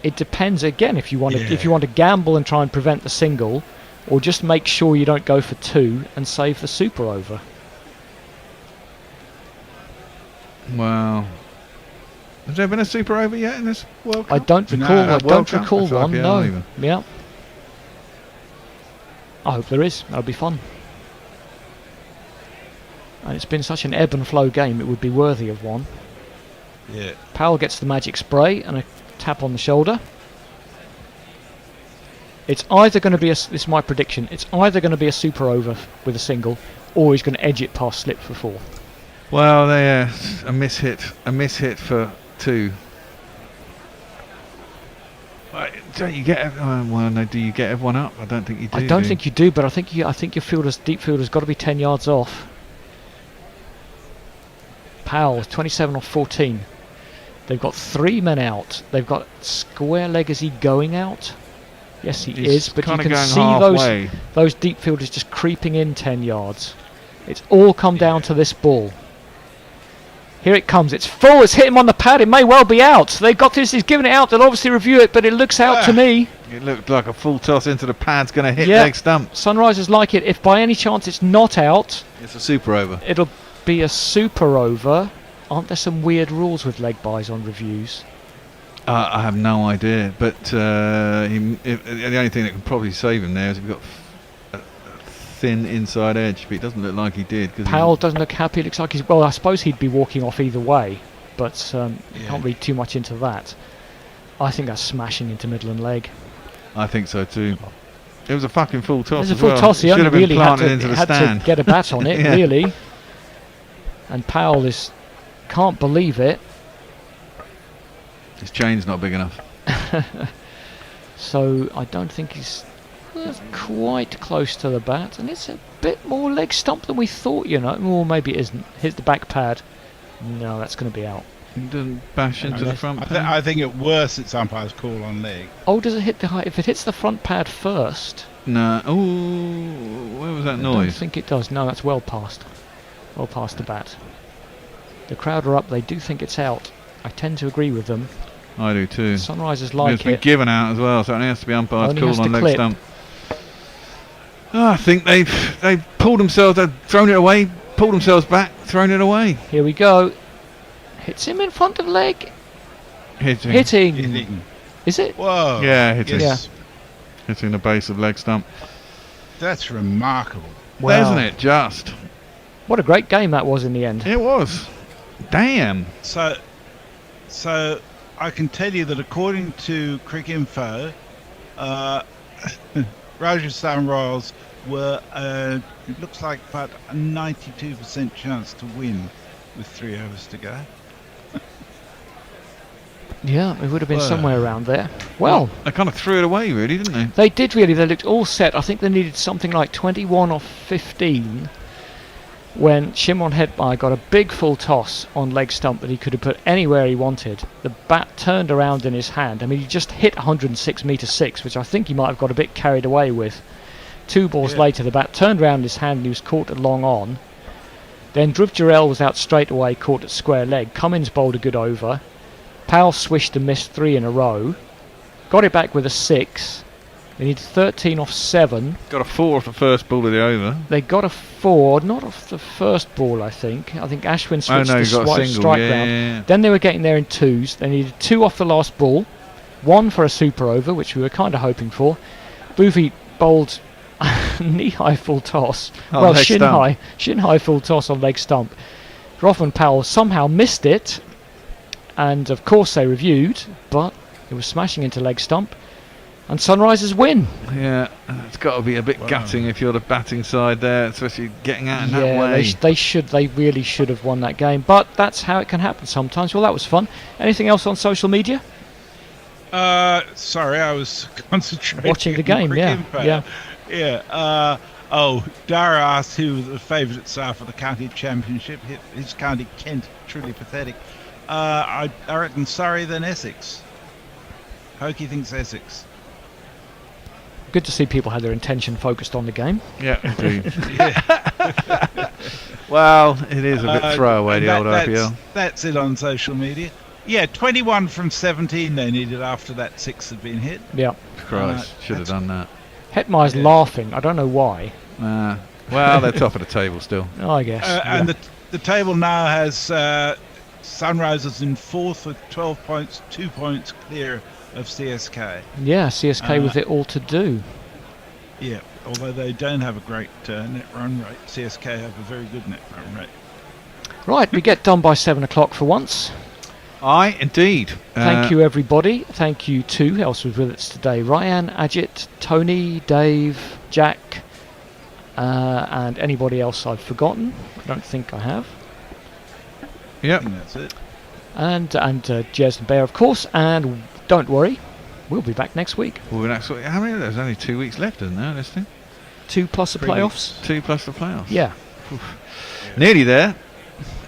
It depends again if you want to gamble and try and prevent the single, or just make sure you don't go for two and save the super over. Well, has there been a super over yet in this World Cup? I don't recall. I don't recall one. IPL No. even. Yeah. I hope there is. That'll be fun. And it's been such an ebb and flow game. It would be worthy of one. Yeah. Powell gets the magic spray and a tap on the shoulder. It's either going to be this is my prediction. It's either going to be a super over with a single, or he's going to edge it past slip for four. Well, there, a mishit for two. Don't you get? Well, no. Do you get everyone up? I don't think you do. I don't think you do, but I think your deep fielder's got to be 10 yards off. Powell, 27 off 14. They've got 3 men out. They've got square leg. Is he going out? Yes, he is. But you can see those deep fielders just creeping in 10 yards. It's all come down to this ball. Here it comes. It's full. It's hit him on the pad. It may well be out. They've got this. He's given it out. They'll obviously review it, but it looks out to me. It looked like a full toss into the pad's going to hit leg stump. Sunrisers like it. If by any chance it's not out, it's a super over. It'll be a super over. Aren't there some weird rules with leg buys on reviews? I have no idea, but the only thing that can probably save him there is if you've got a thin inside edge, but it doesn't look like he did. Powell doesn't look happy. It looks like he's... Well, I suppose he'd be walking off either way, but you can't read too much into that. I think that's smashing into middle and leg. I think so too. It was a fucking full toss. It was a full toss. He only really had to get a bat on it, really. And Powell can't believe it. His chain's not big enough. So I don't think he's quite close to the bat, and it's a bit more leg stump than we thought, you know. Or maybe it isn't. Hit the back pad. No, that's going to be out. It doesn't bash into the front pad. I think at worst it's umpire's call on leg. Oh, does it hit the height? If it hits the front pad first? No. Oh, where was that noise? I don't think it does. No, that's well past. Well past the bat. The crowd are up. They do think it's out. I tend to agree with them. I do too. Sunrisers like it's been given out as well, so it only has to be umpire's call on leg clip. stump. Oh, I think they've pulled themselves. They've thrown it away. Pulled themselves back. Thrown it away. Here we go. Hits him in front of leg. Hitting. Is it? Whoa. Yeah, hitting. Yes. Hitting the base of leg stump. That's remarkable. Well, isn't it just? What a great game that was in the end. It was. Damn. So I can tell you that according to Cricinfo, Rajasthan Royals were, it looks like about a 92% chance to win with 3 overs to go. Yeah, it would have been somewhere around there. Well, they kind of threw it away, really, didn't they? They did really. They looked all set. I think they needed something like 21 off 15 when Shimon Hetbai got a big full toss on leg stump that he could have put anywhere he wanted. The bat turned around in his hand. I mean, he just hit 106 metre 6, which I think he might have got a bit carried away with. 2 balls later, the bat turned around in his hand and he was caught at long on. Then Dhruv Jurel was out straight away, caught at square leg. Cummins bowled a good over. Powell swished and missed 3 in a row. Got it back with a 6. They needed 13 off 7. Got a 4 off the first ball of the over. They got a 4, not off the first ball, I think. I think Ashwin switched the strike round. Yeah. Then they were getting there in 2s. They needed 2 off the last ball. 1 for a super over, which we were kind of hoping for. Boothie bowled knee-high full toss. Oh, well, leg stump. shin-high full toss on leg stump. Rothman Powell somehow missed it, and of course they reviewed, but it was smashing into leg stump, and Sunrisers win. Yeah, it's got to be a bit gutting if you're the batting side there, especially getting out in that way. They really should have won that game, but that's how it can happen sometimes. Well, that was fun. Anything else on social media? Sorry, I was concentrating. Watching the game, yeah. Dara asked who was the favourites are for the county championship. His county, Kent, truly pathetic. I reckon Surrey, then Essex. Hokey thinks Essex. Good to see people had their attention focused on the game. Yeah, indeed. Well, it is a bit throwaway, the old IPL. That's it on social media. Yeah, 21 from 17 they needed after that 6 had been hit. Yeah. Christ, should have done that. Hetmeyer's laughing. I don't know why. Well, they're top of the table still. Oh, I guess. And the table now has Sunrisers in 4th with 12 points, 2 points clear of CSK. Yeah, CSK with it all to do. Yeah, although they don't have a great net run rate. CSK have a very good net run rate. Right, we get done by 7 o'clock for once. Aye, indeed. Thank you, everybody. Thank you to who else was with us today? Ryan, Ajit, Tony, Dave, Jack, and anybody else I've forgotten. I don't think I have. Yep. That's it. And Jez and Bear, of course. And don't worry, we'll be back next week. We'll be next week. How many? There's only 2 weeks left, isn't there? This thing. 2 plus the playoffs. 2 plus the playoffs. Yeah. Nearly there.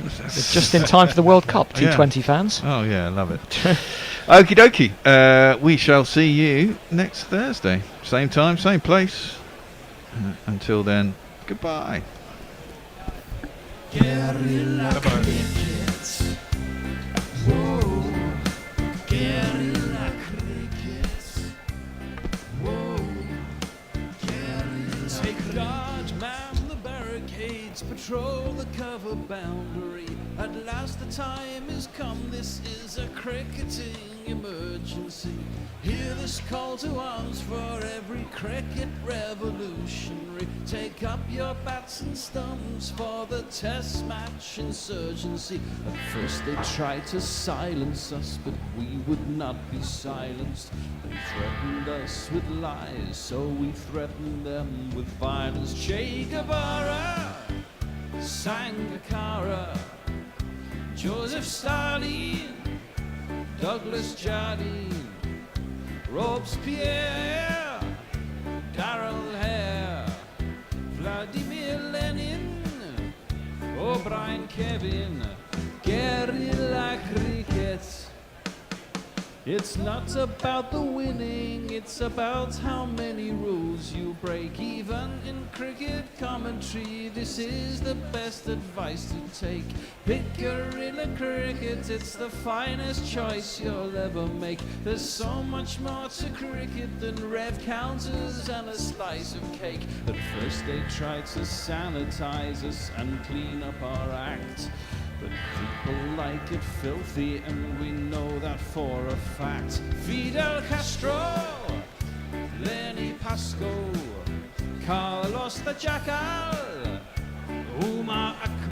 Just in time for the World Cup, T20 fans. Oh yeah, I love it. Okie dokie. We shall see you next Thursday. Same time, same place. Until then, goodbye. Guerrilla cricket. Whoa. Guerrilla cricket. Whoa. Guerrilla. Take guard, man the barricades, patrol the cover boundary. At last the time has come, this is a cricketing emergency. Hear this call to arms for every cricket revolutionary. Take up your bats and stumps for the test match insurgency. At first they tried to silence us, but we would not be silenced. They threatened us with lies, so we threatened them with violence. Che Guevara, Sangakkara, Joseph Stalin, Douglas Jardine, Robespierre, Darrell Hare, Vladimir Lenin, O'Brien Kevin, guerrilla cricket. It's not about the winning, it's about how many rules you break. Even in cricket commentary, this is the best advice to take. Pick guerrilla cricket, it's the finest choice you'll ever make. There's so much more to cricket than rev counters and a slice of cake. At first they tried to sanitize us and clean up our act, but people like it filthy, and we know that for a fact. Fidel Castro, Lenny Pascoe, Carlos the Jackal, Umar Akbar.